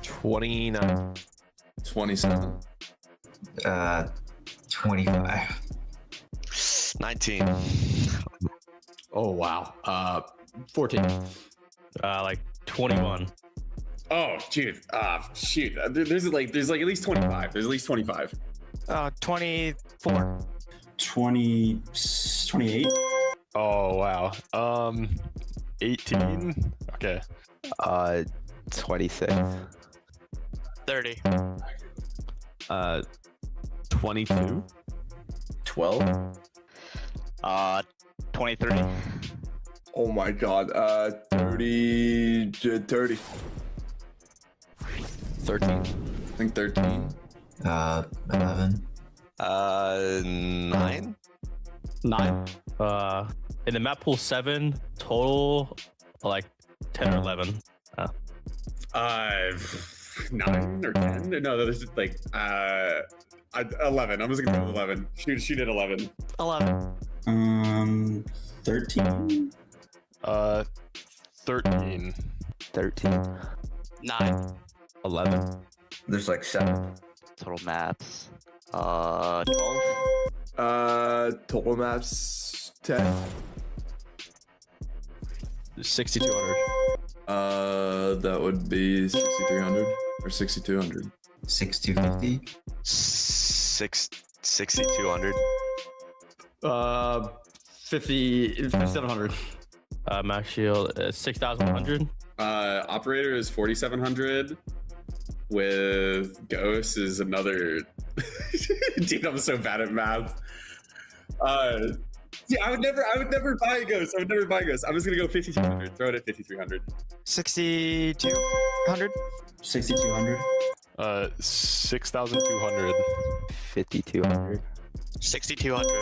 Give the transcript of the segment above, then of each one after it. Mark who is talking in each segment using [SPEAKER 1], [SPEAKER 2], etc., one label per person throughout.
[SPEAKER 1] 29.
[SPEAKER 2] 27.
[SPEAKER 3] 25.
[SPEAKER 4] 19.
[SPEAKER 1] Oh wow. 14.
[SPEAKER 5] Like 21.
[SPEAKER 2] Oh, dude. Shoot. There's like at least 25. There's at least 25.
[SPEAKER 6] 24.
[SPEAKER 7] 28.
[SPEAKER 1] Oh wow. 18. Okay.
[SPEAKER 8] 26.
[SPEAKER 6] 30.
[SPEAKER 9] 22.
[SPEAKER 2] 12.
[SPEAKER 4] 23.
[SPEAKER 2] Oh my god. 30. 30.
[SPEAKER 1] 13.
[SPEAKER 2] I think 13.
[SPEAKER 3] 11.
[SPEAKER 4] 9.
[SPEAKER 9] 9.
[SPEAKER 5] In the map pool 7, total like 10 or 11.
[SPEAKER 2] 9 or 10? No, there's like 11. I'm just gonna go with 11. Shoot at 11.
[SPEAKER 6] 11.
[SPEAKER 7] 13.
[SPEAKER 1] 13.
[SPEAKER 8] 13.
[SPEAKER 6] 9.
[SPEAKER 9] 11.
[SPEAKER 3] There's like 7.
[SPEAKER 4] Total maps. 12.
[SPEAKER 2] Total maps 10.
[SPEAKER 1] 6,200.
[SPEAKER 2] That would be 6,300 or 6,200.
[SPEAKER 3] 6250.
[SPEAKER 4] 6,200.
[SPEAKER 1] 5,700.
[SPEAKER 5] Max shield 6,100.
[SPEAKER 2] Operator is 4,700. With Ghost is another. Dude, I'm so bad at math. Yeah, I would never buy a Ghost. I was gonna go 5,200. Throw it at 5,300.
[SPEAKER 6] 6,200.
[SPEAKER 7] 6,200.
[SPEAKER 1] 6,200.
[SPEAKER 8] 5,200.
[SPEAKER 6] 6,200.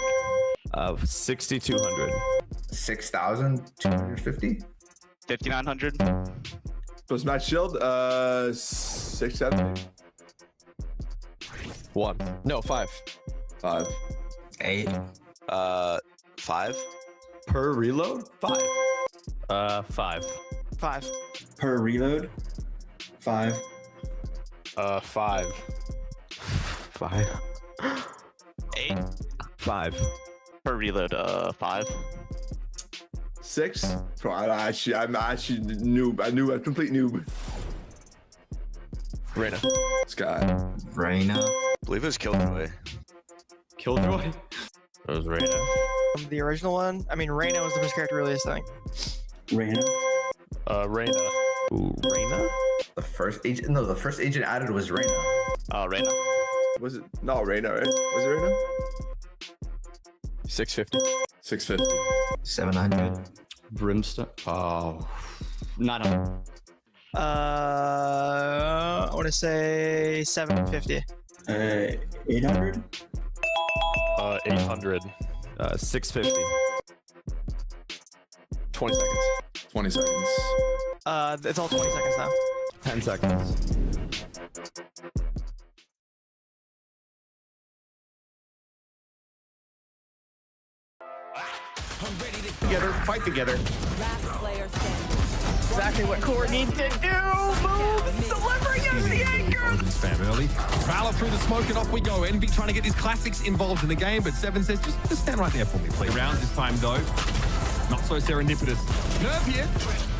[SPEAKER 9] 6,200.
[SPEAKER 3] 6,250.
[SPEAKER 6] 5,900.
[SPEAKER 2] What's Matt Shield? 670.
[SPEAKER 1] 1. No, 5.
[SPEAKER 2] 5.
[SPEAKER 3] 8.
[SPEAKER 4] 5.
[SPEAKER 1] Per reload? 5.
[SPEAKER 5] 5.
[SPEAKER 6] 5.
[SPEAKER 7] Per reload. 5.
[SPEAKER 1] 5.
[SPEAKER 8] 5.
[SPEAKER 6] 8.
[SPEAKER 9] 5.
[SPEAKER 6] Per reload. 5.
[SPEAKER 2] 6. I'm actually noob. I'm a complete noob.
[SPEAKER 1] Reyna.
[SPEAKER 2] Sky.
[SPEAKER 3] Reyna.
[SPEAKER 4] I believe it was Killjoy.
[SPEAKER 1] Killjoy?
[SPEAKER 5] It was Reyna.
[SPEAKER 6] The original one. I mean, Reyna was the first character released, I think.
[SPEAKER 7] Reyna.
[SPEAKER 1] Reyna.
[SPEAKER 9] Ooh, Reyna?
[SPEAKER 3] The first agent. No, the first agent added was Reyna.
[SPEAKER 6] Reyna.
[SPEAKER 2] Was it? No, Reyna, right? Was it Reyna?
[SPEAKER 1] 650.
[SPEAKER 2] 650.
[SPEAKER 3] 700.
[SPEAKER 1] Brimstone. Oh. 900.
[SPEAKER 6] I want to say 750.
[SPEAKER 7] 800.
[SPEAKER 1] 800.
[SPEAKER 9] 650.
[SPEAKER 1] 20 seconds.
[SPEAKER 2] 20 seconds.
[SPEAKER 6] It's all 20 seconds now.
[SPEAKER 9] 10 seconds.
[SPEAKER 10] Together, fight together.
[SPEAKER 11] Last player standing.
[SPEAKER 6] Exactly what Core needs to do. Moves, delivering as the anchor.
[SPEAKER 10] Spam early. Prowler through the smoke and off we go. Envy trying to get his classics involved in the game, but Seven says, just stand right there for me, please. Rounds this time, though. Not so serendipitous. Nerve here.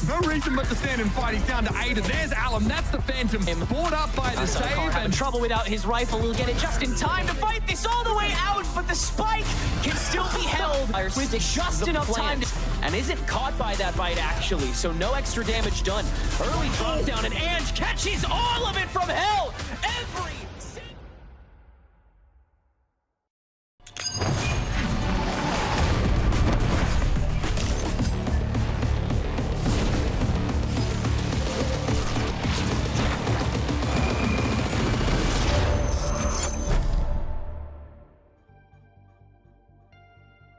[SPEAKER 10] No reason but to stand and fight. He's down to 8. And there's Alum. That's the Phantom. Brought up by the save.
[SPEAKER 12] Having trouble without his rifle. He'll get it just in time to fight this all the way out. But the spike can still be held with just enough time. And isn't caught by that bite, actually. So no extra damage done. Early drop down. And Ange catches all of it from hell. Every...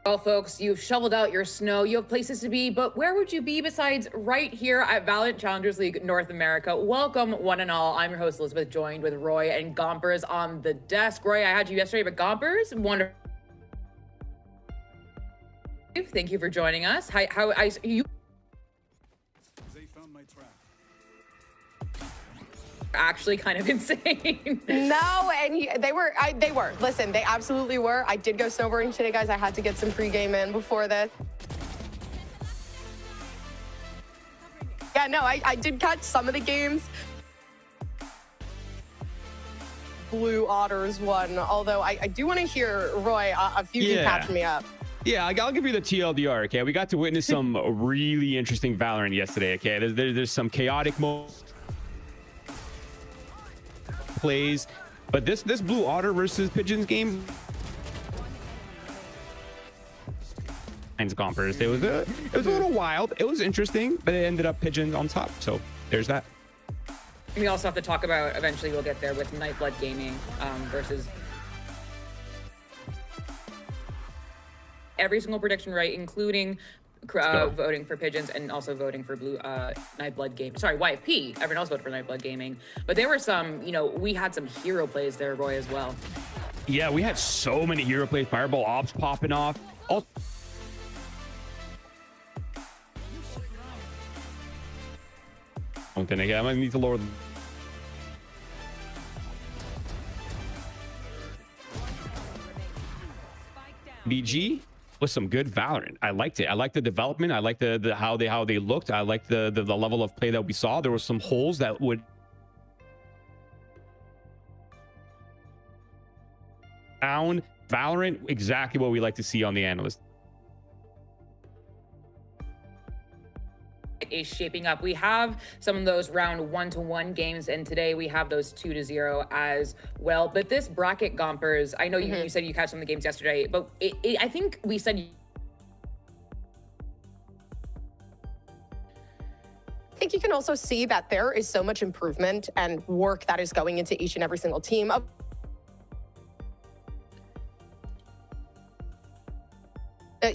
[SPEAKER 13] Well, folks, you've shoveled out your snow. You have places to be, but where would you be besides right here at VALORANT Challengers League North America? Welcome, one and all. I'm your host, Elizabeth, joined with Roy and Gompers on the desk. Roy, I had you yesterday, but Gompers, wonderful. Thank you for joining us. You actually kind of insane.
[SPEAKER 14] No, and they were. Listen, they absolutely were. I did go snowboarding today, guys. I had to get some pregame in before this. Yeah, no, I did catch some of the games. Blue Otters won, although I do want to hear, Roy, if you can catch me up.
[SPEAKER 15] Yeah, I'll give you the TLDR, okay? We got to witness some really interesting Valorant yesterday, okay? There's some chaotic plays, but this Blue Otter versus Pigeons game, Gompers, it was a little wild. It was interesting, but it ended up Pigeons on top. So there's that.
[SPEAKER 13] We also have to talk about, eventually we'll get there, with Nightblood Gaming versus every single prediction right, including voting for Pigeons and also voting for Nightblood Gaming. Sorry, YFP. Everyone else voted for Nightblood Gaming. But there were some, we had some hero plays there, Roy, as well.
[SPEAKER 15] Yeah, we had so many hero plays, Fireball Ops popping off. Also, I might need to lower the BG was some good Valorant. I liked it. I liked the development. I liked the how they looked. I liked the level of play that we saw. There were some holes that would found Valorant exactly what we like to see on the analyst.
[SPEAKER 13] Is shaping up. We have some of those round 1-1 games, and today we have those 2-0 as well. But this bracket, Gompers, I know you said you catch some of the games yesterday, but I think we said.
[SPEAKER 14] I think you can also see that there is so much improvement and work that is going into each and every single team.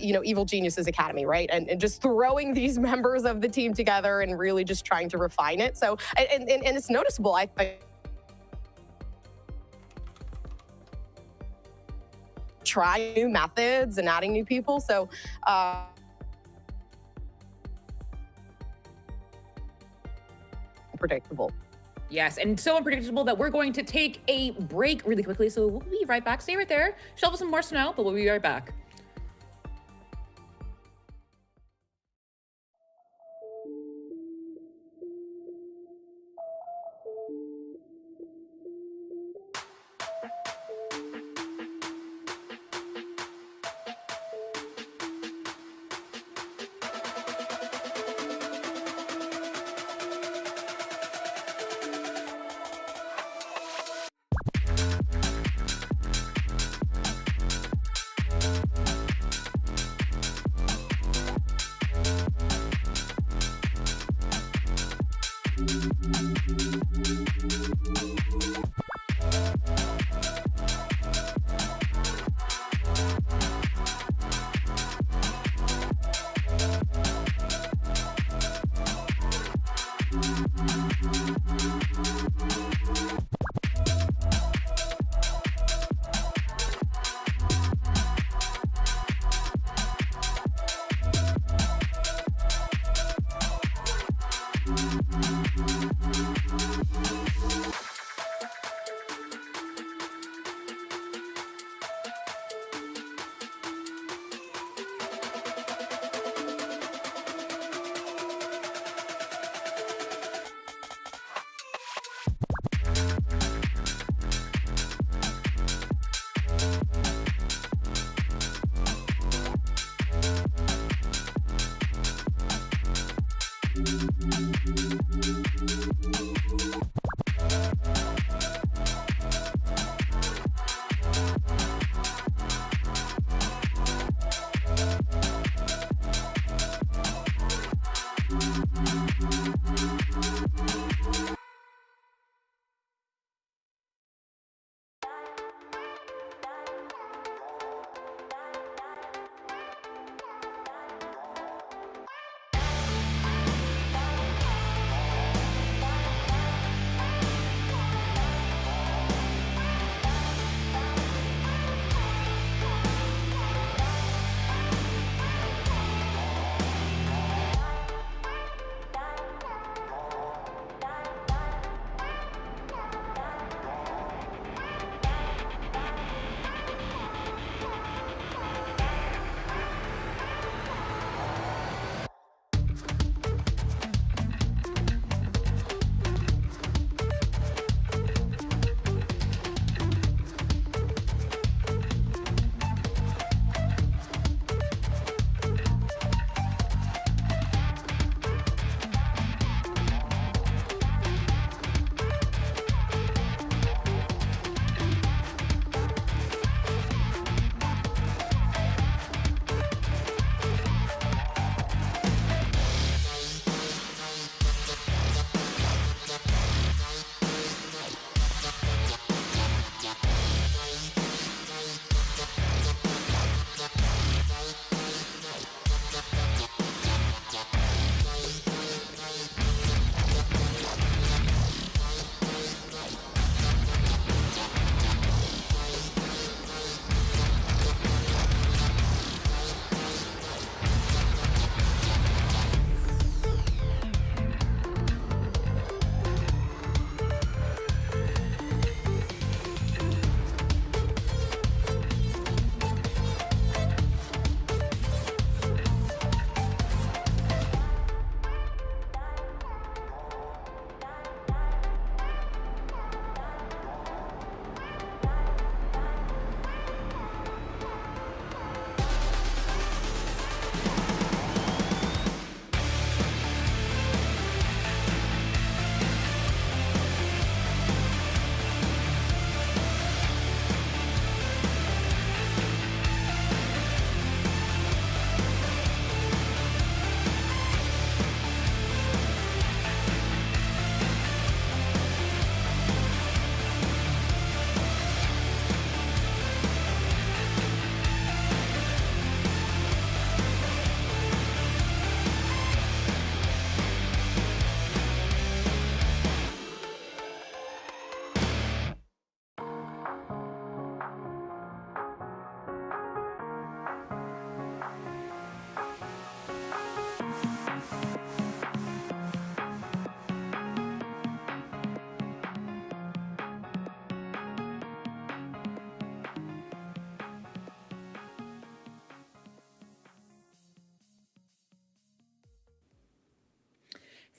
[SPEAKER 14] Evil Geniuses Academy, right? And just throwing these members of the team together and really just trying to refine it. So, and it's noticeable. I try new methods and adding new people. So, predictable.
[SPEAKER 13] Yes, and so unpredictable that we're going to take a break really quickly. So we'll be right back. Stay right there. Shovel some more snow, but we'll be right back.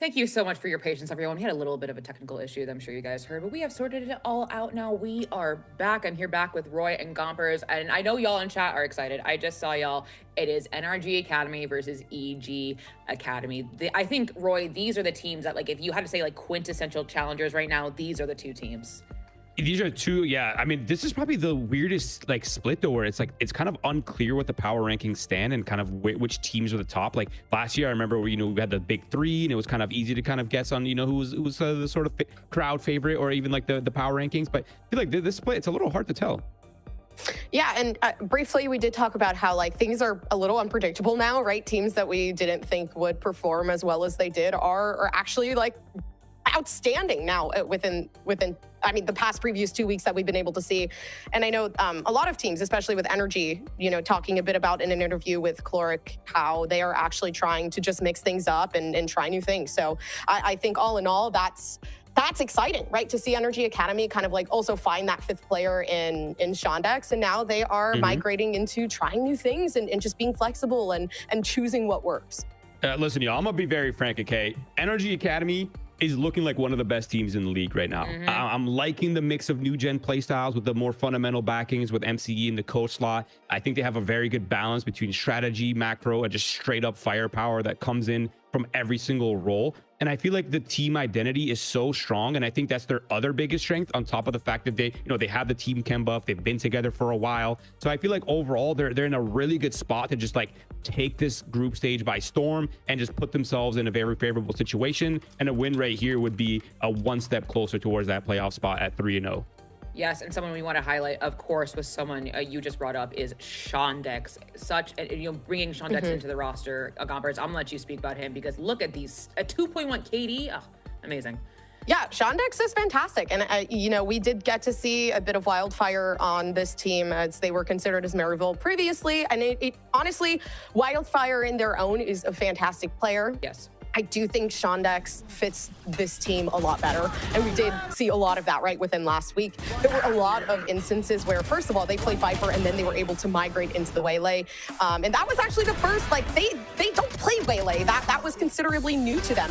[SPEAKER 13] Thank you so much for your patience, everyone. We had a little bit of a technical issue that I'm sure you guys heard, but we have sorted it all out now. We are back. I'm here back with Roy and Gompers, and I know y'all in chat are excited. I just saw y'all. It is NRG Academy versus EG Academy. I think, Roy, these are the teams that, like, if you had to say, like, quintessential challengers right now, these are the two teams.
[SPEAKER 15] These are two, yeah. I mean, this is probably the weirdest like split though, where it's like it's kind of unclear what the power rankings stand and kind of which teams are the top. Like last year, I remember where, we had the big three, and it was kind of easy to kind of guess on who was the sort of crowd favorite or even like the power rankings. But I feel like this split, it's a little hard to tell.
[SPEAKER 14] Yeah, and briefly, we did talk about how like things are a little unpredictable now, right? Teams that we didn't think would perform as well as they did are actually like outstanding now within I mean, the past previous 2 weeks that we've been able to see. And I know a lot of teams, especially with NRG, talking a bit about in an interview with Chloric, how they are actually trying to just mix things up and try new things. So I think all in all, that's exciting, right? To see NRG Academy kind of like also find that fifth player in Shondex. And now they are migrating into trying new things and just being flexible and choosing what works.
[SPEAKER 15] Listen, y'all, I'm gonna be very frank, okay? NRG Academy is looking like one of the best teams in the league right now. I'm liking the mix of new gen playstyles with the more fundamental backings with MCE in the coach slot. I think they have a very good balance between strategy, macro, and just straight up firepower that comes in from every single role. And I feel like the team identity is so strong, and I think that's their other biggest strength, on top of the fact that they have the team chem buff, they've been together for a while. So I feel like overall they're in a really good spot to just like take this group stage by storm and just put themselves in a very favorable situation. And a win right here would be a one step closer towards that playoff spot at 3-0.
[SPEAKER 13] Yes, and someone we want to highlight, of course, was someone you just brought up, is Shondex. Bringing Shondex into the roster, Gompers, I'm gonna let you speak about him, because look at these, a 2.1 KD, amazing.
[SPEAKER 14] Yeah, Shondex is fantastic. And, we did get to see a bit of wildfire on this team, as they were considered as Maryville previously. And it honestly, wildfire in their own is a fantastic player.
[SPEAKER 13] Yes.
[SPEAKER 14] I do think Shondex fits this team a lot better. And we did see a lot of that right within last week. There were a lot of instances where, first of all, they played Viper and then they were able to migrate into the Waylay. And that was actually the first, like, they don't play Waylay. That was considerably new to them.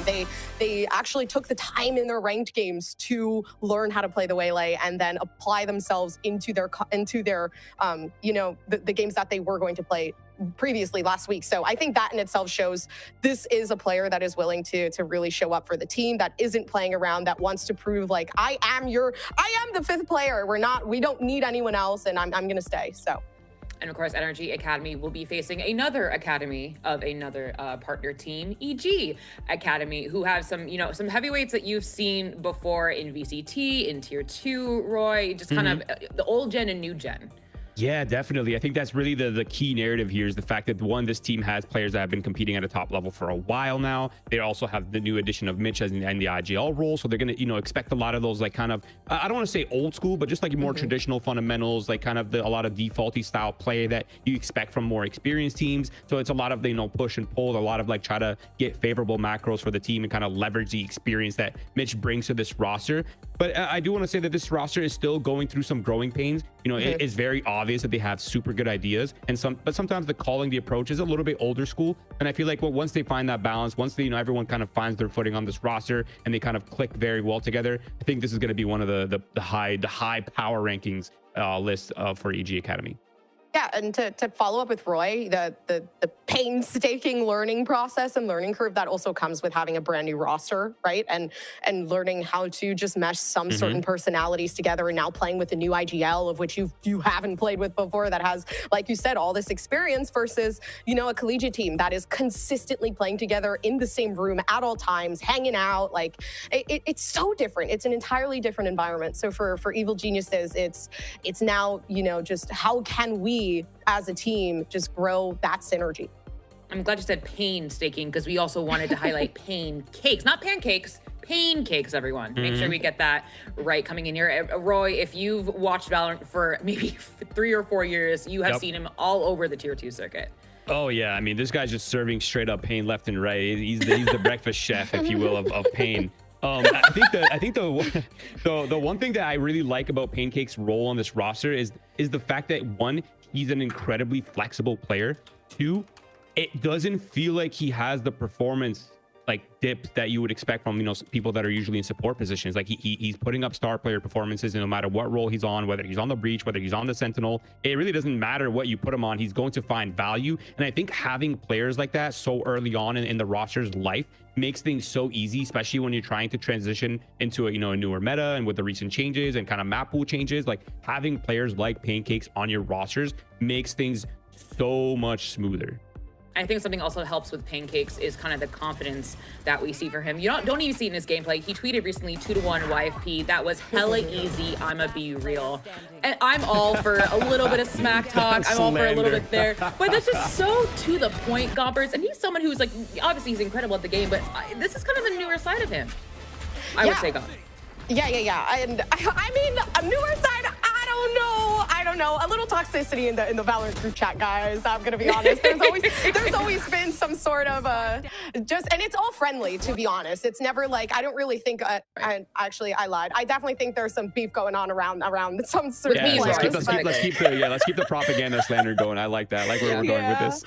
[SPEAKER 14] They actually took the time in their ranked games to learn how to play the Waylay and then apply themselves into their the games that they were going to play previously last week. So I think that in itself shows this is a player that is willing to really show up for the team, that isn't playing around, that wants to prove like, I am the fifth player. We don't need anyone else, and I'm gonna stay. So.
[SPEAKER 13] And of course, NRG Academy will be facing another academy of another partner team, EG Academy, who have some heavyweights that you've seen before in VCT, in Tier 2, Roy, just kind of the old gen and new gen.
[SPEAKER 15] Yeah, definitely. I think that's really the key narrative here, is the fact that, one, this team has players that have been competing at a top level for a while now. They also have the new addition of Mitch as in the IGL role. So they're going to, expect a lot of those, like, kind of, I don't want to say old school, but just like more traditional fundamentals, like kind of a lot of defaulty style play that you expect from more experienced teams. So it's a lot of, push and pull, a lot of like try to get favorable macros for the team and kind of leverage the experience that Mitch brings to this roster. But I do want to say that this roster is still going through some growing pains. It is very obvious that they have super good ideas, but sometimes the calling, the approach is a little bit older school. And I feel like once they find that balance, once they, everyone kind of finds their footing on this roster and they kind of click very well together, I think this is going to be one of the high power rankings list for EG Academy.
[SPEAKER 14] Yeah, and to follow up with Roy, the painstaking learning process and learning curve that also comes with having a brand new roster, right? And learning how to just mesh some certain personalities together, and now playing with the new IGL, of which you haven't played with before, that has, like you said, all this experience, versus, a collegiate team that is consistently playing together in the same room at all times, hanging out. Like, it's so different. It's an entirely different environment. So for Evil Geniuses, it's now, just how can we as a team just grow that synergy.
[SPEAKER 13] I'm glad you said painstaking, because we also wanted to highlight pancakes, not pancakes, pancakes, everyone. Make sure we get that right coming in here. Roy, if you've watched Valorant for maybe 3 or 4 years, you have seen him all over the Tier 2 circuit.
[SPEAKER 15] Oh yeah, I mean, this guy's just serving straight up pain left and right. He's the breakfast chef, if you will, of pain. I think the one thing that I really like about Pancake's role on this roster is the fact that, one, he's an incredibly flexible player. 2, it doesn't feel like he has the performance like dips that you would expect from, you know, people that are usually in support positions. Like he's putting up star player performances, and no matter what role he's on, whether he's on the breach, whether he's on the sentinel, it really doesn't matter what you put him on, he's going to find value. And I think having players like that so early on in the roster's life makes things so easy, especially when you're trying to transition into a, you know, a newer meta, and with the recent changes and kind of map pool changes, like having players like Pancakes on your rosters makes things so much smoother.
[SPEAKER 13] I think something also helps with Pancakes is kind of the confidence that we see for him. You don't even see it in his gameplay. He tweeted recently 2-1 YFP. That was hella easy. I'ma be real. And I'm all for a little bit of smack talk. I'm all for a little bit there. But that's just so to the point, Gompers. And he's someone who's like, obviously he's incredible at the game, but this is kind of the newer side of him. I would say, Gomp.
[SPEAKER 14] Yeah. And I mean, a newer side, I don't know. A little toxicity in the Valorant group chat, guys. I'm gonna be honest. There's always been some sort of and it's all friendly, to be honest. It's never like, I don't really think. I lied. I definitely think there's some beef going on around some sort of
[SPEAKER 15] let's keep the propaganda slander going. I like that. I like where we're going with this.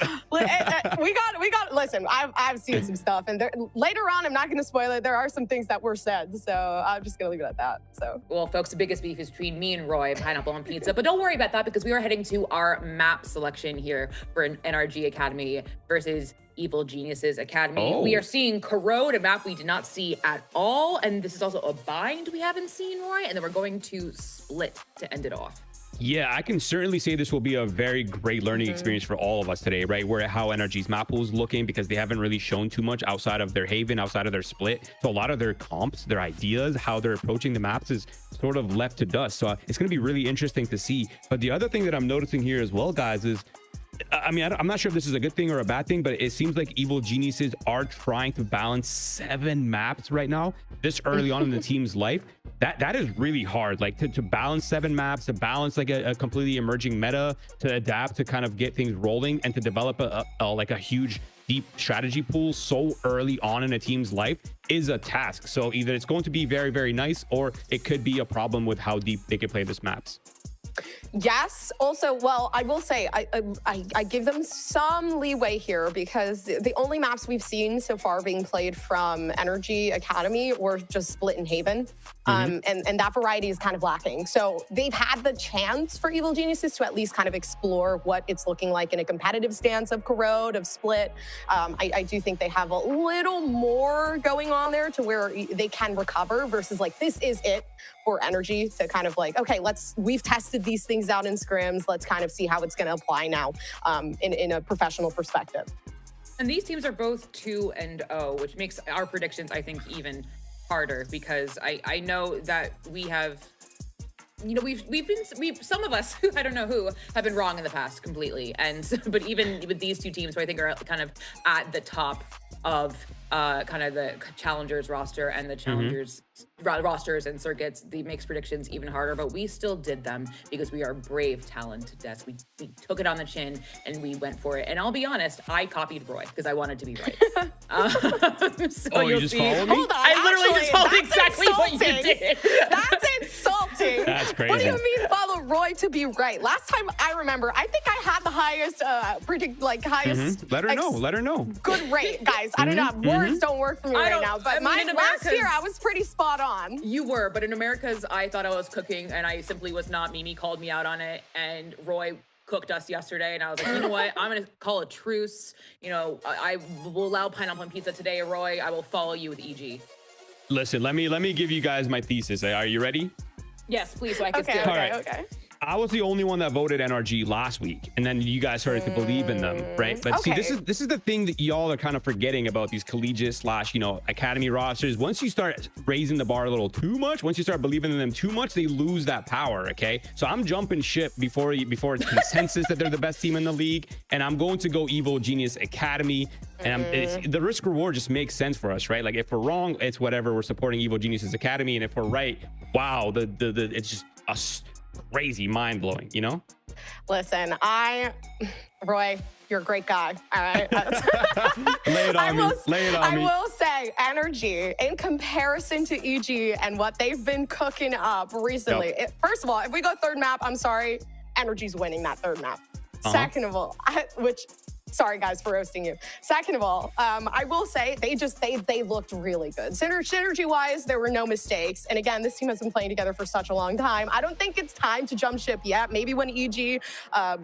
[SPEAKER 14] we got. Listen, I've seen some stuff, and later on, I'm not gonna spoil it. There are some things that were said, so I'm just gonna leave it at that. So,
[SPEAKER 13] well, folks, the biggest beef is between me and Roy, Pineapple on Pizza. But don't worry about that, because we are heading to our map selection here for an NRG Academy versus Evil Geniuses Academy. We are seeing Corode, a map we did not see at all. And this is also a bind we haven't seen, Roy. And then we're going to split to end it off.
[SPEAKER 15] Yeah, I can certainly say this will be a very great learning experience for all of us today, right? Where how NRG's map pool is looking, because they haven't really shown too much outside of their Haven, outside of their split. So a lot of their comps, their ideas, how they're approaching the maps is sort of left to dust. So it's going to be really interesting to see. But the other thing that I'm noticing here as well, guys, is I mean, I'm not sure if this is a good thing or a bad thing, but it seems like Evil Geniuses are trying to balance 7 maps right now, this early on in the team's life. That is really hard, like to balance 7 maps, to balance like a completely emerging meta, to adapt, to kind of get things rolling, and to develop a huge deep strategy pool so early on in a team's life is a task. So either it's going to be very, very nice, or it could be a problem with how deep they could play this maps.
[SPEAKER 14] Yes. Also, well, I will say I give them some leeway here, because the only maps we've seen so far being played from NRG Academy were just Split and Haven. And that variety is kind of lacking. So they've had the chance for Evil Geniuses to at least kind of explore what it's looking like in a competitive stance of Corode, of Split. I do think they have a little more going on there to where they can recover, versus like, this is it for NRG to kind of like, okay, we've tested these things out in scrims. Let's kind of see how it's going to apply now in a professional perspective.
[SPEAKER 13] And these teams are both 2-0, which makes our predictions, I think, even harder, because I know that we have, you know, we've some of us, I don't know who, have been wrong in the past completely. And but even with these two teams, who I think are kind of at the top of kind of the challengers roster and the challengers rosters and circuits, the makes predictions even harder. But we still did them because we are brave talent to death. We took it on the chin and we went for it. And I'll be honest, I copied Roy because I wanted to be right. So
[SPEAKER 15] you just followed me?
[SPEAKER 14] Hold on,
[SPEAKER 13] I literally just followed exactly what you did.
[SPEAKER 14] That's insulting.
[SPEAKER 15] That's crazy.
[SPEAKER 14] What do you mean follow Roy to be right? Last time I remember, I think I had the highest highest.
[SPEAKER 15] Let her know.
[SPEAKER 14] Good rate, guys. I don't know. Words don't work for me right now. But last year I was pretty spot on.
[SPEAKER 13] You were, but in Americas, I thought I was cooking, and I simply was not. Mimi called me out on it, and Roy cooked us yesterday, and I was like, you know what? I'm gonna call a truce. You know, I will allow pineapple on pizza today, Roy. I will follow you with EG.
[SPEAKER 15] Listen, let me give you guys my thesis. Are you ready?
[SPEAKER 13] Yes, please, so I can
[SPEAKER 14] Okay.
[SPEAKER 15] I was the only one that voted NRG last week, and then you guys started to believe in them, right? But see, this is the thing that y'all are kind of forgetting about these collegiate / academy rosters. Once you start raising the bar a little too much, once you start believing in them too much, they lose that power. Okay, so I'm jumping ship before it's consensus that they're the best team in the league, and I'm going to go Evil Genius Academy. And the risk reward just makes sense for us, right? Like if we're wrong, it's whatever. We're supporting Evil Geniuses Academy, and if we're right, wow, it's just a crazy, mind-blowing, you know?
[SPEAKER 14] Listen, Roy, you're a great guy, all right?
[SPEAKER 15] Lay it on me.
[SPEAKER 14] I will say, NRG, in comparison to EG and what they've been cooking up recently, first of all, if we go third map, I'm sorry, NRG's winning that third map. Second of all, which Sorry, guys, for roasting you. Second of all, I will say they looked really good. Synergy-wise, there were no mistakes. And again, this team has been playing together for such a long time. I don't think it's time to jump ship yet. Maybe when EG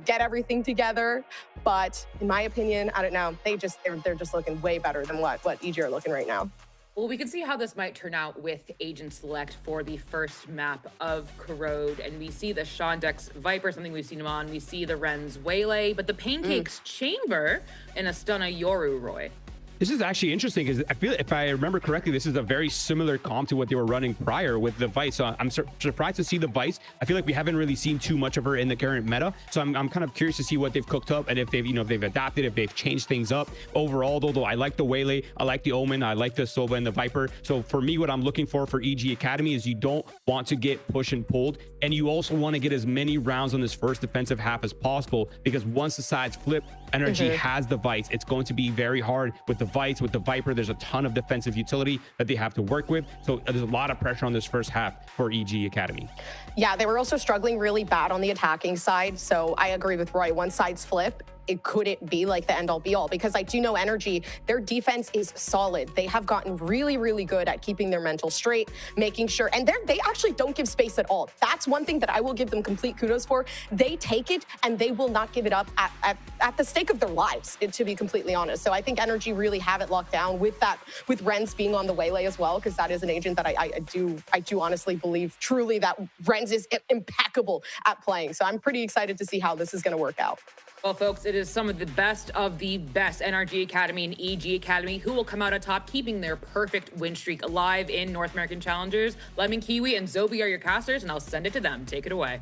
[SPEAKER 14] get everything together. But in my opinion, I don't know. They're just looking way better than what EG are looking right now.
[SPEAKER 13] Well, we can see how this might turn out with Agent Select for the first map of Corode. And we see the Shondex Viper, something we've seen him on. We see the Ren's Waylay, but the Pancakes Chamber in a Stunna Yoru, Roy.
[SPEAKER 15] This is actually interesting because I feel, if I remember correctly, this is a very similar comp to what they were running prior with the Vice. So I'm surprised to see the Vice. I feel like we haven't really seen too much of her in the current meta. So I'm kind of curious to see what they've cooked up and if they've, if they've adapted, if they've changed things up. Overall, though, I like the Waylay, I like the Omen, I like the Sova and the Viper. So for me, what I'm looking for EG Academy is you don't want to get pushed and pulled, and you also want to get as many rounds on this first defensive half as possible, because once the sides flip, NRG has the Vice. It's going to be very hard with the Vice, with the Viper. There's a ton of defensive utility that they have to work with. So there's a lot of pressure on this first half for EG Academy.
[SPEAKER 14] Yeah, they were also struggling really bad on the attacking side. So I agree with Roy. Once sides flip, it couldn't be like the end all be all, because I do know NRG, their defense is solid. They have gotten really, really good at keeping their mental straight, making sure, and they actually don't give space at all. That's one thing that I will give them complete kudos for. They take it and they will not give it up at the stake of their lives, to be completely honest. So I think NRG really have it locked down with Renz being on the Waylay as well, because that is an agent that I do honestly believe truly that Renz is impeccable at playing. So I'm pretty excited to see how this is going to work out.
[SPEAKER 13] Well, folks, it is some of the best NRG Academy and EG Academy who will come out on top, keeping their perfect win streak alive in North American Challengers. Lemon Kiwi and Zobi are your casters, and I'll send it to them. Take it away.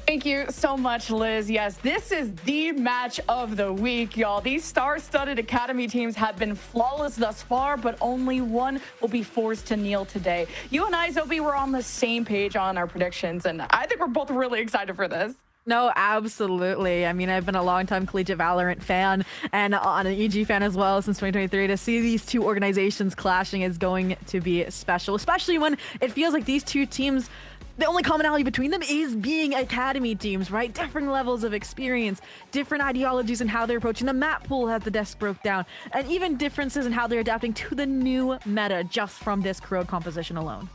[SPEAKER 6] Thank you so much, Liz. Yes, this is the match of the week, y'all. These star-studded Academy teams have been flawless thus far, but only one will be forced to kneel today. You and I, Zobi, were on the same page on our predictions, and I think we're both really excited for this.
[SPEAKER 16] No, absolutely. I mean, I've been a longtime collegiate Valorant fan and an EG fan as well since 2023. To see these two organizations clashing is going to be special, especially when it feels like these two teams, the only commonality between them is being academy teams, right? Different levels of experience, different ideologies in how they're approaching the map pool as the desk broke down, and even differences in how they're adapting to the new meta just from this Corode composition alone.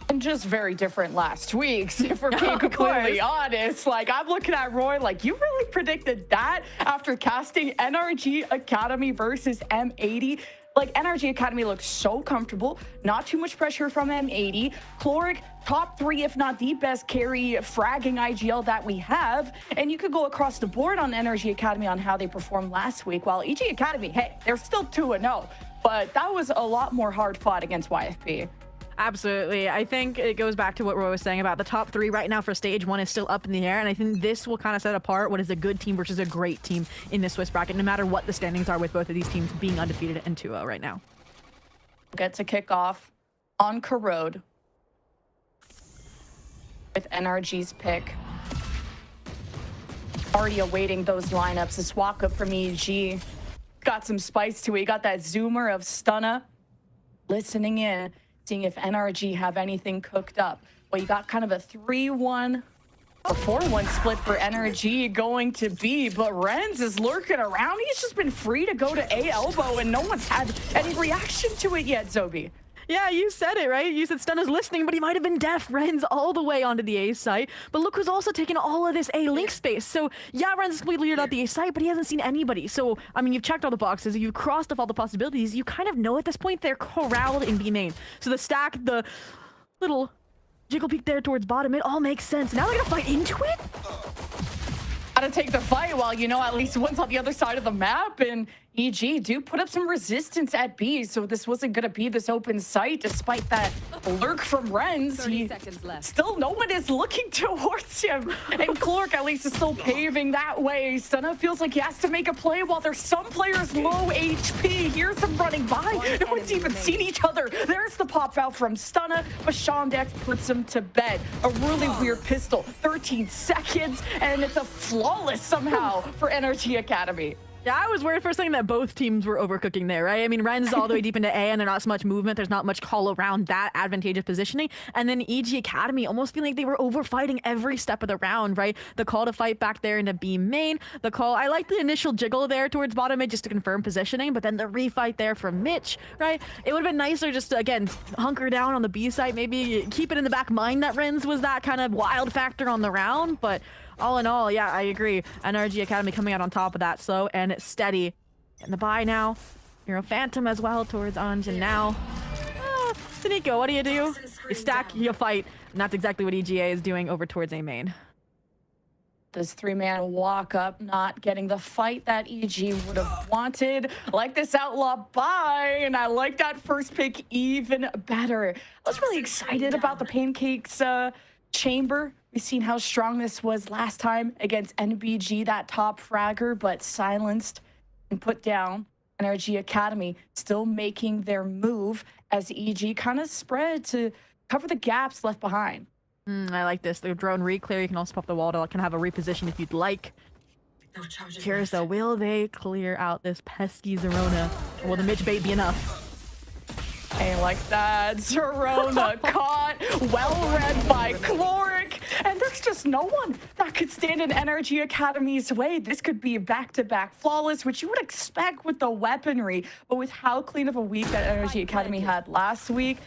[SPEAKER 6] And just very different last weeks, if we're being completely honest. Like, I'm looking at Roy like, you really predicted that after casting NRG Academy versus M80? Like, NRG Academy looks so comfortable, not too much pressure from M80. Chloric, top 3, if not the best carry fragging IGL that we have. And you could go across the board on NRG Academy on how they performed last week, while EG Academy, hey, they're still 2-0. But that was a lot more hard fought against YFP.
[SPEAKER 16] Absolutely. I think it goes back to what Roy was saying about the top 3 right now for stage 1 is still up in the air, and I think this will kind of set apart what is a good team versus a great team in this Swiss bracket, no matter what the standings are, with both of these teams being undefeated and 2-0 right now.
[SPEAKER 6] Get to kick off on Corode with NRG's pick. Already awaiting those lineups. The swap up from EG got some spice to it. He got that zoomer of Stunna, listening in, seeing if NRG have anything cooked up. Well, you got kind of a 3-1 or 4-1 split for NRG going to be, but Renz is lurking around. He's just been free to go to A elbow, and no one's had any reaction to it yet, Zobi.
[SPEAKER 16] Yeah, you said it, right? You said Stunna's listening, but he might have been deaf. Renz all the way onto the A site. But look who's also taking all of this A link space. So yeah, Renz is completely cleared out the A site, but he hasn't seen anybody. So, I mean, you've checked all the boxes, you've crossed off all the possibilities. You kind of know at this point they're corralled in B main. So the stack, the little jiggle peek there towards bottom, it all makes sense. Now they're gonna fight into it?
[SPEAKER 6] Gotta take the fight while, you know, at least one's on the other side of the map, and EG do put up some resistance at B, so this wasn't gonna be this open site despite that lurk from Renz.
[SPEAKER 11] 30 seconds left.
[SPEAKER 6] Still, no one is looking towards him, and Chloric at least is still paving that way. Stunna feels like he has to make a play while there's some players low HP. Here's him running by. No one's even seen each other. There's the pop out from Stunna, but Shondex puts him to bed. A really weird pistol. 13 seconds, and it's a flawless somehow for NRG Academy.
[SPEAKER 16] Yeah, I was worried for a second that both teams were overcooking there, right? I mean, Ren's is all the way deep into A, and there's not so much movement. There's not much call around that advantageous positioning. And then NRG Academy almost feeling like they were overfighting every step of the round, right? The call to fight back there into B main. The call, I like the initial jiggle there towards bottom mid just to confirm positioning, but then the refight there from Mitch, right? It would have been nicer just to, again, hunker down on the B side, maybe keep it in the back mind that Ren's was that kind of wild factor on the round, but all in all, yeah, I agree. NRG Academy coming out on top of that, slow and steady. And the buy now. Hero Phantom as well towards Anj, and now. Nico, what do? You stack, you fight. And that's exactly what EGA is doing over towards A main.
[SPEAKER 6] This three-man walk up, not getting the fight that EG would have wanted. Like this outlaw buy, and I like that first pick even better. I was really excited about the Pancakes chamber. We've seen how strong this was last time against NBG, that top fragger, but silenced and put down. NRG Academy still making their move as EG kind of spread to cover the gaps left behind.
[SPEAKER 16] I like this. The drone re-clear. You can also pop the wall to kind of have a reposition if you'd like.
[SPEAKER 11] No charges.
[SPEAKER 16] Curious though, will they clear out this pesky Zerona? Or will the Mitch bait be enough?
[SPEAKER 6] I like that. Zerona caught, well read by Chloric, and there's just no one that could stand in NRG Academy's way. This could be back-to-back flawless, which you would expect with the weaponry, but with how clean of a week that NRG Academy had last week,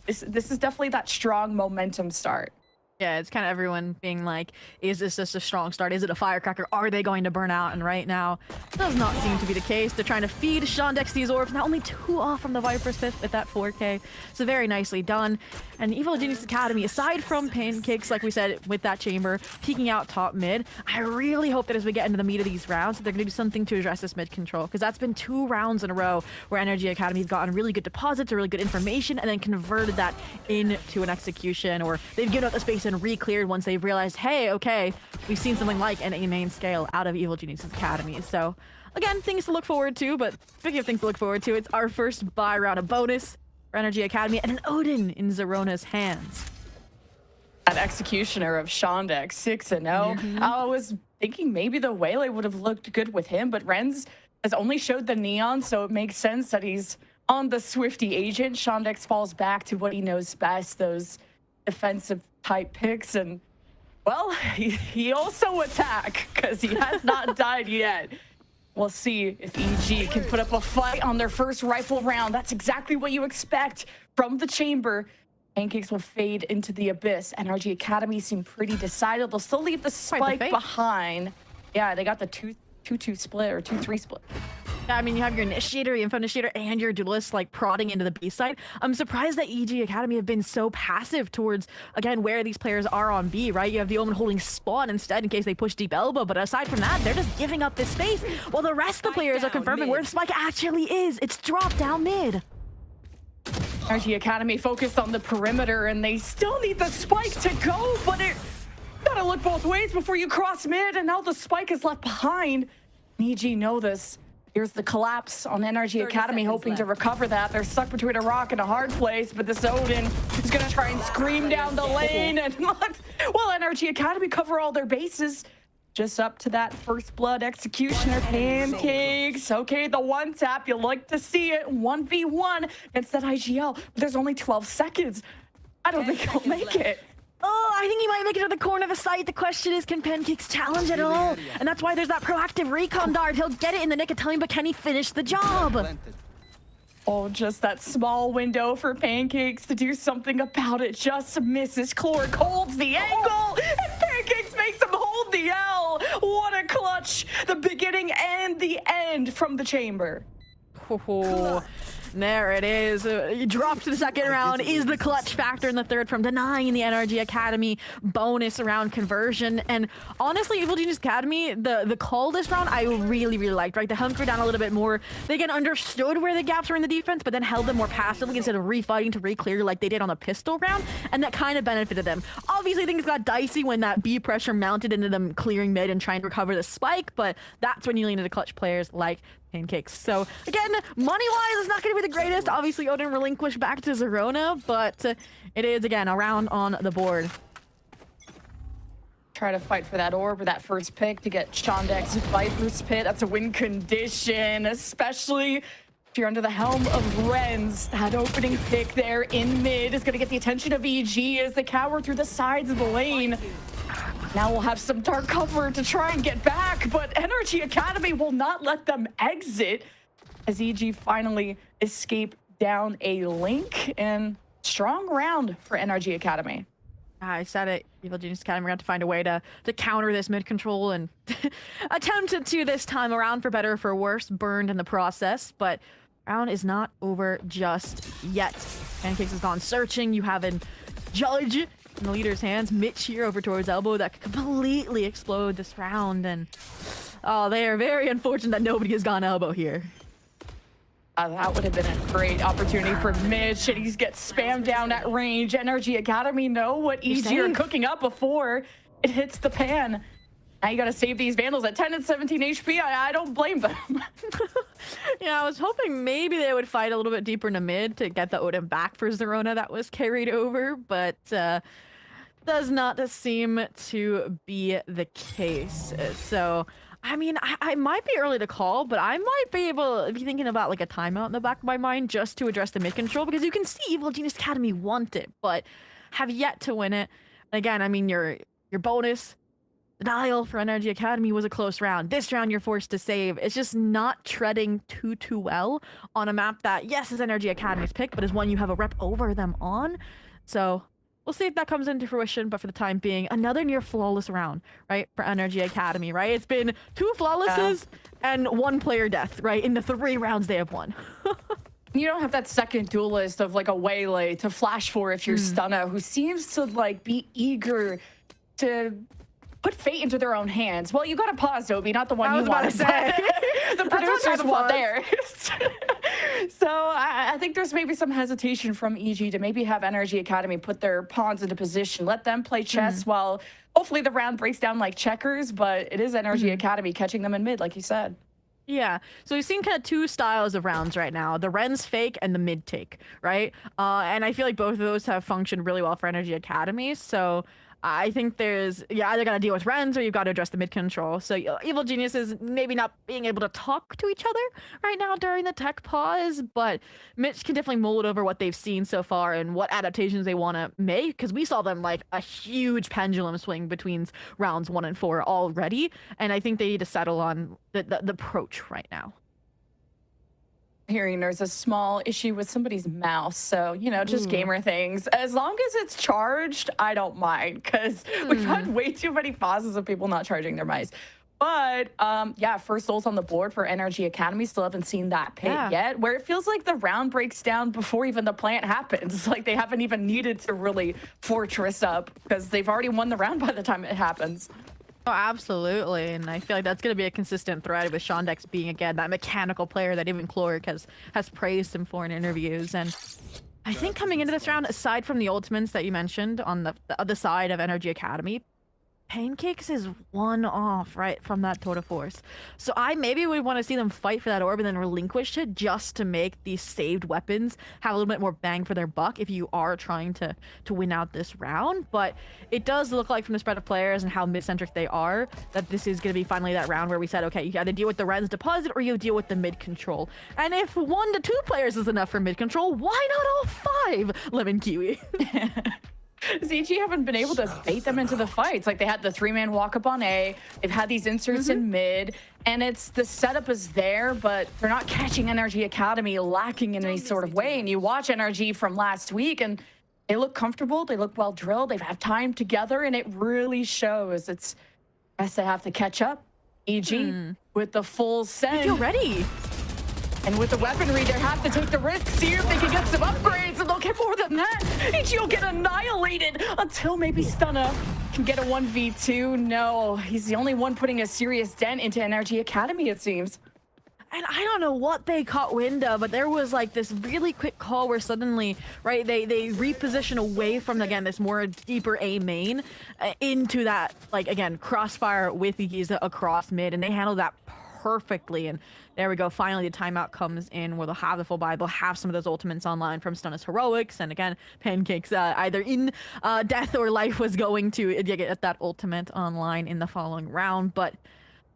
[SPEAKER 6] this is definitely that strong momentum start.
[SPEAKER 16] Yeah, it's kind of everyone being like, is this just a strong start? Is it a firecracker? Are they going to burn out? And right now, does not seem to be the case. They're trying to feed Shondex these orbs. Now only 2 off from the Viper's fifth at that 4K. So very nicely done. And Evil Genius Academy, aside from Pancakes, like we said, with that chamber, peeking out top mid, I really hope that as we get into the meat of these rounds, that they're going to do something to address this mid control. Because that's been 2 rounds in a row where NRG Academy have gotten really good deposits or really good information and then converted that into an execution, or they've given up the space and re-cleared once they've realized, hey, okay, we've seen something like an A main scale out of Evil Genius Academy. So again, things to look forward to, but speaking of things to look forward to, it's our first buy round of bonus for NRG Academy and an Odin in Zerona's hands.
[SPEAKER 6] An executioner of Shondex, 6-0. I was thinking maybe the Waylay would have looked good with him, but Renz has only showed the Neon, so it makes sense that he's on the Swifty agent. Shondex falls back to what he knows best, those defensive type picks, and well, he also attack because he has not died yet. We'll see if EG can put up a fight on their first rifle round. That's exactly what you expect from the chamber. Pancakes will fade into the abyss. NRG Academy seem pretty decided. They'll still leave the spike behind. Yeah, they got the 2-2 split or 2-3 split.
[SPEAKER 16] Yeah, I mean, you have your initiator, your info initiator, and your duelist like prodding into the B side. I'm surprised that EG Academy have been so passive towards, again, where these players are on B, right? You have the Omen holding spawn instead in case they push deep elbow, but aside from that, they're just giving up this space while the rest of the players are confirming where the spike actually is. It's dropped down mid.
[SPEAKER 6] NRG Academy focused on the perimeter, and they still need the spike to go, but it gotta look both ways before you cross mid, and now the spike is left behind. EG know this. Here's the collapse on NRG Academy, hoping to recover that. They're stuck between a rock and a hard place, but this Odin is going to try and scream down the lane. And well, NRG Academy cover all their bases. Just up to that first blood executioner. Pancakes. Okay, the one tap. You like to see it. 1v1 against that IGL. But there's only 12 seconds. I don't think he'll make it.
[SPEAKER 16] Oh, I think he might make it to the corner of a site. The question is, can Pancakes challenge at all? And that's why there's that proactive recon dart. He'll get it in the nick of time, but can he finish the job?
[SPEAKER 6] Oh, just that small window for Pancakes to do something about it. Just misses. Chloric holds the angle, and Pancakes makes him hold the L. What a clutch. The beginning and the end from the chamber.
[SPEAKER 16] Oh, there it is. Dropped to the second round. Is the clutch factor in the third from denying the NRG Academy bonus round conversion. And honestly, Evil Genius Academy, the call this round, I really, really liked, right? They hunkered down a little bit more. They again understood where the gaps were in the defense, but then held them more passively instead of refighting to re-clear like they did on the pistol round. And that kind of benefited them. Obviously, things got dicey when that B pressure mounted into them clearing mid and trying to recover the spike, but that's when you lean into clutch players like Pancakes. So again, money-wise, it's not going to be the greatest. Obviously, Odin relinquished back to Zerona, but it is, again, a round on the board.
[SPEAKER 6] try to fight for that orb or that first pick to get Shondek's Viper's Pit. That's a win condition, especially if you're under the helm of Renz. That opening pick there in mid is going to get the attention of EG as they cower through the sides of the lane. Now we'll have some dark cover to try and get back, but NRG Academy will not let them exit as EG finally escape down a link. And strong round for NRG Academy.
[SPEAKER 16] I said it. Evil Genius Academy are going to find a way to counter this mid control and attempt to this time around, for better or for worse, burned in the process. But round is not over just yet. Pancakes has gone searching. You have a judge in the leader's hands. Mitch here over towards elbow that could completely explode this round. And oh, they are very unfortunate that nobody has gone elbow here.
[SPEAKER 6] That would have been a great opportunity for Mitch, and he gets spammed down at range. NRG Academy know what EG are cooking up before it hits the pan. Now you got to save these Vandals at 10 and 17 HP. I don't blame them.
[SPEAKER 16] Yeah, I was hoping maybe they would fight a little bit deeper in the mid to get the Odin back for Zerona that was carried over, but does not seem to be the case. So I mean, I might be early to call, but I might be able to be thinking about like a timeout in the back of my mind just to address the mid control, because you can see Evil Genius Academy want it, but have yet to win it. And again, I mean, your bonus denial for NRG Academy was a close round. This round you're forced to save. It's just not treading too well on a map that, yes, is NRG Academy's pick, but is one you have a rep over them on. So we'll see if that comes into fruition, but for the time being, another near flawless round, right, for NRG Academy, right? It's been 2 flawlesses and 1 player death, right, in the 3 rounds they have won.
[SPEAKER 6] You don't have that second duelist of like a Waylay to flash for if you're Stunna, who seems to like be eager to put fate into their own hands. Well, you got to pause, Obi, not the one you want to say. The producers want theirs. So I think there's maybe some hesitation from EG to maybe have NRG Academy put their pawns into position, let them play chess while hopefully the round breaks down like checkers, but it is NRG Academy catching them in mid, like you said.
[SPEAKER 16] Yeah, so we've seen kind of 2 styles of rounds right now, the Ren's fake and the mid take, right? And I feel like both of those have functioned really well for NRG Academy, so I think there's, you either got to deal with Ren's or you've got to address the mid control. So Evil Genius is maybe not being able to talk to each other right now during the tech pause, but Mitch can definitely mold over what they've seen so far and what adaptations they want to make, because we saw them like a huge pendulum swing between rounds 1 and 4 already, and I think they need to settle on the approach right now.
[SPEAKER 6] Hearing there's a small issue with somebody's mouse, so you know, just gamer things. As long as it's charged, I don't mind, because we've had way too many pauses of people not charging their mice. But yeah, first ults on the board for NRG Academy. Still haven't seen that pit yet, where it feels like the round breaks down before even the plant happens. Like they haven't even needed to really fortress up, because they've already won the round by the time it happens.
[SPEAKER 16] Oh, absolutely, and I feel like that's going to be a consistent thread with Shondex being, again, that mechanical player that even Cloric has praised him for in interviews. And I think coming into this round, aside from the ultimates that you mentioned on the other side of NRG Academy, Pancakes is 1 off, right, from that total force. So I maybe would want to see them fight for that orb and then relinquish it just to make these saved weapons have a little bit more bang for their buck if you are trying to win out this round. But it does look like from the spread of players and how mid-centric they are that this is going to be finally that round where we said, okay, you got to deal with the Ren's deposit or you deal with the mid-control. And if 1 to 2 players is enough for mid-control, why not all 5, Lemon Kiwi?
[SPEAKER 6] ZG haven't been able to bait them into the fights. Like they had the 3-man walk up on A, they've had these inserts in mid, and it's the setup is there, but they're not catching NRG Academy lacking in any sort of way. And you watch NRG from last week and they look comfortable, they look well drilled, they've had time together, and it really shows. It's best they have to catch up. EG with the full send.
[SPEAKER 16] I feel ready.
[SPEAKER 6] And with the weaponry, they have to take the risk, see if they can get some upgrades, and they'll get more than that. EG will get annihilated until maybe Stunna can get a 1v2. No, he's the only one putting a serious dent into NRG Academy, it seems.
[SPEAKER 16] And I don't know what they caught wind of, but there was like this really quick call where suddenly, right, they reposition away from, again, this more deeper A main into that, like, again, crossfire with Giza across mid, and they handled that perfectly. And there we go. Finally, the timeout comes in where they'll have the full buy. They'll have some of those ultimates online from Stunna's Heroics. And again, Pancakes either in death or life was going to get that ultimate online in the following round. But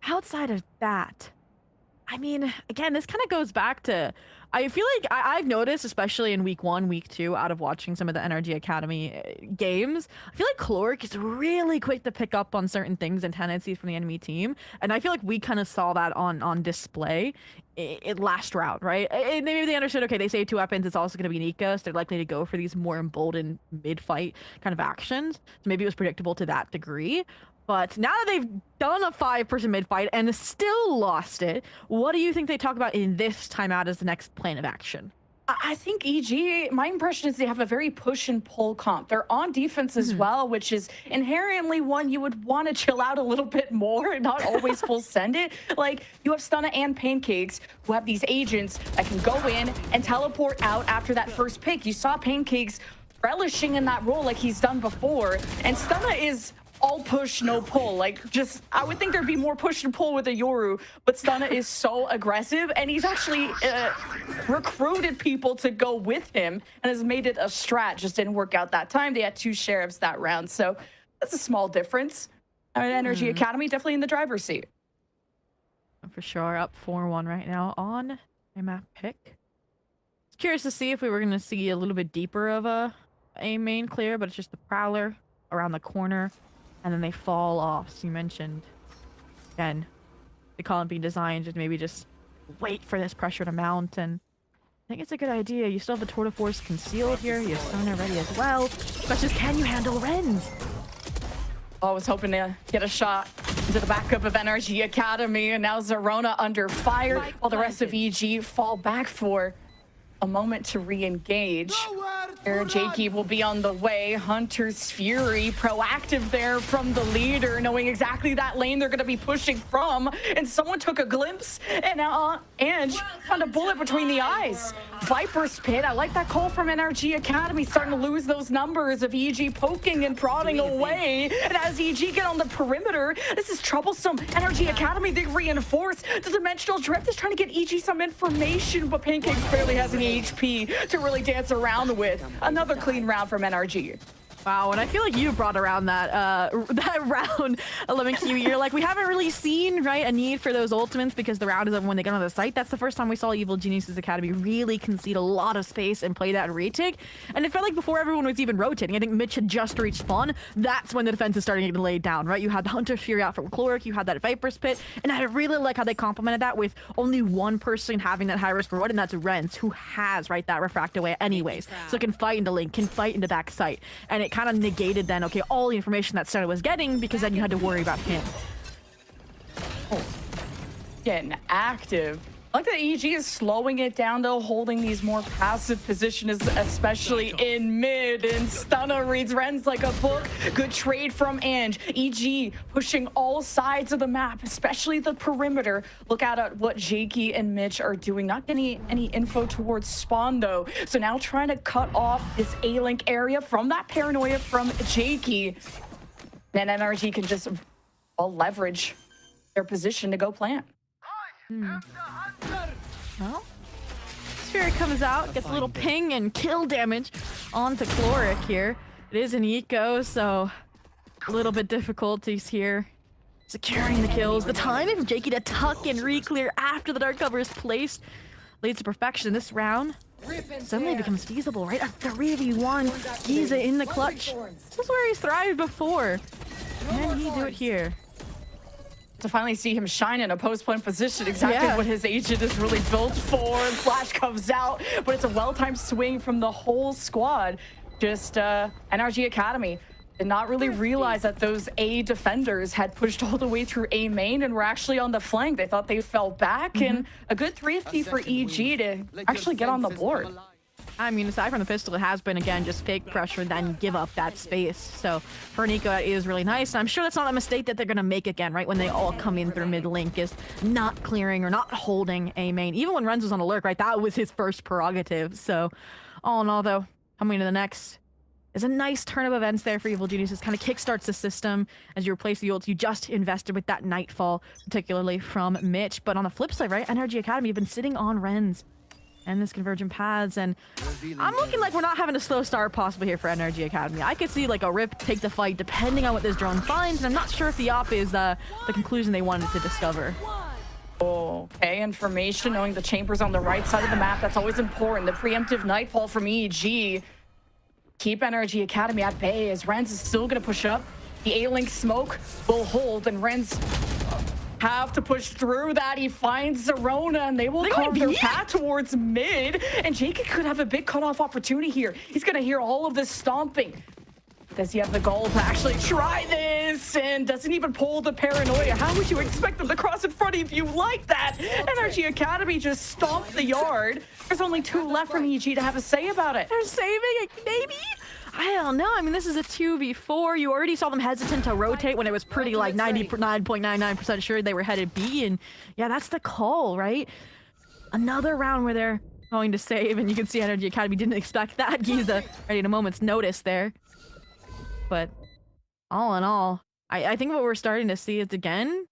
[SPEAKER 16] outside of that, I mean, again, this kind of goes back to, I feel like I've noticed, especially in week 1, week 2, out of watching some of the NRG Academy games, I feel like Caloric is really quick to pick up on certain things and tendencies from the enemy team. And I feel like we kind of saw that on display in last round, right? And maybe they understood, okay, they say 2 weapons, it's also going to be Nika, so they're likely to go for these more emboldened mid-fight kind of actions. So maybe it was predictable to that degree. But now that they've done a 5-person mid-fight and still lost it, what do you think they talk about in this timeout as the next plan of action?
[SPEAKER 6] I think EG, my impression is they have a very push and pull comp. They're on defense as well, which is inherently one you would want to chill out a little bit more and not always full send it. Like, you have Stunna and Pancakes who have these agents that can go in and teleport out after that first pick. You saw Pancakes relishing in that role like he's done before, and Stunna is all push, no pull. Like, just, I would think there'd be more push and pull with a Yoru, but Stunna is so aggressive, and he's actually recruited people to go with him and has made it a strat. Just didn't work out that time. They had 2 sheriffs that round, so that's a small difference. I mean, NRG Academy definitely in the driver's seat.
[SPEAKER 16] For sure, up 4-1 right now on a map pick. It's curious to see if we were going to see a little bit deeper of a main clear, but it's just the Prowler around the corner. And then they fall off. So you mentioned, again, the column being designed to maybe just wait for this pressure to mount. And I think it's a good idea. You still have the Tour de Force concealed here. You have Stunner ready as well. But just, can you handle Rens?
[SPEAKER 6] I was hoping to get a shot into the backup of NRG Academy. And now Zerona under fire while the rest of EG fall back for a moment to re-engage. Jakey will be on the way. Hunter's Fury proactive there from the leader, knowing exactly that lane they're going to be pushing from, and someone took a glimpse, and now Ange found a bullet between the eyes. Viper's Pit, I like that call from NRG Academy, starting to lose those numbers of EG poking and prodding away, and as EG get on the perimeter, this is troublesome. NRG Academy, they reinforce. The Dimensional Drift is trying to get EG some information, but Pancakes barely has any HP to really dance around with. Another clean round from NRG.
[SPEAKER 16] Wow, and I feel like you brought around that that round 11 Q. You're like, we haven't really seen, right, a need for those ultimates because the round is when they get on the site. That's the first time we saw Evil Geniuses Academy really concede a lot of space and play that retake. And it felt like before everyone was even rotating, I think Mitch had just reached spawn. That's when the defense is starting to get laid down, right? You had the Hunter Fury out from Chloric, you had that Viper's Pit, and I really like how they complemented that with only one person having that high risk reward, and that's Renz, who has, right, that refract away anyways. So can fight into link, can fight into back site, and it kind of negated then, okay, all the information that Stunna was getting, because then you had to worry about him.
[SPEAKER 6] Oh, getting active. I like that EG is slowing it down though, holding these more passive positions, especially in mid, and Stunna reads Renz like a book. Good trade from Ange. EG pushing all sides of the map, especially the perimeter. Look out at what Jakey and Mitch are doing. Not getting any info towards spawn though. So now trying to cut off this A-Link area from that paranoia from Jakey. Then NRG can just leverage their position to go plant.
[SPEAKER 16] Well, Sphere comes out, gets a little ping and kill damage onto Chloric here. It is an eco, so a little bit difficulties here. Securing the kills. The timing of Jakey to tuck and re-clear after the dark cover is placed leads to perfection. This round suddenly becomes feasible, right? A 3v1. Giza in the clutch. This is where he's thrived before. Can he do it here?
[SPEAKER 6] To finally see him shine in a post-point position, exactly what his agent is really built for. Flash comes out, but it's a well-timed swing from the whole squad. Just NRG Academy did not really realize that those A defenders had pushed all the way through A main and were actually on the flank. They thought they fell back, and a good 350 for EG to actually get on the board.
[SPEAKER 16] I mean, aside from the pistol, it has been, again, just fake pressure, then give up that space. So for Nico, that is really nice. And I'm sure that's not a mistake that they're going to make again, right? When they all come in through mid-link, is not clearing or not holding A main. Even when Renz was on alert, right? That was his first prerogative. So all in all, though, coming to the next is a nice turn of events there for Evil Geniuses. Kind of kickstarts the system as you replace the ults you just invested with that Nightfall, particularly from Mitch. But on the flip side, right, NRG Academy have been sitting on Rens and this Convergent Paths, and I'm looking like we're not having a slow start possible here for NRG Academy. I could see like a Rip take the fight depending on what this drone finds, and I'm not sure if the op is the conclusion they wanted to discover.
[SPEAKER 6] Okay, information, knowing the chambers on the right side of the map, that's always important. The preemptive Nightfall from EG. Keep NRG Academy at bay as Rens is still going to push up. The A-Link smoke will hold, and Rens have to push through that. He finds Zerona, and they will carve their path towards mid. And Jakey could have a big cutoff opportunity here. He's going to hear all of this stomping. Does he have the goal to actually try this? And doesn't even pull the paranoia. How would you expect them to cross in front of you like that? NRG Academy just stomped the yard. There's only 2 left from EG to have a say about it.
[SPEAKER 16] They're saving it, maybe? I don't know. I mean, this is a 2v4. You already saw them hesitant to rotate when it was pretty like 99.99% sure they were headed B. And yeah, that's the call, right? Another round where they're going to save, and you can see NRG Academy didn't expect that. Giza ready in a moment's notice there. But all in all, I think what we're starting to see is, again,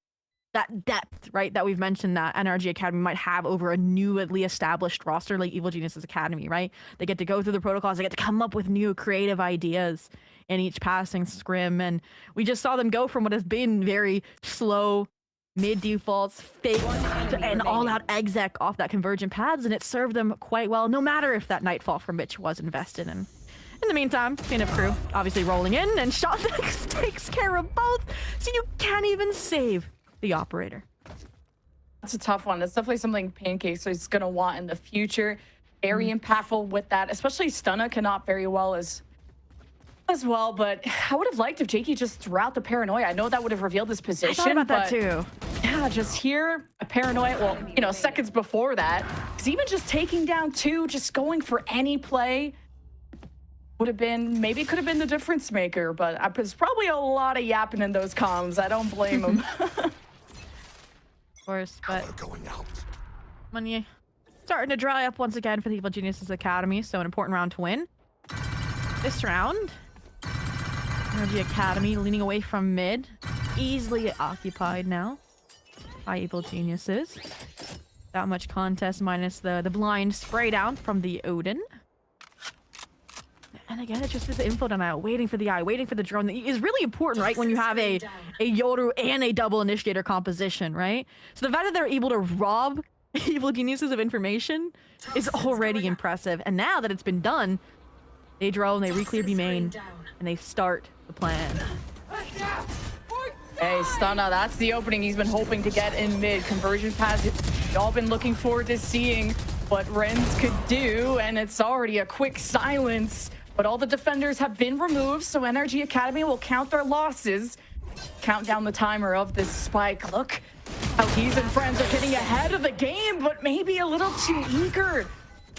[SPEAKER 16] that depth, right, that we've mentioned that NRG Academy might have over a newly established roster like Evil Geniuses Academy, right? They get to go through the protocols, they get to come up with new creative ideas in each passing scrim, and we just saw them go from what has been very slow mid defaults, fakes, and all-out exec off that Convergent Paths, and it served them quite well, no matter if that Nightfall from Mitch was invested in. In the meantime, cleanup crew obviously rolling in, and Shotvex takes care of both, so you can't even save the operator.
[SPEAKER 6] That's a tough one. That's definitely something Pancakes is going to want in the future. Very impactful with that, especially Stunna cannot very well as well, but I would have liked if Jakey just threw out the paranoia. I know that would have revealed his position.
[SPEAKER 16] I thought about that too.
[SPEAKER 6] Yeah, just here, a paranoia, well, you know, seconds before that, because even just taking down 2, just going for any play, would have been, maybe could have been the difference maker, but there's probably a lot of yapping in those comms. I don't blame him.
[SPEAKER 16] Of course, but money starting to dry up once again for the Evil Geniuses Academy, so an important round to win. This round, NRG Academy leaning away from mid, easily occupied now by Evil Geniuses. That much contest minus the blind spray down from the Odin. And again, it's just this info denial, waiting for the eye, waiting for the drone. That is really important, right? When you have a Yoru and a double initiator composition, right? So the fact that they're able to rob Evil Geniuses of information is already impressive. And now that it's been done, they drone, they re-clear B main, and they start the plan.
[SPEAKER 6] Hey, Stunna, that's the opening he's been hoping to get in mid. Conversion Paths, y'all been looking forward to seeing what Rens could do, and it's already a quick silence. But all the defenders have been removed, so NRG Academy will count their losses. Count down the timer of this spike. Look how he's and friends are getting ahead of the game, but maybe a little too eager.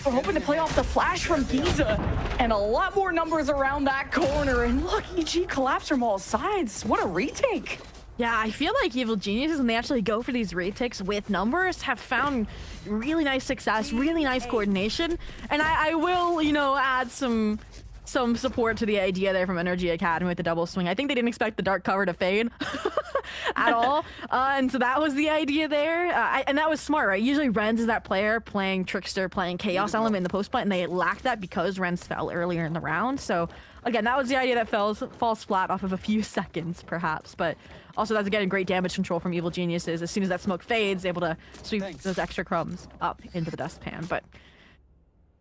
[SPEAKER 6] We're hoping to play off the flash from Giza, and a lot more numbers around that corner. And look, EG collapsed from all sides. What a retake.
[SPEAKER 16] Yeah, I feel like Evil Geniuses, when they actually go for these retakes with numbers, have found really nice success, really nice coordination. And I will, you know, add some support to the idea there from NRG Academy with the double swing. I think they didn't expect the dark cover to fade at all. And so that was the idea there. And that was smart, right? Usually Rens is that player playing Trickster, playing Chaos Element in the post plant, and they lacked that because Rens fell earlier in the round. So again, that was the idea that falls flat off of a few seconds, perhaps. But also that's, again, great damage control from Evil Geniuses. As soon as that smoke fades, able to sweep those extra crumbs up into the dustpan. But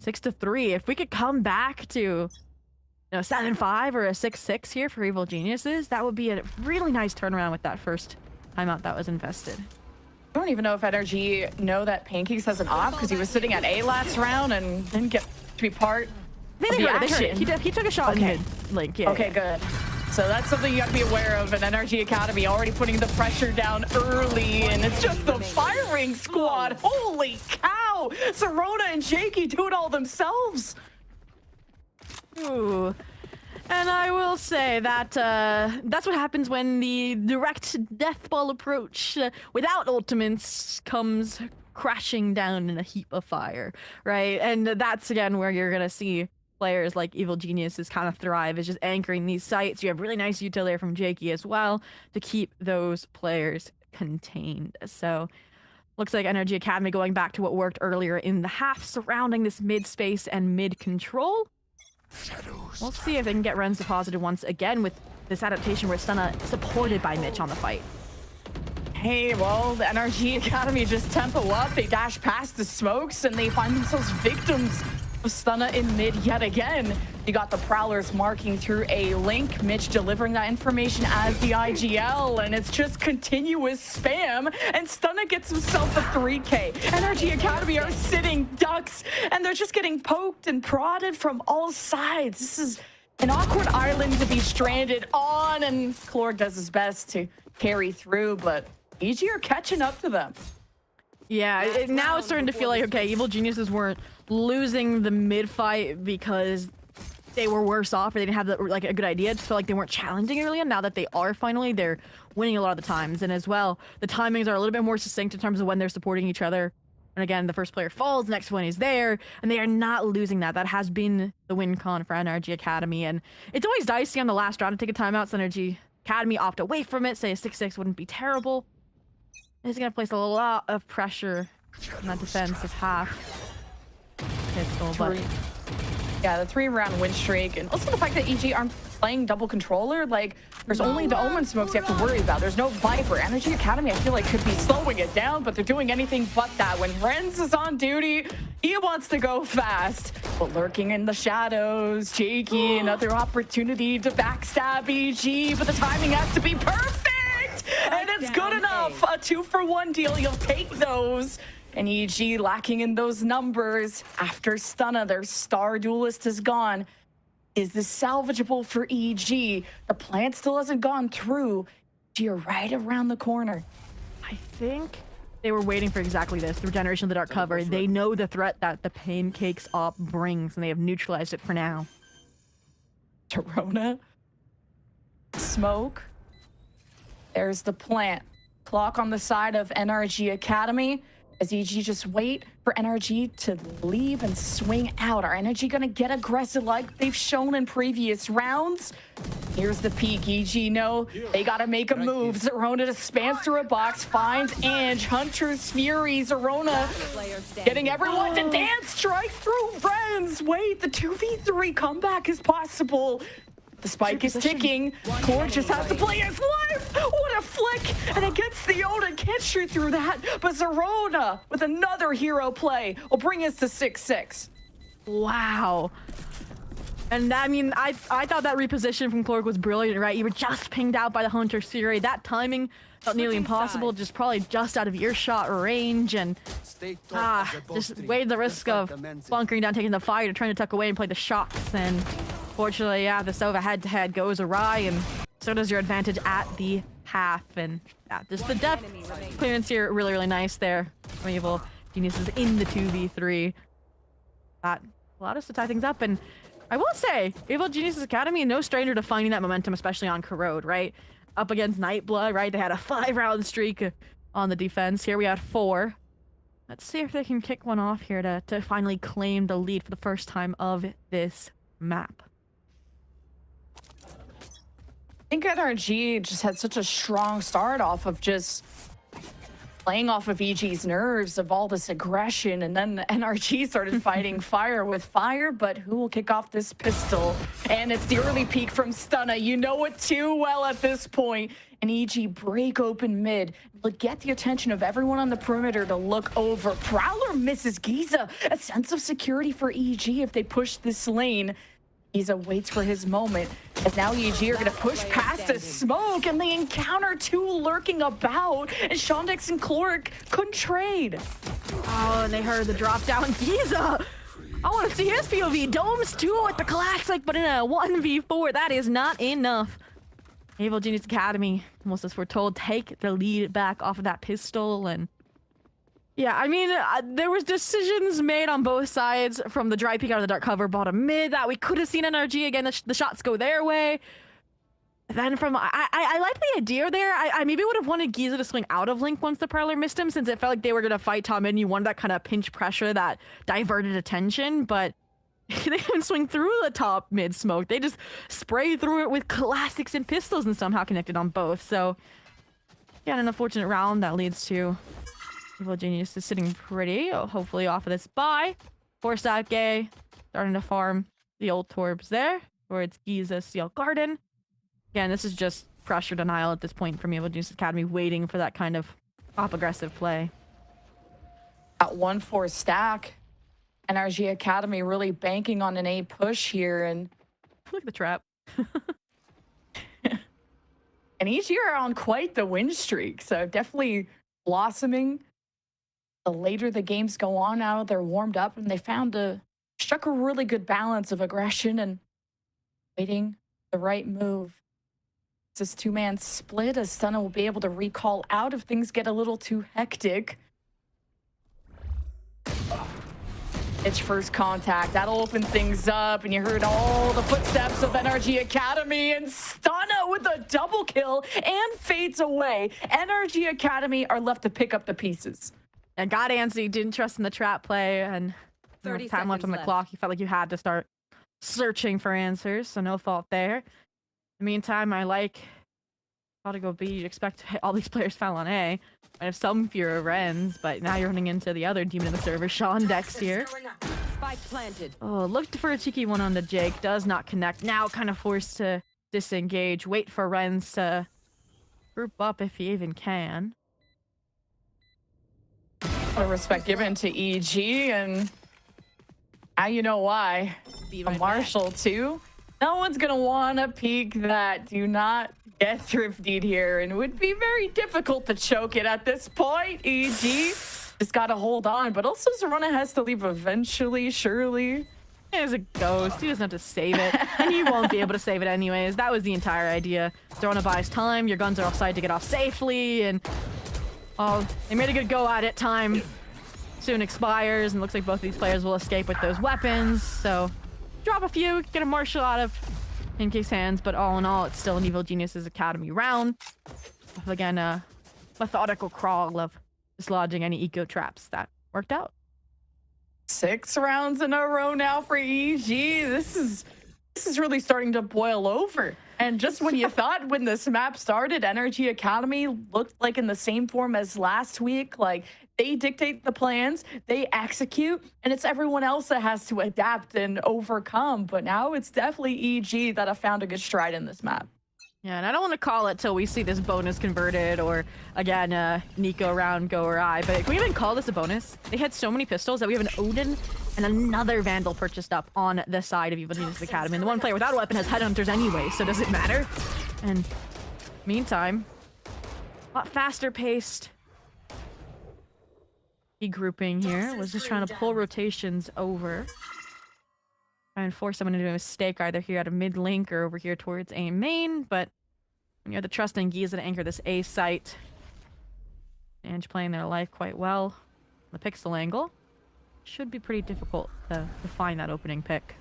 [SPEAKER 16] 6-3, if we could come back to 7-5 or a 6-6 here for Evil Geniuses, that would be a really nice turnaround with that first timeout that was invested.
[SPEAKER 6] I don't even know if NRG know that Pancakes has an op, because he was sitting at A last round and didn't get to be part
[SPEAKER 16] I think they heard this shit. He took a shot in mid link. Yeah,
[SPEAKER 6] okay, good. So that's something you got to be aware of. And NRG Academy already putting the pressure down early, and it's just the firing squad. Holy cow! Zerona and Jakey do it all themselves.
[SPEAKER 16] Ooh. And I will say that that's what happens when the direct death ball approach without ultimates comes crashing down in a heap of fire, right? And that's, again, where you're going to see players like Evil Geniuses kind of thrive is just anchoring these sites. You have really nice util there from Jakey as well to keep those players contained. So looks like NRG Academy going back to what worked earlier in the half, surrounding this mid space and mid control. We'll see if they can get Ren's deposited once again with this adaptation where Stunna supported by Mitch on the fight.
[SPEAKER 6] Hey, well, the NRG Academy just tempo up. They dash past the smokes and they find themselves victims of Stunna in mid yet again. You got the Prowlers marking through a link, Mitch delivering that information as the IGL, and it's just continuous spam, and Stunna gets himself a 3K. NRG Academy are sitting ducks, and they're just getting poked and prodded from all sides. This is an awkward island to be stranded on, and QoR does his best to carry through, but EG are catching up to them.
[SPEAKER 16] Yeah, now it's starting to feel like, okay, Evil Geniuses weren't losing the mid fight because they were worse off or they didn't have like a good idea. It just felt like they weren't challenging early on. Now that they are finally, they're winning a lot of the times. And as well, the timings are a little bit more succinct in terms of when they're supporting each other. And again, the first player falls, the next one is there, and they are not losing that. That has been the win con for NRG Academy. And it's always dicey on the last round to take a timeout. So NRG Academy opt away from it, say a 6-6 wouldn't be terrible. It's going to place a lot of pressure on that defensive half. Pistol, but
[SPEAKER 6] yeah, the 3-round win streak, and also the fact that EG aren't playing double controller. Like, there's only the Omen smokes you have to worry about. There's no Viper. NRG Academy, I feel like, could be slowing it down, but they're doing anything but that. When Renz is on duty, he wants to go fast. But lurking in the shadows, Jakey, another opportunity to backstab EG, but the timing has to be perfect! And it's good enough. A 2-for-1 deal. You'll take those. And EG lacking in those numbers. After Stunna, their star duelist is gone. Is this salvageable for EG? The plant still hasn't gone through. You're right around the corner.
[SPEAKER 16] I think they were waiting for exactly this. The regeneration of the dark cover. They know the threat that the pancakes op brings, and they have neutralized it for now.
[SPEAKER 6] Torona. Smoke. There's the plant. Clock on the side of NRG Academy. As EG just wait for NRG to leave and swing out. Are NRG gonna get aggressive like they've shown in previous rounds? Here's the peak. EG know they gotta make a move. Zerona just spans through a box, finds Ange, Hunter's Fury, Zerona getting everyone to dance, strike through Renz. Wait, the 2v3 comeback is possible. The spike is ticking. QoR just has to play his life. What a flick. And it gets the Oda. Can't shoot through that. But Zerona with another hero play will bring us to 6-6.
[SPEAKER 16] Wow. And I mean, I thought that reposition from QoR was brilliant, right? You were just pinged out by the Hunter's Fury. That timing felt nearly impossible, just probably just out of earshot range, and just weighed the risk of bunkering down, taking the fire, to trying to tuck away and play the shocks. And fortunately, yeah, the Sova head-to-head goes awry, and so does your advantage at the half. And yeah, just the depth clearance here, really, really nice there. Evil Geniuses in the 2v3. That allowed us to tie things up, and I will say, Evil Geniuses Academy, no stranger to finding that momentum, especially on Corode, right? Up against Nightblood, right? They had a 5-round streak on the defense. Here we had 4. Let's see if they can kick one off here to finally claim the lead for the first time of this map.
[SPEAKER 6] I think NRG just had such a strong start off of just playing off of EG's nerves of all this aggression, and then the NRG started fighting fire with fire. But who will kick off this pistol? And it's the early peek from Stunna. You know it too well at this point. And EG break open mid, but get the attention of everyone on the perimeter to look over. Prowler misses Giza. A sense of security for EG if they push this lane. Giza waits for his moment, as now EG are going to push past the smoke, and they encounter 2 lurking about, and Shondex and QoR couldn't trade.
[SPEAKER 16] Oh, and they heard the drop down. Giza! I want to see his POV. Domes 2 at the classic, but in a 1v4, that is not enough. Evil Genius Academy, almost as foretold, take the lead back off of that pistol. And yeah, I mean, there was decisions made on both sides, from the dry peek out of the dark cover, bottom mid, that we could have seen NRG again, the shots go their way. Then from, I like the idea there. I maybe would have wanted Giza to swing out of Link once the Prowler missed him, since it felt like they were going to fight top mid, and you wanted that kind of pinch pressure that diverted attention. But they even swing through the top mid smoke. They just spray through it with classics and pistols and somehow connected on both. So, yeah, an unfortunate round that leads to Evil Genius is sitting pretty, hopefully off of this buy. Forced out Gay, starting to farm the old Torbs there, towards Giza Steel Garden. Again, this is just pressure denial at this point from Evil Genius Academy, waiting for that kind of aggressive play.
[SPEAKER 6] At 1-4 stack, NRG Academy really banking on an A push here, and
[SPEAKER 16] look at the trap.
[SPEAKER 6] And each year are on quite the win streak, so definitely blossoming. The later the games go on now, they're warmed up and they struck a really good balance of aggression and waiting the right move. It's this two-man split as Stunna will be able to recall out if things get a little too hectic. It's first contact. That'll open things up, and you heard all the footsteps of NRG Academy, and Stunna with a double kill and fades away. NRG Academy are left to pick up the pieces.
[SPEAKER 16] And got Ansi, didn't trust in the trap play, and
[SPEAKER 11] 30
[SPEAKER 16] time left on the
[SPEAKER 11] seconds
[SPEAKER 16] clock. You felt like you had to start searching for answers, so no fault there. In the meantime, I like how to go B. You'd expect all these players foul on A. I have some fear of Rens, but now you're running into the other demon in the server, Sean Dex here.
[SPEAKER 11] Spike planted.
[SPEAKER 16] Oh, looked for a cheeky one on the Jake. Does not connect. Now kind of forced to disengage. Wait for Rens to group up if he even can.
[SPEAKER 6] A respect given to EG, and now you know why. A Marshall too. No one's gonna want to peek that. Do not get thriftied here, and it would be very difficult to choke it at this point. EG just gotta hold on, but also Zorana has to leave eventually, surely.
[SPEAKER 16] There's a ghost. He doesn't have to save it, and he won't be able to save it anyways. That was the entire idea. Zorana buys time. Your guns are offside to get off safely, and oh, they made a good go at it. Time soon expires, and looks like both of these players will escape with those weapons. So drop a few, get a Marshall out of Incake's hands, but all in all, it's still an Evil Genius's Academy round. Again, a methodical crawl of dislodging any eco traps that worked out.
[SPEAKER 6] 6 rounds in a row now for EG. This is really starting to boil over. And just when you thought when this map started, NRG Academy looked like in the same form as last week. Like, they dictate the plans, they execute, and it's everyone else that has to adapt and overcome. But now it's definitely EG that have found a good stride in this map.
[SPEAKER 16] Yeah, and I don't want to call it till we see this bonus converted or, again, Nico round go or I, but can we even call this a bonus? They had so many pistols that we have an Odin and another Vandal purchased up on the side of Evil Genius Academy. And the one player without a weapon has Headhunters anyway, so does it matter? And meantime, a lot faster paced. Grouping here was just trying to pull rotations over. Try and force someone into a mistake either here at a mid link or over here towards A main, but when you have the trust in Giza to anchor this A site, and playing their life quite well. The pixel angle should be pretty difficult to find that opening pick.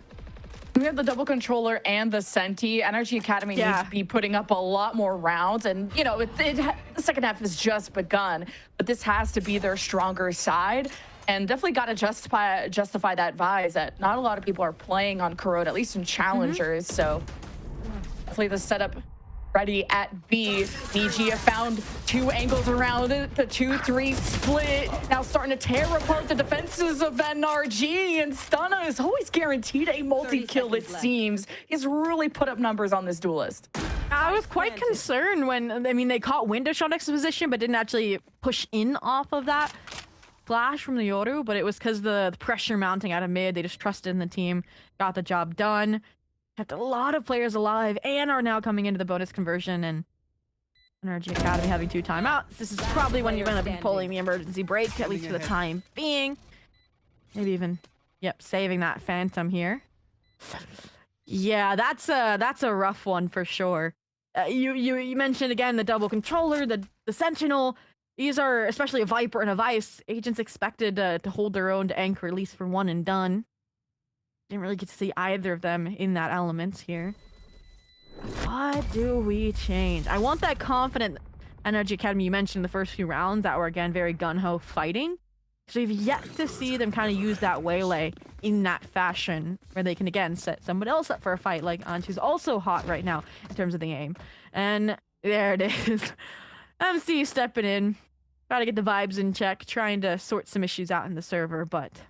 [SPEAKER 6] We have the double controller and the Senti. NRG Academy needs to be putting up a lot more rounds, and you know the second half has just begun, but this has to be their stronger side. And definitely got to justify that Vise that not a lot of people are playing on Corode, at least in challengers. So definitely the setup ready at B. DG have found 2 angles around it, the 2-3 split. Now starting to tear apart the defenses of NRG, and Stunna is always guaranteed a multi-kill, it seems. He's really put up numbers on this duelist.
[SPEAKER 16] I was quite concerned when, I mean, they caught window shot exposition, but didn't actually push in off of that flash from the Yoru, but it was because the pressure mounting out of mid. They just trusted in the team, got the job done, kept a lot of players alive, and are now coming into the bonus conversion. And NRG Academy having 2 timeouts. This is probably when you're going to be pulling the emergency break, at least for the time being. Maybe even, saving that Phantom here. Yeah, that's a rough one for sure. You mentioned again the double controller, the Sentinel. These are, especially a Viper and a Vice, agents expected to hold their own, to anchor at least for one and done. Didn't really get to see either of them in that element here. What do we change? I want that confident NRG Academy you mentioned in the first few rounds that were, again, very gun-ho fighting. So we've yet to see them kind of use that waylay in that fashion where they can again set someone else up for a fight, like Ant, who's also hot right now in terms of the aim. And there it is. MC stepping in, trying to get the vibes in check, trying to sort some issues out in the server, but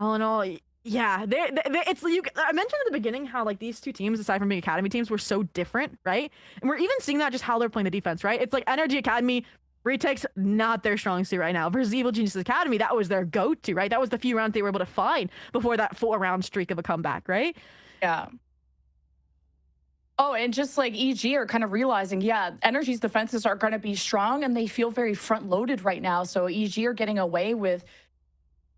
[SPEAKER 16] all in all, yeah, it's I mentioned at the beginning how like these two teams, aside from being academy teams, were so different, right? And we're even seeing that just how they're playing the defense, right? It's like NRG Academy retakes, not their strong suit right now. Versus Evil Geniuses Academy, that was their go-to, right? That was the few rounds they were able to find before that 4-round streak of a comeback, right?
[SPEAKER 6] Yeah. Oh, and just like EG are kind of realizing, yeah, NRG's defenses are going to be strong and they feel very front-loaded right now. So EG are getting away with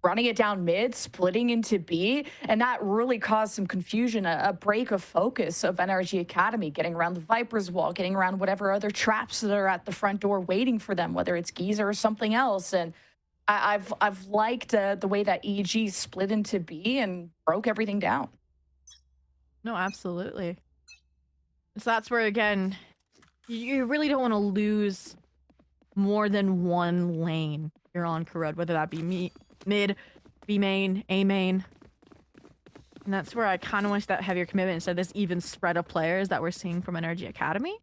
[SPEAKER 6] running it down mid, splitting into B, and that really caused some confusion, a break of focus of NRG Academy, getting around the Viper's wall, getting around whatever other traps that are at the front door waiting for them, whether it's Giza or something else. And I've liked the way that EG split into B and broke everything down.
[SPEAKER 16] No, absolutely. So that's where, again, you really don't want to lose more than one lane you're on Corode, whether that be mid, B main, A main. And that's where I kind of wish that heavier commitment instead of this even spread of players that we're seeing from NRG Academy.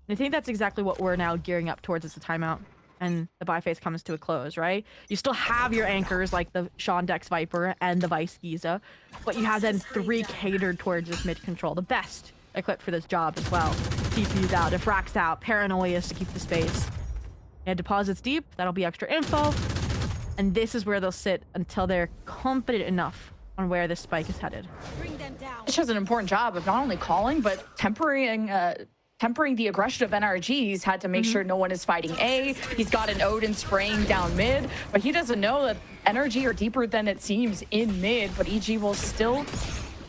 [SPEAKER 16] And I think that's exactly what we're now gearing up towards as the timeout and the buy phase comes to a close, right? You still have your anchors like the Shondex Viper and the Vice Giza, but you have then 3 catered towards this mid control, the best equipped for this job as well. TPU's out, Diffract's out, Paranoia's to keep the space. And deposits deep, that'll be extra info. And this is where they'll sit until they're confident enough on where this spike is headed.
[SPEAKER 6] Which has an important job of not only calling, but tempering the aggression of NRG. He's had to make sure no one is fighting A. He's got an Odin spraying down mid, but he doesn't know that NRG are deeper than it seems in mid, but EG will still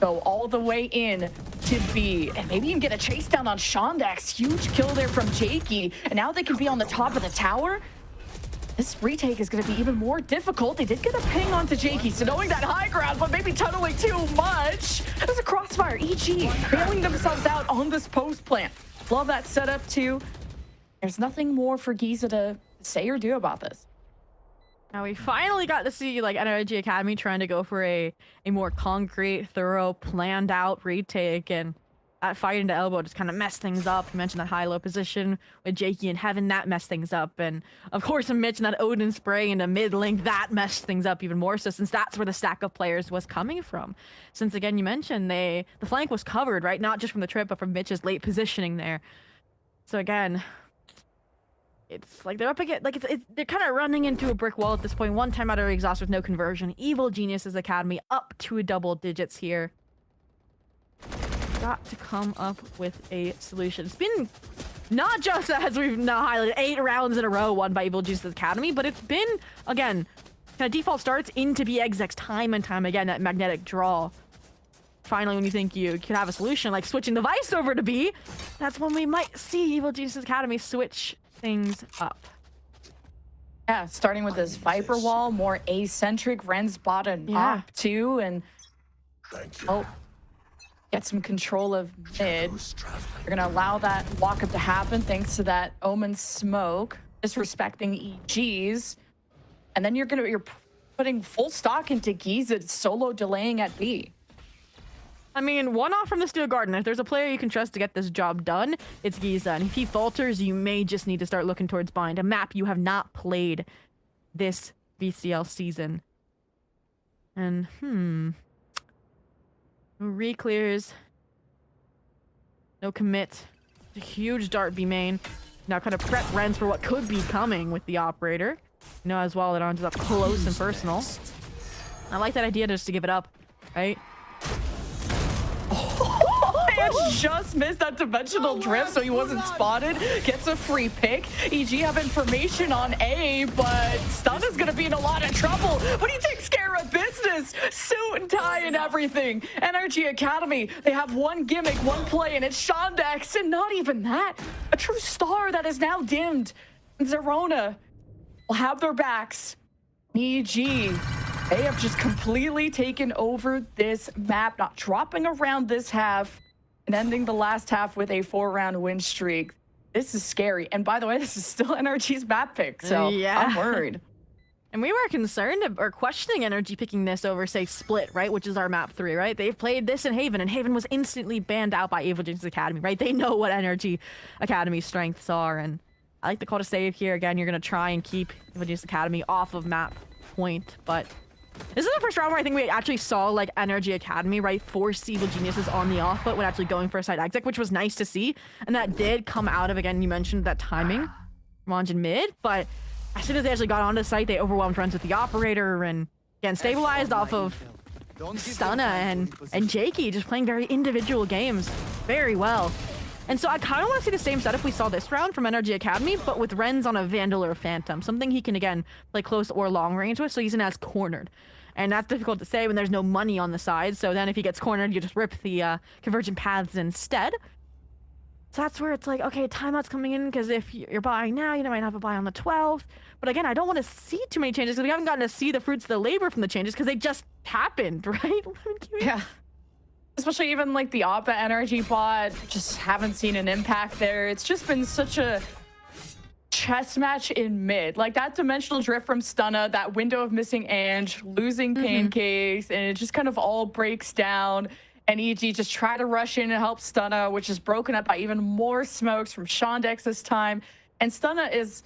[SPEAKER 6] go all the way in to B, and maybe even get a chase down on Shondex. Huge kill there from Jakey, and now they can be on the top of the tower. This retake is going to be even more difficult. They did get a ping onto Jakey, so knowing that high ground, but maybe tunneling too much. There's a crossfire. EG bailing themselves out on this post plant. Love that setup too. There's nothing more for Giza to say or do about this.
[SPEAKER 16] Now we finally got to see like NRG Academy trying to go for a more concrete, thorough, planned out retake, and that fight into elbow just kind of messed things up. You mentioned that high-low position with Jakey and Heaven, that messed things up. And of course, I mentioned that Odin spray into mid-link, that messed things up even more so, since that's where the stack of players was coming from. Since again, you mentioned the flank was covered, right? Not just from the trip, but from Mitch's late positioning there. So again, it's like they're up against, like they're kind of running into a brick wall at this point. One time out of exhaust with no conversion. Evil Geniuses Academy up to double digits here. Got to come up with a solution. It's been not just, as we've now highlighted, 8 rounds in a row won by Evil Geniuses Academy, but it's been, again, kind of default starts into BXX time and time again, that magnetic draw. Finally, when you think you could have a solution, like switching the Vice over to B, that's when we might see Evil Geniuses Academy switch things up.
[SPEAKER 6] Yeah, starting with this Viper wall, more A-centric, Ren's bottom up too, and get some control of mid. You're gonna allow that walk-up to happen thanks to that Omen smoke, disrespecting EGs, and then you're putting full stock into Giza, solo delaying at B.
[SPEAKER 16] I mean, one off from the Steel Garden. If there's a player you can trust to get this job done, it's Giza. And if he falters, you may just need to start looking towards Bind, a map you have not played this VCL season. And, no re-clears. No commit. A huge dart B main. Now kind of prep Rens for what could be coming with the operator. You know, as well, it ends up close and personal. I like that idea just to give it up, right?
[SPEAKER 6] Just missed that dimensional drift, so he wasn't spotted. Gets a free pick. EG have information on A, but Stun is going to be in a lot of trouble. But he takes care of business. Suit and tie and everything. NRG Academy, they have one gimmick, one play, and it's Shondex. And not even that. A true star that is now dimmed. Zerona will have their backs. EG, they have just completely taken over this map, not dropping around this half and ending the last half with a 4-round win streak. This is scary. And by the way, this is still NRG's map pick, so
[SPEAKER 16] yeah.
[SPEAKER 6] I'm worried.
[SPEAKER 16] And we were concerned or questioning NRG picking this over, say, Split, right? Which is our map 3, right? They've played this in Haven, and Haven was instantly banned out by Evil Genius Academy, right? They know what NRG Academy's strengths are, and I like the call to save here. Again, you're going to try and keep Evil Genius Academy off of map point, but this is the first round where I think we actually saw, like, NRG Academy, right, force Evil Geniuses on the off foot when actually going for a side exec, which was nice to see, and that did come out of, again, you mentioned that timing, Ranj in mid, but as soon as they actually got onto the site, they overwhelmed runs with the operator and again stabilized off of Stunna and Jakey, just playing very individual games very well. And so I kind of want to see the same setup we saw this round from NRG Academy, but with Renz on a Vandal or a Phantom, something he can again play close or long range with, so he's in as cornered. And that's difficult to say when there's no money on the side. So then if he gets cornered, you just rip the convergent paths instead. So that's where it's like, okay, timeout's coming in, because if you're buying now, you might have a buy on the 12th. But again, I don't want to see too many changes because we haven't gotten to see the fruits of the labor from the changes because they just happened, right?
[SPEAKER 6] Yeah. Especially even like the APA energy bot, just haven't seen an impact there. It's just been such a chess match in mid. Like that dimensional drift from Stunna, that window of missing Ange, losing Pancakes, and it just kind of all breaks down. And EG just try to rush in and help Stunna, which is broken up by even more smokes from Shondex this time. And Stunna is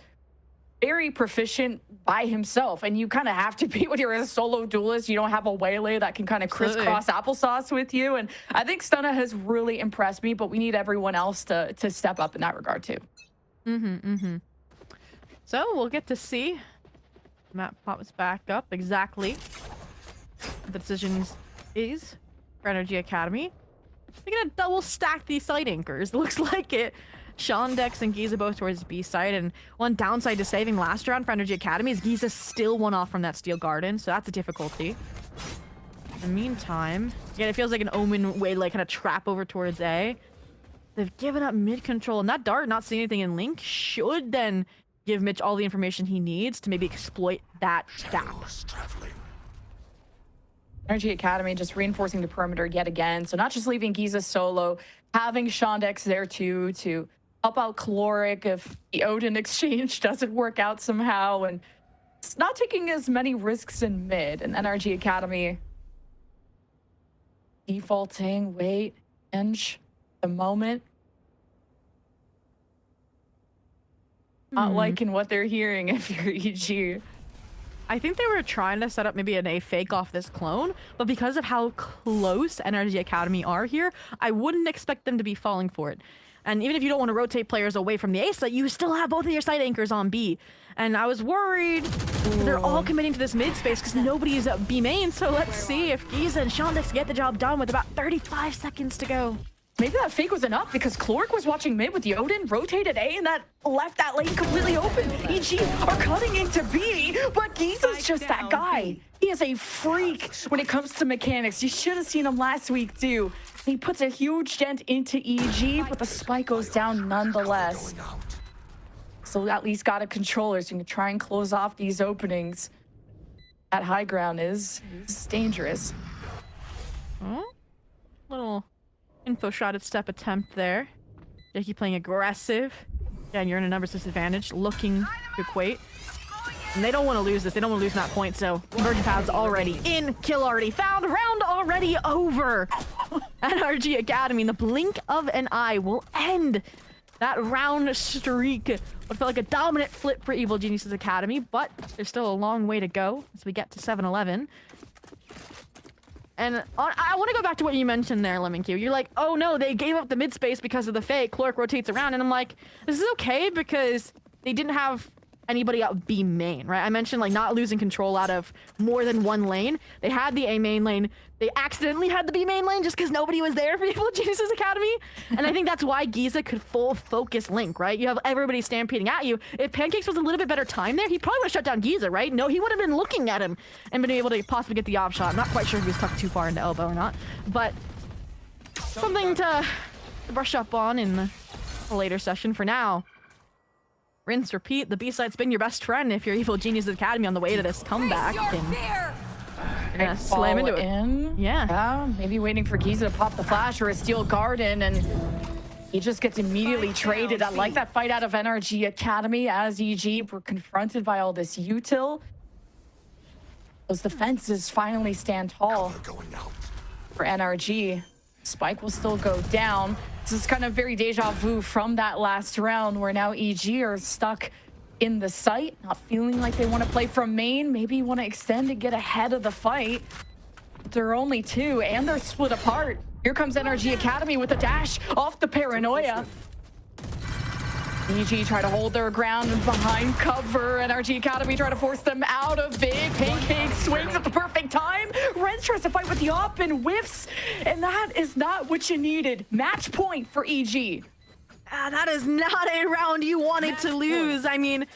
[SPEAKER 6] very proficient by himself, and you kind of have to be when you're a solo duelist. You don't have a waylay that can kind of crisscross applesauce with you. And I think Stunna has really impressed me, but we need everyone else to step up in that regard too.
[SPEAKER 16] So we'll get to see. Map pops back up exactly what the decisions is for NRG Academy. They're gonna double stack these site anchors. Looks like it. Shondex and Giza both towards B side, and one downside to saving last round for NRG Academy is Giza still one off from that Steel Garden, so that's a difficulty. In the meantime, again, it feels like an Omen way, like kind of trap over towards A. They've given up mid control, and that dart, not seeing anything in Link, should then give Mitch all the information he needs to maybe exploit that gap.
[SPEAKER 6] NRG Academy just reinforcing the perimeter yet again. So not just leaving Giza solo, having Shondex there too to help out Caloric if the Odin exchange doesn't work out somehow. And it's not taking as many risks in mid. And NRG Academy defaulting, wait, Inch, the moment. Not liking what they're hearing if you're EG.
[SPEAKER 16] I think they were trying to set up maybe an A fake off this clone, but because of how close NRG Academy are here, I wouldn't expect them to be falling for it. And even if you don't want to rotate players away from the A site, you still have both of your site anchors on B. And I was worried they're all committing to this mid space because nobody's at B main. So let's see if Giza and Shondex get the job done with about 35 seconds to go.
[SPEAKER 6] Maybe that fake was enough because Cloric was watching mid with the Odin, rotated A, and that left that lane completely open. EG are cutting into B, but Giza's just that guy. He is a freak when it comes to mechanics. You should have seen him last week too. He puts a huge dent into EG, but the spike goes down nonetheless. So at least got a controller so you can try and close off these openings. That high ground is dangerous.
[SPEAKER 16] Little info shotted step attempt there. Jakey playing aggressive. Again, you're in a numbers disadvantage, looking to equate. And they don't want to lose this. They don't want to lose that point, so conversion paths already in. Kill already found. Round already over. NRG Academy in the blink of an eye will end that round streak. What felt like a dominant flip for Evil Geniuses Academy, but there's still a long way to go as we get to 7-11. And I want to go back to what you mentioned there, Lemon Q. You're like, oh no, they gave up the mid space because of the fake. Cloric rotates around, and I'm like, this is okay because they didn't have anybody out B main, right? I mentioned like not losing control out of more than one lane. They had the A main lane. They accidentally had the B main lane just because nobody was there for Evil Geniuses Academy. And I think that's why Giza could full focus Link, right? You have everybody stampeding at you. If Pancakes was a little bit better time there, he probably would have shut down Giza, right? No, he would have been looking at him and been able to possibly get the op shot. I'm not quite sure if he was tucked too far into elbow or not, but something to brush up on in the later session. For now, rinse, repeat. The B-side's been your best friend if you're Evil Geniuses Academy on the way to this comeback. And yeah, slam into it.
[SPEAKER 6] Yeah, maybe waiting for Giza to pop the flash or a Steel Garden, and he just gets immediately traded. I like that fight out of NRG Academy as EG were confronted by all this util. those defenses finally stand tall for NRG. Spike will still go down. This is kind of very deja vu from that last round where now EG are stuck in the site, not feeling like they want to play from main, maybe want to extend and get ahead of the fight. But there are only two and they're split apart. Here comes NRG Academy with a dash off the Paranoia. EG try to hold their ground behind cover. NRG Academy try to force them out of it. Pancake swings at the perfect time. Renz tries to fight with the op and whiffs. And that is not what you needed. Match point for EG.
[SPEAKER 16] That is not a round you wanted to lose. I mean,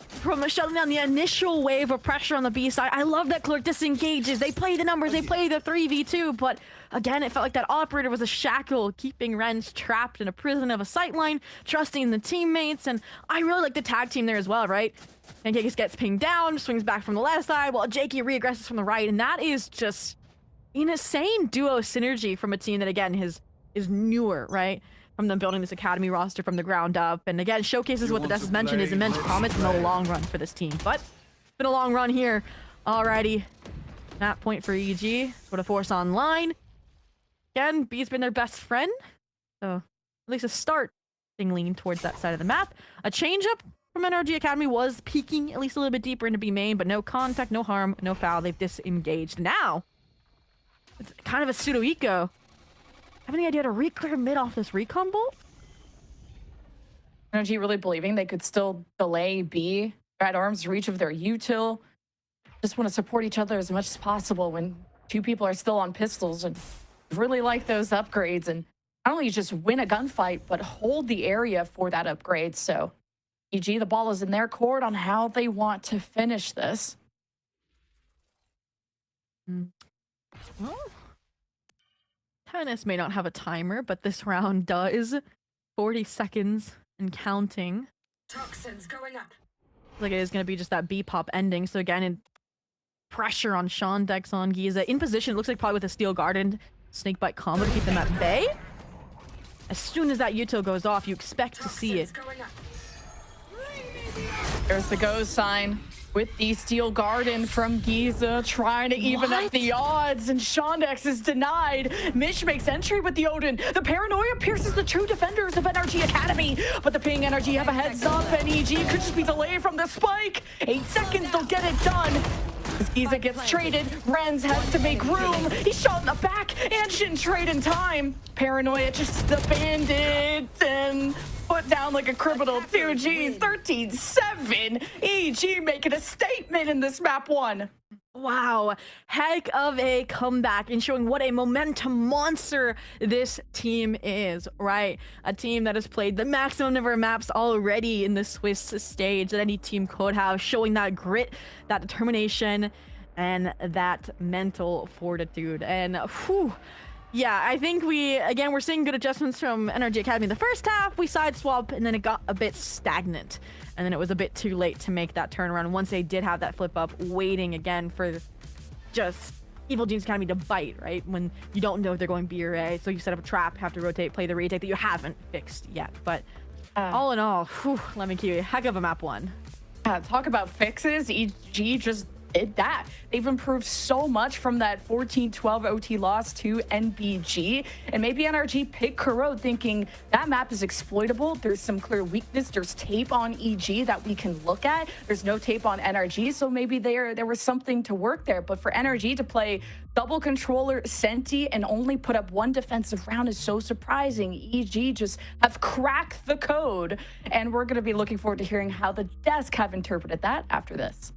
[SPEAKER 16] from shutting down the initial wave of pressure on the B side, I love that Clerk disengages. They play the numbers, they play the 3v2, but again, it felt like that operator was a shackle, keeping Renz trapped in a prison of a sightline, trusting the teammates, and I really like the tag team there as well, right? Pancake gets pinged down, swings back from the left side, while Jakey reaggresses from the right, and that is just an insane duo synergy from a team that, again, is newer, right? From them building this academy roster from the ground up, and again, showcases what the Des has mentioned is immense promise in the long run for this team. But it's been a long run here. Alrighty, that point for EG. Sort of force online. Again, B's been their best friend, so at least a start being leaning towards that side of the map. A change up from NRG Academy was peeking at least a little bit deeper into B main, but no contact, no harm, no foul. They've disengaged. Now, it's kind of a pseudo eco. Have any idea how to re-clear mid off this recon bolt?
[SPEAKER 6] NRG really believing they could still delay B at arm's reach of their util. Just want to support each other as much as possible when two people are still on pistols, and really like those upgrades. And not only just win a gunfight, but hold the area for that upgrade. So EG, the ball is in their court on how they want to finish this.
[SPEAKER 16] Well, Tennis may not have a timer, but this round does. 40 seconds and counting.
[SPEAKER 11] Toxins going up.
[SPEAKER 16] Like it is going to be just that B-pop ending. So again, in pressure on Sean, Dex on Giza. In position, it looks like probably with a Steel Garden Snakebite combo to keep them at bay. As soon as that util goes off, you expect to see it.
[SPEAKER 6] There's the go sign with the Steel Garden from Giza, trying to even up the odds, and Shondex is denied. Mish makes entry with the Odin. The Paranoia pierces the true defenders of NRG Academy, but the Ping NRG have a heads up, and EG could just be delayed from the spike. 8 seconds, they'll get it done. As Giza gets traded, Renz has to make room. He's shot in the back and shouldn't trade in time. Paranoia just abandoned and put down like a criminal. 2Gs, 13-7. EG making a statement in this map one.
[SPEAKER 16] Wow, heck of a comeback and showing what a momentum monster this team is, right? A team that has played the maximum number of maps already in the Swiss stage that any team could have, showing that grit, that determination, and that mental fortitude. And whew, yeah, I think we're seeing good adjustments from NRG Academy in the first half. We sideswap, and then it got a bit stagnant. And then it was a bit too late to make that turnaround once they did have that flip up, waiting again for just Evil Genius Academy to bite, right? When you don't know if they're going B or A. So you set up a trap, have to rotate, play the retake that you haven't fixed yet. But all in all, whew, let me keep it. Heck of a map one.
[SPEAKER 6] Talk about fixes. EG just did that. They've improved so much from that 14-12 OT loss to NBG, and maybe NRG picked Corode thinking that map is exploitable. There's some clear weakness. There's tape on EG that we can look at. There's no tape on NRG, so maybe there was something to work there. But for NRG to play double controller Senti and only put up one defensive round is so surprising. EG just have cracked the code, and we're going to be looking forward to hearing how the desk have interpreted that after this.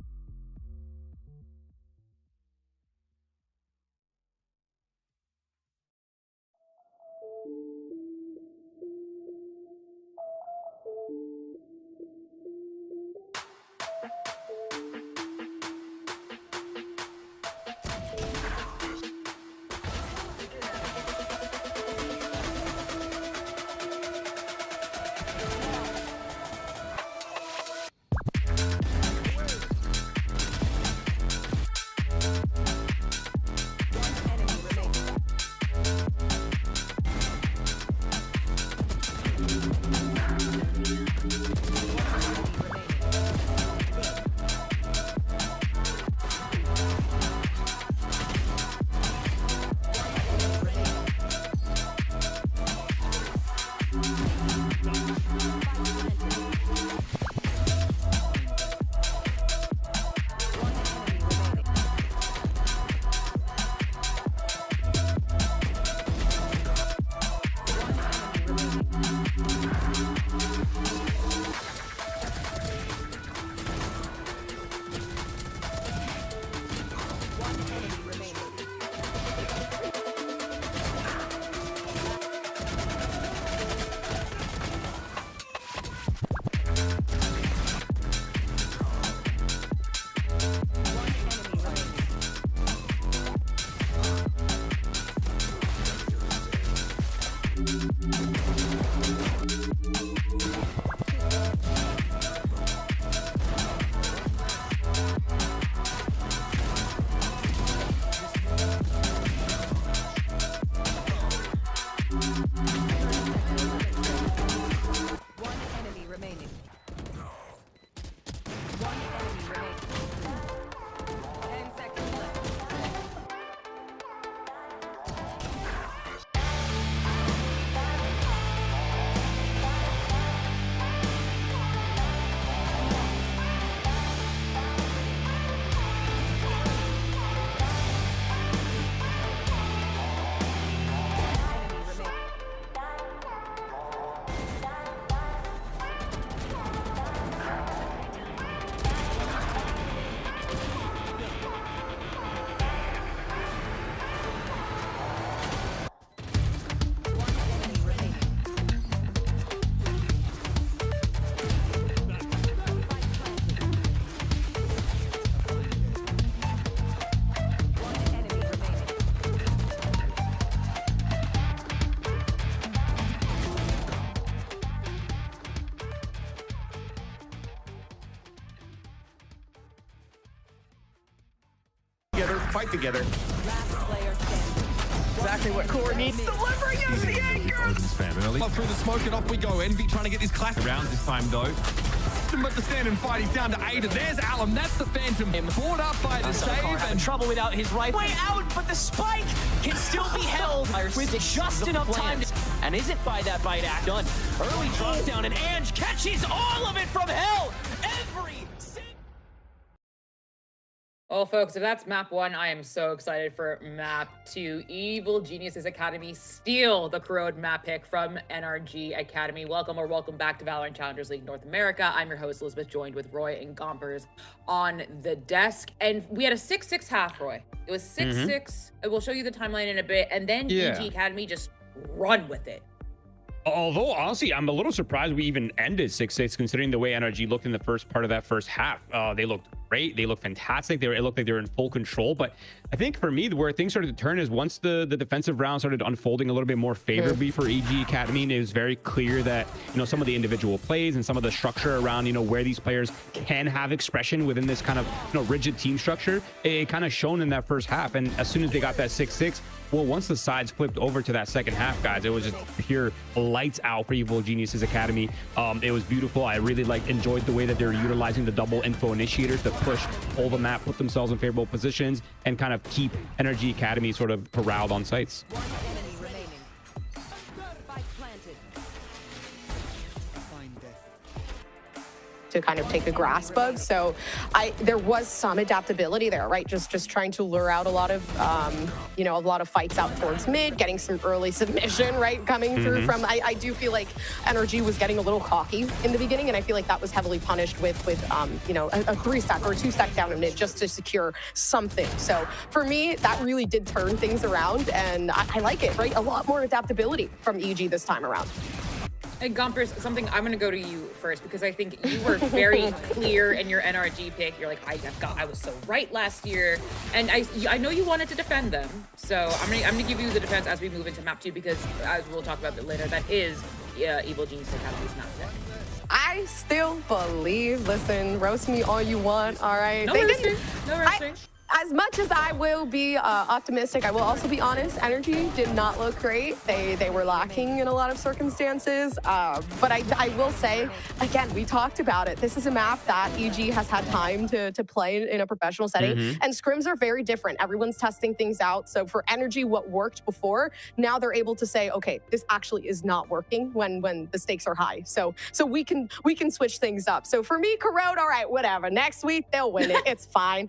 [SPEAKER 10] together, fight together.
[SPEAKER 6] Exactly what Core needs. Delivering out the anchor.
[SPEAKER 10] Through the smoke and off we go. Envy trying to get this class around this time though. But the stand and fight, he's down to 8. There's Alum, that's the Phantom. Brought up by the save
[SPEAKER 12] and trouble without his rifle. Way out, but the spike can still be held with just enough time. And isn't by that bite act done. Early drop down and Ange catches all of it from hell.
[SPEAKER 13] Well, folks, if that's map 1, I am so excited for map 2. Evil Geniuses Academy steal the Corode map pick from NRG Academy. Welcome or welcome back to Valorant Challengers League North America. I'm your host, Elizabeth, joined with Roy and Gompers on the desk. And we had a 6-6 half, Roy. It was 6-6. We'll show you the timeline in a bit. And then EG Academy just run with it.
[SPEAKER 15] Although, honestly, I'm a little surprised we even ended 6-6, considering the way NRG looked in the first part of that first half. They looked great. They looked fantastic. It looked like they were in full control. But I think for me, where things started to turn is once the defensive round started unfolding a little bit more favorably for EG Academy, and it was very clear that, some of the individual plays and some of the structure around, where these players can have expression within this kind of, rigid team structure, it kind of shown in that first half. And as soon as they got that 6-6, well, once the sides flipped over to that second half, guys, it was just pure lights out for Evil Geniuses Academy. It was beautiful. I really enjoyed the way that they're utilizing the double info initiators to push, pull the map, put themselves in favorable positions, and kind of keep NRG Academy sort of corralled on sites.
[SPEAKER 14] To kind of take a grasp of. So there was some adaptability there, right? Just trying to lure out a lot of, a lot of fights out towards mid, getting some early submission, right? Coming through from, I do feel like NRG was getting a little cocky in the beginning, and I feel like that was heavily punished with a 3-stack or a 2-stack down in mid just to secure something. So for me, that really did turn things around, and I like it, right? A lot more adaptability from EG this time around.
[SPEAKER 13] And Gompers, something I'm going to go to you first, because I think you were very clear in your NRG pick. You're like, I was so right last year. And I know you wanted to defend them. So I'm gonna give you the defense as we move into map 2, because as we'll talk about it later, that is Evil Genius Academy's map pick.
[SPEAKER 14] I still believe, listen, roast me all you want, all right?
[SPEAKER 13] No roasting. No roasting.
[SPEAKER 14] As much as I will be optimistic, I will also be honest. NRG did not look great. They were lacking in a lot of circumstances. But I will say, again, we talked about it. This is a map that EG has had time to play in a professional setting. And scrims are very different. Everyone's testing things out. So for NRG, what worked before, now they're able to say, okay, this actually is not working when the stakes are high. So we can switch things up. So for me, Corode, all right, whatever. Next week, they'll win it. It's fine.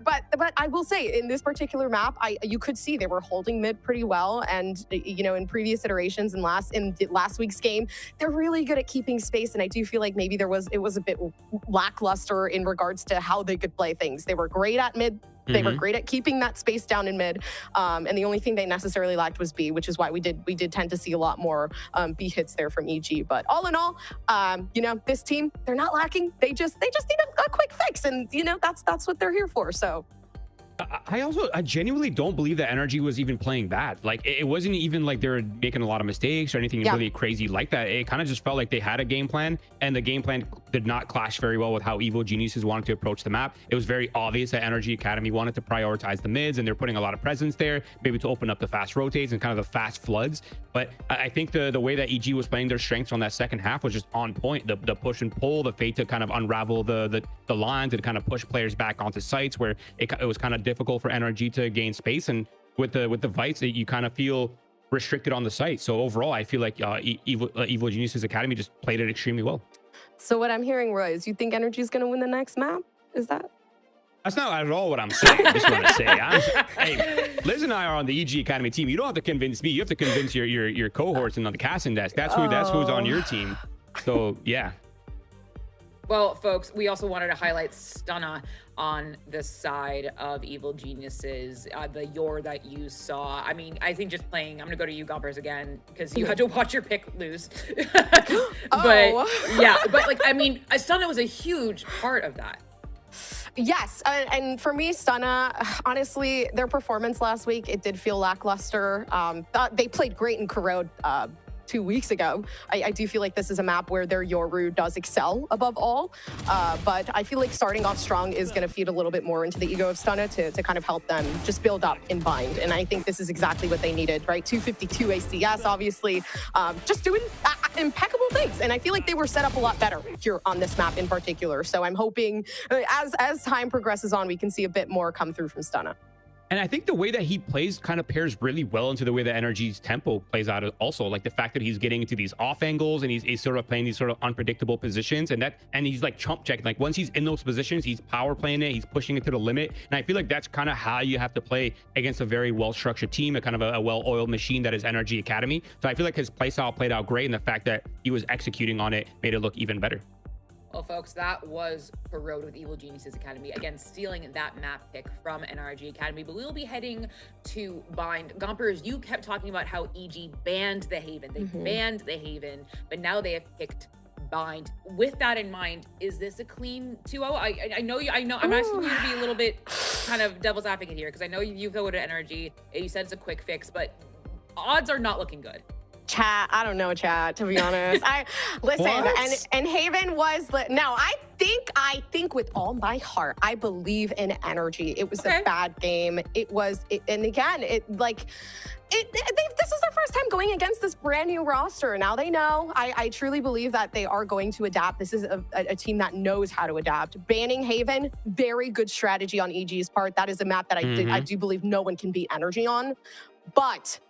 [SPEAKER 14] But I will say, in this particular map, you could see they were holding mid pretty well, and in previous iterations and last week's game, they're really good at keeping space. And I do feel like maybe it was a bit lackluster in regards to how they could play things. They were great at mid. They were great at keeping that space down in mid, and the only thing they necessarily lacked was B, which is why we did tend to see a lot more B hits there from EG. But all in all, this team, they're not lacking. They just need a quick fix, and that's what they're here for. So.
[SPEAKER 15] I genuinely don't believe that NRG was even playing bad. Like, it wasn't even like they were making a lot of mistakes or anything really crazy like that. It kind of just felt like they had a game plan, and the game plan did not clash very well with how Evil Geniuses wanted to approach the map. It was very obvious that NRG Academy wanted to prioritize the mids, and they're putting a lot of presence there, maybe to open up the fast rotates and kind of the fast floods. But I think the way that EG was playing their strengths on that second half was just on point. The push and pull, the fate to kind of unravel the lines and kind of push players back onto sites where it was kind of difficult for NRG to gain space, and with the Vites, you kind of feel restricted on the site. So overall, I feel like Evil Geniuses Academy just played it extremely well.
[SPEAKER 14] So what I'm hearing, Roy, is you think NRG is going to win the next map? Is that?
[SPEAKER 15] That's not at all what I'm saying. I just want to say, hey, Liz and I are on the EG Academy team. You don't have to convince me. You have to convince your cohorts and on the casting desk. That's who's on your team. So yeah.
[SPEAKER 13] Well, folks, we also wanted to highlight Stunna on the side of Evil Geniuses, the YoR that you saw. I mean, I think just playing, I'm going to go to you, Gompers, again, because you had to watch your pick lose. But yeah, but like, I mean, Stunna was a huge part of that.
[SPEAKER 14] Yes, and for me, Stunna, honestly, their performance last week, it did feel lackluster. They played great in Corode, 2 weeks ago. I do feel like this is a map where their Yoru does excel above all, but I feel like starting off strong is going to feed a little bit more into the ego of Stunna to kind of help them just build up in bind, and I think this is exactly what they needed, right? 252 ACS, obviously, just doing impeccable things, and I feel like they were set up a lot better here on this map in particular, so I'm hoping as time progresses on, we can see a bit more come through from Stunna.
[SPEAKER 15] And I think the way that he plays kind of pairs really well into the way that NRG's tempo plays out also. Like the fact that he's getting into these off angles and he's sort of playing these sort of unpredictable positions, and he's like chump checking. Like once he's in those positions, he's power playing it, he's pushing it to the limit. And I feel like that's kind of how you have to play against a very well-structured team, a kind of a well-oiled machine that is NRG Academy. So I feel like his playstyle played out great, and the fact that he was executing on it made it look even better.
[SPEAKER 13] Well, folks, that was Corode with Evil Geniuses Academy. Again, stealing that map pick from NRG Academy. But we will be heading to Bind. Gompers, you kept talking about how EG banned the Haven. They banned the Haven, but now they have picked Bind. With that in mind, is this a clean 2-0? I know. I'm asking you to be a little bit kind of devil's advocate here, because I know you voted NRG. You said it's a quick fix, but odds are not looking good.
[SPEAKER 14] Chat, I don't know, chat, to be honest. Listen, and Haven was no, I think with all my heart, I believe in NRG. It was a bad game. And again, this is their first time going against this brand new roster. Now they know. I truly believe that they are going to adapt. This is a team that knows how to adapt. Banning Haven, very good strategy on EG's part. That is a map that I do believe no one can beat NRG on. But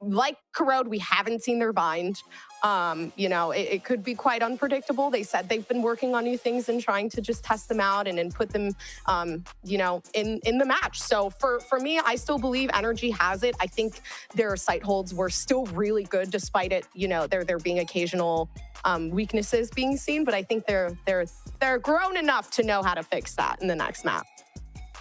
[SPEAKER 14] like Corode, we haven't seen their bind. It could be quite unpredictable. They said they've been working on new things and trying to just test them out and put them, in the match. So for me, I still believe NRG has it. I think their sight holds were still really good, despite it, there being occasional weaknesses being seen. But I think they're grown enough to know how to fix that in the next map.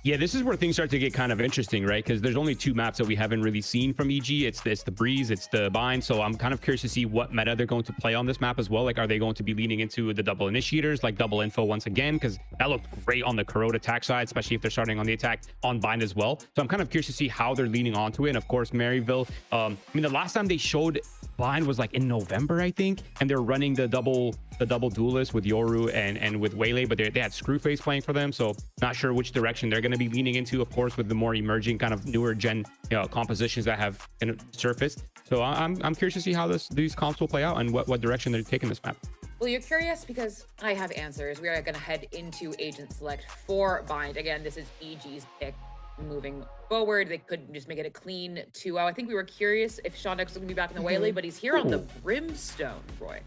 [SPEAKER 15] Yeah, this is where things start to get kind of interesting, right? Because there's only 2 maps that we haven't really seen from EG. It's the Breeze, it's the Bind. So I'm kind of curious to see what meta they're going to play on this map as well. Like, are they going to be leaning into the double initiators, like double info once again? Because that looked great on the Corode attack side, especially if they're starting on the attack on Bind as well. So I'm kind of curious to see how they're leaning onto it. And of course, Maryville, the last time they showed Bind was like in November, I think, and they're running the double duelist with Yoru and with Waylay, but they had Screwface playing for them, so not sure which direction they're going to be leaning into, of course, with the more emerging kind of newer gen compositions that have surfaced. So I'm curious to see how these comps will play out and what direction they're taking this map.
[SPEAKER 13] Well, you're curious because I have answers. We are going to head into Agent Select for Bind. Again, this is EG's pick moving forward. They could just make it a clean 2-0. I think we were curious if Shondex was going to be back in the Waylay, but he's here on the Brimstone, Roy.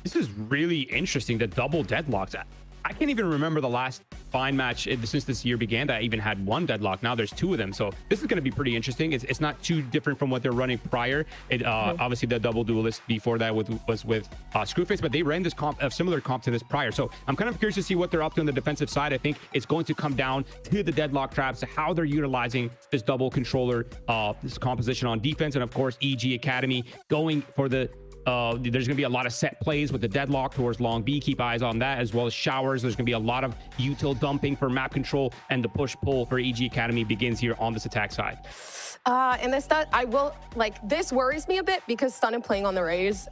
[SPEAKER 15] This is really interesting, the double deadlocks. I can't even remember the last Bind match since this year began that even had 1 deadlock. Now there's 2 of them. So this is going to be pretty interesting. It's not too different from what they're running prior. Obviously, the double duelist before that was with Screwface, but they ran this a similar comp to this prior. So I'm kind of curious to see what they're up to on the defensive side. I think it's going to come down to the deadlock traps, how they're utilizing this double controller, this composition on defense. And of course, EG Academy going for the there's going to be a lot of set plays with the deadlock towards long B. Keep eyes on that, as well as showers. There's going to be a lot of util dumping for map control, and the push-pull for EG Academy begins here on this attack side.
[SPEAKER 14] And this worries me a bit because Stunna playing on the Rays,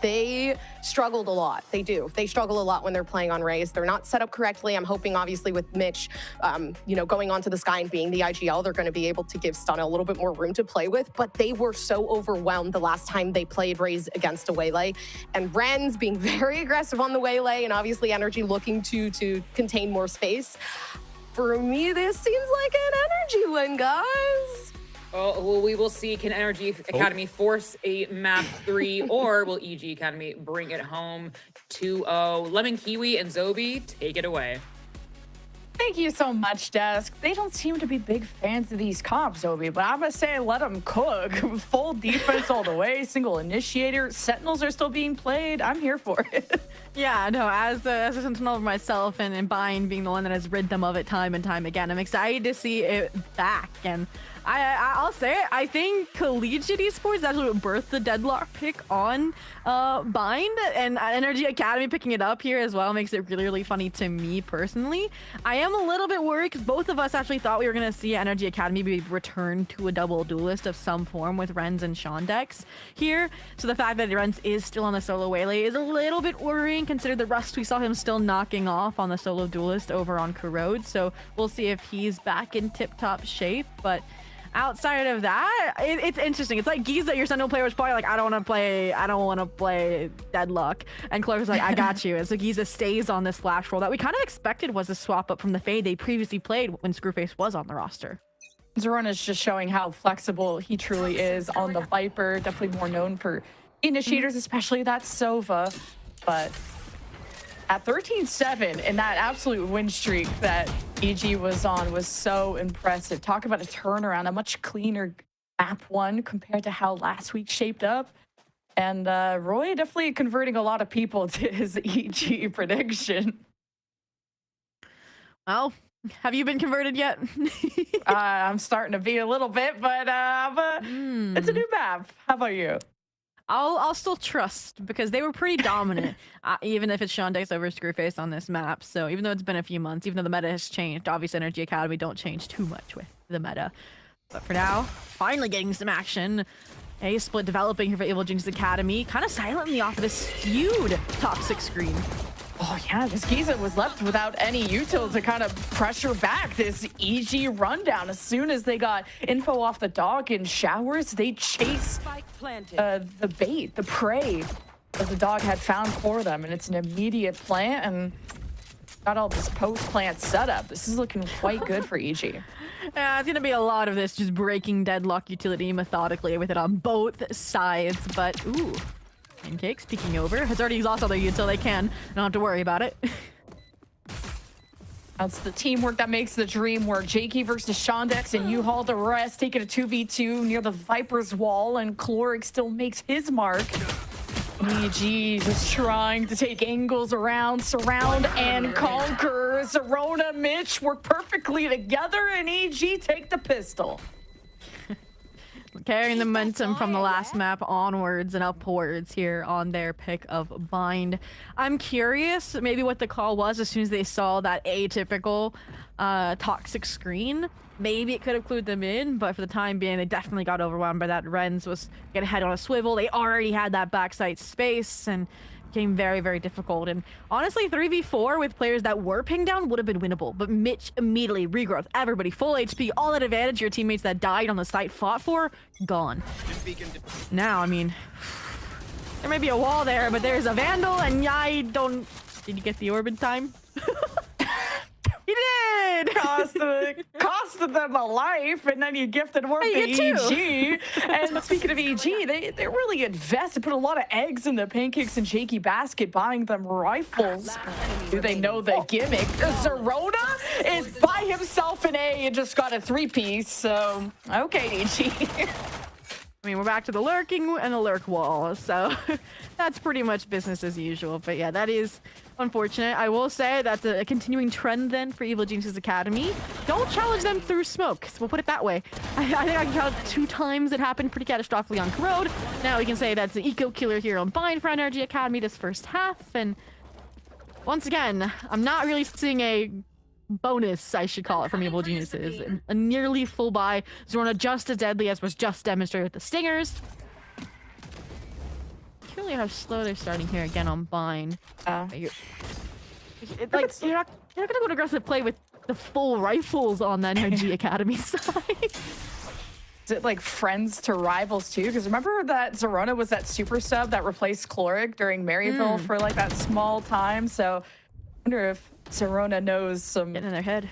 [SPEAKER 14] they struggled a lot. They do. They struggle a lot when they're playing on Rays. They're not set up correctly. I'm hoping, obviously, with Mitch, going onto the Sky and being the IGL, they're going to be able to give Stunna a little bit more room to play with. But they were so overwhelmed the last time they played Rays against a Waylay. And Ren's being very aggressive on the Waylay, and obviously NRG looking to contain more space. For me, this seems like an NRG win, guys.
[SPEAKER 13] Oh, well, we will see. Can NRG Academy force a map 3, or will EG Academy bring it home 2-0? Lemon Kiwi and Zobi, take it away.
[SPEAKER 6] Thank you so much, Desk. They don't seem to be big fans of these comps, Zobi, but I'm going to say let them cook. Full defense all the way, single initiator. Sentinels are still being played. I'm here for it.
[SPEAKER 16] Yeah, no, as a Sentinel myself and Bind being the one that has rid them of it time and time again, I'm excited to see it back. And I'll say it. I think collegiate esports is actually what birthed the deadlock pick on Bind, and NRG Academy picking it up here as well makes it really, really funny to me personally. I am a little bit worried because both of us actually thought we were going to see NRG Academy be returned to a double duelist of some form with Renz and Shondex here. So the fact that Renz is still on the solo waylay is a little bit worrying, considering the rust we saw him still knocking off on the solo duelist over on Corode. So we'll see if he's back in tip-top shape, but outside of that, it's interesting. It's like Giza, your Sentinel player was probably like, I don't want to play Deadlock. And Clark was like, I got you. And so Giza stays on this flash roll that we kind of expected was a swap up from the Fade they previously played when Screwface was on the roster.
[SPEAKER 6] Zerona's just showing how flexible he truly is on the Viper. Definitely more known for initiators, especially that Sova. But at 13-7 in that absolute win streak that EG was on was so impressive. Talk about a turnaround, a much cleaner map one compared to how last week shaped up. And Roy definitely converting a lot of people to his EG prediction.
[SPEAKER 16] Well, have you been converted yet?
[SPEAKER 6] I'm starting to be a little bit, but it's a new map. How about you?
[SPEAKER 16] I'll still trust because they were pretty dominant, even if it's Shondex over Screwface on this map. So even though it's been a few months, even though the meta has changed, obviously NRG Academy don't change too much with the meta. But for now, finally getting some action. A split developing here for Evil Genius Academy, kind of silently off of this skewed top 6 screen.
[SPEAKER 6] Oh yeah, this Giza was left without any util to kind of pressure back this EG rundown. As soon as they got info off the dog in showers, they chase the bait, the prey that the dog had found for them, and it's an immediate plant and got all this post-plant setup. This is looking quite good for EG.
[SPEAKER 16] Yeah, it's gonna be a lot of this just breaking Deadlock utility methodically with it on both sides, but ooh. Pancakes peeking over. Has already exhausted all their util they can. Don't have to worry about it.
[SPEAKER 6] That's the teamwork that makes the dream work. Jakey versus Shondex and U-Haul the rest, taking a 2v2 near the Viper's wall, and Chloric still makes his mark. EG just trying to take angles around, surround, and conquer. Zerona, Mitch work perfectly together, and EG take the pistol.
[SPEAKER 16] Carrying the momentum from the last map onwards and upwards here on their pick of Bind. I'm curious maybe what the call was as soon as they saw that atypical toxic screen. Maybe it could have clued them in, but for the time being, they definitely got overwhelmed by that. Renz was getting head on a swivel. They already had that backside space and became very, very difficult. And honestly, 3v4 with players that were pinged down would have been winnable. But Mitch immediately regrowth. Everybody full HP, all that advantage your teammates that died on the site fought for, gone. Now, I mean, there may be a wall there, but there's a Vandal, and I don't... Did you get the orb in time? He did!
[SPEAKER 6] Costed them a life, and then you gifted work to EG. And speaking of EG, they really invested, put a lot of eggs in the Pancakes and Jakey basket, buying them rifles. Do they know the gimmick? Zerona is by himself in A and just got a 3-piece, so okay, EG.
[SPEAKER 16] I mean, we're back to the lurking and the lurk wall, so that's pretty much business as usual. But yeah, that is unfortunate. I will say that's a continuing trend then for Evil Genius Academy. Don't challenge them through smoke, so we'll put it that way. I think I can count 2 times it happened pretty catastrophically on Corode. Now we can say that's the eco killer here on Bind for NRG Academy this first half. And once again, I'm not really seeing a bonus, I should call it, from Evil Geniuses. A nearly full buy. Zorna just as deadly as was just demonstrated with the Stingers. Curious how slow they're starting here again on Bind. You're not gonna go to aggressive play with the full rifles on the NRG Academy side.
[SPEAKER 6] Is it like friends to rivals too? Because remember that Zerona was that super sub that replaced Chloric during Maryville for like that small time. So I wonder if Zerona knows some
[SPEAKER 16] getting in their head.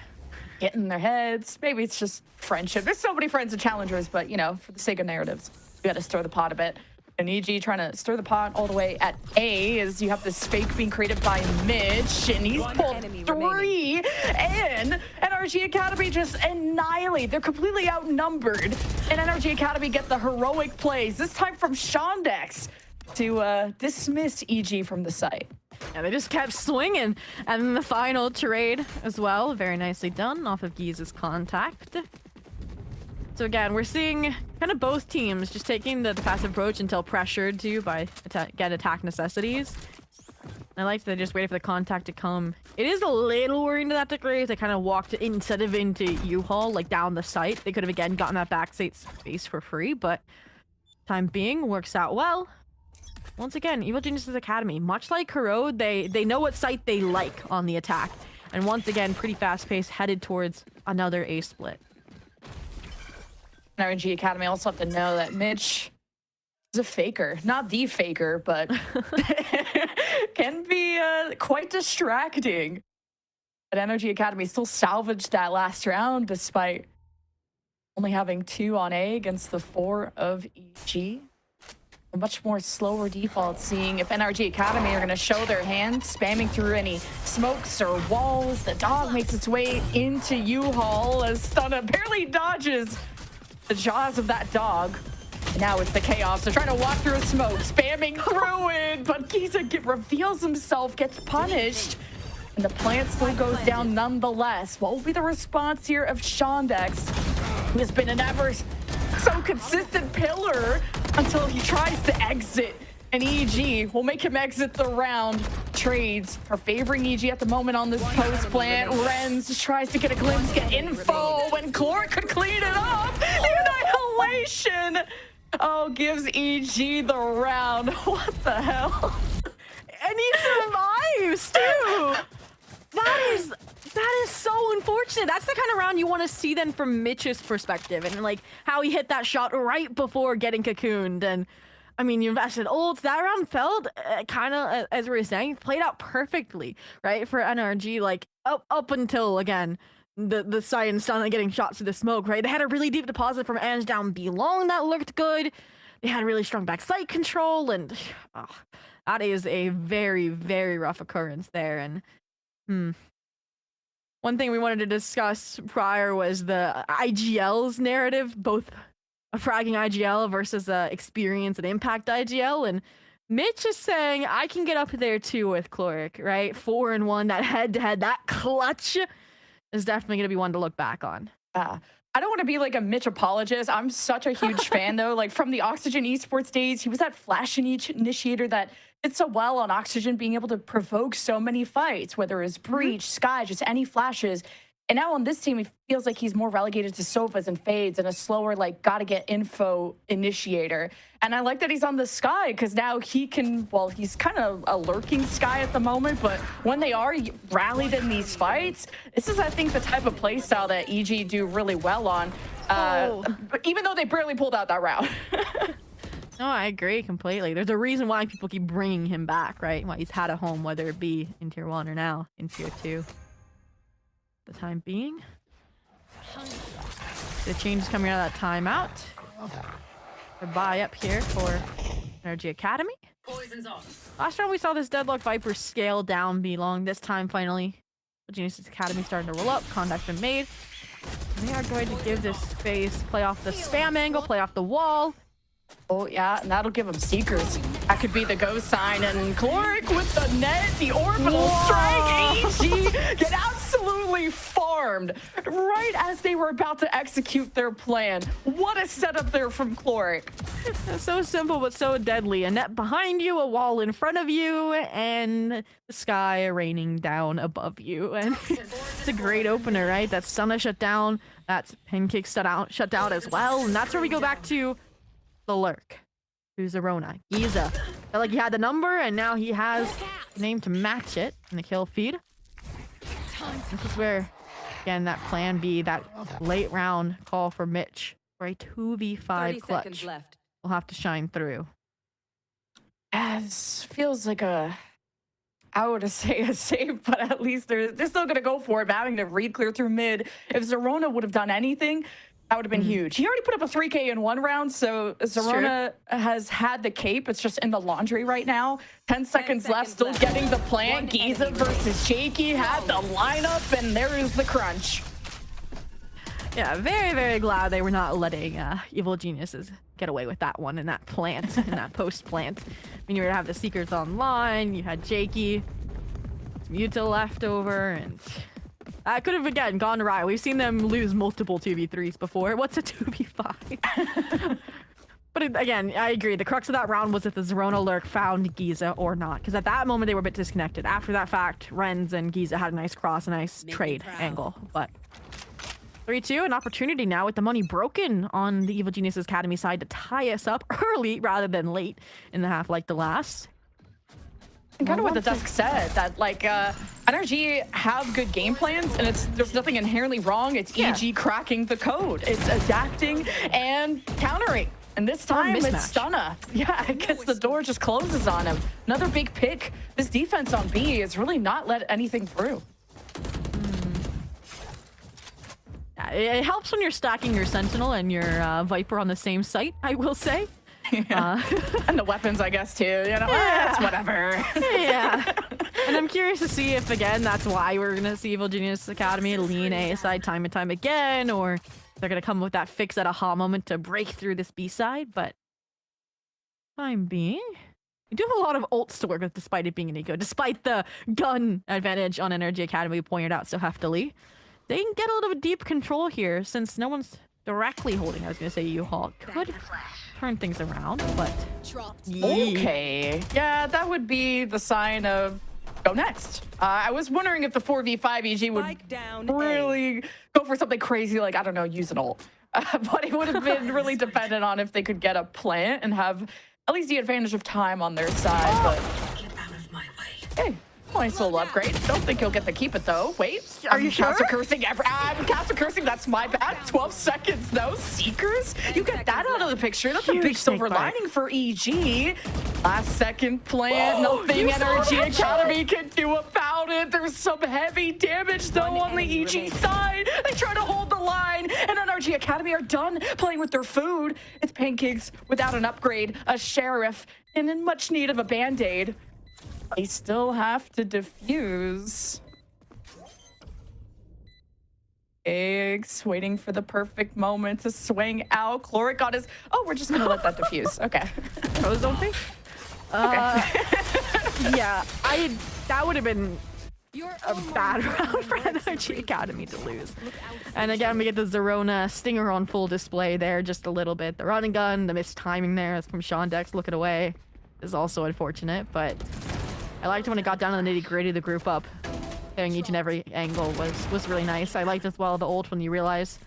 [SPEAKER 6] Getting in their heads. Maybe it's just friendship. There's so many friends and challengers, but you know, for the sake of narratives, we gotta stir the pot a bit. And EG trying to stir the pot all the way at A as you have this fake being created by Mitch, and he's pulled 3, and NRG Academy just annihilate. They're completely outnumbered, and NRG Academy get the heroic plays, this time from Shondex, to dismiss EG from the site.
[SPEAKER 16] Yeah, they just kept swinging. And then the final trade as well, very nicely done off of Giza's contact. So again, we're seeing kind of both teams just taking the passive approach until pressured to by attack necessities. I like that they just waited for the contact to come. It is a little worrying to that degree if they kind of walked instead of into U-Haul, like down the site. They could have again gotten that backside space for free, but time being works out well. Once again, Evil Geniuses Academy, much like Corode, they know what site they like on the attack. And once again, pretty fast-paced, headed towards another A split.
[SPEAKER 6] NRG Academy also have to know that Mitch is a faker. Not the faker, but can be quite distracting. But NRG Academy still salvaged that last round despite only having 2 on A against the 4 of EG. A much more slower default, seeing if NRG Academy are going to show their hand, spamming through any smokes or walls. The dog makes its way into U-Haul as Stunna barely dodges the jaws of that dog. And now it's the chaos. They're trying to walk through a smoke, spamming through it, but Giza reveals himself, gets punished, and the plant still goes down nonetheless. What will be the response here of Shondex, who has been an ever so consistent pillar until he tries to exit? And EG will make him exit the round. Trades are favoring EG at the moment on this post plant. Renz just tries to get a glimpse, get info, when QoR could clean it up. Annihilation! Oh, gives EG the round. What the hell?
[SPEAKER 16] And he survives too! That is so unfortunate. That's the kind of round you want to see then from Mitch's perspective, and like how he hit that shot right before getting cocooned. And I mean, you invested ults. That round felt kind of, as we were saying, played out perfectly, right, for NRG. Like up until again the side and Stunna getting shot through the smoke, right? They had a really deep deposit from Ange down B long that looked good. They had really strong backside control, and that is a very, very rough occurrence there. And one thing we wanted to discuss prior was the IGL's narrative, both a fragging IGL versus experience and impact IGL. And Mitch is saying, I can get up there too with Cloric, right? 4-1, that head-to-head, that clutch is definitely going to be one to look back on.
[SPEAKER 6] I don't want to be like a Mitch apologist. I'm such a huge fan, though. Like, from the Oxygen esports days, he was that flash initiator that did so well on Oxygen, being able to provoke so many fights, whether it's Breach, Sky, just any flashes. And now on this team, it feels like he's more relegated to sofas and fades and a slower, like, gotta get info initiator. And I like that he's on the Sky, because now he can, well, he's kind of a lurking Sky at the moment, but when they are rallied in these fights, this is, I think, the type of play style that EG do really well on, but even though they barely pulled out that round.
[SPEAKER 16] No, I agree completely. There's a reason why people keep bringing him back, right? Why he's had a home, whether it be in Tier 1 or now in Tier 2. The time being, the changes coming out of that timeout. The buy up here for NRG Academy. Last round we saw this Deadlock Viper scale down B long. This time finally, Geniuses Academy starting to roll up. Contact's been made. And they are going to give this space, play off the spam angle, play off the wall.
[SPEAKER 6] Oh, yeah, and that'll give him Seekers. That could be the go sign. And Cloric with the net, the orbital strike. EG get absolutely farmed right as they were about to execute their plan. What a setup there from Cloric.
[SPEAKER 16] So simple, but so deadly. A net behind you, a wall in front of you, and the sky raining down above you. And it's a great opener, right? That's Stunna shut down. That's Pancake shut down as well. And that's where we go back to the lurk. Who's Arona? Giza. Felt like he had the number, and now he has the name to match it in the kill feed. This is where, again, that plan B, that late round call for Mitch for a 2v5 clutch will have to shine through.
[SPEAKER 6] As feels like I would say a save, but at least they're still gonna go for it, having to read clear through mid. If Zerona would have done anything, that would have been huge. He already put up a 3K in one round, so Zerona has had the cape. It's just in the laundry right now. 10 seconds left, still getting the plant. Giza versus Jakey had the lineup, and there is the crunch.
[SPEAKER 16] Yeah, very, very glad they were not letting Evil Geniuses get away with that one in that plant, in that post plant. I mean, you were to have the Seekers online, you had Jakey, some Utah left over, and That could have, again, gone awry. We've seen them lose multiple 2v3s before. What's a 2v5? But again, I agree. The crux of that round was if the Zerona lurk found Giza or not. Because at that moment, they were a bit disconnected. After that fact, Renz and Giza had a nice cross, a nice trade angle. But 3-2, an opportunity now with the money broken on the Evil Geniuses Academy side to tie us up early rather than late in the half like the last.
[SPEAKER 6] And kind of what the Dusk said, that like NRG have good game plans, and there's nothing inherently wrong. It's EG cracking the code. It's adapting and countering. And this time it's Stunna. Yeah, I guess the door just closes on him. Another big pick. This defense on B is really not let anything through.
[SPEAKER 16] Yeah, it helps when you're stacking your Sentinel and your Viper on the same site, I will say.
[SPEAKER 6] Yeah. And the weapons, I guess, too. You know, it's whatever.
[SPEAKER 16] Yeah. And I'm curious to see if, again, that's why we're going to see Evil Genius Academy lean A side time and time again, or they're going to come with that fix at aha moment to break through this B side. But time being, you do have a lot of ults to work with despite it being an eco, despite the gun advantage on NRG Academy we pointed out so heftily. They can get a little bit deep control here since no one's directly holding. I was going to say U-Haul could turn things around, but
[SPEAKER 6] okay. Yeah, that would be the sign of go next. I was wondering if the 4v5 EG would really go for something crazy like, I don't know, use an ult. But it would have been really dependent on if they could get a plant and have at least the advantage of time on their side. But
[SPEAKER 11] Get out of my way.
[SPEAKER 6] hey, nice little upgrade. Don't think he'll get to keep it though. Wait,
[SPEAKER 16] are you sure?
[SPEAKER 6] Caster cursing. I'm caster cursing. That's my bad. 12 seconds though. Seekers, you get that out of the picture. That's a big silver lining for EG. Last second plant. Nothing NRG Academy can do about it. There's some heavy damage though on the EG side. They try to hold the line, and NRG Academy are done playing with their food. It's Pancakes without an upgrade, a Sheriff, and in much need of a band-aid. They still have to defuse. Eggs waiting for the perfect moment to swing out. Chloric got his. Oh, we're just gonna let that diffuse. Okay.
[SPEAKER 16] Ozone thing? Yeah, that would have been a bad round for NRG Academy to lose. And again, we get the Zerona Stinger on full display there just a little bit. The running gun, the missed timing there from Sean Dex looking away is also unfortunate, but I liked when it got down to the nitty-gritty, the group up. Hitting each and every angle was really nice. I liked as well the ult when you realize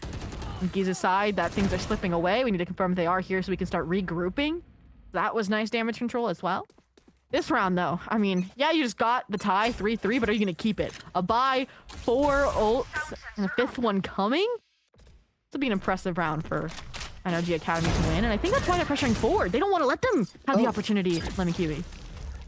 [SPEAKER 16] on Giza's side that things are slipping away. We need to confirm they are here so we can start regrouping. That was nice damage control as well. This round, though, I mean, yeah, you just got the tie, 3-3, but are you going to keep it? A bye, 4 ults, and a 5th one coming? This will be an impressive round for NRG Academy to win, and I think that's why they're pressuring forward. They don't want to let them have the opportunity, Lemon Kiwi.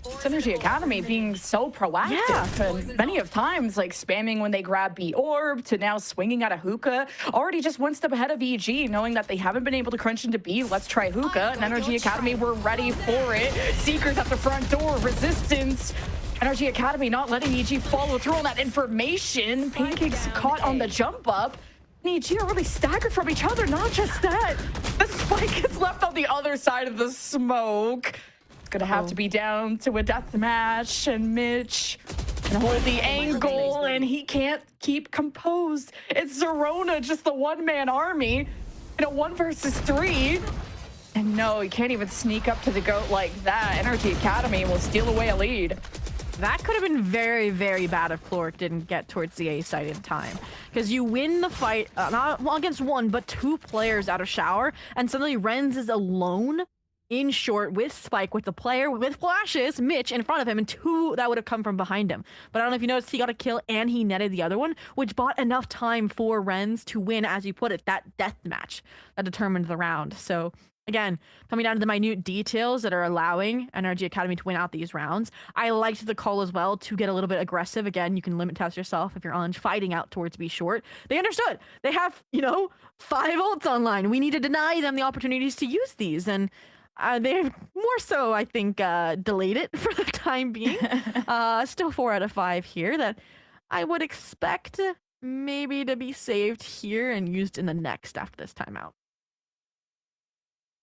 [SPEAKER 6] It's NRG Academy being so proactive, and many of times like spamming when they grab B orb to now swinging at a hookah, already just one step ahead of EG, knowing that they haven't been able to crunch into B. Let's try hookah, and NRG Academy were ready for it. Seekers at the front door, resistance. NRG Academy not letting EG follow through on that information. Pancakes caught on the jump up. And EG are really staggered from each other. Not just that, the spike is left on the other side of the smoke. Gonna have to be down to a death match, and Mitch can hold the angle, and he can't keep composed. It's Zerona, just the one-man army in a 1 versus 3. And no, he can't even sneak up to the GOAT like that. NRG Academy will steal away a lead.
[SPEAKER 16] That could have been very, very bad if Chloric didn't get towards the A side in time. Because you win the fight, not against 1, but 2 players out of shower, and suddenly Renz is alone in short with Spike, with the player with flashes, Mitch, in front of him, and 2 that would have come from behind him. But I don't know if you noticed, he got a kill and he netted the other one, which bought enough time for Renz to win, as you put it, that death match that determined the round. So again, coming down to the minute details that are allowing NRG Academy to win out these rounds. I liked the call as well to get a little bit aggressive. Again, you can limit test yourself if you're on fighting out towards B short. They understood. They have, 5 ults online. We need to deny them the opportunities to use these. And they've more so, I think, delayed it for the time being. Still 4 out of 5 here that I would expect maybe to be saved here and used in the next after this timeout.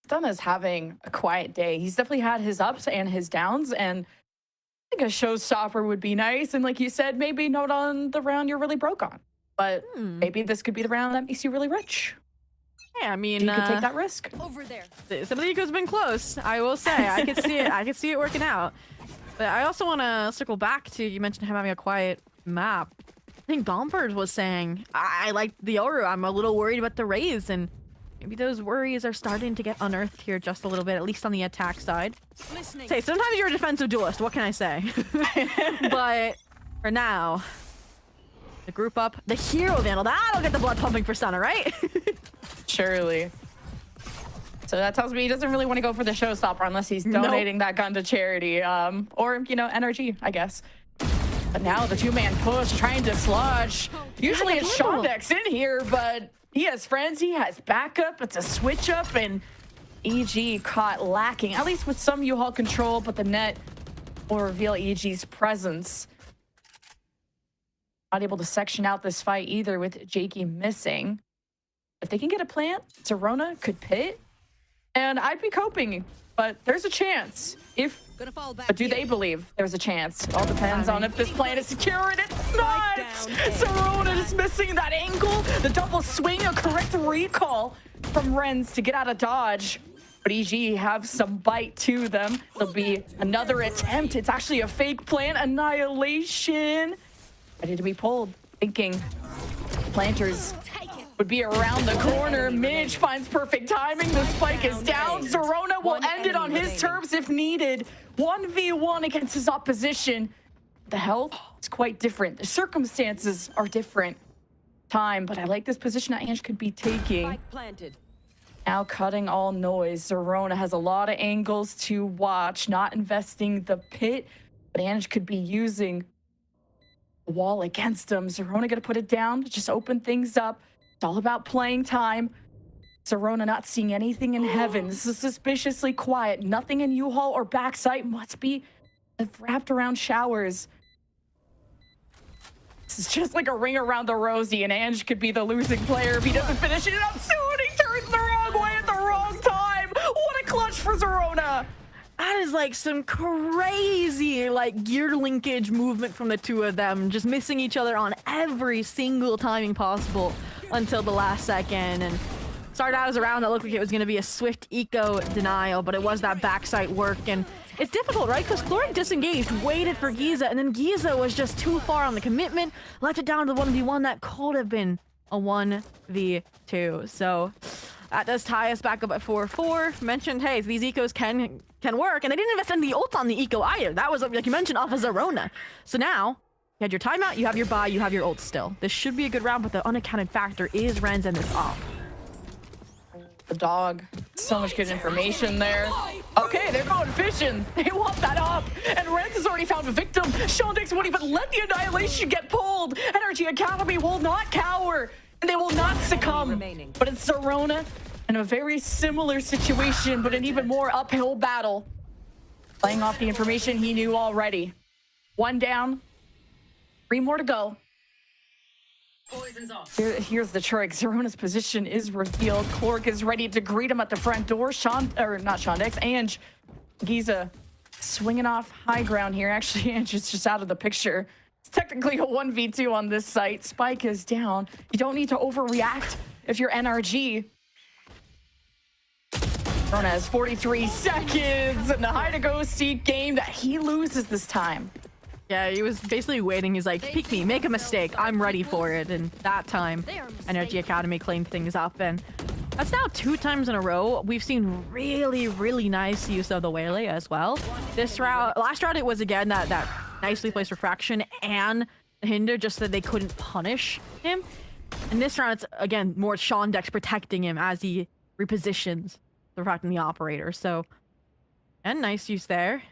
[SPEAKER 6] Stunna's having a quiet day. He's definitely had his ups and his downs, and I think a showstopper would be nice. And like you said, maybe not on the round you're really broke on. but maybe this could be the round that makes you really rich.
[SPEAKER 16] Yeah, I mean,
[SPEAKER 6] You could take that risk.
[SPEAKER 11] Over there.
[SPEAKER 16] Some of the eco's been close. I will say, I could see it. I could see it working out. But I also want to circle back to, you mentioned him having a quiet map. I think Gompers was saying, I like the Yoru. I'm a little worried about the Raze, and maybe those worries are starting to get unearthed here just a little bit, at least on the attack side. Say, sometimes you're a defensive duelist. What can I say? But for now, the group up, the hero vandal, that'll get the blood pumping for Stunner, right?
[SPEAKER 6] Surely. So that tells me he doesn't really want to go for the showstopper unless he's donating that gun to charity, or, you know, NRG, I guess. But now the two-man push, trying to dislodge. Usually it's Shondex in here, but he has friends, he has backup. It's a switch up, and EG caught lacking, at least with some U-Haul control, but the net will reveal EG's presence. Not able to section out this fight either with Jakey missing. If they can get a plant, Zerona could pit. And I'd be coping, but there's a chance. But do they believe there's a chance? It all depends on if this plan is secure, and it's not! Zerona is missing that angle. The double swing, a correct recall from Renz to get out of dodge. But EG have some bite to them. There'll be another attempt. It's actually a fake plan. Annihilation. Ready to be pulled. Thinking planters would be around the corner. Midge finds perfect timing. The spike is down. Zerona will end it on his terms if needed. 1v1 against his opposition. The health is quite different. The circumstances are different. Time, but I like this position that Ange could be taking. Now cutting all noise. Zerona has a lot of angles to watch. Not investing the pit, but Ange could be using the wall against him. Zerona gonna put it down, just open things up. It's all about playing time. Zerona not seeing anything in heaven. This is suspiciously quiet. Nothing in U-Haul or backside. Must be wrapped around showers. This is just like a ring around the rosy, and Ange could be the losing player if he doesn't finish it up soon. He turns the wrong way at the wrong time. What a clutch for Zerona.
[SPEAKER 16] That is like some crazy like gear linkage movement from the two of them, just missing each other on every single timing possible until the last second. And started out as a round that looked like it was going to be a swift eco denial, but it was that backside work. And it's difficult, right? Because Chloric disengaged, waited for Giza, and then Giza was just too far on the commitment, left it down to the 1v1 that could have been a 1v2. So that does tie us back up at 4-4. Mentioned, hey, these ecos can work, and they didn't invest in the ult on the eco either. That was, like you mentioned, off of Zerona. So now, you had your timeout, you have your buy, you have your ult still. This should be a good round, but the unaccounted factor is Renz and this off.
[SPEAKER 6] The dog. So much good information there. Okay, they're going fishing. They want that up. And Renz has already found a victim. Shondex won't even let the annihilation get pulled. NRG Academy will not cower. And they will not succumb. But it's Zerona in a very similar situation, but an even more uphill battle. Playing off the information he knew already. One down. 3 more to go. Here's the trick. Zerona's position is revealed. Chloric is ready to greet him at the front door. Not Shondex, Ange. Giza swinging off high ground here. Actually, Ange is just out of the picture. It's technically a 1v2 on this site. Spike is down. You don't need to overreact if you're NRG. Zerona has 43 seconds and the hide-to-go seek game that he loses this time.
[SPEAKER 16] Yeah, he was basically waiting. He's like, peek me, make a mistake. I'm ready for it. And that time, NRG Academy cleaned things up. And that's now 2 times in a row. We've seen really, really nice use of the Waylay as well. This round, last round, it was again that nicely placed refraction and hinder, just that they couldn't punish him. And this round, it's again more Shondex protecting him as he repositions the refract and the operator. So, and nice use there.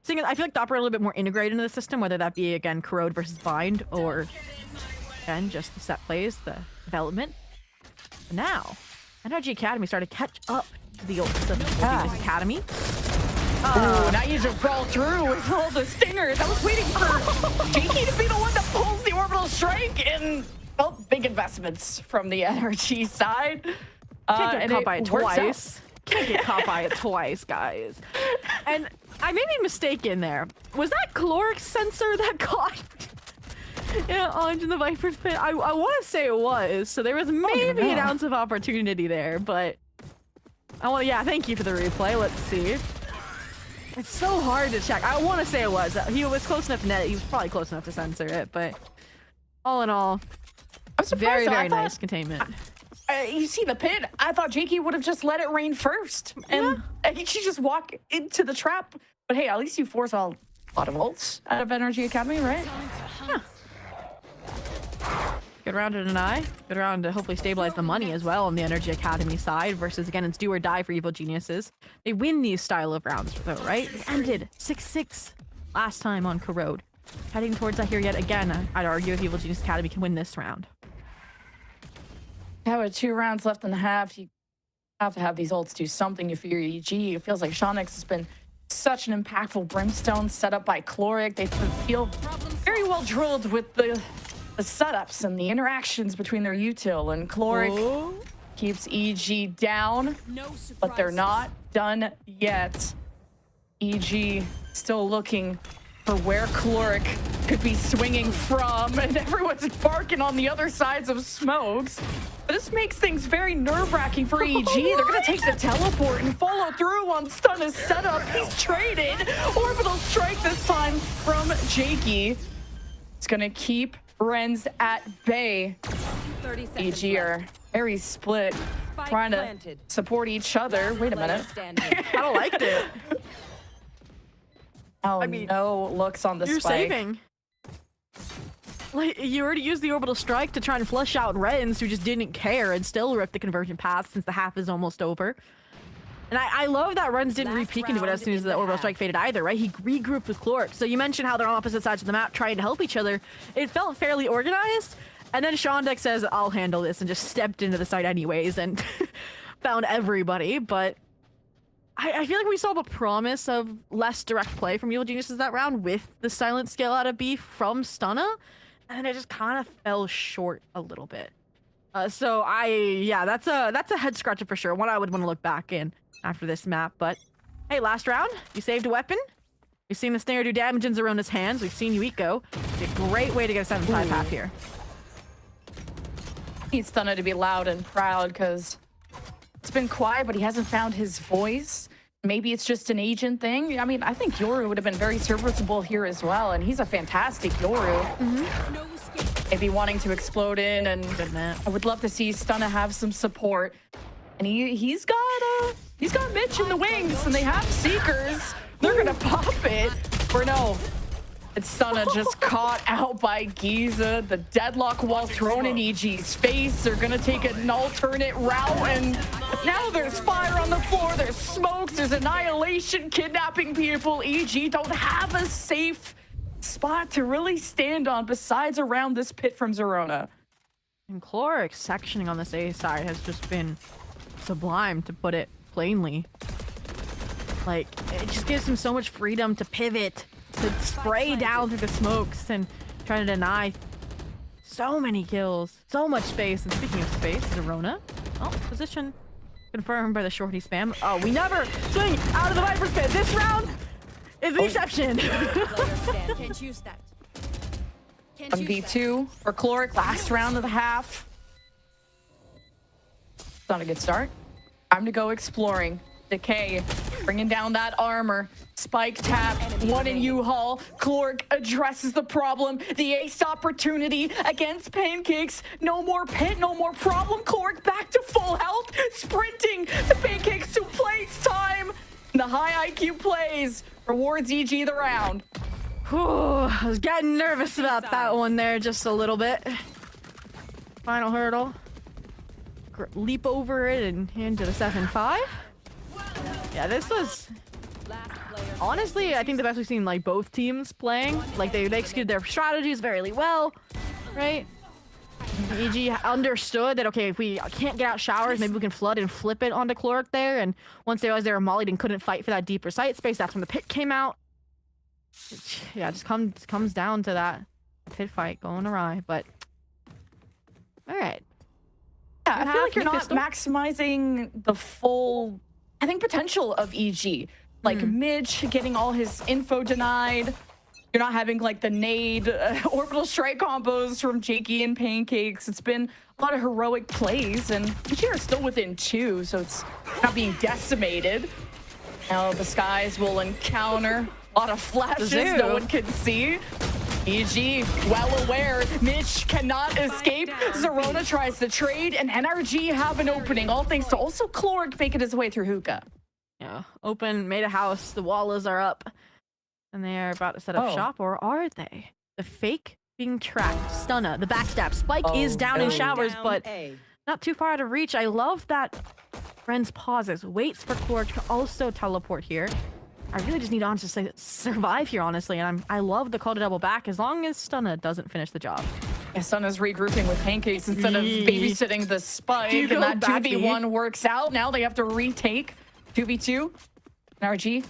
[SPEAKER 16] I feel like the operator a little bit more integrated into the system, whether that be, again, Corode versus Bind, or, again, just the set plays, the development. But now, NRG Academy started to catch up to the old system of the Academy.
[SPEAKER 6] Oh, now you just brawl through with all the stingers. I was waiting for Jakey to be the one that pulls the orbital strike, and, well, big investments from the NRG side.
[SPEAKER 16] Can't get caught by it twice. Can't get caught by it twice, guys. And I made a mistake in there. Was that caloric sensor that caught Yeah, Orange in the Viper's pit. I want to say it was. So there was maybe an ounce of opportunity there, but yeah, thank you for the replay. Let's see. It's so hard to check. I want to say it was. He was close enough to net it. He was probably close enough to censor it, but all in all, very nice containment.
[SPEAKER 6] You see the pit? I thought Jakey would have just let it rain first, and she just walk into the trap. But hey, at least you force a lot of ults out of NRG Academy, right?
[SPEAKER 16] Yeah. Good round to deny. Good round to hopefully stabilize the money as well on the NRG Academy side versus, again, it's do or die for Evil Geniuses. They win these style of rounds, though, right? It ended 6-6 last time on Corode. Heading towards that here yet again. I'd argue if Evil Genius Academy can win this round.
[SPEAKER 6] Yeah, with 2 rounds left in the half, you have to have these ults do something for your EG. It feels like Shonix has been such an impactful Brimstone set up by Chloric. They feel very well drilled with the setups and the interactions between their util, and Chloric keeps EG down, but they're not done yet. EG still looking for where Chloric could be swinging from, and everyone's barking on the other sides of smokes. This makes things very nerve-wracking for EG. They're gonna take the teleport and follow through on Stunna's setup. He's traded. Orbital strike this time from Jakey. It's gonna keep Renz at bay. EG are very split, trying to support each other. Wait a minute.
[SPEAKER 16] I don't like it.
[SPEAKER 6] Oh, I mean, no looks on the
[SPEAKER 16] you're
[SPEAKER 6] spike.
[SPEAKER 16] Saving. Like, you already used the orbital strike to try and flush out Renz, who just didn't care and still ripped the conversion path since the half is almost over. And I love that Renz didn't re-peek into it as soon as the orbital strike faded either, right? He regrouped with Chloric. So you mentioned how they're on opposite sides of the map trying to help each other. It felt fairly organized. And then Shondek says, I'll handle this, and just stepped into the site anyways and found everybody. But I feel like we saw the promise of less direct play from Evil Geniuses that round with the silent scale out of B from Stunna. And it just kind of fell short a little bit. So yeah, that's a head scratcher for sure. One I would want to look back in after this map. But hey, last round, you saved a weapon. We've seen the snare do damage in Zerona's hands. We've seen you eco. It's a great way to get a 7-5 half here.
[SPEAKER 6] Needs Stunna to be loud and proud because it's been quiet, but he hasn't found his voice. Maybe it's just an agent thing. I mean, I think Yoru would have been very serviceable here as well, and he's a fantastic Yoru. Maybe wanting to explode in, and I would love to see Stunna have some support. And he's got Mitch in the wings, and they have Seekers. They're gonna pop it, or no? It's Stunna just caught out by Giza. The deadlock wall thrown in EG's face. They're gonna take an alternate route, and now there's fire on the floor. There's smokes. There's annihilation, kidnapping people. EG don't have a safe spot to really stand on besides around this pit from Zerona.
[SPEAKER 16] And Chloric sectioning on this A side has just been sublime, to put it plainly. Like, it just gives him so much freedom to pivot, to spray down through the smokes and try to deny so many kills, so much space. And speaking of space, Zerona, position confirmed by the shorty spam. Oh, we never swing out of the Viper's pit. This round is the exception.
[SPEAKER 11] Can't use that.
[SPEAKER 6] On V2 for Chloric, last round of the half. Not a good start. Time to go exploring. Decay, bringing down that armor. Spike tap, one in U-Haul. Chloric addresses the problem. The ace opportunity against Pancakes. No more pit, no more problem. Chloric back to full health. Sprinting to Pancakes to plates time. And the high IQ plays rewards EG the round.
[SPEAKER 16] Whew, I was getting nervous about that one there just a little bit. Final hurdle. Leap over it and into the 7-5. Yeah, this was honestly, I think the best we've seen like both teams playing. Like they executed their strategies very well, right? EG understood that, okay, if we can't get out showers, maybe we can flood and flip it onto Chloric there. And once they realized they were mollied and couldn't fight for that deeper sight space, that's when the pit came out. Yeah, it just comes down to that pit fight going awry. But all right.
[SPEAKER 6] Yeah, I feel like you're not maximizing the full, I think, potential of EG. Like Mitch getting all his info denied. You're not having like the nade orbital strike combos from Jakey and Pancakes. It's been a lot of heroic plays, and NRG are still within 2, so it's not being decimated. Now the skies will encounter a lot of flashes no one can see. EG, well aware, Mitch cannot escape. Zerona tries to trade, and NRG have an opening, all thanks to also Cloric making his way through hookah.
[SPEAKER 16] Yeah, open, made a house, the walls are up, and they are about to set up shop, or are they? The fake being tracked, Stunna, the backstab, Spike is down in showers, but not too far out of reach. I love that Friends pauses, waits for Cloric to also teleport here. I really just need on to survive here, honestly, and I love the call to double back as long as Stunna doesn't finish the job.
[SPEAKER 6] Yeah, Stunna's regrouping with Pancakes instead of babysitting the Spike, and that 2v1 works out. Now they have to retake 2v2. NRG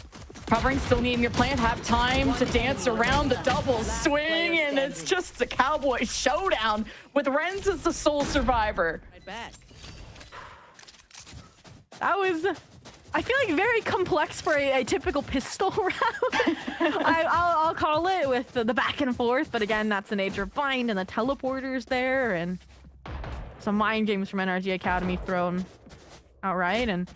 [SPEAKER 6] covering, still needing your plant, have time to dance around the double swing, and it's just a cowboy showdown with Renz as the sole survivor.
[SPEAKER 16] That was, I feel like, very complex for a typical pistol round. I'll call it, with the back and forth, but again, that's the nature of Bind, and the teleporters there, and some mind games from NRG Academy thrown outright. And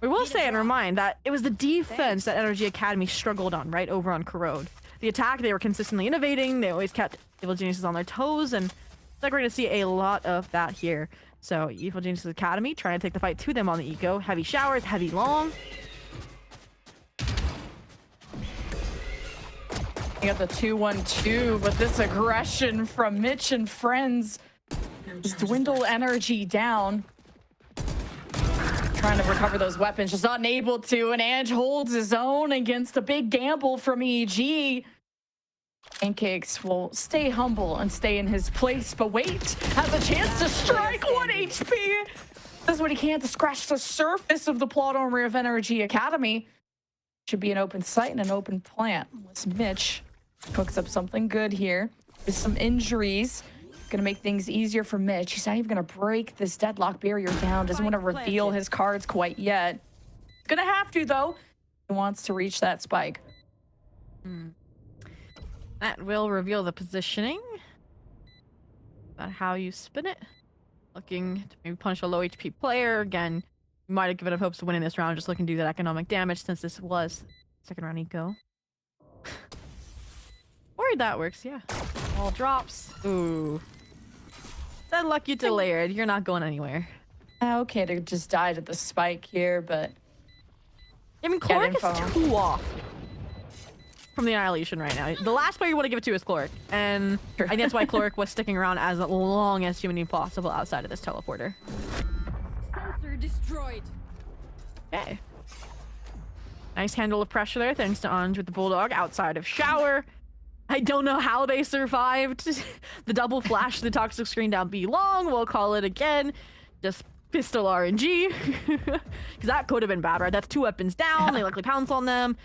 [SPEAKER 16] we will say and remind that it was the defense that NRG Academy struggled on, right, over on Corode. The attack, they were consistently innovating, they always kept Evil Geniuses on their toes, and I think we're going to see a lot of that here. So Evil Geniuses Academy trying to take the fight to them on the eco. Heavy showers, heavy long.
[SPEAKER 6] You got the 2-1-2, but this aggression from Mitch and friends just dwindle NRG down. Trying to recover those weapons, just not able to, and Ange holds his own against a big gamble from EG. Pancakes will stay humble and stay in his place, but wait, has a chance to strike 1 HP. Does what he can to scratch the surface of the plot armor of NRG Academy. Should be an open site and an open plant. Unless Mitch cooks up something good here with some injuries. Gonna make things easier for Mitch. He's not even gonna break this deadlock barrier down. Doesn't want to reveal his cards quite yet. Gonna have to, though. He wants to reach that spike.
[SPEAKER 16] That will reveal the positioning. About how you spin it. Looking to maybe punish a low HP player. Again, you might have given up hopes of winning this round, just looking to do that economic damage since this was second round eco. Worried that works, yeah. All drops. Ooh. Deadlock, you delayed. You're not going anywhere.
[SPEAKER 6] Okay, they just died at the spike here, but...
[SPEAKER 16] I mean, Cloric is 2 off from the Annihilation right now. The last player you want to give it to is Cloric, and I think that's why Cloric was sticking around as long as humanly possible outside of this teleporter.
[SPEAKER 11] Sensor destroyed.
[SPEAKER 16] Okay. Nice handle of pressure there, thanks to Ange with the Bulldog outside of shower. I don't know how they survived the double flash to the toxic screen down B long. We'll call it again. Just pistol RNG. Because that could have been bad, right? That's 2 weapons down. They likely pounce on them.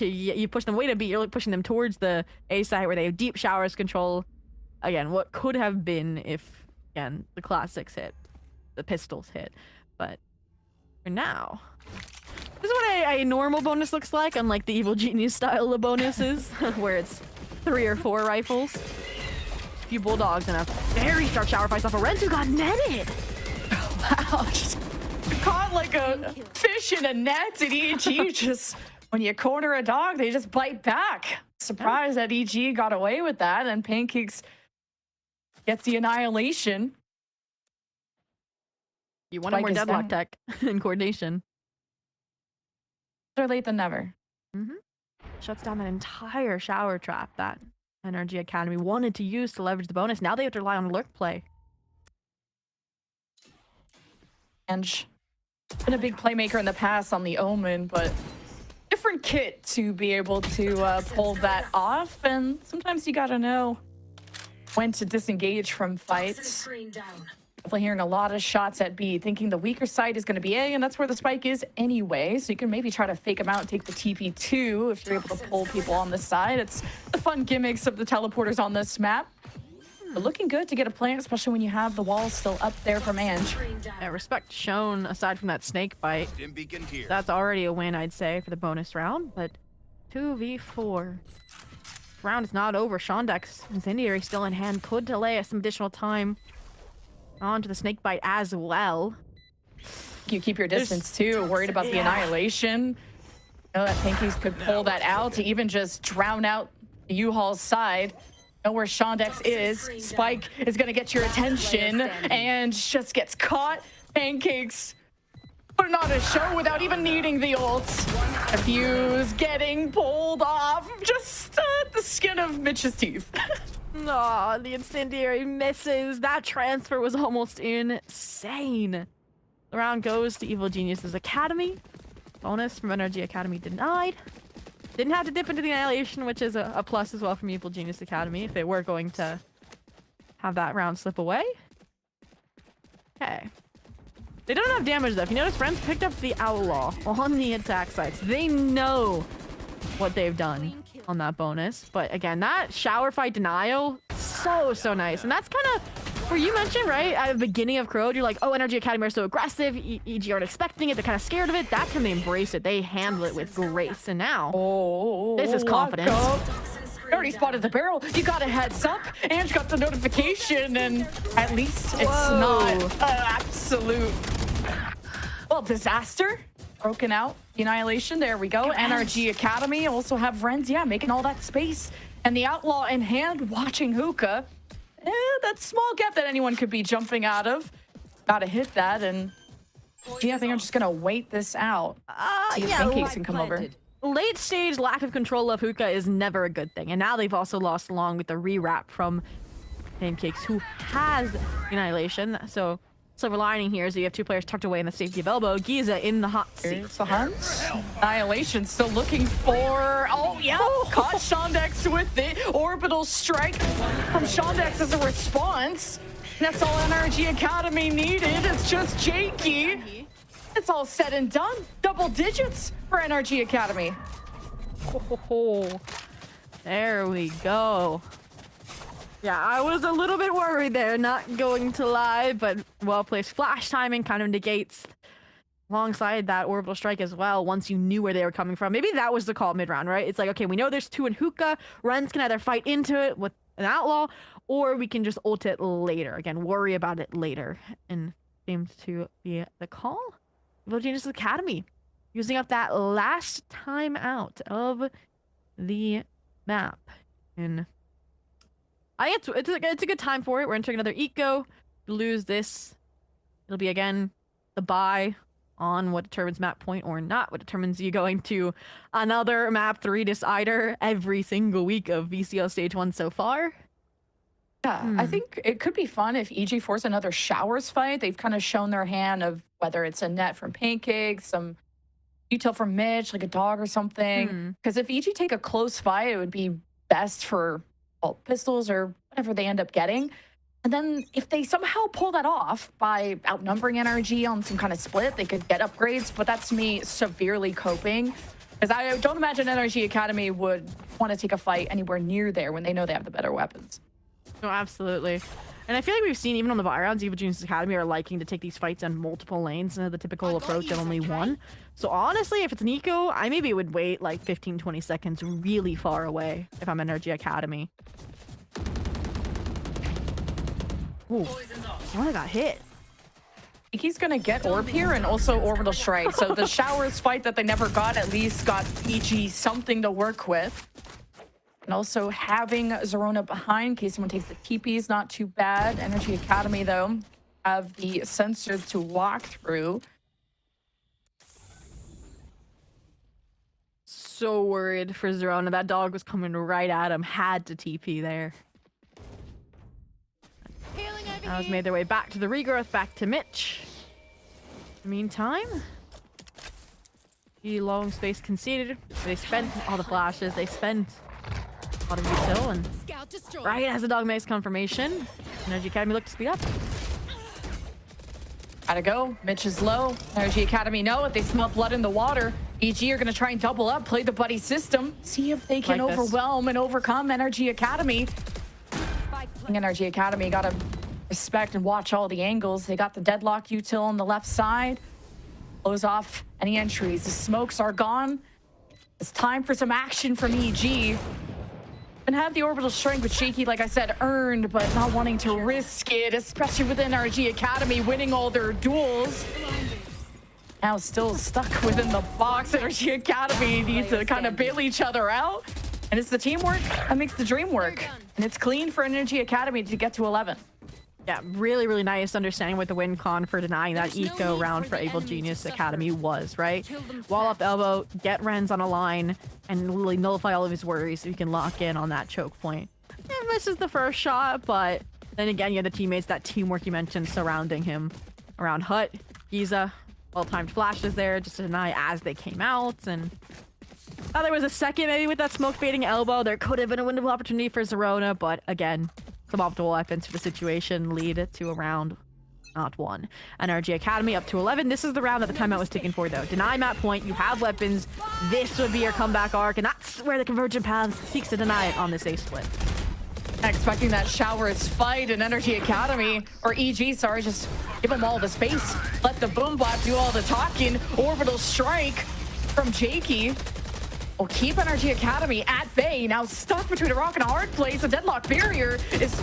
[SPEAKER 16] You push them way to B. You're like pushing them towards the A site where they have deep showers control. Again, what could have been if, again, the classics hit, the pistols hit. But for now, this is what a normal bonus looks like, unlike the Evil Genius style of bonuses, where it's 3 or 4 rifles, a few bulldogs, and a very sharp shower fights off of Renz, who got netted.
[SPEAKER 6] Wow, just caught like a fish in a net, and EG just, when you corner a dog, they just bite back. Surprised that EG got away with that, and Pancakes gets the Annihilation.
[SPEAKER 16] You want more deadlock tech and coordination.
[SPEAKER 6] Better late than never.
[SPEAKER 16] Shuts down an entire shower trap that NRG Academy wanted to use to leverage the bonus. Now they have to rely on lurk play.
[SPEAKER 6] Ange, been a big playmaker in the past on the Omen, but different kit to be able to pull that off. And sometimes you gotta know when to disengage from fights. Definitely hearing a lot of shots at B, thinking the weaker side is going to be A, and that's where the spike is anyway. So you can maybe try to fake them out and take the TP2 if you're able to pull people on the side. It's the fun gimmicks of the teleporters on this map. But looking good to get a plant, especially when you have the walls still up there from Ange.
[SPEAKER 16] Yeah, respect shown aside from that snake bite. That's already a win, I'd say, for the bonus round. But 2v4. round is not over. Shondex Incendiary still in hand. Could delay some additional time onto the snake bite as well.
[SPEAKER 6] You keep your distance too. Worried about the annihilation. Know that Pinkies could pull that out to even just drown out the U-Haul's side. Know where Shondex is. Spike is going to get your attention and just gets caught. Pancakes putting on a show without even needing the ults. A fuse getting pulled off just the skin of Mitch's teeth.
[SPEAKER 16] No, the Incendiary misses. That transfer was almost insane. The round goes to Evil Genius's Academy. Bonus from NRG Academy denied. Didn't have to dip into the annihilation, which is a plus as well from Evil Genius Academy if they were going to have that round slip away. Okay. They don't have damage though. If you notice, Friends picked up the Outlaw on the attack sites. They know what they've done on that bonus. But again, that shower fight denial, so nice. And that's kind of where you mentioned, right, at the beginning of Corode, you're like, oh, NRG Academy are so aggressive. EG aren't expecting it. They're kind of scared of it. That's when they embrace it. They handle it with grace. And now, this is confidence.
[SPEAKER 6] Already spotted the barrel. You got a heads up. And you got the notification. And at least it's not an absolute, well, disaster. Broken out. The annihilation. There we go. NRG Academy also have Renz, yeah, making all that space. And the Outlaw in hand, watching Hookah. That small gap that anyone could be jumping out of. Gotta hit that, and yeah, I think I'm just gonna wait this out. See if Pancakes can come over.
[SPEAKER 16] Late stage lack of control of Hookah is never a good thing, and now they've also lost along with the rewrap from Pancakes, who has Annihilation. So silver lining here is that you have two players tucked away in the safety of elbow. Giza in the hot seat.
[SPEAKER 6] Here's the hunt. Annihilation still looking for, oh yeah, caught Shondex with it. Orbital strike from Shondex as a response. That's all NRG Academy needed. It's just Jakey. It's all said and done. Double digits for NRG Academy.
[SPEAKER 16] There we go. Yeah, I was a little bit worried there, not going to lie, but well-placed flash timing kind of negates alongside that orbital strike as well once you knew where they were coming from. Maybe that was the call mid-round, right? It's like, okay, we know there's two in Hookah. Renz can either fight into it with an Outlaw, or we can just ult it later. Again, worry about it later. And seems to be the call. Evil Genius Academy using up that last time out of the map. And I think it's a good time for it. We're entering another eco. Lose this, it'll be again the buy on what determines map point or not, what determines you going to another map 3 decider every single week of VCO stage 1 so far.
[SPEAKER 6] Yeah, I think it could be fun if EG force another showers fight. They've kind of shown their hand of whether it's a net from Pancakes, some detail from Mitch, like a dog or something. Because if EG take a close fight, it would be best for pistols or whatever they end up getting. And then if they somehow pull that off by outnumbering NRG on some kind of split, they could get upgrades. But that's me severely coping, because I don't imagine NRG Academy would want to take a fight anywhere near there when they know they have the better weapons.
[SPEAKER 16] No, absolutely. And I feel like we've seen even on the buy rounds, Evil Genius Academy are liking to take these fights on multiple lanes instead of the typical approach of only one. So honestly, if it's an eco, I maybe would wait like 15-20 seconds really far away if I'm NRG Academy. Ooh, I got hit.
[SPEAKER 6] He's gonna get orb here and also orbital strike. So the showers fight that they never got at least got EG something to work with. And also having Zerona behind in case someone takes the TP is not too bad. NRG Academy, though, have the sensor to walk through.
[SPEAKER 16] So worried for Zerona. That dog was coming right at him. Had to TP there. Now has made their way back to the regrowth, back to Mitch. In the meantime, the long space conceded. They spent all the flashes. They spent a lot of util, and right as the dog makes confirmation, NRG Academy look to speed up.
[SPEAKER 6] Gotta go. Mitch is low. NRG Academy know it. They smell blood in the water. EG are gonna try and double up, play the buddy system, see if they can overwhelm and overcome NRG Academy. NRG Academy gotta respect and watch all the angles. They got the deadlock util on the left side. Close off any entries. The smokes are gone. It's time for some action from EG. And have the orbital strength, which Shaky, like I said, earned, but not wanting to risk it, especially with NRG Academy winning all their duels. Now still stuck within the box. NRG Academy needs to kind of bail each other out. And it's the teamwork that makes the dream work. And it's clean for NRG Academy to get to 11.
[SPEAKER 16] Yeah, really, really nice understanding what the win con for denying that eco round for Able Genius Academy was, right? Wall up elbow, get Renz on a line, and really nullify all of his worries so he can lock in on that choke point. And misses the first shot, but then again, you had the teammates, that teamwork you mentioned surrounding him. Around Hut, Giza, well-timed flashes there just to deny as they came out, and thought there was a second maybe with that smoke fading elbow. There could have been a winnable opportunity for Zerona, but again, some optimal weapons for the situation lead to a round, not one. NRG Academy up to 11. This is the round that the timeout was taken for, though. Deny map point, you have weapons. This would be your comeback arc, and that's where the Convergent Paths seeks to deny it on this A split.
[SPEAKER 6] Expecting that Showers fight, and NRG Academy, or EG, sorry, just give them all the space. Let the Boombot do all the talking. Orbital strike from Jakey will keep NRG Academy at bay. Now stuck between a rock and a hard place. The deadlock barrier is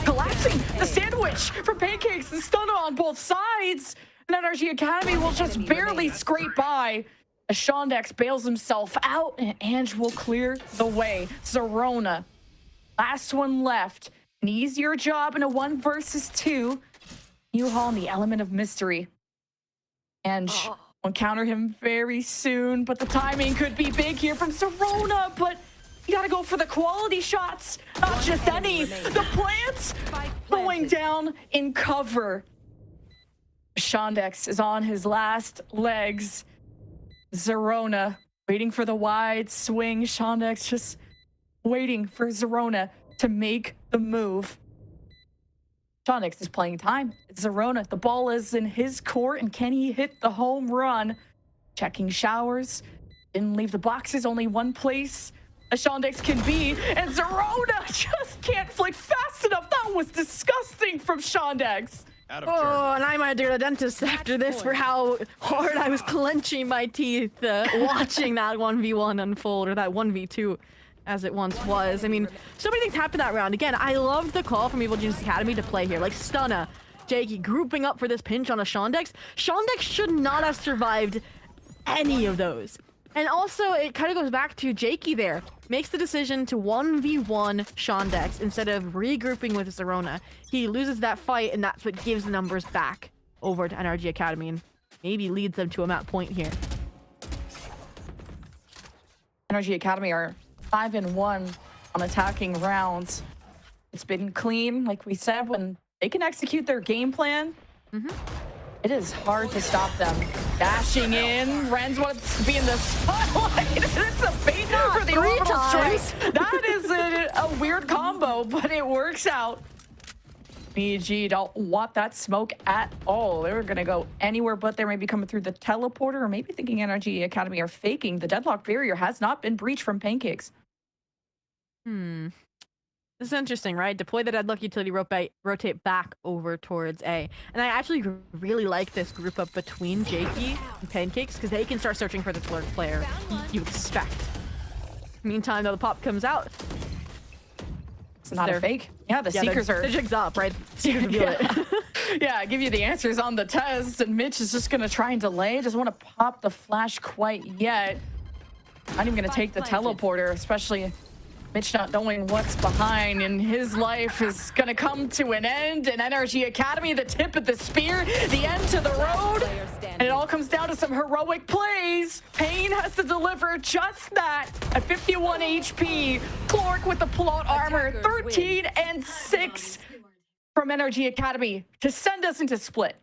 [SPEAKER 6] collapsing. The sandwich from Pancakes and stun on both sides. And NRG Academy will just barely scrape by. As Shondex bails himself out, and Ange will clear the way. Zerona, last one left. An easier job in a 1 versus 2. U-Haul in the element of mystery. Ange will counter him very soon, but the timing could be big here from Zerona, but you gotta go for the quality shots, not just any. The plants going down in cover. Shondex is on his last legs. Zerona waiting for the wide swing. Shondex just waiting for Zerona to make the move. Shondex is playing time. It's Zerona. The ball is in his court, and can he hit the home run? Checking Showers. Didn't leave the boxes, only one place a Shondex can be, and Zerona just can't flick fast enough. That was disgusting from Shondex.
[SPEAKER 16] Oh, and I might do the dentist after this for how hard I was clenching my teeth watching that 1v1 unfold, or that 1v2 as it once was. I mean, so many things happened that round. Again, I loved the call from Evil Genius Academy to play here. Like Stunna, Jakey grouping up for this pinch on a Shondex. Shondex should not have survived any of those. And also, it kind of goes back to Jakey there. Makes the decision to 1v1 Shondex instead of regrouping with Zerona. He loses that fight, and that's what gives the numbers back over to NRG Academy and maybe leads them to a map point here.
[SPEAKER 6] NRG Academy are 5-1 on attacking rounds. It's been clean, like we said, when they can execute their game plan. It is hard to stop them. Dashing in, Renz wants to be in the spotlight. It's a bait for the orbital strike. That is a weird combo, but it works out. BG don't want that smoke at all. They're gonna go anywhere but they're maybe coming through the teleporter, or maybe thinking NRG Academy are faking. The deadlock barrier has not been breached from Pancakes.
[SPEAKER 16] This is interesting, right? Deploy the deadlock utility, rotate back over towards A. And I actually really like this group up between Jakey and Pancakes, because they can start searching for this lurk player you expect. Meantime, though, the pop comes out.
[SPEAKER 6] It's not a fake. Yeah, the Seekers are...
[SPEAKER 16] The jig's up, right? Seekers reveal it.
[SPEAKER 6] Yeah, give you the answers on the test, and Mitch is just going to try and delay. Doesn't want to pop the flash quite yet. Not even going to take the teleporter, especially... Mitch not knowing what's behind, and his life is gonna come to an end. And NRG Academy, the tip of the spear, the end to the road. And it all comes down to some heroic plays. Payne has to deliver just that at 51 HP. Clark with the plot armor, 13 and 6 from NRG Academy to send us into split.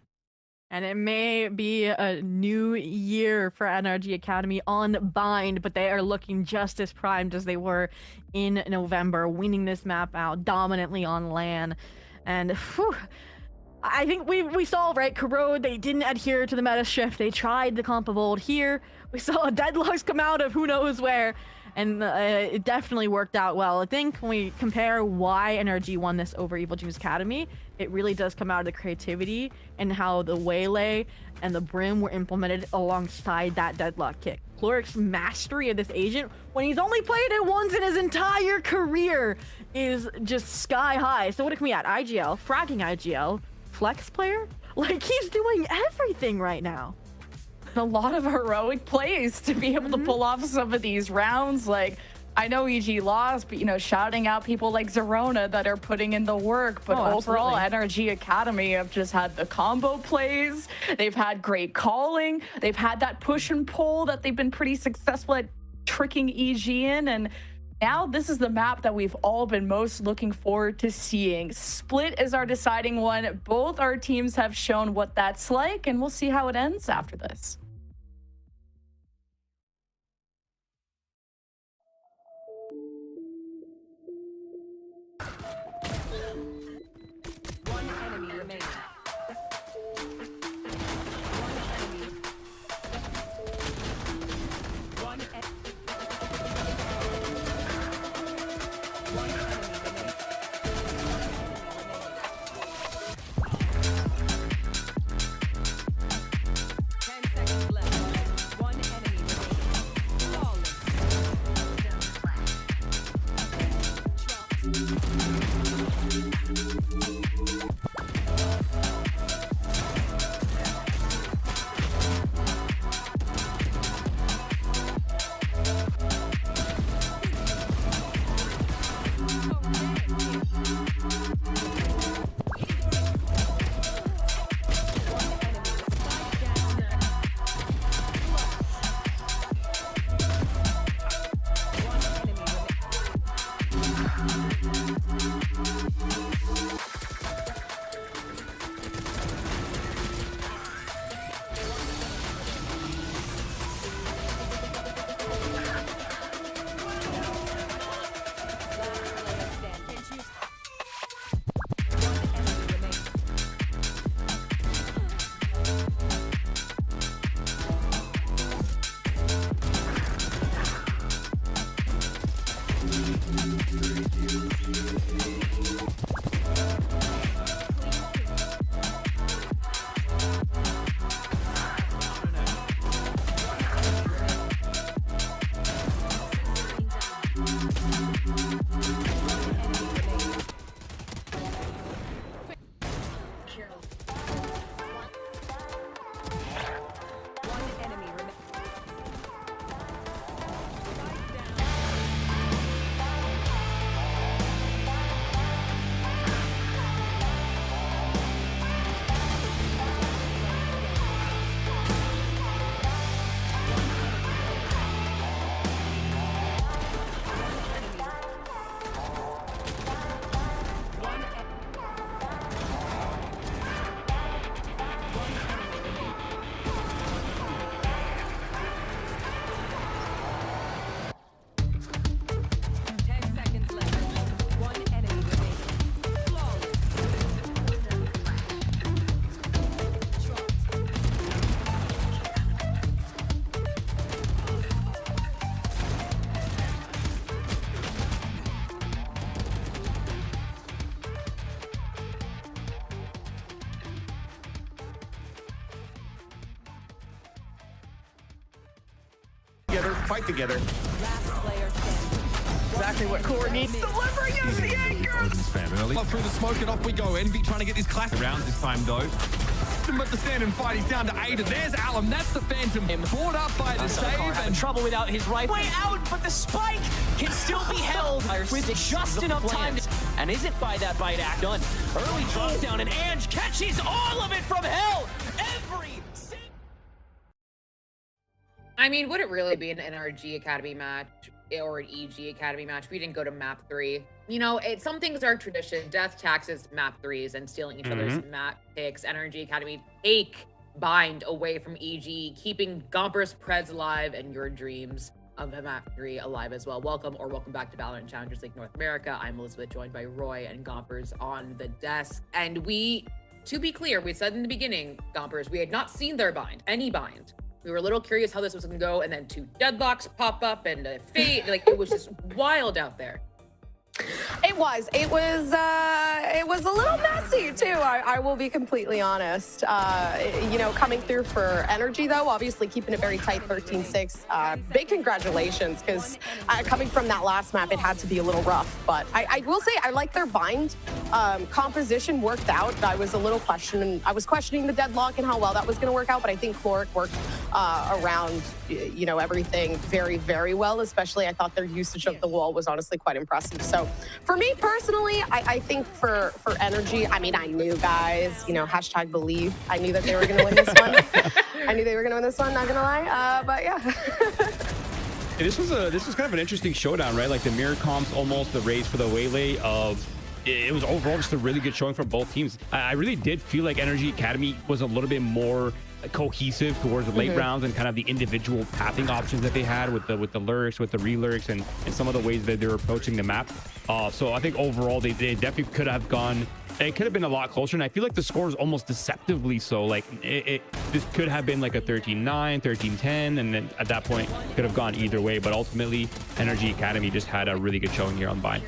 [SPEAKER 16] And it may be a new year for NRG Academy on Bind, but they are looking just as primed as they were in November, winning this map out dominantly on LAN. And whew, I think we saw, right, Corode, they didn't adhere to the meta shift. They tried the comp of old here. We saw deadlocks come out of who knows where, and it definitely worked out well. I think when we compare why NRG won this over Evil Genius Academy, it really does come out of the creativity and how the waylay and the brim were implemented alongside that deadlock kick. Pluric's mastery of this agent when he's only played it once in his entire career is just sky high. So what are we at? IGL, fragging IGL, flex player? Like, he's doing everything right now.
[SPEAKER 6] A lot of heroic plays to be able to pull off some of these rounds. Like, I know EG lost, but, you know, shouting out people like Zerona that are putting in the work. But overall, NRG Academy have just had the combo plays. They've had great calling. They've had that push and pull that they've been pretty successful at tricking EG in. And now this is the map that we've all been most looking forward to seeing. Split is our deciding one. Both our teams have shown what that's like, and we'll see how it ends after this.
[SPEAKER 11] One enemy remaining.
[SPEAKER 10] Fight together.
[SPEAKER 6] Exactly what Core needs. Delivering us the anchor.
[SPEAKER 10] Through the smoke and off we go. Envy trying to get this class around this time though. But the stand and fight, he's down to 8. There's Alum, that's the Phantom. Brought up by the save
[SPEAKER 12] and trouble without his rifle. Way out, but the spike can still be held with just enough time. And isn't by that bite act done. Early drop down and Ange catches all of it from hell.
[SPEAKER 13] I mean, would it really be an NRG Academy match or an EG Academy match if we didn't go to map 3? You know, some things are tradition. Death taxes map 3s and stealing each other's map picks. NRG Academy take bind away from EG, keeping Gompers Preds alive and your dreams of the map 3 alive as well. Welcome back to VALORANT Challengers League North America. I'm Elizabeth, joined by Roy and Gompers on the desk. And we, to be clear, we said in the beginning, Gompers, we had not seen their bind, any bind. We were a little curious how this was going to go, and then 2 deadlocks pop up and a fate. Like, it was just wild out there.
[SPEAKER 14] It was a little messy too. I will be completely honest. You know, coming through for NRG though, obviously keeping it very tight, 13-6. Big congratulations, because coming from that last map, it had to be a little rough. But I will say I like their bind. Composition worked out. I was a little questioning the deadlock and how well that was going to work out. But I think Chloric worked around, you know, everything very, very well. Especially, I thought their usage of the wall was honestly quite impressive. So for me personally, I think for NRG, I mean, I knew, guys, you know, hashtag believe. I knew that they were going to win this one. I knew they were going to win this one, not going to lie. But yeah.
[SPEAKER 15] This was kind of an interesting showdown, right? Like the mirror comps, almost the race for the waylay of. It was overall just a really good showing from both teams. I really did feel like NRG Academy was a little bit more cohesive towards the late rounds and kind of the individual pathing options that they had with the lurks, with the re-lurks, and some of the ways that they were approaching the map. So I think overall they definitely could have gone. It could have been a lot closer, and I feel like the score is almost deceptively so. Like this could have been like a 13-9, 13-10, and then at that point could have gone either way. But ultimately, NRG Academy just had a really good showing here on Vine.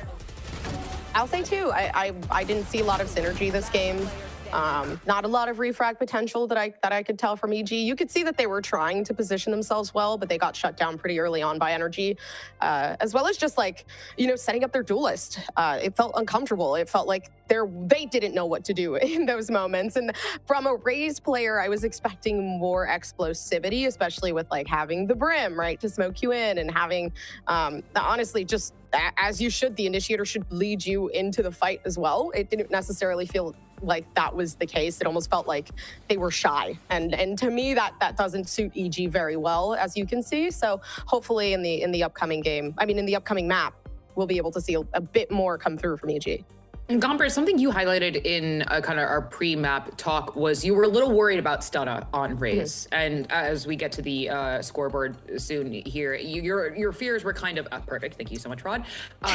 [SPEAKER 14] I'll say too, I didn't see a lot of synergy this game. Not a lot of refrag potential that I could tell from EG. You could see that they were trying to position themselves well, but they got shut down pretty early on by NRG, as well as just like, you know, setting up their duelist. It felt uncomfortable. It felt like they didn't know what to do in those moments. And from a Raze player, I was expecting more explosivity, especially with like having the Brim, right, to smoke you in, and having, honestly, just as you should, the initiator should lead you into the fight as well. It didn't necessarily feel like that was the case. It almost felt like they were shy, and to me that doesn't suit EG very well, as you can see. So hopefully in the upcoming game, I mean in the upcoming map, we'll be able to see a bit more come through from EG.
[SPEAKER 13] And Gomper, something you highlighted in kind of our pre-map talk was you were a little worried about Stunna on Raze. And as we get to the scoreboard soon here, your fears were kind of perfect. Thank you so much, Rod.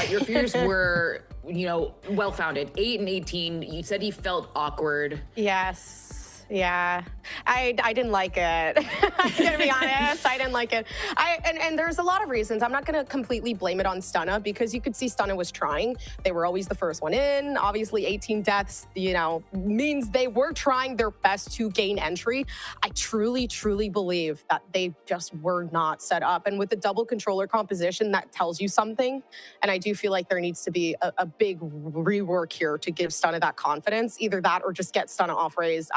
[SPEAKER 13] Your fears were, you know, well-founded. 8 and 18. You said he felt awkward.
[SPEAKER 14] Yes. Yeah, I didn't like it. I'm gonna be honest, I didn't like it. And there's a lot of reasons. I'm not gonna completely blame it on Stunna, because you could see Stunna was trying. They were always the first one in. Obviously 18 deaths, you know, means they were trying their best to gain entry. I truly, truly believe that they just were not set up. And with the double controller composition, that tells you something. And I do feel like there needs to be a big rework here to give Stunna that confidence. Either that or just get Stunna off Raze.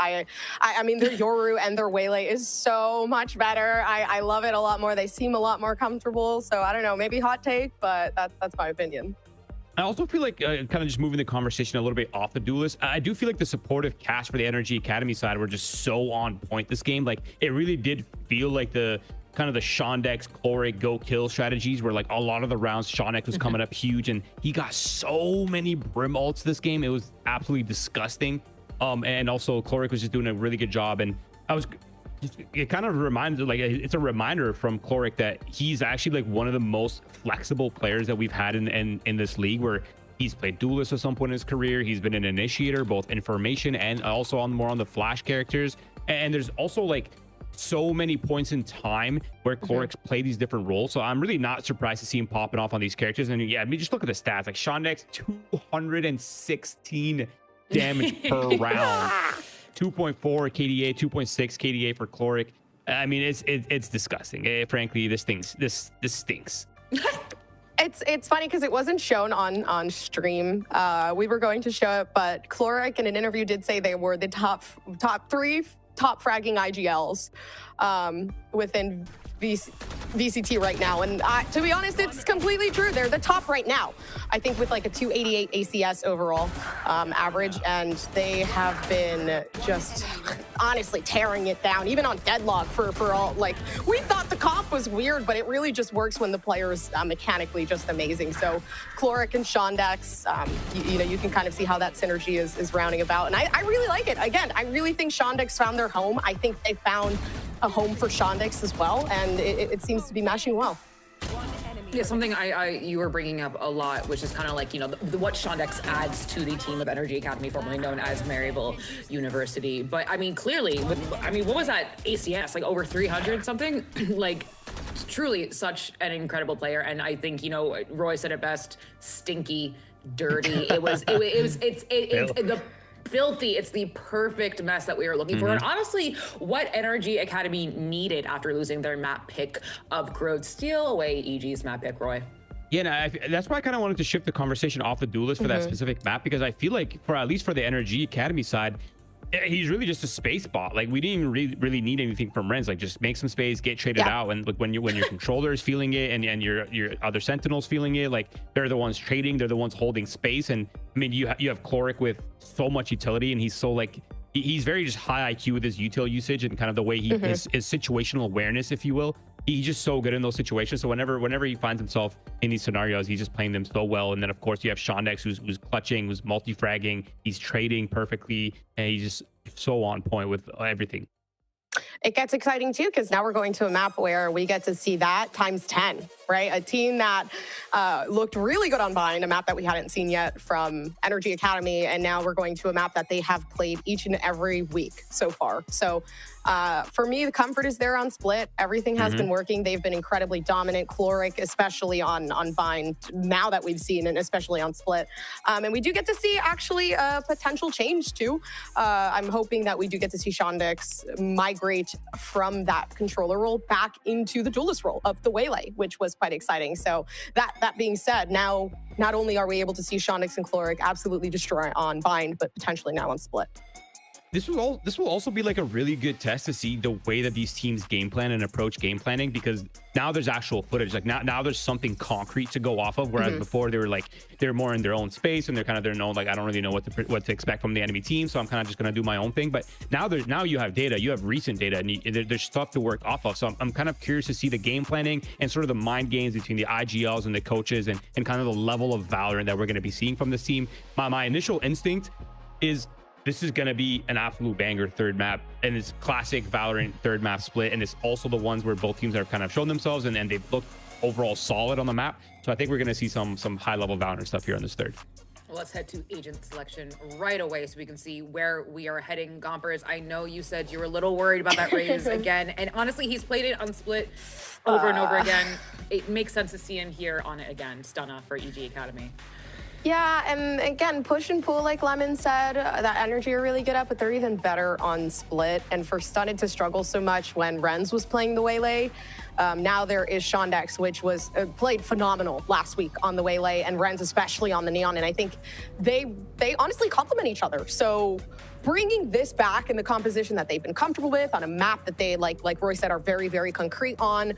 [SPEAKER 14] I mean, their Yoru and their Waylay is so much better. I love it a lot more. They seem a lot more comfortable. So I don't know, maybe hot take, but that's my opinion.
[SPEAKER 15] I also feel like kind of just moving the conversation a little bit off the duelist. I do feel like the supportive cast for the NRG Academy side were just so on point this game. Like it really did feel like the kind of the Shondex Chloric go kill strategies where like a lot of the rounds Shondex was coming up huge, and he got so many Brim ults this game. It was absolutely disgusting. And also Chloric was just doing a really good job, and it kind of reminded, like, it's a reminder from Chloric that he's actually like one of the most flexible players that we've had in this league, where he's played duelist at some point in his career. He's been an initiator, both in formation and also more on the flash characters. And there's also like so many points in time where Chloric's play these different roles. So I'm really not surprised to see him popping off on these characters. And yeah, I mean, just look at the stats. Like Shondex, 216 damage per round, 2.4 KDA, 2.6 KDA for Chloric. I mean, it's disgusting. Frankly, this stinks.
[SPEAKER 14] It's funny because it wasn't shown on stream. We were going to show it, but Chloric in an interview did say they were the top three fragging IGLs within VCT right now. And to be honest, it's completely true. They're the top right now. I think with like a 288 ACS overall average, and they have been just honestly tearing it down, even on deadlock for all. Like, we thought the comp was weird, but it really just works when the player is mechanically just amazing. So Chloric and Shondex, you know, you can kind of see how that synergy is rounding about. And I really like it. Again, I really think Shondex found their home. I think they found a home for Shondex as well, and it seems to be mashing well.
[SPEAKER 13] Yeah, something you were bringing up a lot, which is kind of like, you know, what Shondex adds to the team of NRG Academy, formerly known as Maryville University. But I mean, clearly, what was that ACS? Like over 300 something? Like, truly such an incredible player. And I think, you know, Roy said it best, stinky, dirty. It's the filthy. It's the perfect mess that we were looking for. And honestly, what NRG Academy needed after losing their map pick of Corode. Steal away EG's map pick, Roy.
[SPEAKER 15] Yeah, and that's why I kind of wanted to shift the conversation off the duelist for that specific map, because I feel like for at least for the NRG Academy side, he's really just a space bot. Like, we didn't even really need anything from Renz. Like, just make some space, get traded out, and like when your controller is feeling it and your other sentinels feeling it, like they're the ones trading, they're the ones holding space. And I mean, you have Chloric with so much utility, and he's so like he's very just high IQ with his util usage and kind of the way he his situational awareness, if you will. He's just so good in those situations. So whenever he finds himself in these scenarios, he's just playing them so well. And then of course you have Shondex, who's clutching, who's multi-fragging, he's trading perfectly, and he's just so on point with everything.
[SPEAKER 14] It gets exciting too, because now we're going to a map where we get to see that times 10, right? A team that looked really good on Bind, a map that we hadn't seen yet from NRG Academy, and now we're going to a map that they have played each and every week so far. So for me, the comfort is there on Split. Everything has been working. They've been incredibly dominant. Chloric, especially on Bind, now that we've seen, and especially on Split. And we do get to see actually a potential change too. I'm hoping that we do get to see Shondex migrate from that controller role back into the duelist role of the Waylay, which was quite exciting. So that being said, now not only are we able to see Shondex and Chloric absolutely destroy on Bind, but potentially now on Split.
[SPEAKER 15] This will also be like a really good test to see the way that these teams game plan and approach game planning, because now there's actual footage. Like now there's something concrete to go off of, whereas before they're more in their own space and they're kind of their own, like, I don't really know what to expect from the enemy team, so I'm kind of just gonna do my own thing. But now you have data, you have recent data, and there's stuff to work off of. So I'm kind of curious to see the game planning and sort of the mind games between the IGLs and the coaches, and kind of the level of Valorant that we're going to be seeing from this team. My initial instinct is this is going to be an absolute banger third map, and it's classic Valorant third map split, and it's also the ones where both teams have kind of shown themselves and they've looked overall solid on the map. So I think we're going to see some high level Valorant stuff here on this third.
[SPEAKER 13] Well, let's head to agent selection right away so we can see where we are heading. Gompers, I know you said you were a little worried about that raise again, and honestly, he's played it on Split over and over again. It makes sense to see him here on it again. Stunna for EG Academy.
[SPEAKER 14] Yeah, and again, push and pull, like Lemon said, that energy are really good at, but they're even better on Split. And for Stunted to struggle so much when Renz was playing the Waylay, now there is Shondex, which was played phenomenal last week on the Waylay, and Renz especially on the Neon. And I think they honestly complement each other. So bringing this back in the composition that they've been comfortable with on a map that they, like Roy said, are very, very concrete on,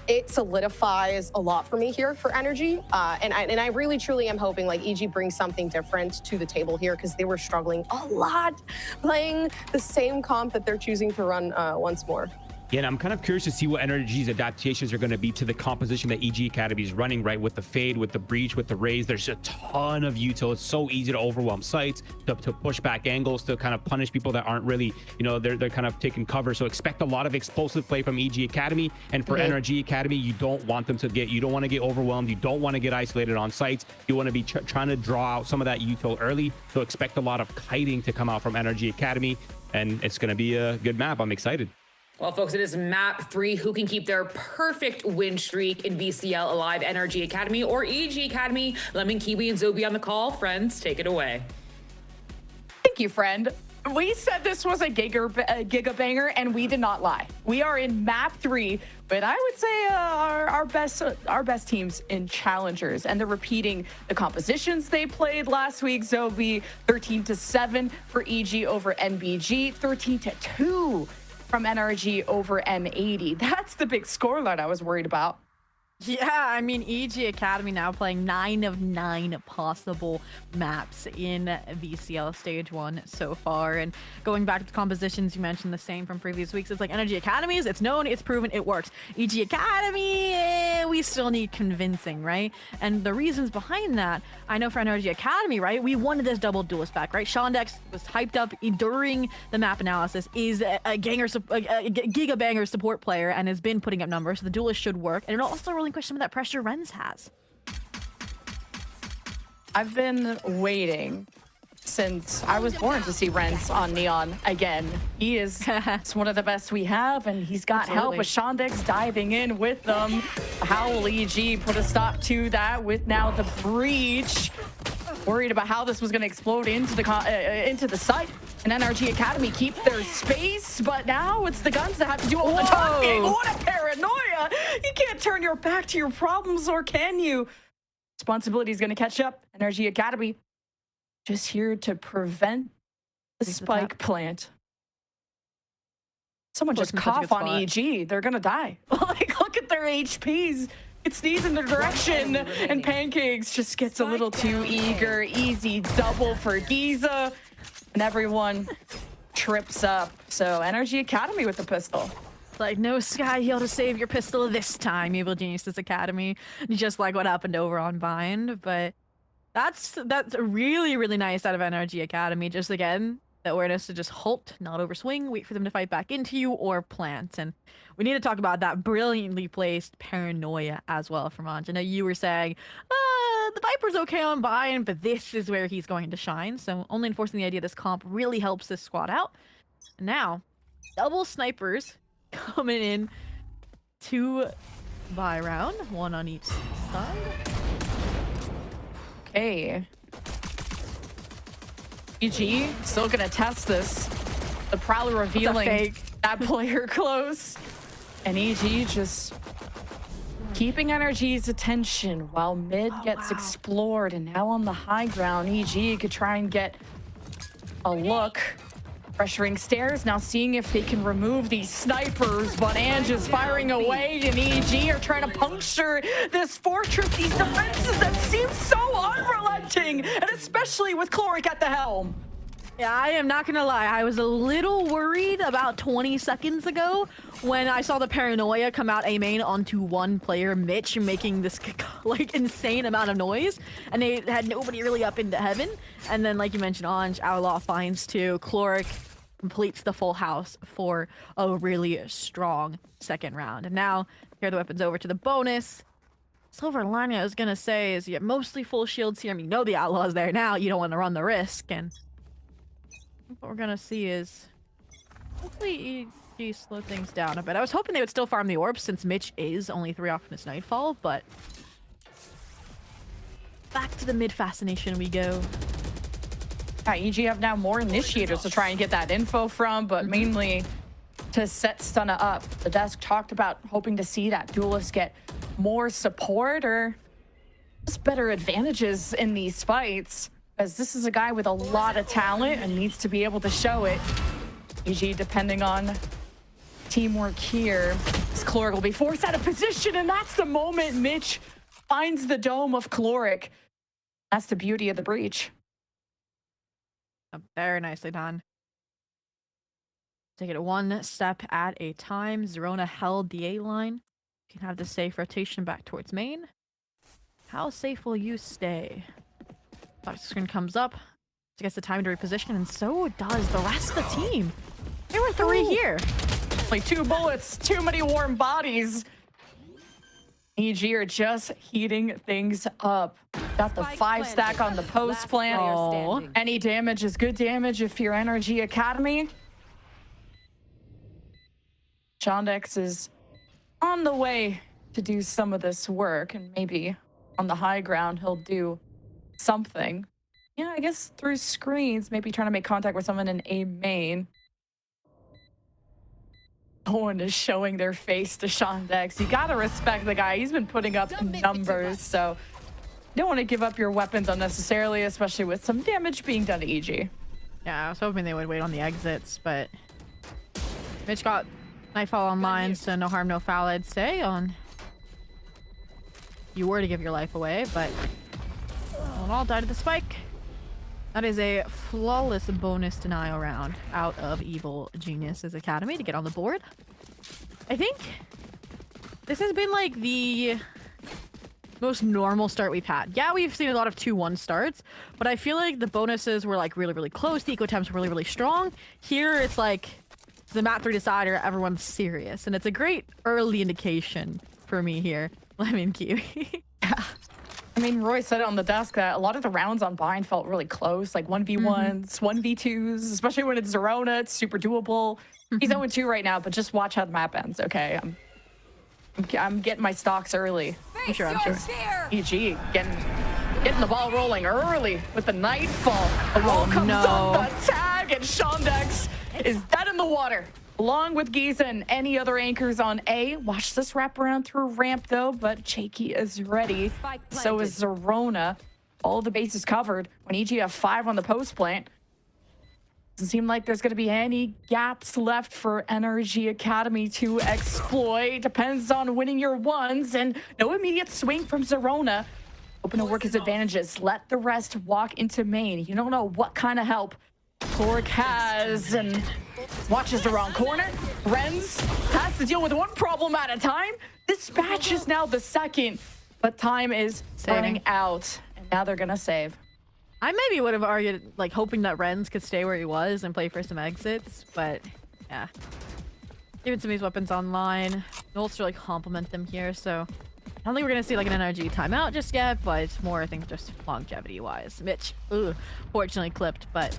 [SPEAKER 14] it solidifies a lot for me here for Energy. And I really, truly am hoping like EG brings something different to the table here, because they were struggling a lot playing the same comp that they're choosing to run once more.
[SPEAKER 15] Yeah, and I'm kind of curious to see what NRG's adaptations are going to be to the composition that EG Academy is running, right? With the Fade, with the Breach, with the Raise, there's a ton of util. It's so easy to overwhelm sites, to push back angles, to kind of punish people that aren't really, you know, they're kind of taking cover. So expect a lot of explosive play from EG Academy. And for NRG Academy, you don't want them to you don't want to get overwhelmed. You don't want to get isolated on sites. You want to be trying to draw out some of that util early. So expect a lot of kiting to come out from NRG Academy. And it's going to be a good map. I'm excited.
[SPEAKER 13] Well, folks, it is map 3. Who can keep their perfect win streak in VCL alive? NRG Academy or EG Academy? Lemon, Kiwi, and Zobi on the call. Friends, take it away.
[SPEAKER 6] Thank you, friend. We said this was a giga banger, and we did not lie. We are in map 3, but I would say our best teams in challengers, and they're repeating the compositions they played last week. Zobi 13-7 for EG over NBG, 13-2 from NRG over M80. That's the big scoreline I was worried about.
[SPEAKER 16] Yeah, I mean, EG Academy now playing 9 of 9 possible maps in VCL Stage 1 so far. And going back to the compositions, you mentioned the same from previous weeks. It's like NRG Academies, it's known, it's proven, it works. EG Academy, we still need convincing, right? And the reasons behind that, I know for NRG Academy, right, we wanted this double duelist back, right? Shondex was hyped up during the map analysis, is a giga banger support player, and has been putting up numbers, so the duelist should work. And it also really some of that pressure Renz has.
[SPEAKER 6] I've been waiting since I was born to see Renz on Neon again. He is it's one of the best we have, and he's got help with Shondex diving in with them. Howl EG put a stop to that with now the breach. Worried about how this was going to explode into the site. And NRG Academy keep their space, but now it's the guns that have to do all the talking. What a paranoia! You can't turn your back to your problems, or can you? Responsibility is going to catch up. NRG Academy just here to prevent the spike plant. Someone just cough on EG. They're going to die. Like, look at their HPs. It sneezes in their direction, and Pancakes just gets a little too eager. Easy double for Giza, and everyone trips up. So NRG Academy with the pistol.
[SPEAKER 16] Like, no Sky Heal to save your pistol this time, Evil Geniuses Academy. Just like what happened over on Bind. But that's really, really nice out of NRG Academy. Just, again, the awareness to just halt, not overswing, wait for them to fight back into you, or plant. And we need to talk about that brilliantly placed paranoia as well from Anj. I know you were saying, the Viper's okay on Bind, but this is where he's going to shine. So only enforcing the idea this comp really helps this squad out. And now, double snipers coming in to buy round, one on each side.
[SPEAKER 6] Okay. EG still gonna test this. The Prowler revealing that player close. And EG just keeping NRG's attention while mid gets explored. And now on the high ground, EG could try and get a look. Pressuring stairs, now seeing if they can remove these snipers, but Anj is firing away, and EG are trying to puncture this fortress, these defenses that seem so unrelenting, and especially with Chloric at the helm.
[SPEAKER 16] Yeah, I am not gonna lie, I was a little worried about 20 seconds ago when I saw the paranoia come out A main onto one player, Mitch, making this like insane amount of noise, and they had nobody really up into heaven. And then, like you mentioned, Anj, Outlaw finds two, Chloric completes the full house for a really strong second round. And now, here are the weapons over to the bonus. Silver lining I was gonna say is you have mostly full shields here. I mean, you know the Outlaw's there now, you don't want to run the risk, and what we're gonna see is hopefully EG slow things down a bit. I was hoping they would still farm the orbs since Mitch is only 3 off in his Nightfall, but back to the mid fascination we go.
[SPEAKER 6] Yeah, EG have now more initiators to try and get that info from, but mainly to set Stunna up. The desk talked about hoping to see that duelist get more support or just better advantages in these fights, as this is a guy with a lot of talent and needs to be able to show it. EG, depending on teamwork here, this Chloric will be forced out of position, and that's the moment Mitch finds the dome of Chloric. That's the beauty of the breach.
[SPEAKER 16] Very nicely done. Take it one step at a time. Zerona held the A line. You can have the safe rotation back towards main. How safe will you stay? Box screen comes up. She gets the time to reposition, and so does the rest of the team. There were 3 here.
[SPEAKER 6] Like 2 bullets, too many warm bodies. EG are just heating things up. Got the 5 stack on the post plant. Oh. Any damage is good damage if you're NRG Academy. Shondex is on the way to do some of this work, and maybe on the high ground he'll do something. Yeah, I guess through screens, maybe trying to make contact with someone in A main. No one is showing their face to Shondex. You gotta respect the guy. He's been putting up numbers, so you don't want to give up your weapons unnecessarily, especially with some damage being done to EG.
[SPEAKER 16] Yeah, I was hoping they would wait on the exits, but Mitch got Nightfall online, so no harm, no foul, I'd say, on you were to give your life away, but won't all die to the spike. That is a flawless bonus denial round out of Evil Geniuses Academy to get on the board. I think this has been like the most normal start we've had. Yeah, we've seen a lot of 2-1 starts, but I feel like the bonuses were like really, really close. The eco attempts were really, really strong. Here, it's like the map 3 decider, everyone's serious, and it's a great early indication for me here. Lemon Kiwi.
[SPEAKER 6] Yeah. I mean, Roy said it on the desk that a lot of the rounds on Bind felt really close, like 1v1s, 1v2s, especially when it's Zerona. It's super doable. He's 0-2 right now, but just watch how the map ends, okay? I'm getting my stocks early.
[SPEAKER 16] I'm sure.
[SPEAKER 6] EG getting the ball rolling early with the Nightfall. The wall comes up, the tag, and Shondex is dead in the water. Along with Giza and any other anchors on A. Watch this wrap around through ramp though, but Cheeky is ready. So is Zerona. All the bases covered. When EG have 5 on the post plant, doesn't seem like there's going to be any gaps left for NRG Academy to exploit. Depends on winning your ones, and no immediate swing from Zerona. Hoping to work his advantages. Let the rest walk into main. You don't know what kind of help Cork has, and watches the wrong corner. Renz has to deal with one problem at a time. Dispatch is now the second, but time is running out, and now they're gonna save.
[SPEAKER 16] I maybe would have argued, like, hoping that Renz could stay where he was and play for some exits, but yeah. Even some of these weapons online. Nolts really complement them here, so I don't think we're gonna see like an NRG timeout just yet, but it's more, I think, just longevity-wise. Mitch, fortunately clipped, but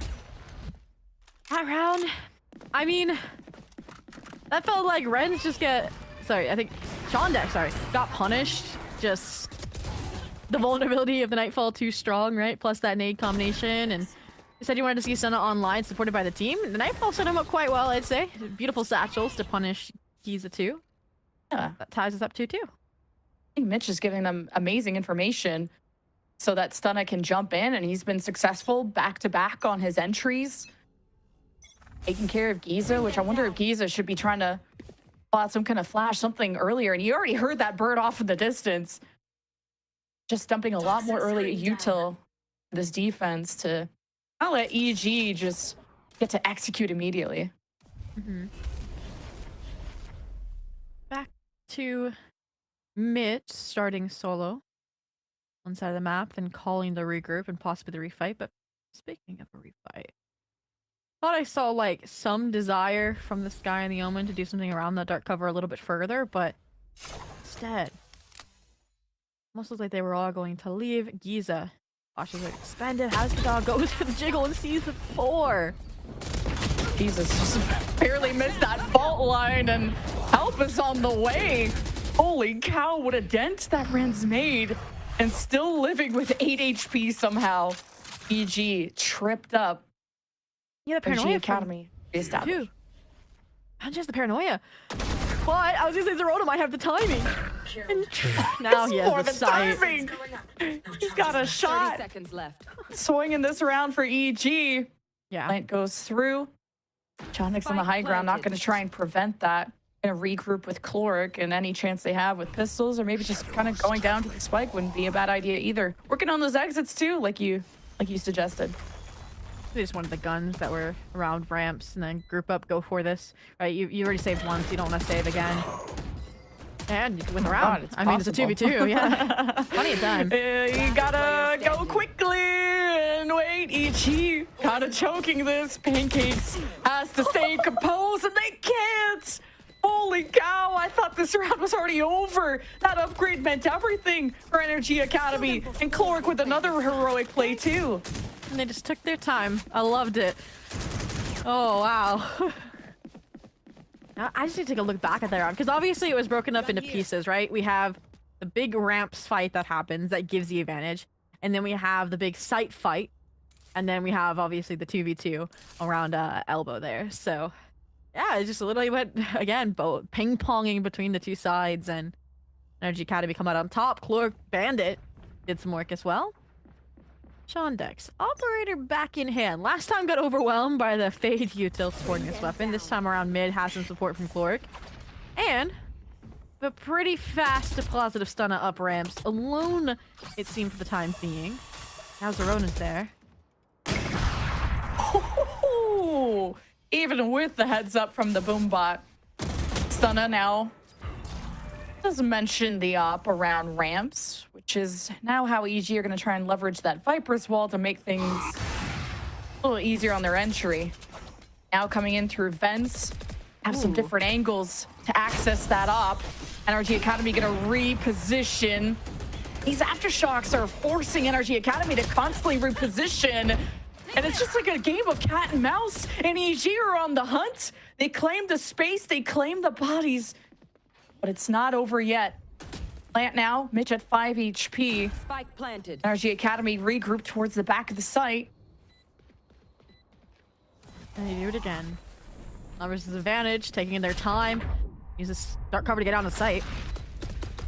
[SPEAKER 16] that round, I mean, that felt like Renz just I think Shondex, got punished. Just the vulnerability of the Nightfall too strong, right? Plus that nade combination, and you said you wanted to see Senna online supported by the team. The Nightfall set him up quite well, I'd say. Beautiful satchels to punish Giza too. Yeah, that ties us up 2-2.
[SPEAKER 6] I think Mitch is giving them amazing information so that Stunna can jump in, and he's been successful back-to-back on his entries. Taking care of Giza, which I wonder if Giza should be trying to pull out some kind of flash, something earlier. And you already heard that bird off in the distance. Just dumping a lot more early util this defense to not let EG just get to execute immediately.
[SPEAKER 16] Back to Mitch starting solo on side of the map, then calling the regroup and possibly the refight. But speaking of a refight, thought I saw like some desire from this guy in the Omen to do something around that dark cover a little bit further, but instead almost looks like they were all going to leave. Giza watches it expended, has the dog, goes for the jiggle and sees the 4.
[SPEAKER 6] Jesus, just barely missed that fault line, and help is on the way. Holy cow, what a dent that Renz made, and still living with 8 HP somehow. EG tripped up.
[SPEAKER 16] Yeah, the paranoia
[SPEAKER 6] NRG Academy reestablished.
[SPEAKER 16] Not just the paranoia, but I was gonna say Zerona might have the timing. And now he has the sight.
[SPEAKER 6] Timing. He's got a shot.
[SPEAKER 11] 30 seconds left.
[SPEAKER 6] Swinging this around for EG.
[SPEAKER 16] Yeah.
[SPEAKER 6] Plant goes through. Johnnick's on the high ground, not going to try and prevent that. Going to regroup with Chloric, and any chance they have with pistols, or maybe just kind of going down to the spike wouldn't be a bad idea either. Working on those exits too, like you suggested.
[SPEAKER 16] They just wanted the guns that were around ramps, and then group up, go for this. Right, you already saved once, you don't want to save again. And you can win the round.
[SPEAKER 6] God,
[SPEAKER 16] I mean, it's a 2v2, yeah. Plenty of time.
[SPEAKER 6] You gotta go quickly and wait. EG kind of choking this. Pancakes has to stay composed, and they can't. Holy cow, I thought this round was already over. That upgrade meant everything for NRG Academy. And Chloric with another heroic play too.
[SPEAKER 16] And they just took their time. I loved it. Oh, wow. I just need to take a look back at that round, because obviously it was broken up into pieces, right? We have the big ramps fight that happens that gives the advantage, and then we have the big site fight, and then we have obviously the 2v2 around elbow there. So yeah, it just literally went again, both ping-ponging between the two sides, and NRG Academy come out on top. Chloric Bandit did some work as well. Shondex, Operator back in hand. Last time got overwhelmed by the Fade util supporting this weapon. This time around mid has some support from Chloric. And a pretty fast to positive stunner up ramps. Alone, it seemed for the time being. Now Zerona's there.
[SPEAKER 6] Oh, even with the heads up from the Boombot. Stunna now doesn't mention the op around ramps, which is now how EG are going to try and leverage that Viper's wall to make things a little easier on their entry. Now coming in through vents, have some different angles to access that op. NRG Academy going to reposition. These aftershocks are forcing NRG Academy to constantly reposition. And it's just like a game of cat and mouse. And EG are on the hunt. They claim the space, they claim the bodies. But it's not over yet. Plant now, Mitch at 5 HP.
[SPEAKER 11] Spike planted.
[SPEAKER 6] NRG Academy regroup towards the back of the site.
[SPEAKER 16] And they do it again. Numbers' advantage, taking their time. Use this dark cover to get on the site.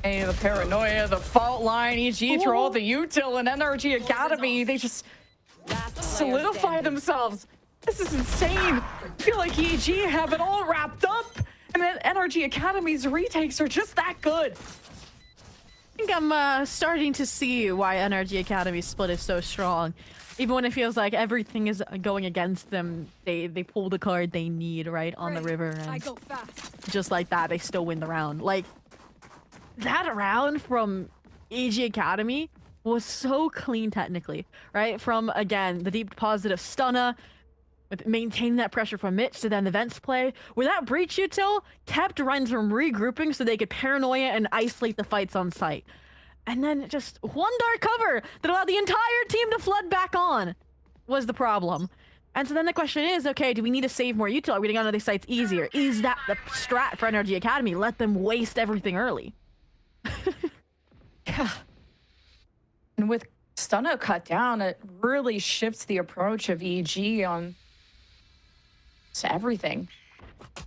[SPEAKER 6] Hey, the paranoia, the fault line, EG through all the util and NRG Academy. They just solidify themselves. This is insane. I feel like EG have it all wrapped up. And then NRG Academy's retakes are just that good.
[SPEAKER 16] I think I'm starting to see why NRG Academy split is so strong. Even when it feels like everything is going against them, they pull the card they need right on the river, and just like that, they still win the round. Like, that round from AG Academy was so clean technically, right? From, again, the deep positive stunner, with maintaining that pressure from Mitch to then the Vents play, where that breach util kept Rens from regrouping so they could paranoia and isolate the fights on site. And then just one dark cover that allowed the entire team to flood back on was the problem. And so then the question is, okay, do we need to save more util? Are we going to get on other sites easier? Is that the strat for NRG Academy? Let them waste everything early.
[SPEAKER 6] Yeah. And with Stunner cut down, it really shifts the approach of EG on to everything.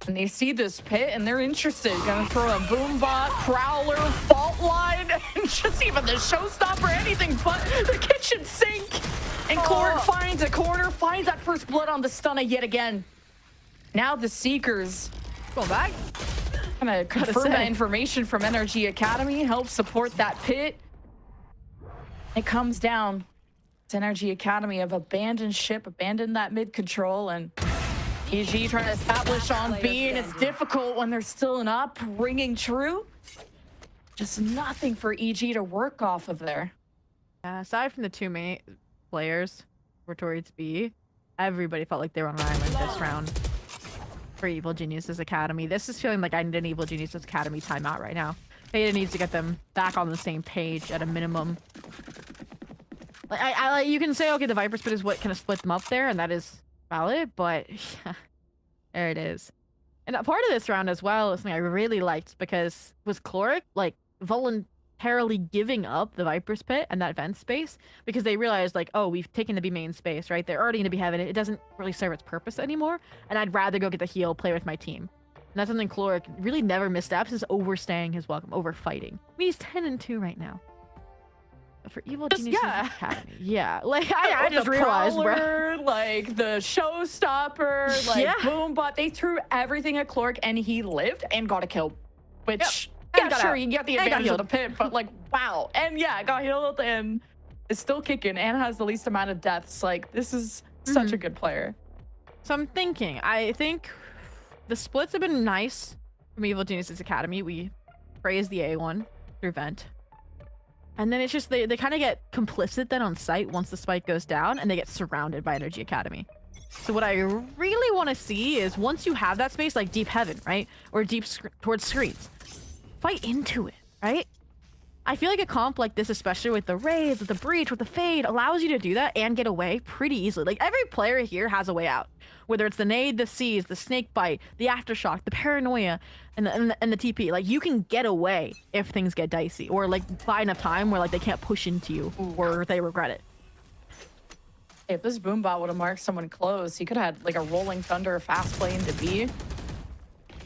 [SPEAKER 6] And they see this pit and they're interested. Gonna throw a boombot, prowler, fault line, and just even the showstopper, anything but the kitchen sink. And QoR finds a corner, finds that first blood on the stunner yet again. Now the Seekers
[SPEAKER 16] go back.
[SPEAKER 6] Gonna confirm that information from NRG Academy, help support that pit. It comes down to NRG Academy of abandoned ship, abandoned that mid control, and EG trying to establish on B, and it's difficult when there's still an up ringing true. Just nothing for EG to work off of there.
[SPEAKER 16] Aside from the two main players were towards B, everybody felt like they were on an island this round for Evil Geniuses Academy. This is feeling like I need an Evil Geniuses Academy timeout right now. Beta needs to get them back on the same page at a minimum. Like, you can say, okay, the Viper Spit is what kind of split them up there, and that is valid, but yeah, there it is. And a part of this round as well is something I really liked, because was Chloric like voluntarily giving up the Viper's Pit and that vent space because they realized, like, oh, we've taken the B main space, right? They're already going to be having it. It doesn't really serve its purpose anymore, and I'd rather go get the heal, play with my team. And that's something Chloric really never missteps, is overstaying his welcome, over fighting. I mean, he's 10-2 right now. But for Evil Geniuses Academy, yeah, like I just realized,
[SPEAKER 6] Prowler,
[SPEAKER 16] bro.
[SPEAKER 6] like the showstopper, like boombot, they threw everything at Chloric and he lived and got a kill. Which, yeah, sure, you get the advantage of the pit, but like, wow. And yeah, got healed and is still kicking and has the least amount of deaths. Like, this is such a good player.
[SPEAKER 16] So I'm thinking, I think the splits have been nice from Evil Geniuses Academy. We praise the A1 through Vent. And then it's just, they kind of get complicit then on site once the spike goes down, and they get surrounded by NRG Academy. So what I really want to see is, once you have that space, like Deep Heaven, right? Or deep towards screens, fight into it, right? I feel like a comp like this, especially with the Raids, with the Breach, with the Fade, allows you to do that and get away pretty easily. Like, every player here has a way out. Whether it's the nade, the Seize, the snake bite, the aftershock, the paranoia, and the TP. Like, you can get away if things get dicey, or like buy enough time where like they can't push into you or they regret it.
[SPEAKER 6] If this boombot would have marked someone close, he could have had like a rolling thunder fast play into B.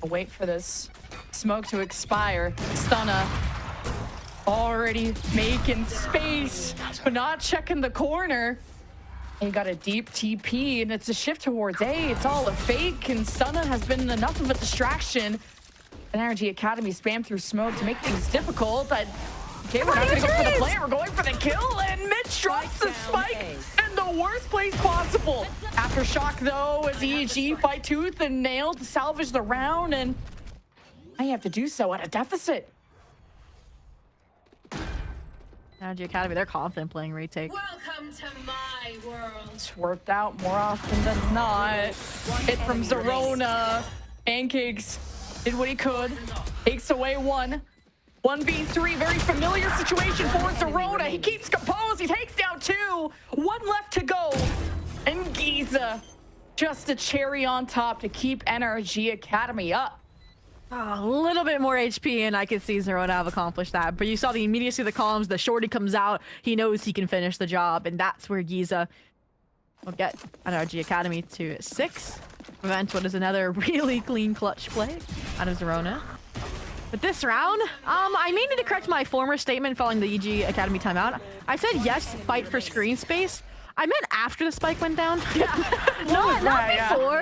[SPEAKER 6] I'll wait for this smoke to expire. Stunna already making space, but not checking the corner. And you got a deep TP, and it's a shift towards A. It's all a fake, and Stunna has been enough of a distraction. NRG Academy spam through smoke to make things difficult, but okay, we're not going to go for the play. We're going for the kill, and Mitch drops the spike in the worst place possible. Aftershock, though, as EG fight tooth and nail to salvage the round, and I have to do so at a deficit.
[SPEAKER 16] NRG Academy, they're confident playing retake.
[SPEAKER 11] Welcome to my world.
[SPEAKER 6] It's worked out more often than not. Hit from Zerona. Pancakes did what he could. Takes away one. 1v3, very familiar situation for Corode. He keeps composed. He takes down 2. 1 left to go. And Giza, just a cherry on top to keep NRG Academy up.
[SPEAKER 16] A little bit more HP, and I could see Corode have accomplished that. But you saw the immediacy of the columns. The shorty comes out. He knows he can finish the job, and that's where Giza will get NRG Academy to 6. Prevent what is another really clean clutch play out of Corode. But this round, I may need to correct my former statement following the EG Academy timeout. I said yes, fight for screen space. I meant after the spike went down. not before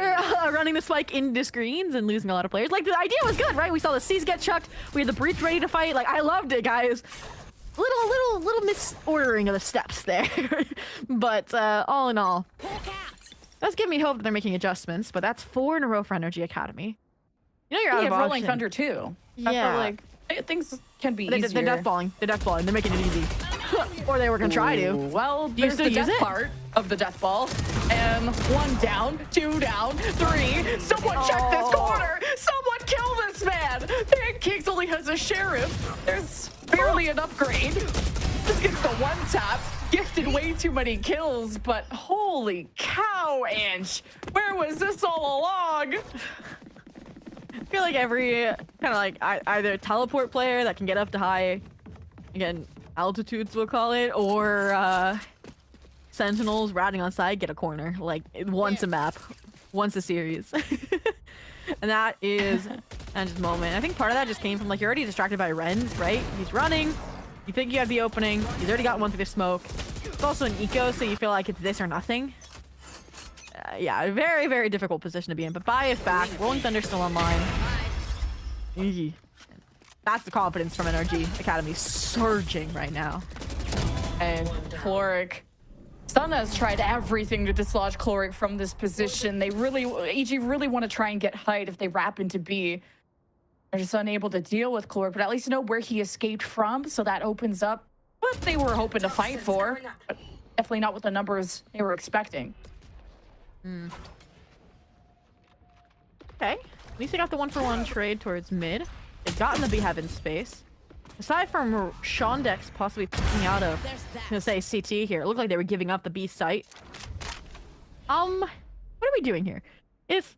[SPEAKER 16] running the spike into screens and losing a lot of players. Like, the idea was good, right? We saw the C's get chucked. We had the breach ready to fight. Like, I loved it, guys. Little misordering of the steps there. But all in all, does give me hope that they're making adjustments. But that's 4 in a row for NRG Academy. You know you're out of
[SPEAKER 6] Rolling
[SPEAKER 16] option.
[SPEAKER 6] Thunder too.
[SPEAKER 16] Yeah.
[SPEAKER 6] I feel like things can be easier.
[SPEAKER 16] They're deathballing. They're making it easy. Or they were gonna try to.
[SPEAKER 6] Well,
[SPEAKER 16] Do you
[SPEAKER 6] there's
[SPEAKER 16] still
[SPEAKER 6] the
[SPEAKER 16] use
[SPEAKER 6] death
[SPEAKER 16] it?
[SPEAKER 6] part of the death ball. And 1 down, 2 down, 3. Someone check this corner. Someone kill this man. Pancakes only has a sheriff. There's barely an upgrade. This gets the 1 tap. Gifted way too many kills, but holy cow, Ange. Where was this all along?
[SPEAKER 16] I feel like every kind of like either teleport player that can get up to high, again, altitudes we'll call it, or sentinels riding on side get a corner, like once a map, once a series. And that is Ange's moment. I think part of that just came from, like, you're already distracted by Renz, right? He's running. You think you have the opening. He's already got 1 through the smoke. It's also an eco, so you feel like it's this or nothing. Yeah, a very, very difficult position to be in. But Bai is back. Rolling Thunder still online. Easy. That's the confidence from NRG Academy surging right now.
[SPEAKER 6] And Chloric. Stunna has tried everything to dislodge Chloric from this position. They really, EG really want to try and get height if they wrap into B. They're just unable to deal with Chloric, but at least know where he escaped from, so that opens up what they were hoping to fight for. But definitely not with the numbers they were expecting.
[SPEAKER 16] Okay. At least they got the 1-for-1 trade towards mid. They've gotten the B Heaven space. Aside from Shondex possibly picking out of, say, CT here, it looked like they were giving up the B site. What are we doing here? Is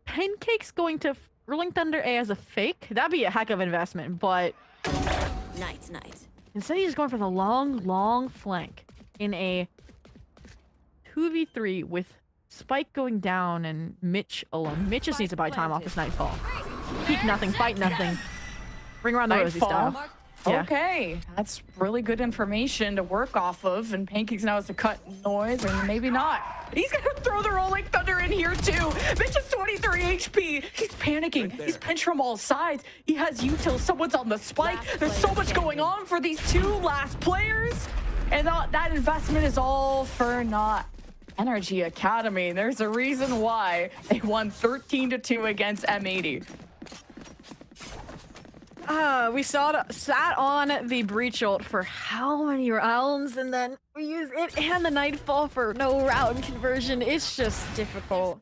[SPEAKER 16] Pancake's going to Rolling Thunder A as a fake? That'd be a heck of an investment, but
[SPEAKER 11] Night.
[SPEAKER 16] instead he's going for the long flank in a 2v3 with Spike going down and Mitch alone. Mitch just needs to buy time off this Nightfall. Peek nothing, fight nothing. Bring around the Rosie style. Yeah.
[SPEAKER 6] Okay, that's really good information to work off of, and Pancakes now has to cut noise, or maybe not. He's gonna throw the Rolling Thunder in here too. Mitch is 23 HP. He's panicking. He's pinched from all sides. He has util. Someone's on the spike. There's so much going on for these 2 last players, and that investment is all for naught. NRG Academy, there's a reason why they won 13-2 against M80.
[SPEAKER 16] We sat on the breach ult for how many rounds, and then we used it and the Nightfall for no round conversion. It's just difficult.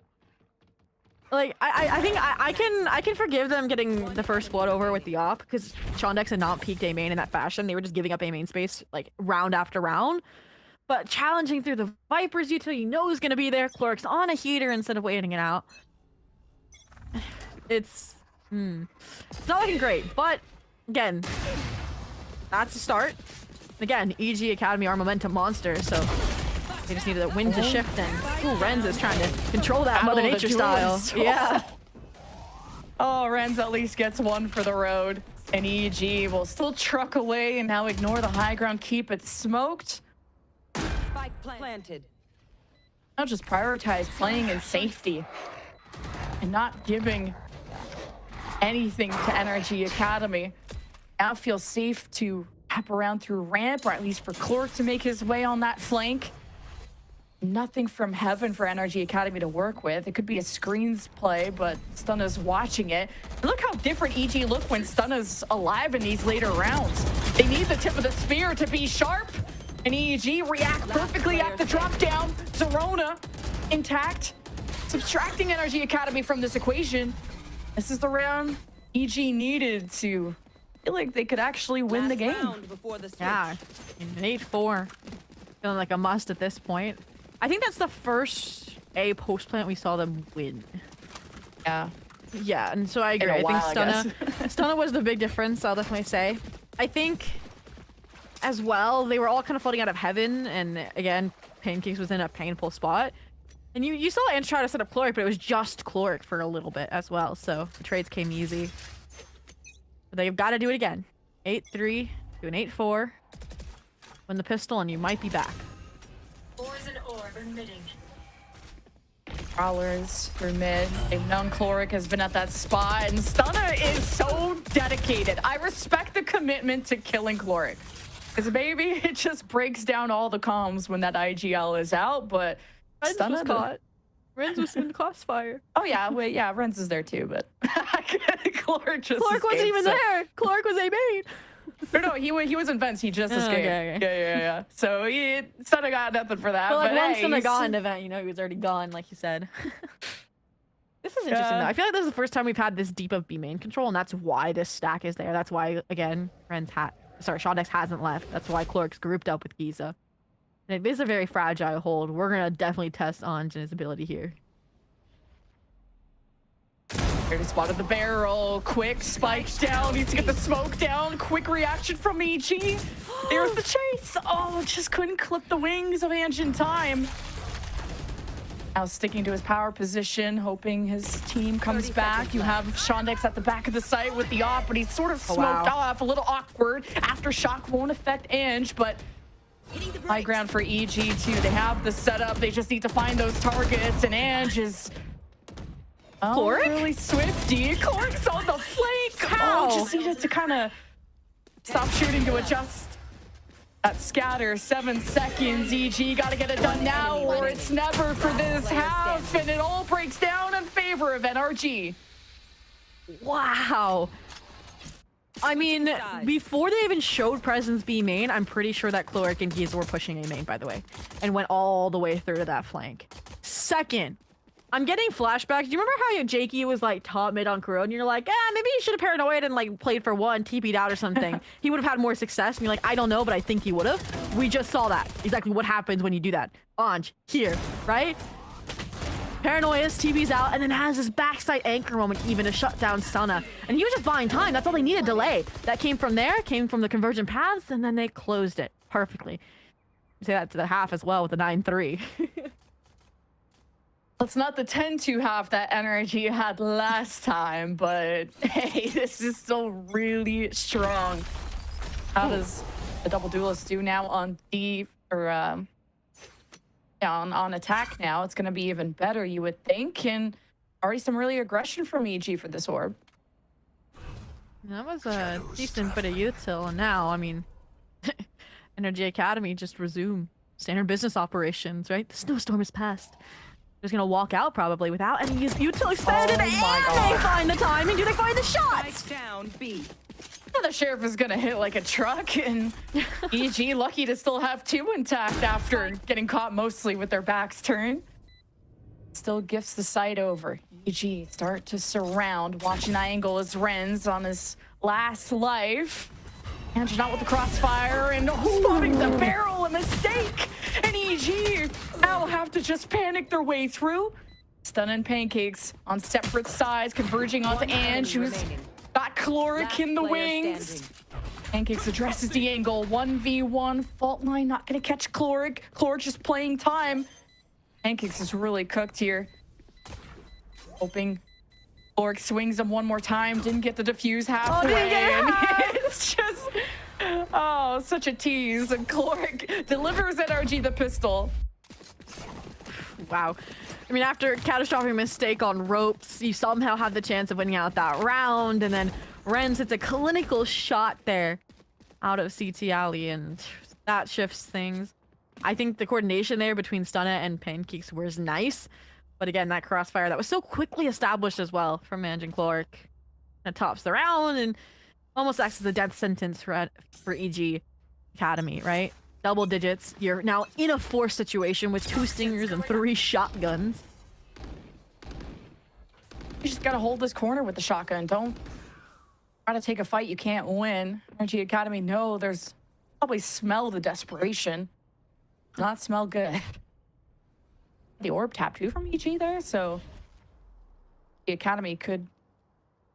[SPEAKER 16] Like, I think I can forgive them getting the first blood over with the op, because Shondex had not peaked A main in that fashion. They were just giving up A main space like round after round. But challenging through the Viper's util, you know who's gonna be there. Cloric's on a heater instead of waiting it out. It's not looking great, but again, that's a start. Again, EG Academy are momentum monsters, so they just needed a win to shift, and Renz is trying to control that Mother Nature style. Yeah.
[SPEAKER 6] Oh, Renz at least gets 1 for the road, and EG will still truck away and now ignore the high ground, keep it smoked.
[SPEAKER 11] Spike planted.
[SPEAKER 6] Now just prioritize playing in safety and not giving anything to NRG Academy. Now feels safe to wrap around through ramp, or at least for Chloric to make his way on that flank. Nothing from heaven for NRG Academy to work with. It could be a screens play, but Stunna's watching it. And look how different EG look when Stunna's alive in these later rounds. They need the tip of the spear to be sharp, and EG react perfectly at the drop down. Corode intact, subtracting NRG Academy from this equation. This is the round EG needed to feel like they could actually win the game.
[SPEAKER 16] Yeah, an 8-4. Feeling like a must at this point. I think that's the first A post plant we saw them win.
[SPEAKER 6] Yeah.
[SPEAKER 16] Yeah, and so I agree. I think Stunna was the big difference, I'll definitely say. I think as well, they were all kind of floating out of heaven, and again, Pancakes was in a painful spot. And you saw Ange try to set up Chloric, but it was just Chloric for a little bit as well, so the trades came easy. But they've got to do it again. 8-3 to an 8-4. Win the pistol, and you might be back.
[SPEAKER 6] Prowlers through mid. They've known Chloric has been at that spot, and Stunna is so dedicated. I respect the commitment to killing Chloric. Because maybe it just breaks down all the comms when that IGL is out, but
[SPEAKER 16] Renz was caught. Renz was in the crossfire.
[SPEAKER 6] Oh yeah, wait, yeah, Renz is there too, but Chloric
[SPEAKER 16] wasn't even there. Chloric was a main.
[SPEAKER 6] No, he was in vents. He just escaped.
[SPEAKER 16] Okay.
[SPEAKER 6] Yeah. So Stunna got nothing for that.
[SPEAKER 16] But like once
[SPEAKER 6] hey,
[SPEAKER 16] Stunna got an event, you know he was already gone, like you said. This is interesting though. I feel like this is the first time we've had this deep of B main control, and that's why this stack is there. That's why, again, Shondex hasn't left. That's why Chloric's grouped up with Giza. And it is a very fragile hold. We're gonna definitely test Anj and his ability here.
[SPEAKER 6] Already spotted the barrel. Quick spike down. Needs to get the smoke down. Quick reaction from EG. There's the chase. Oh, just couldn't clip the wings of Ange in time. Now sticking to his power position, hoping his team comes back. You have Shondex at the back of the site with the op, but he's sort of smoked off. A little awkward. Aftershock won't affect Ange, but high ground for EG too. They have the setup. They just need to find those targets, and Ange is really swifty. Chloric's on the flank. Oh, just needed to kind of stop shooting to adjust that scatter. 7 seconds. EG got to get it done now, or it's never for this half, and it all breaks down in favor of NRG.
[SPEAKER 16] Wow. I mean, before they even showed presence B main, I'm pretty sure that Chloric and Giza were pushing A main, by the way, and went all the way through to that flank. Second, I'm getting flashbacks. Do you remember how Jakey was like top mid on Corode, and you're like, maybe he should have paranoid and like played for one, TP'd out or something. He would have had more success. And you're like, I don't know, but I think he would have. We just saw that. Exactly what happens when you do that. Anj, here, right? Paranoia's TP's out, and then has this backside anchor moment even to shut down Stunna. And he was just buying time. That's all they needed, delay. That came from there, came from the convergent paths, and then they closed it perfectly. Say that to the half as well with the 9-3.
[SPEAKER 6] It's not the 10-2 half that NRG had last time, but hey, this is still really strong. How does the double duelist do now on on attack now? It's going to be even better, you would think, and already some really aggression from EG for this orb.
[SPEAKER 16] That was a decent bit of util, and now, I mean, NRG Academy just resume standard business operations, right? The snowstorm is past. Just gonna walk out probably without any util expanded, and they find the timing. Do they find the shots?
[SPEAKER 11] Down B.
[SPEAKER 6] The sheriff is gonna hit like a truck, and EG lucky to still have 2 intact after getting caught mostly with their backs turned. Still gifts the site over. EG start to surround. Watch an angle as Renz on his last life. Ange not with the crossfire, and spotting the barrel, a mistake. And EG now have to just panic their way through. Stun and Pancakes on separate sides, converging onto Ange, who's got Chloric in the wings. Pancakes addresses the angle. 1v1. Fault line not gonna catch Chloric. Chloric just playing time. Pancakes is really cooked here. Hoping Chloric swings him one more time. Didn't get the defuse halfway. It's just, such a tease. And Chloric delivers NRG the pistol.
[SPEAKER 16] Wow. I mean, after a catastrophic mistake on ropes, you somehow have the chance of winning out that round, and then Renz hits a clinical shot there out of CT Alley, and that shifts things. I think the coordination there between Stunna and Pancakes was nice, but again, that crossfire that was so quickly established as well from Ange and Chloric. That tops the round and almost acts as a death sentence for EG Academy, right? Double digits. You're now in a forced situation with 2 stingers and 3 shotguns.
[SPEAKER 6] You just gotta hold this corner with the shotgun. Don't try to take a fight you can't win. NRG Academy, no, there's probably smell the desperation. Not smell good. The orb tap too from EG there, so the Academy could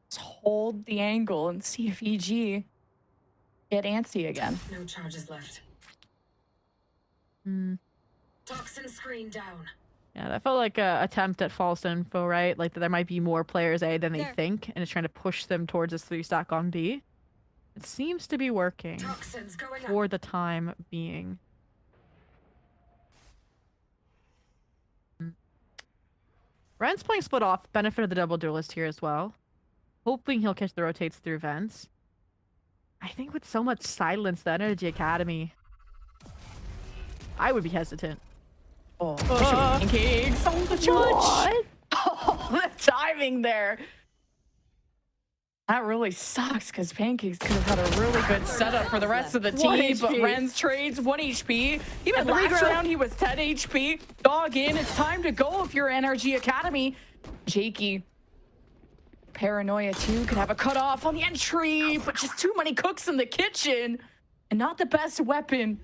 [SPEAKER 6] just hold the angle and see if EG get antsy again.
[SPEAKER 11] No charges left. Toxin screen down.
[SPEAKER 16] Yeah, that felt like a attempt at false info, right? Like that there might be more players A than they think, and it's trying to push them towards this 3-stack on B. It seems to be working for the time being. Ren's playing split off, benefit of the double duelist here as well. Hoping he'll catch the rotates through vents. I think with so much silence, the NRG Academy, I would be hesitant.
[SPEAKER 6] Oh, pancakes on the judge. What? Oh, the timing there. That really sucks because Pancakes could have had a really good setup for the rest of the team, but Ren's trades 1 HP. Even last round, he was 10 HP. Dog in. It's time to go if you're NRG Academy. Jakey. Paranoia too could have a cutoff on the entry, but just too many cooks in the kitchen and not the best weapon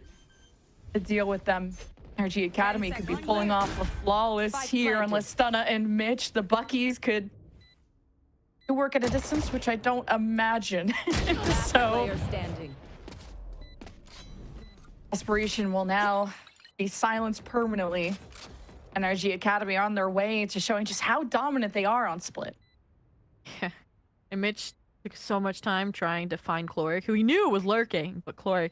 [SPEAKER 6] to deal with them. NRG Academy could be pulling off a flawless here unless Stunna and Mitch, the Buckies, could work at a distance, which I don't imagine. So Desperation will now be silenced permanently. NRG Academy on their way to showing just how dominant they are on split.
[SPEAKER 16] Yeah. And Mitch took so much time trying to find Chloric, who he knew was lurking, but Chloric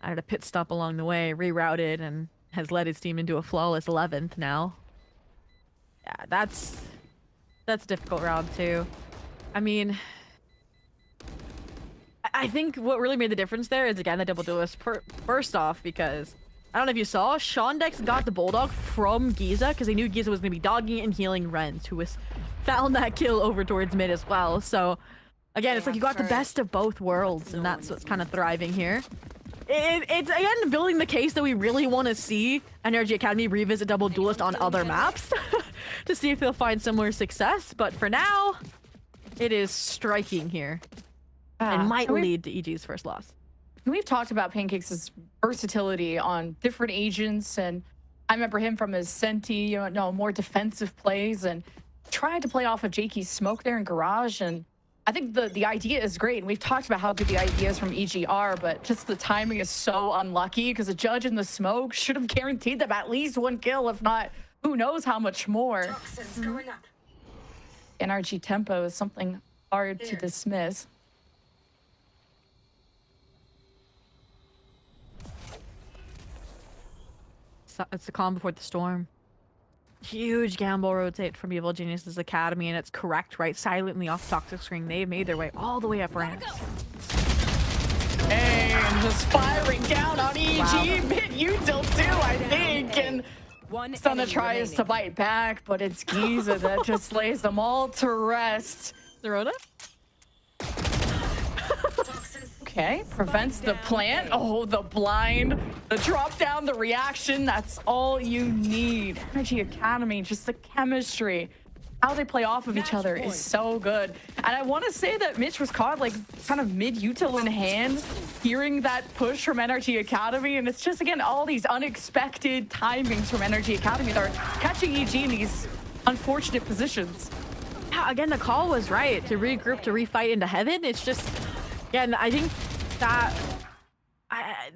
[SPEAKER 16] added a pit stop along the way, rerouted, and has led his team into a flawless 11th now. Yeah, that's a difficult round too. I mean, I think what really made the difference there is, again, the double duelist. First off, because I don't know if you saw, Shondex got the Bulldog from Giza because they knew Giza was going to be dogging and healing Renz, who was found that kill over towards mid as well. So again, it's like you got the best of both worlds, and that's what's kind of thriving here. It's again building the case that we really want to see NRG Academy revisit double duelist on other maps to see if they'll find similar success. But for now, it is striking here and might lead to EG's first loss.
[SPEAKER 6] We've talked about Pancakes' versatility on different agents, and I remember him from his Senti, more defensive plays, and trying to play off of Jakey's smoke there in Garage. And I think the idea is great, and we've talked about how good the idea is from EGR, but just the timing is so unlucky because the judge in the smoke should have guaranteed them at least 1 kill, if not, who knows how much more. NRG tempo is something hard to dismiss.
[SPEAKER 16] It's the calm before the storm. Huge gamble rotate from Evil Genius's Academy, and it's correct, right? Silently off Toxic Screen. They've made their way all the way up ramps.
[SPEAKER 6] And just firing down on EG. Mid-util too, I think. And Stunna tries to bite back, but it's Giza that just lays them all to rest.
[SPEAKER 16] Dorota?
[SPEAKER 6] Okay, prevents the plant. Oh, the blind, the drop down, the reaction. That's all you need. NRG Academy, just the chemistry. How they play off of each other is so good. And I want to say that Mitch was caught like kind of mid-util in hand, hearing that push from NRG Academy. And it's just, again, all these unexpected timings from NRG Academy that are catching EG in these unfortunate positions.
[SPEAKER 16] Yeah, again, the call was right to regroup, to refight into heaven. It's just, again, I think that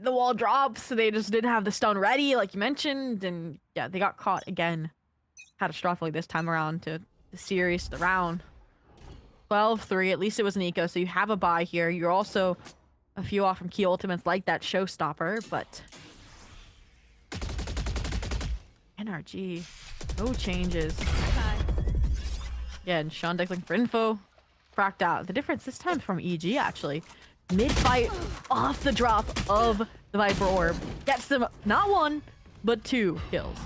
[SPEAKER 16] the wall drops, so they just didn't have the stun ready, like you mentioned, and yeah, they got caught again catastrophically this time around to the series, the round. 12-3, at least it was an eco, so you have a buy here. You're also a few off from key ultimates like that showstopper, but NRG, no changes. Again, Sean looking for info, cracked out. The difference this time from EG, actually. Mid-fight, off the drop of the Viper Orb. Gets them not 1, but 2 kills.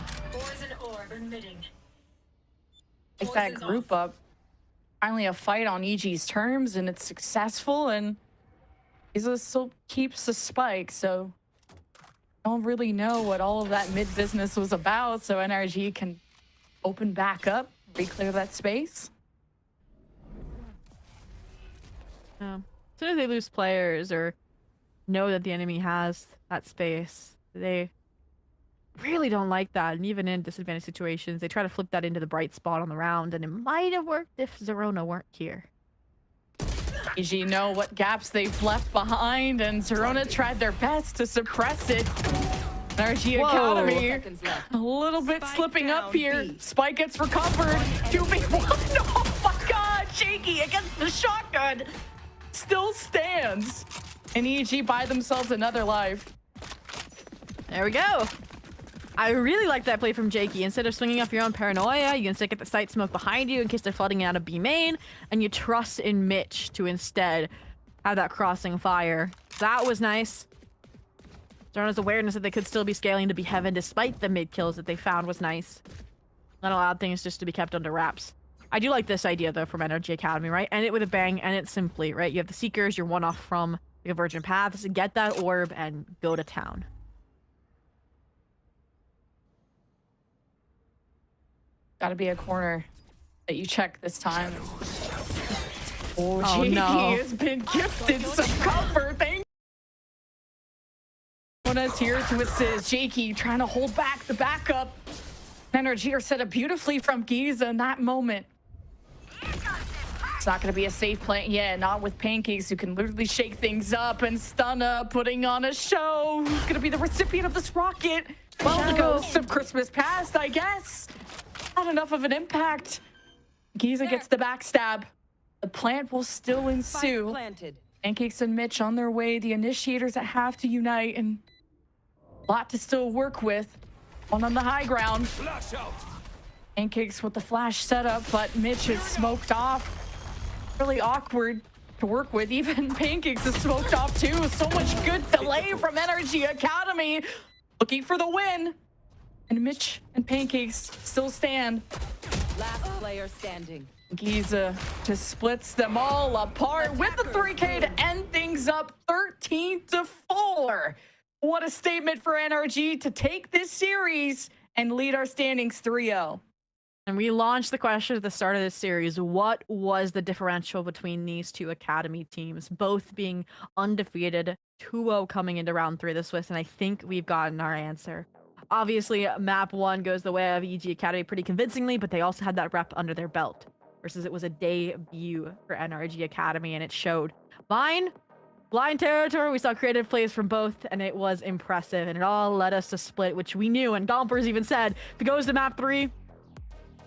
[SPEAKER 6] Like that group up. Finally a fight on EG's terms, and it's successful, and Giza still keeps the spike, so I don't really know what all of that mid-business was about, so NRG can open back up, re-clear that space.
[SPEAKER 16] Yeah. As soon as they lose players or know that the enemy has that space, they really don't like that. And even in disadvantaged situations, they try to flip that into the bright spot on the round, and it might have worked if Zerona weren't here.
[SPEAKER 6] EG know what gaps they've left behind, and Zerona tried their best to suppress it. NRG Academy a little bit slipping up here. Spike gets recovered. 2v1. Oh my god, Shaky against the shotgun. Still stands. And EG buy themselves another life.
[SPEAKER 16] There we go. I really like that play from Jakey. Instead of swinging up your own paranoia, you can stick at the site smoke behind you in case they're flooding out of B main, and you trust in Mitch to instead have that crossing fire. That was nice. Zerona's awareness that they could still be scaling to be heaven despite the mid kills that they found was nice. That allowed things just to be kept under wraps. I do like this idea though from NRG Academy, right? End it with a bang, and it's simply, right? You have the Seekers, you're one off from the Convergent Paths, get that orb and go to town.
[SPEAKER 6] Gotta be a corner that you check this time.
[SPEAKER 16] Oh,
[SPEAKER 6] He
[SPEAKER 16] no.
[SPEAKER 6] has been gifted some cover. Thank Jonas here to assist. Jakey trying to hold back the backup. NRG are set up beautifully from Giza in that moment. It's not going to be a safe play. Yeah, not with Pancakes, who can literally shake things up and stun up, putting on a show. Who's going to be the recipient of this rocket? Well, the ghosts of Christmas past, I guess. Not enough of an impact. Giza gets the backstab. The plant will still ensue. Pancakes and Mitch on their way. The initiators that have to unite, and a lot to still work with. One on the high ground. Pancakes with the flash setup, but Mitch is smoked off. Really awkward to work with. Even Pancakes is smoked off too. So much good delay from NRG Academy. Looking for the win. And Mitch and Pancakes still stand.
[SPEAKER 17] Last player standing.
[SPEAKER 6] Giza just splits them all apart with the 3K to end things up 13-4. What a statement for NRG to take this series and lead our standings 3-0.
[SPEAKER 16] And we launched the question at the start of this series. What was the differential between these two Academy teams, both being undefeated, 2-0 coming into round 3 of the Swiss? And I think we've gotten our answer. Obviously, map 1 goes the way of EG Academy pretty convincingly, but they also had that rep under their belt. Versus it was a debut for NRG Academy, and it showed. Blind territory, we saw creative plays from both, and it was impressive. And it all led us to split, which we knew. And Gompers even said, if it goes to map 3,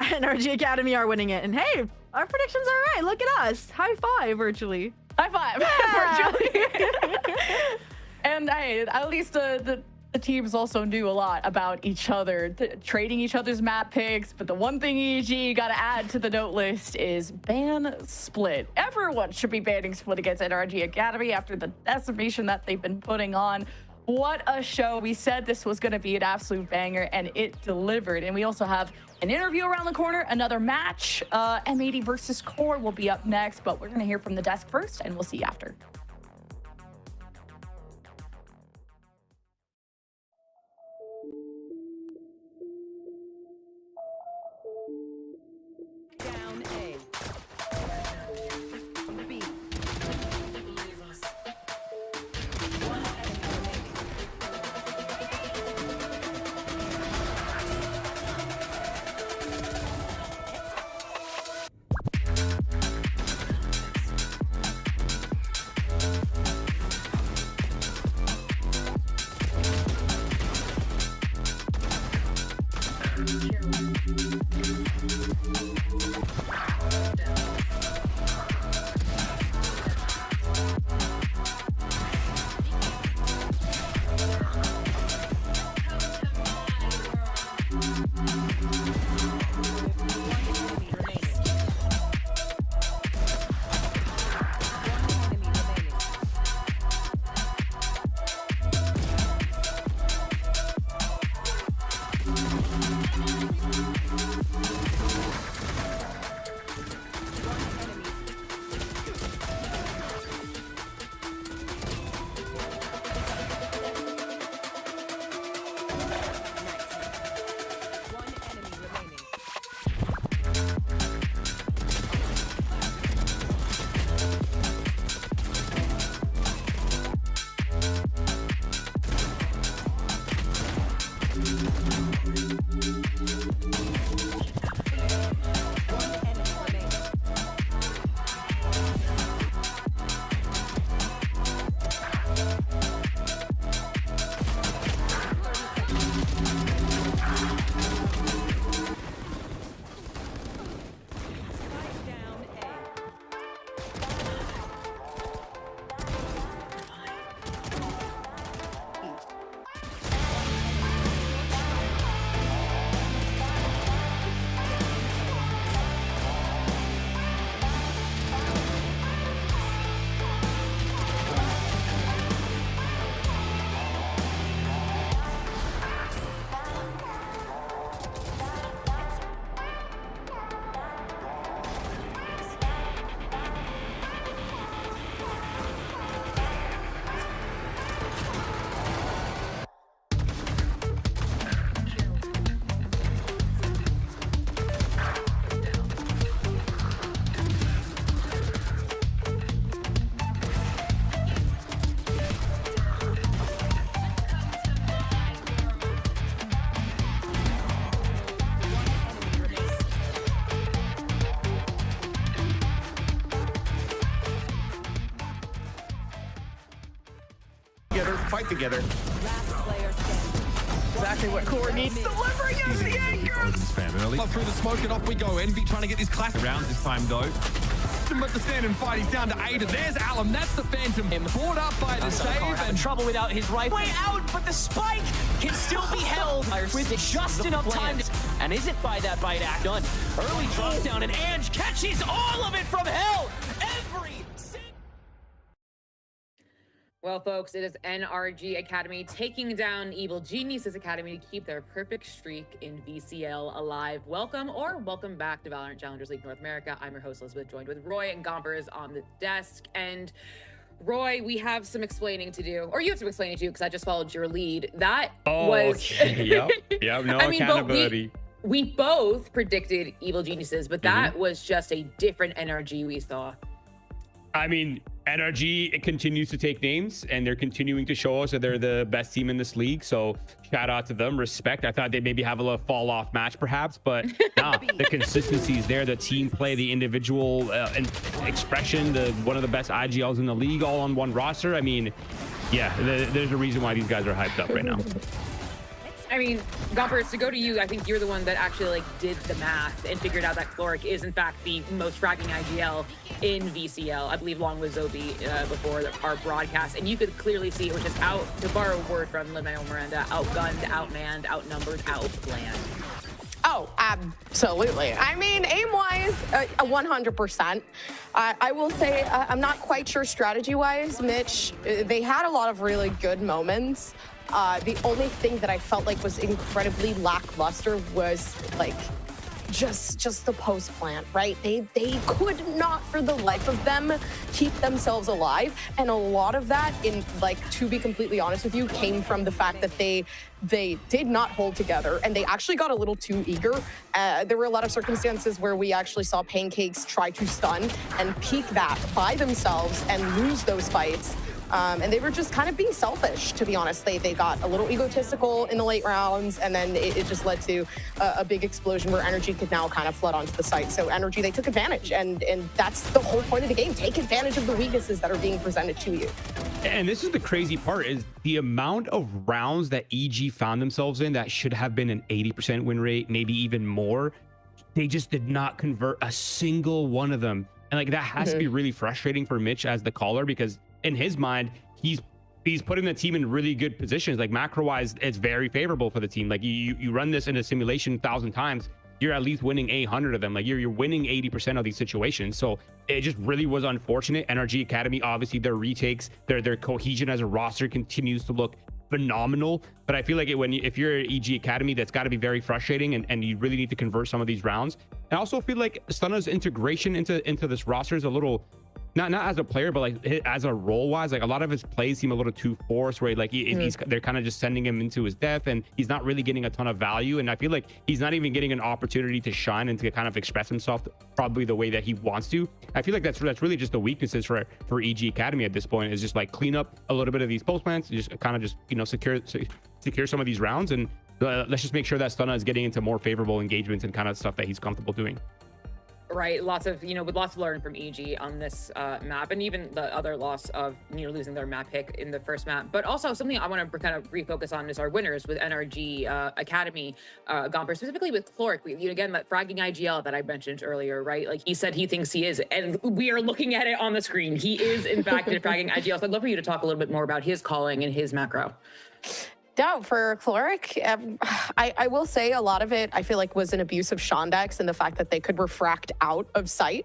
[SPEAKER 16] NRG Academy are winning it. And hey, our predictions are right. Look at us. High five, virtually.
[SPEAKER 6] High five, virtually. And hey, at least the teams also knew a lot about each other, trading each other's map picks. But the one thing EG got to add to the note list is ban Split. Everyone should be banning Split against NRG Academy after the decimation that they've been putting on. What a show. We said this was going to be an absolute banger, and it delivered. And we also have an interview around the corner, another match. M80 versus QoR will be up next, but we're going to hear from the desk first, and we'll see you after.
[SPEAKER 17] Down A. On the B.
[SPEAKER 11] Believe us. One enemy remaining.
[SPEAKER 10] together, fight together.
[SPEAKER 17] Last player standing.
[SPEAKER 6] Exactly what Core needs. Delivering as the anchor.
[SPEAKER 10] Through the smoke and off we go. Envy trying to get this classic round this time though. But the stand and fight, he's down to 8. There's Alum, that's the Phantom. Brought up by the save
[SPEAKER 12] and trouble without his rifle. Way out, but the spike can still be held with just enough time. And isn't by that bite act done. Early drop down and Ange catches all of it from hell.
[SPEAKER 13] Well, folks, it is NRG Academy taking down Evil Geniuses Academy to keep their perfect streak in VCL alive. Welcome back to VALORANT Challengers League North America. I'm your host, Elizabeth, joined with Roy and Gompers on the desk. And Roy, we have some explaining to do, or you have some explaining to do because I just followed your lead. That was...
[SPEAKER 15] Yep, no accountability.
[SPEAKER 13] We both predicted Evil Geniuses, but that was just a different NRG we saw.
[SPEAKER 15] I mean, NRG, it continues to take names, and they're continuing to show us that they're the best team in this league. So shout out to them, respect. I thought they'd maybe have a little fall off match perhaps, but nah, the consistency is there. The team play, the individual expression, one of the best IGLs in the league all on one roster. I mean, yeah, there's a reason why these guys are hyped up right now.
[SPEAKER 13] I mean, Gompers, to go to you, I think you're the one that actually did the math and figured out that Chloric is in fact the most fragging IGL in VCL. I believe along with Zobi before our broadcast, and you could clearly see it was just out, to borrow a word from Lin-Manuel Miranda, outgunned, outmanned, outnumbered, outplanned.
[SPEAKER 14] Oh, absolutely. I mean, aim-wise, 100%. I will say I'm not quite sure strategy-wise, Mitch. They had a lot of really good moments. The only thing that I felt like was incredibly lackluster was like just the post plant, right? They could not for the life of them keep themselves alive, and a lot of that, in like, to be completely honest with you, came from the fact that they did not hold together, and they actually got a little too eager. There were a lot of circumstances where we actually saw Pancakes try to stun and peek that by themselves and lose those fights. And they were just kind of being selfish, to be honest. They got a little egotistical in the late rounds, and then it just led to a big explosion where NRG could now kind of flood onto the site. So NRG, they took advantage, and that's the whole point of the game. Take advantage of the weaknesses that are being presented to you.
[SPEAKER 15] And this is the crazy part, is the amount of rounds that EG found themselves in that should have been an 80% win rate, maybe even more. They just did not convert a single one of them. And like, that has to be really frustrating for Mitch as the caller, because in his mind, he's putting the team in really good positions. Like, macro wise, it's very favorable for the team. Like, you run this in a simulation 1,000 times, you're at least winning 800 of them. Like, you're winning 80% of these situations. So it just really was unfortunate. NRG Academy, obviously their retakes, their cohesion as a roster continues to look phenomenal. But I feel like if you're an EG Academy, that's got to be very frustrating, and you really need to convert some of these rounds. I also feel like Stunna's integration into this roster is a little, not as a player, but like as a role wise, like a lot of his plays seem a little too forced, where like they're kind of just sending him into his death, and he's not really getting a ton of value. And I feel like he's not even getting an opportunity to shine and to kind of express himself probably the way that he wants to. I feel like that's really just the weaknesses for EG Academy at this point, is just like clean up a little bit of these post plants, just kind of just, you know, secure some of these rounds, and let's just make sure that Stunna is getting into more favorable engagements and kind of stuff that he's comfortable doing.
[SPEAKER 13] Right, lots of to learn from EG on this map, and even the other loss of losing their map pick in the first map. But also something I want to kind of refocus on is our winners with NRG Academy, Gomper, specifically with Chloric. Again, that fragging IGL that I mentioned earlier, right? Like, he said he thinks he is, and we are looking at it on the screen. He is in fact a fragging IGL. So I'd love for you to talk a little bit more about his calling and his macro.
[SPEAKER 14] Yeah, for Chloric, I will say a lot of it, I feel like, was an abuse of Shondex and the fact that they could refract out of sight.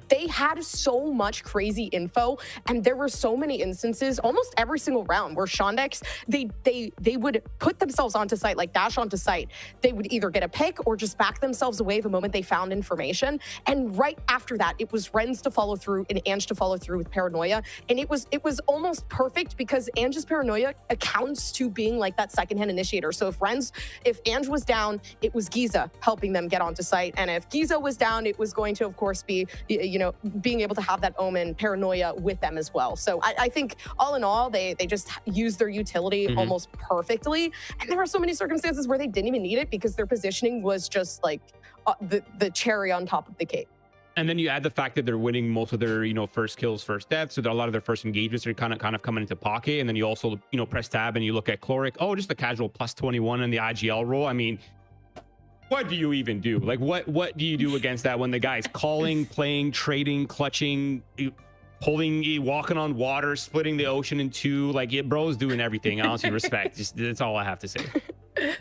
[SPEAKER 14] They had so much crazy info, and there were so many instances, almost every single round, where Shondex, they would put themselves onto site, like dash onto site. They would either get a pick or just back themselves away the moment they found information. And right after that, it was Renz to follow through and Ange to follow through with Paranoia. And it was almost perfect, because Ange's Paranoia accounts to being like that secondhand initiator. So if Ange was down, it was Giza helping them get onto site. And if Giza was down, it was going to, of course, be, being able to have that Omen Paranoia with them as well. So I think all in all, they just used their utility almost perfectly. And there are so many circumstances where they didn't even need it, because their positioning was just like the cherry on top of the cake.
[SPEAKER 15] And then you add the fact that they're winning most of their, first kills, first deaths. So a lot of their first engagements are kind of coming into pocket. And then you also, press tab and you look at Chloric. Oh, just the casual plus 21 in the IGL role. I mean, what do you even do? Like, what do you do against that when the guy's calling, playing, trading, clutching, pulling, walking on water, splitting the ocean in two? Like, bro's doing everything. Honestly, respect. That's all I have to say.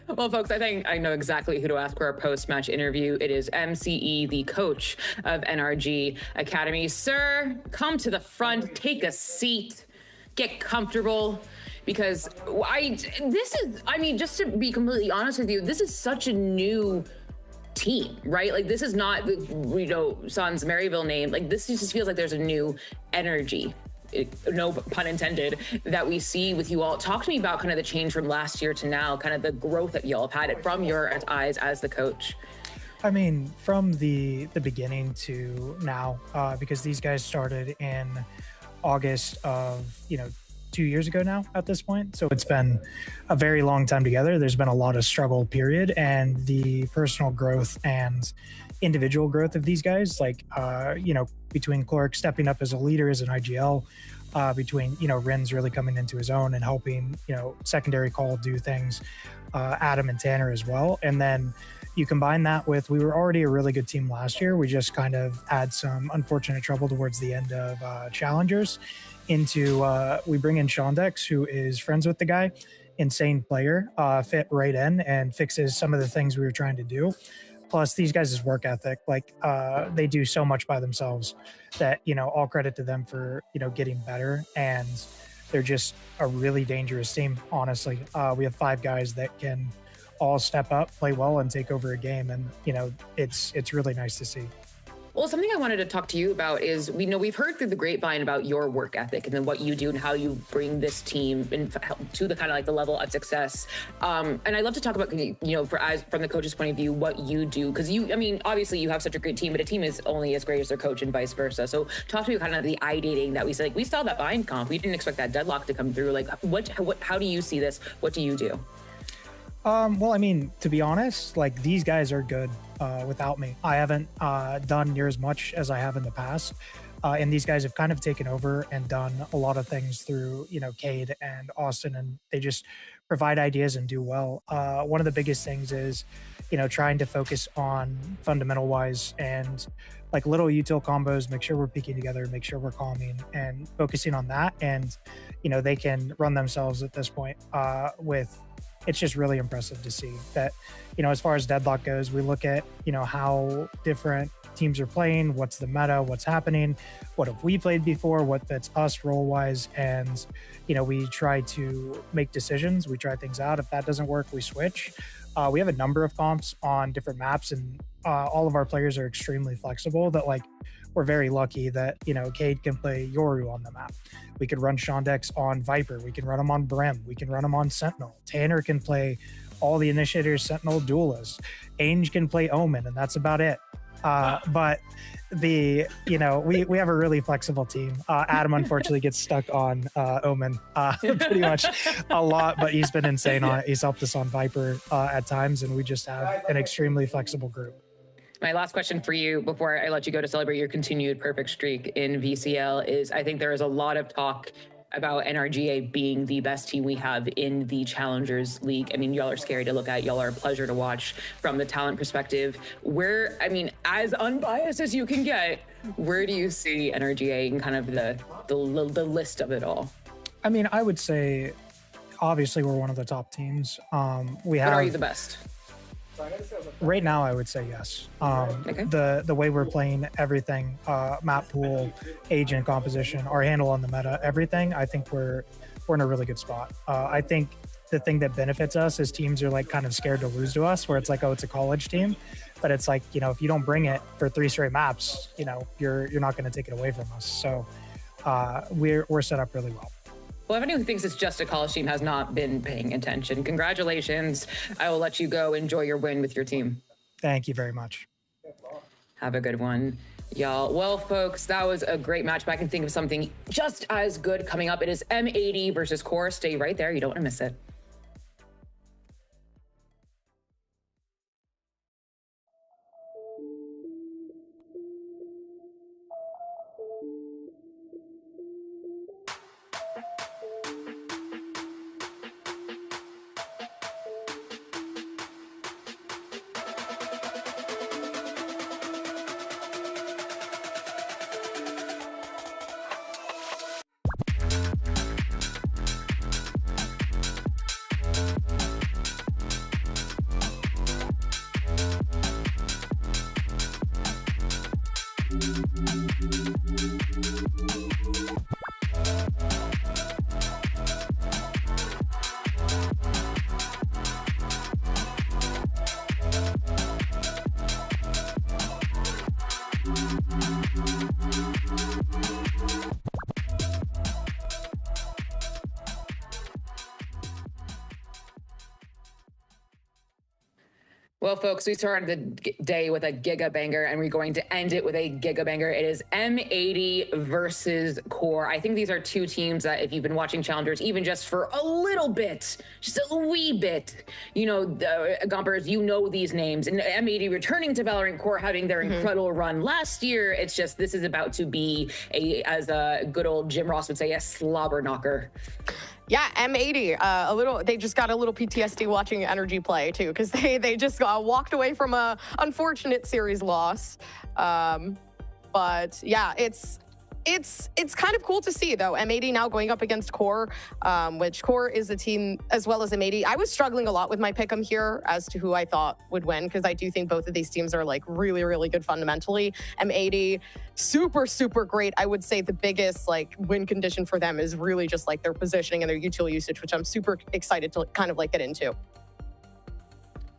[SPEAKER 13] Well, folks, I think I know exactly who to ask for a post-match interview. It is MCE, the coach of NRG Academy. Sir, come to the front, take a seat, get comfortable, because just to be completely honest with you, this is such a new team, right? Like, this is not, Sans Maryville name. Like, this just feels like there's a new energy. No pun intended, that we see with you all. Talk to me about kind of the change from last year to now, kind of the growth that y'all have had it from your eyes as the coach.
[SPEAKER 18] I mean, from the beginning to now, because these guys started in August of, 2 years ago now at this point. So it's been a very long time together. There's been a lot of struggle period, and the personal growth and individual growth of these guys, like, between Chloric stepping up as a leader as an IGL, between, Rin's really coming into his own and helping, secondary call do things, Adam and Tanner as well. And then you combine that with, we were already a really good team last year. We just kind of had some unfortunate trouble towards the end of Challengers we bring in Shondex, who is friends with the guy, insane player, fit right in and fixes some of the things we were trying to do. Plus, these guys' work ethic, like, they do so much by themselves that, all credit to them for, getting better. And they're just a really dangerous team, honestly. We have 5 guys that can all step up, play well, and take over a game. And, it's really nice to see.
[SPEAKER 13] Well, something I wanted to talk to you about is, we've heard through the grapevine about your work ethic and then what you do and how you bring this team to the kind of like the level of success. And I'd love to talk about, from the coach's point of view, what you do, because obviously you have such a great team, but a team is only as great as their coach and vice versa. So talk to me kind of the ideating that we said, like, we saw that bind comp. We didn't expect that deadlock to come through. Like, how do you see this? What do you do?
[SPEAKER 18] Well, to be honest, like, these guys are good without me. I haven't done near as much as I have in the past. And these guys have kind of taken over and done a lot of things through, Cade and Austin, and they just provide ideas and do well. One of the biggest things is, trying to focus on fundamental wise and like little util combos, make sure we're peeking together, make sure we're calming and focusing on that. And, they can run themselves at this point it's just really impressive to see that, as far as deadlock goes, we look at, how different teams are playing, what's the meta, what's happening, what have we played before, what fits us role wise. And, we try to make decisions. We try things out. If that doesn't work, we switch. We have a number of comps on different maps, and all of our players are extremely flexible that, like, we're very lucky that, Cade can play Yoru on the map. We could run Shondex on Viper. We can run him on Brim. We can run him on Sentinel. Tanner can play all the Initiators, Sentinel, Duelists. Ainge can play Omen, and that's about it. But we have a really flexible team. Adam unfortunately gets stuck on Omen pretty much a lot, but he's been insane on it. He's helped us on Viper at times, and we just have an extremely flexible group.
[SPEAKER 13] My last question for you before I let you go to celebrate your continued perfect streak in VCL is, I think there is a lot of talk about NRGA being the best team we have in the Challengers League. Y'all are scary to look at. Y'all are a pleasure to watch from the talent perspective. As unbiased as you can get, where do you see NRGA in kind of the list of it all?
[SPEAKER 18] I would say, obviously, we're one of the top teams. But
[SPEAKER 13] are you the best?
[SPEAKER 18] Right now, I would say yes. The way we're playing everything, map pool, agent composition, our handle on the meta, everything, I think we're in a really good spot. I think the thing that benefits us is teams are like kind of scared to lose to us, where it's like, oh, it's a college team. But it's like, if you don't bring it for 3 straight maps, you're not going to take it away from us. So we're set up really well.
[SPEAKER 13] Well, everyone who thinks it's just a college team has not been paying attention. Congratulations. I will let you go enjoy your win with your team.
[SPEAKER 18] Thank you very much.
[SPEAKER 13] Have a good one, y'all. Well, folks, that was a great match, but I can think of something just as good coming up. It is M80 versus QoR. Stay right there. You don't want to miss it. Well, folks, we started the day with a giga banger, and we're going to end it with a giga banger. It is M80 versus QoR. I think these are two teams that, if you've been watching Challengers, even just for a little bit, just a wee bit, you know, Gompers, you know these names. And M80 returning to VALORANT, QoR having their incredible run last year. It's just, this is about to be as a good old Jim Ross would say, a slobber knocker.
[SPEAKER 14] Yeah, M80, they just got a little PTSD watching NRG play too, because they just walked away from a unfortunate series loss. But yeah, it's kind of cool to see though. M80 now going up against QoR, which QoR is a team as well as M80. I was struggling a lot with my pick'em here as to who I thought would win, because I do think both of these teams are like really, really good fundamentally. M80, super, super great. I would say the biggest like win condition for them is really just like their positioning and their utility usage, which I'm super excited to kind of like get into.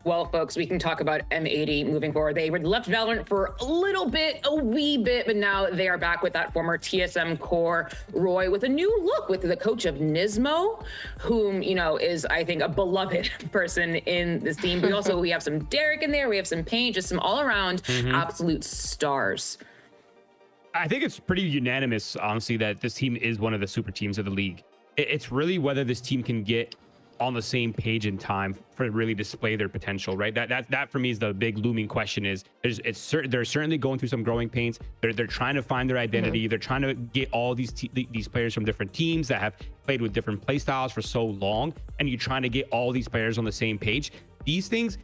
[SPEAKER 13] Well, folks, we can talk about M80 moving forward. They left VALORANT for a little bit, a wee bit, but now they are back with that former TSM core Roy with a new look with the coach of Nismo, whom, you know, is, I think, a beloved person in this team. We have some Derek in there. We have some Paint, just some all around absolute stars.
[SPEAKER 15] I think it's pretty unanimous, honestly, that this team is one of the super teams of the league. It's really whether this team can get on the same page in time for really display their potential, right? That for me is the big looming question. Is they're certainly going through some growing pains. They're trying to find their identity. They're trying to get all these players from different teams that have played with different play styles for so long, and you're trying to get all these players on the same page. These things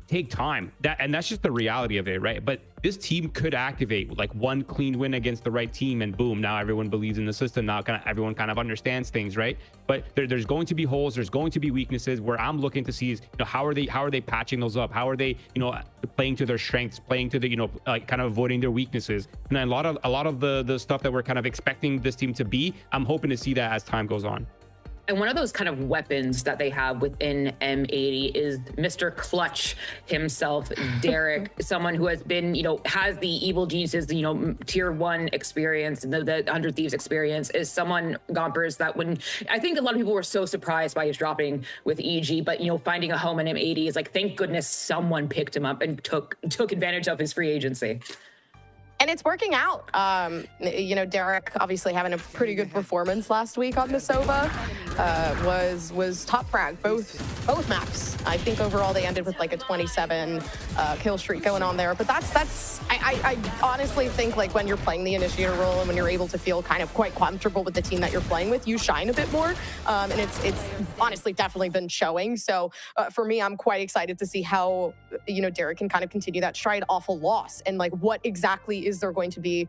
[SPEAKER 15] take time, and that's just the reality of it, right? But this team could activate like one clean win against the right team, and boom, now everyone believes in the system. Now everyone kind of understands things, right? But there's going to be holes, there's going to be weaknesses. Where I'm looking to see is, you know, how are they patching those up? How are they, you know, playing to their strengths, playing to the, you know, kind of avoiding their weaknesses? And a lot of the stuff that we're kind of expecting this team to be, I'm hoping to see that as time goes on.
[SPEAKER 13] And one of those kind of weapons that they have within M80 is Mr. Clutch himself, Derek, someone who has been, you know, has the Evil Geniuses, you know, tier 1 experience, the 100 Thieves experience, is someone, Gompers, that when I think a lot of people were so surprised by his dropping with EG, but, you know, finding a home in M80 is like, thank goodness someone picked him up and took advantage of his free agency.
[SPEAKER 14] And it's working out. You know, Derek obviously having a pretty good performance last week on the Sova, was top frag both maps. I think overall they ended with like a 27 kill streak going on there. But I honestly think like when you're playing the initiator role and when you're able to feel kind of quite comfortable with the team that you're playing with, you shine a bit more. And it's honestly definitely been showing. So for me, I'm quite excited to see how, you know, Derek can kind of continue that stride off a loss, and like what exactly is there going to be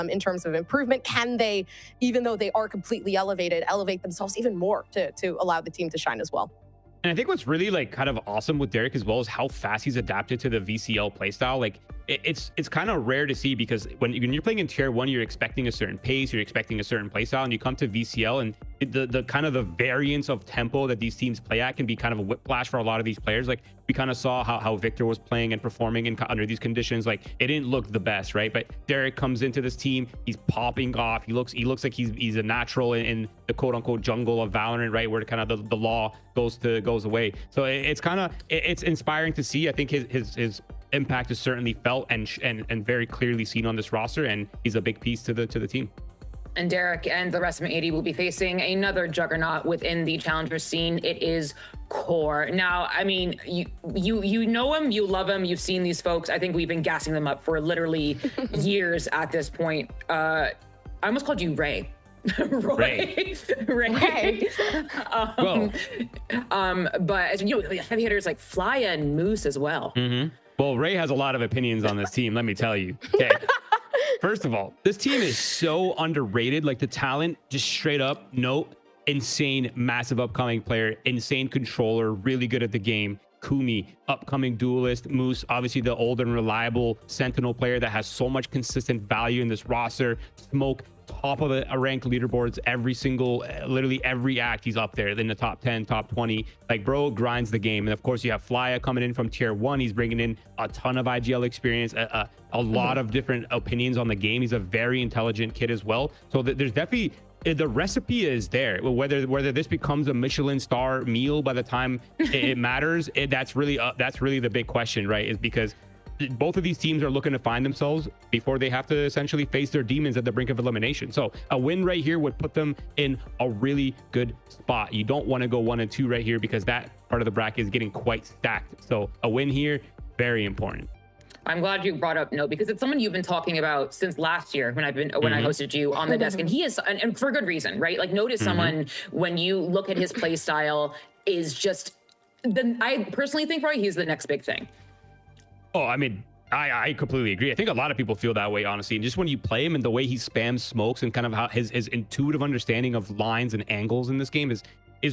[SPEAKER 14] in terms of improvement. Can they, even though they are completely elevated, elevate themselves even more to allow the team to shine as well?
[SPEAKER 15] And I think what's really like kind of awesome with Derek as well is how fast he's adapted to the VCL playstyle. Like it's kind of rare to see, because when you're playing in tier 1, you're expecting a certain pace, you're expecting a certain playstyle, and you come to VCL and the kind of the variance of tempo that these teams play at can be kind of a whiplash for a lot of these players. Like we kind of saw how Victor was playing and performing under these conditions. Like it didn't look the best, right? But Derek comes into this team, he's popping off. He looks like he's a natural in the quote unquote jungle of VALORANT, right? Where kind of the law goes away. So it's inspiring to see. I think his impact is certainly felt and very clearly seen on this roster, and he's a big piece to the team.
[SPEAKER 13] And Derek and the rest of M80 will be facing another juggernaut within the challenger scene. It is QoR. Now, I mean, you know him, you love him, you've seen these folks. I think we've been gassing them up for literally years at this point. I almost called you Ray. Ray. But as you know, heavy hitters like Flya and Moose as well.
[SPEAKER 15] Well, Ray has a lot of opinions on this team, let me tell you. Okay. First of all, this team is so underrated. Like the talent, just straight up, insane, massive upcoming player, insane controller, really good at the game. Kumi, upcoming duelist, Moose, obviously the old and reliable Sentinel player that has so much consistent value in this roster, Smoke, top of the ranked leaderboards every single, literally every act he's up there in the top 10, top 20. Like, bro grinds the game. And of course you have Flya coming in from tier 1. He's bringing in a ton of IGL experience, a lot of different opinions on the game. He's a very intelligent kid as well. So there's definitely, the recipe is there. Whether this becomes a Michelin star meal by the time it matters, that's really the big question, right? Is because both of these teams are looking to find themselves before they have to essentially face their demons at the brink of elimination. So a win right here would put them in a really good spot. You don't want to go 1 and 2 right here because that part of the bracket is getting quite stacked. So a win here, very important.
[SPEAKER 13] I'm glad you brought up Note, because it's someone you've been talking about since last year when I hosted you on the desk, and he is, and for good reason, right? Like, Note is someone, when you look at his play style, is just, I personally think, Roy, he's the next big thing.
[SPEAKER 15] Oh, I mean, I completely agree. I think a lot of people feel that way, honestly. And just when you play him and the way he spams smokes and kind of how his intuitive understanding of lines and angles in this game is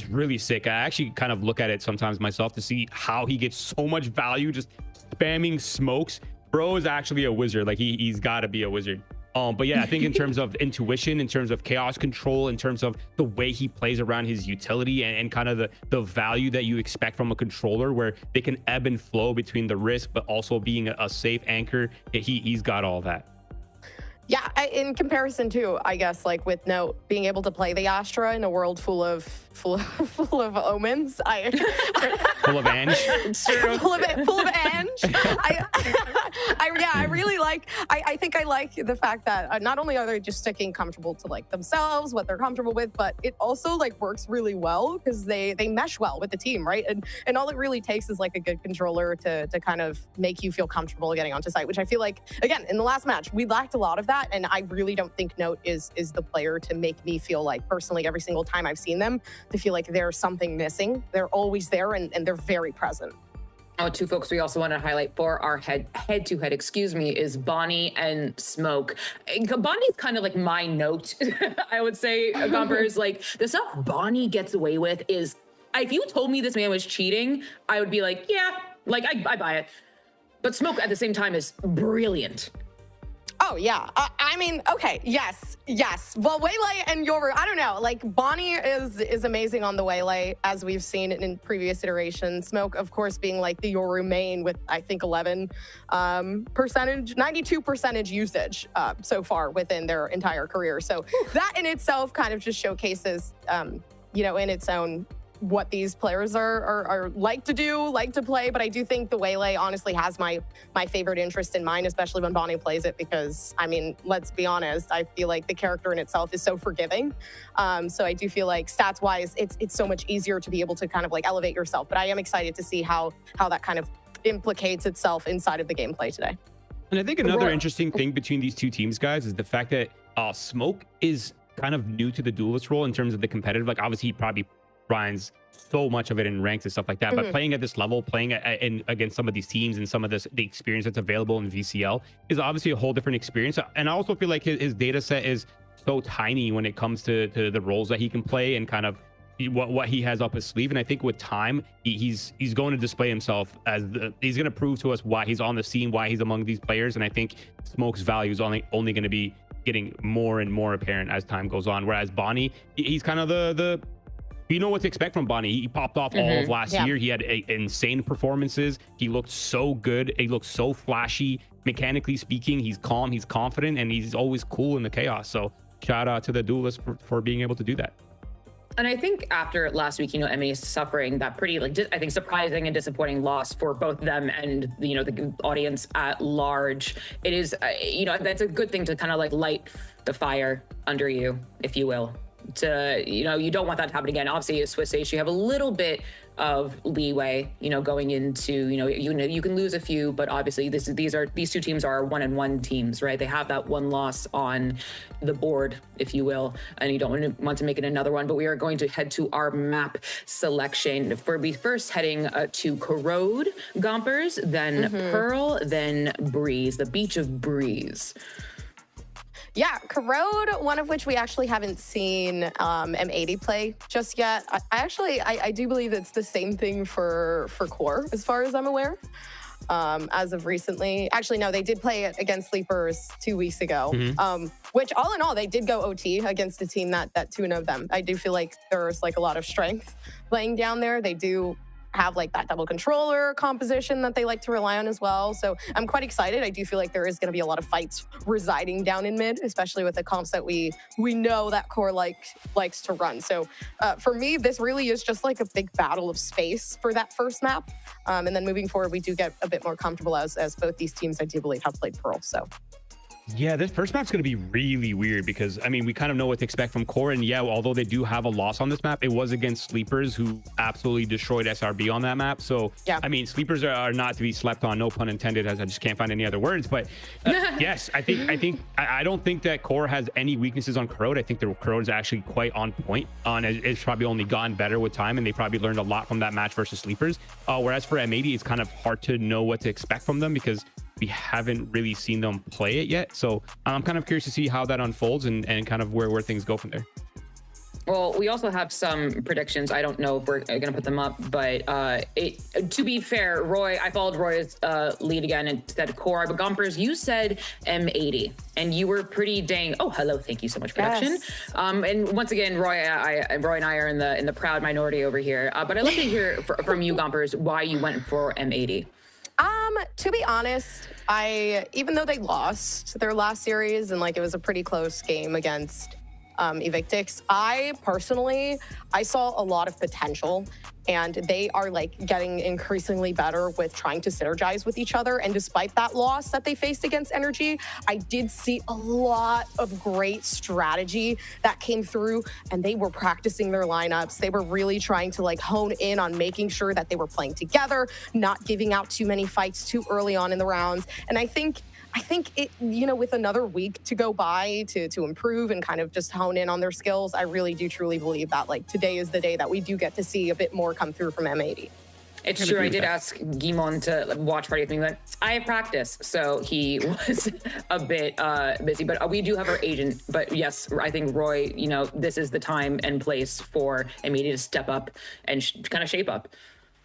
[SPEAKER 15] really sick. I actually kind of look at it sometimes myself to see how he gets so much value just spamming smokes. Bro is actually a wizard. Like, he's got to be a wizard. But yeah, I think in terms of intuition, in terms of chaos control, in terms of the way he plays around his utility and kind of the value that you expect from a controller, where they can ebb and flow between the risk but also being a safe anchor, he's got all that.
[SPEAKER 14] Yeah, in comparison to, I guess, like with Note being able to play the Astra in a world full of omens,
[SPEAKER 15] full of Ange.
[SPEAKER 14] full of Ange. I really like. I think I like the fact that not only are they just sticking comfortable to like themselves, what they're comfortable with, but it also like works really well because they mesh well with the team, right? And all it really takes is like a good controller to kind of make you feel comfortable getting onto site, which I feel like, again, in the last match we lacked a lot of that. And I really don't think Note is the player to make me feel like, personally, every single time I've seen them, to feel like there's something missing. They're always there and they're very present.
[SPEAKER 13] Oh, two folks we also want to highlight for our head-to-head, is Bonnie and Smoke. Bonnie's kind of like my Note, I would say, Gompers. Like, the stuff Bonnie gets away with is, if you told me this man was cheating, I would be like, yeah, like, I buy it. But Smoke at the same time is brilliant.
[SPEAKER 14] Oh, yeah. I mean, okay, yes. Well, Waylay and Yoru, I don't know. Like, Bonnie is amazing on the Waylay, as we've seen in previous iterations. Smoke, of course, being like the Yoru main with, I think, 92% usage so far within their entire career. So that in itself kind of just showcases, in its own, what these players are like to do, like to play. But I do think the Waylay honestly has my favorite interest in mind, especially when Bonnie plays it, because, I mean, let's be honest, I feel like the character in itself is so forgiving. So I do feel like stats wise, it's so much easier to be able to kind of like elevate yourself. But I am excited to see how that kind of implicates itself inside of the gameplay today.
[SPEAKER 15] And I think another interesting thing between these two teams, guys, is the fact that Smoke is kind of new to the duelist role in terms of the competitive. Like, obviously he probably grinds so much of it in ranks and stuff like that, but playing at this level, playing against some of these teams and some of the experience that's available in VCL is obviously a whole different experience. And I also feel like his data set is so tiny when it comes to the roles that he can play and kind of what he has up his sleeve. And I think with time, he's going to display himself as he's going to prove to us why he's on the scene, why he's among these players. And I think Smoke's value is only going to be getting more and more apparent as time goes on. Whereas Bonnie, he's kind of you know what to expect from Bonnie. He popped off all of last year. He had insane performances. He looked so good. He looked so flashy. Mechanically speaking, he's calm, he's confident, and he's always cool in the chaos. So shout out to the duelist for being able to do that.
[SPEAKER 13] And I think after last week, M80 is suffering that pretty, I think, surprising and disappointing loss for both them and, the audience at large. It is, that's a good thing to kind of like light the fire under you, if you will. You don't want that to happen again. Obviously, at Swiss H, you have a little bit of leeway, going into, you can lose a few, but obviously these two teams are 1-1 teams, right? They have that one loss on the board, if you will, and you don't want to make it another one. But we are going to head to our map selection. We're first heading to Corode, Gompers, then Pearl, then Breeze, the beach of Breeze.
[SPEAKER 14] Yeah, Corode, one of which we actually haven't seen M80 play just yet. I do believe it's the same thing for QoR, as far as I'm aware. As of recently. Actually, no, they did play it against Sleepers 2 weeks ago, which all in all, they did go OT against a team that tuned them. I do feel like there's like a lot of strength laying down there. They do have like that double controller composition that they like to rely on as well. So I'm quite excited. I do feel like there is going to be a lot of fights residing down in mid, especially with the comps that we know that QoR likes to run. So for me, this really is just like a big battle of space for that first map. And then moving forward, we do get a bit more comfortable as both these teams, I do believe, have played Pearl. So.
[SPEAKER 15] Yeah, this first map's going to be really weird because, I mean, we kind of know what to expect from QoR. And yeah, although they do have a loss on this map, it was against Sleepers, who absolutely destroyed SRB on that map. So, yeah. I mean, Sleepers are not to be slept on, no pun intended, as I just can't find any other words. But yes, I don't think that QoR has any weaknesses on Corode. I think the Corode is actually quite on point. It's probably only gotten better with time, and they probably learned a lot from that match versus Sleepers. Whereas for M80, it's kind of hard to know what to expect from them because we haven't really seen them play it yet. So I'm kind of curious to see how that unfolds and kind of where things go from there.
[SPEAKER 13] Well, we also have some predictions. I don't know if we're going to put them up, but to be fair, Roy, I followed Roy's lead again and said QoR, but Gompers, you said M80, and you were pretty dang. Oh, hello, thank you so much, production.
[SPEAKER 14] Yes.
[SPEAKER 13] And once again, Roy and I are in the proud minority over here. But I'd love to hear from you, Gompers, why you went for M80.
[SPEAKER 14] To be honest, even though they lost their last series and like it was a pretty close game against Evictix, I saw a lot of potential, and they are like getting increasingly better with trying to synergize with each other. And despite that loss that they faced against NRG, I did see a lot of great strategy that came through, and they were practicing their lineups. They were really trying to like hone in on making sure that they were playing together, not giving out too many fights too early on in the rounds. And I think it, with another week to go by to improve and kind of just hone in on their skills, I really do truly believe that like today is the day that we do get to see a bit more come through from M80.
[SPEAKER 13] It's true. I did ask Guimon to watch Friday thing, but I have practice, so he was a bit busy. But we do have our agent. But yes, I think Roy, this is the time and place for M80 to step up and kind of shape up.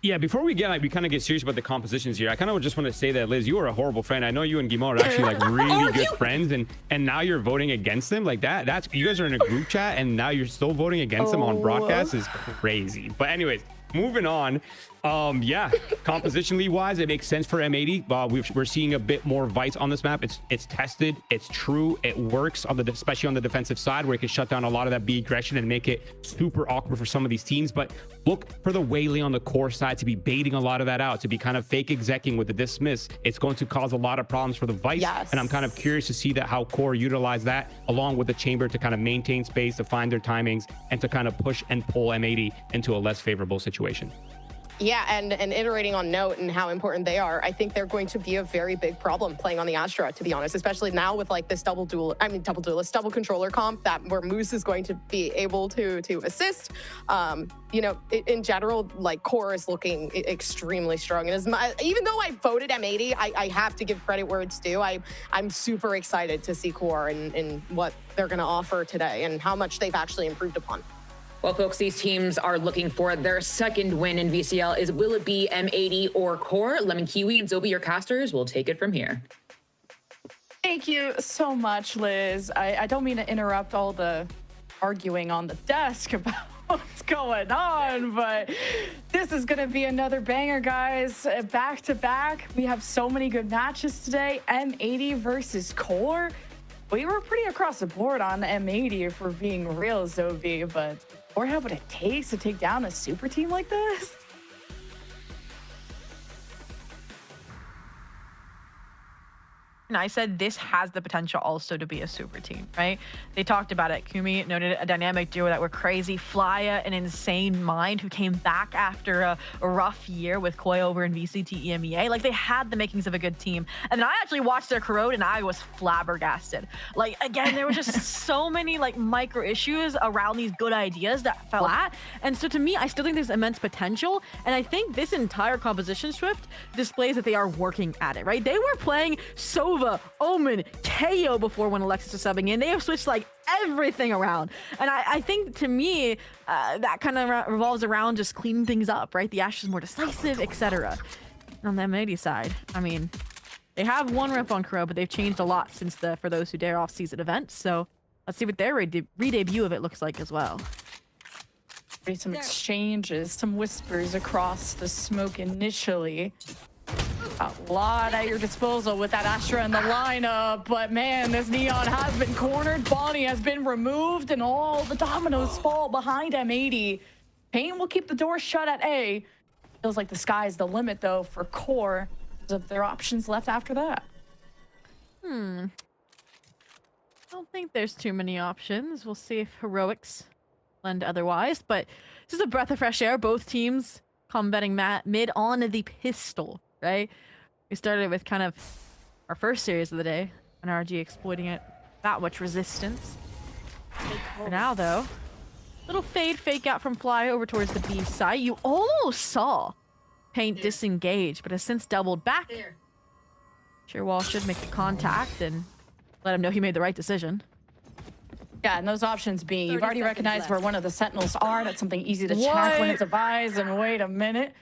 [SPEAKER 15] Yeah, before we kind of get serious about the compositions here, I kind of just want to say that, Liz, you are a horrible friend. I know you and Guimon are actually like really good friends, and now you're voting against them like that. That's you guys are in a group chat, and now you're still voting against them on broadcast is crazy. But anyways, moving on. Yeah, compositionally wise, it makes sense for M80. We're seeing a bit more Vice on this map. It's tested, it's true, it works especially on the defensive side, where it can shut down a lot of that B aggression and make it super awkward for some of these teams. But look for the Whaley on the core side to be baiting a lot of that out, to be kind of fake execing with the dismiss. It's going to cause a lot of problems for the Vice. Yes. And I'm kind of curious to see how QoR utilize that along with the chamber to kind of maintain space, to find their timings, and to kind of push and pull M80 into a less favorable situation.
[SPEAKER 14] Yeah, and iterating on Note and how important they are, I think they're going to be a very big problem playing on the Astra, to be honest, especially now with like this double controller comp where Moose is going to be able to assist. In general, like QoR is looking extremely strong. And even though I voted M80, I have to give credit where it's due. I'm super excited to see QoR and what they're going to offer today and how much they've actually improved upon.
[SPEAKER 13] Well, folks, these teams are looking for their second win in VCL. Will it be M80 or QoR? Lemon Kiwi and Zobi, your casters, will take it from here.
[SPEAKER 6] Thank you so much, Liz. I don't mean to interrupt all the arguing on the desk about what's going on, but this is going to be another banger, guys. Back to back. We have so many good matches today. M80 versus QoR. We were pretty across the board on M80 if we're being real, Zobi, but QoR have what it takes to take down a super team like this?
[SPEAKER 16] And I said this has the potential also to be a super team, right? They talked about it. Kumi noted a dynamic duo that were crazy. Flya, an insane mind who came back after a rough year with QoR and VCT EMEA. Like, they had the makings of a good team. And then I actually watched their Corode and I was flabbergasted. Like, again, there were just so many like micro issues around these good ideas that fell flat. And so to me, I still think there's immense potential. And I think this entire composition shift displays that they are working at it, right? They were playing so Nova, Omen, KO before when Alexis was subbing in. They have switched like everything around. And I think to me, that kind of revolves around just cleaning things up, right? The Ashe is more decisive, etc. On the M80 side, I mean, they have one rep on Corode, but they've changed a lot since the For Those Who Dare off-season event. So let's see what their re-debut of it looks like as well.
[SPEAKER 6] Some exchanges, some whispers across the smoke initially. A lot at your disposal with that Astra in the lineup, but man, this Neon has been cornered. Bonnie has been removed, and all the dominoes fall behind M80. Pain will keep the door shut at A. Feels like the sky's the limit, though, for QoR, because of their options left after that.
[SPEAKER 16] I don't think there's too many options. We'll see if Heroics lend otherwise, but this is a breath of fresh air. Both teams combating mid on the pistol, right? We started with kind of our first series of the day, NRG exploiting it that much resistance. For now, though, little fake out from Fly over towards the B side. You almost saw Paint disengage, but has since doubled back. Shearwall should make the contact and let him know he made the right decision.
[SPEAKER 6] Yeah, and those options being, you've already recognized where one of the Sentinels are. That's something easy to check when it's a Vise. And wait a minute.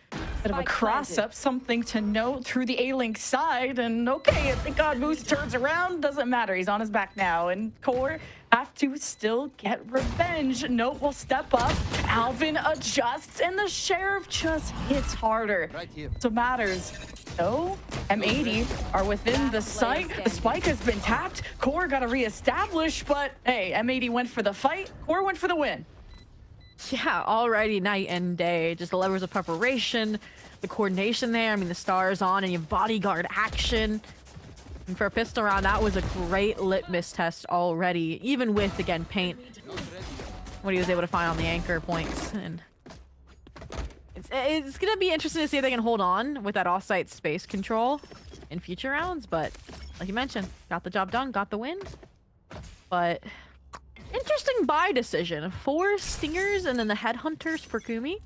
[SPEAKER 6] Bit of a cross-up, something to note through the A-Link side. And okay, thank God Moose turns around. Doesn't matter, he's on his back now. And QoR have to still get revenge. Note will step up. Alvin adjusts, and the Sheriff just hits harder. So matters. So, M80 are within the site. The spike has been tapped. QoR got to reestablish, but hey, M80 went for the fight. QoR went for the win.
[SPEAKER 16] Yeah, already night and day. Just the levels of preparation, the coordination there. I mean, the stars on, and you have bodyguard action. And for a pistol round, that was a great litmus test already, even with, again, Paint, what he was able to find on the anchor points. And it's going to be interesting to see if they can hold on with that off-site space control in future rounds. But like you mentioned, got the job done, got the win. But interesting buy decision. 4 Stingers and then the Headhunters for Kumi.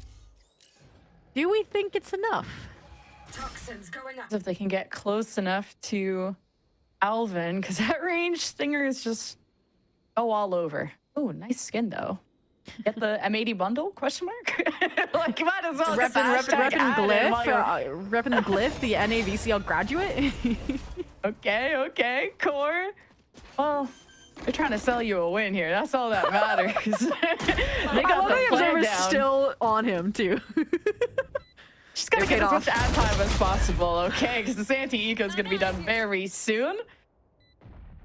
[SPEAKER 16] Do we think it's enough?
[SPEAKER 11] Toxins going up.
[SPEAKER 6] If they can get close enough to Alvin, because that range Stingers just go all over. Oh, nice skin though. Get the M80 bundle? Question mark. Like, you might as well
[SPEAKER 16] repping the glyph, the NAVCL graduate.
[SPEAKER 6] Okay, QoR. Well, they're trying to sell you a win here. That's all that matters. They got the plan down.
[SPEAKER 16] Still on him too.
[SPEAKER 6] Just gotta get as much ad time as possible, okay? Because this anti-eco is gonna be done very soon.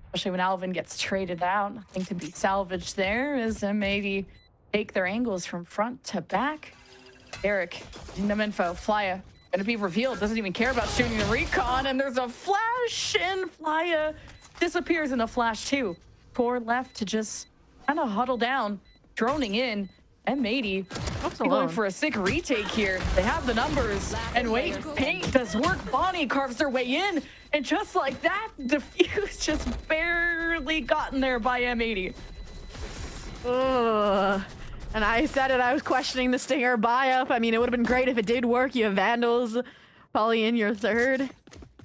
[SPEAKER 6] Especially when Alvin gets traded out. Nothing to be salvaged there as M80 take their angles from front to back. Derek, no info. Flya gonna be revealed. Doesn't even care about shooting the recon. And there's a flash, and Flya disappears in a flash too. QoR left to just kind of huddle down, droning in. M80 going for a sick retake here. They have the numbers. And wait, Paint does work. Bonnie carves their way in. And just like that, Diffuse just barely gotten there by M80.
[SPEAKER 16] Ugh. And I said it, I was questioning the Stinger buy-up. I mean, it would have been great if it did work. You have Vandals probably in your third.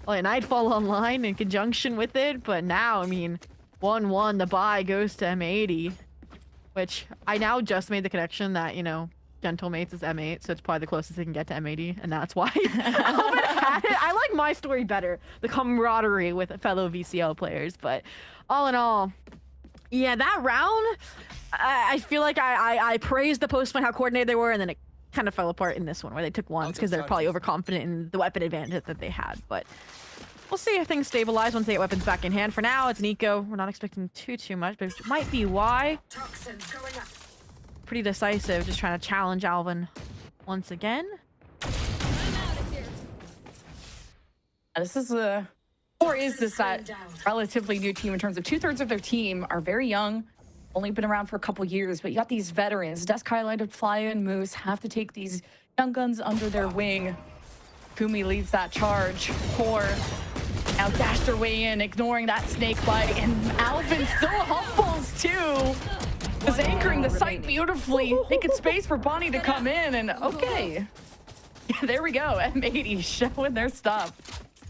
[SPEAKER 16] Well, Nightfall online in conjunction with it. But now, I mean, 1-1, the buy goes to M80. Which I now just made the connection that, you know, Gentlemates is M8, so it's probably the closest they can get to M80, and that's why Alvin had it. I like my story better, the camaraderie with fellow VCL players, but all in all, yeah, that round, I feel like I praised the post-point, how coordinated they were, and then it kind of fell apart in this one, where they took ones because they're probably overconfident in the weapon advantage that they had, but we'll see if things stabilize once they get weapons back in hand. For now, it's Nico. We're not expecting too much, but it might be why.
[SPEAKER 11] Toxins going up.
[SPEAKER 16] Pretty decisive, just trying to challenge Alvin once again.
[SPEAKER 6] This is a, or is this a relatively new team in terms of 2/3 of their team are very young, only been around for a couple years, but you got these veterans. Desk highlighted, Flya and Moose have to take these young guns under their wing. Kumi leads that charge. QoR now dashed their way in, ignoring that snake bite, and Alvin still humbles too. Is anchoring the site beautifully, making space for Bonnie to come in, and okay. There we go, M80 showing their stuff.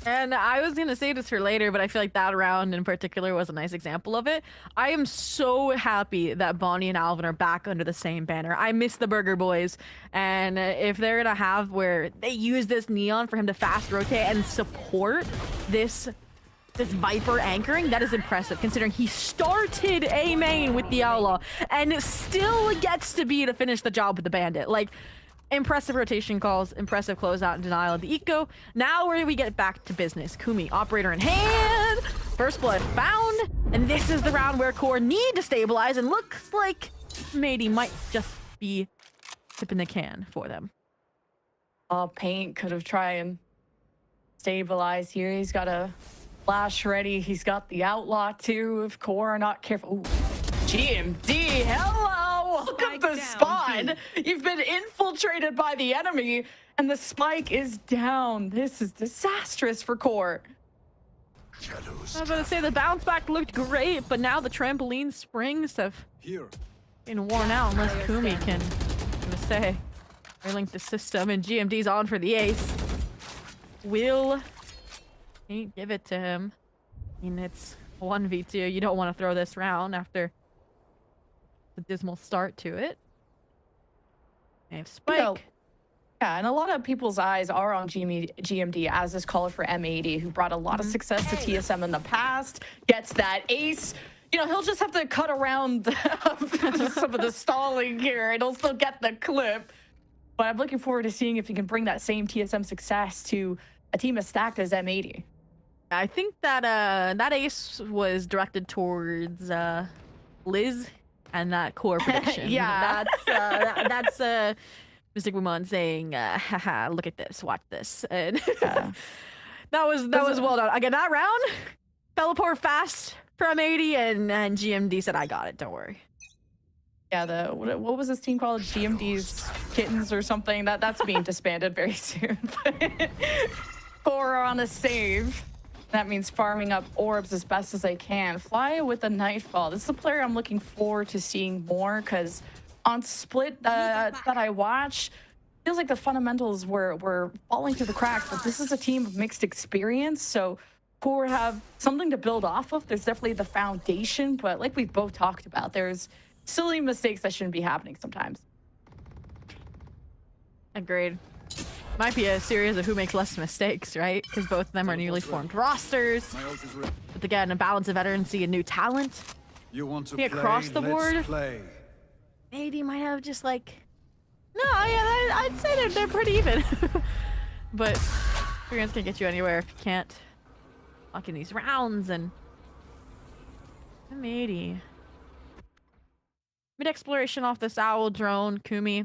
[SPEAKER 16] And I was gonna say this for later, but I feel like that round in particular was a nice example of it. I am so happy that Bonnie and Alvin are back under the same banner. I miss the Burger Boys, and if they're gonna have where they use this Neon for him to fast rotate and support this Viper anchoring, that is impressive considering he started A main with the Outlaw and still gets to finish the job with the Bandit. Like, impressive rotation calls, impressive closeout and denial of the eco. Now where do we get back to business? Kumi, operator in hand, first blood found, and this is the round where QoR need to stabilize, and looks like M80 might just be tipping the can for them.
[SPEAKER 6] Paint could have tried and stabilize here. He's got a flash ready. He's got the Outlaw too. If QoR are not careful. Ooh. GMD, hello! Look at the spawn. You've been infiltrated by the enemy, and the spike is down. This is disastrous for QoR.
[SPEAKER 16] I was about to say the bounce back looked great, but now the trampoline springs have been worn out unless Kumi can say relink the system, and GMD's on for the ace. Can't give it to him. I mean, it's 1v2. You don't want to throw this round after the dismal start to it. They have Spike.
[SPEAKER 6] You know, yeah, and a lot of people's eyes are on GMD as this caller for M80, who brought a lot of success to TSM in the past, gets that ace. You know, he'll just have to cut around some of the stalling here, and he'll still get the clip. But I'm looking forward to seeing if he can bring that same TSM success to a team as stacked as M80.
[SPEAKER 16] I think that that ace was directed towards Liz and that QoR prediction.
[SPEAKER 6] Yeah,
[SPEAKER 16] that's Mr. Guman saying, haha, look at this, watch this. And that was well done. Again, that round fell apart fast for M80, and GMD said, I got it, don't worry.
[SPEAKER 6] Yeah, what was this team called? GMD's Kittens or something? That's being disbanded very soon. QoR on a save. That means farming up orbs as best as they can. Fly with a Nightfall. This is a player I'm looking forward to seeing more, because on Split that I watched, feels like the fundamentals were falling through the cracks, but this is a team of mixed experience, so QoR have something to build off of. There's definitely the foundation, but like we've both talked about, there's silly mistakes that shouldn't be happening sometimes.
[SPEAKER 16] Agreed. Might be a series of who makes less mistakes, right? Because both of them are newly formed rosters. But again, a balance of veterancy and new talent.
[SPEAKER 19] You want to
[SPEAKER 16] play across the board. Maybe might have just like, no, yeah, I'd say they're pretty even. But experience can get you anywhere if you can't lock in these rounds. And M80. Mid exploration off this owl drone. Kumi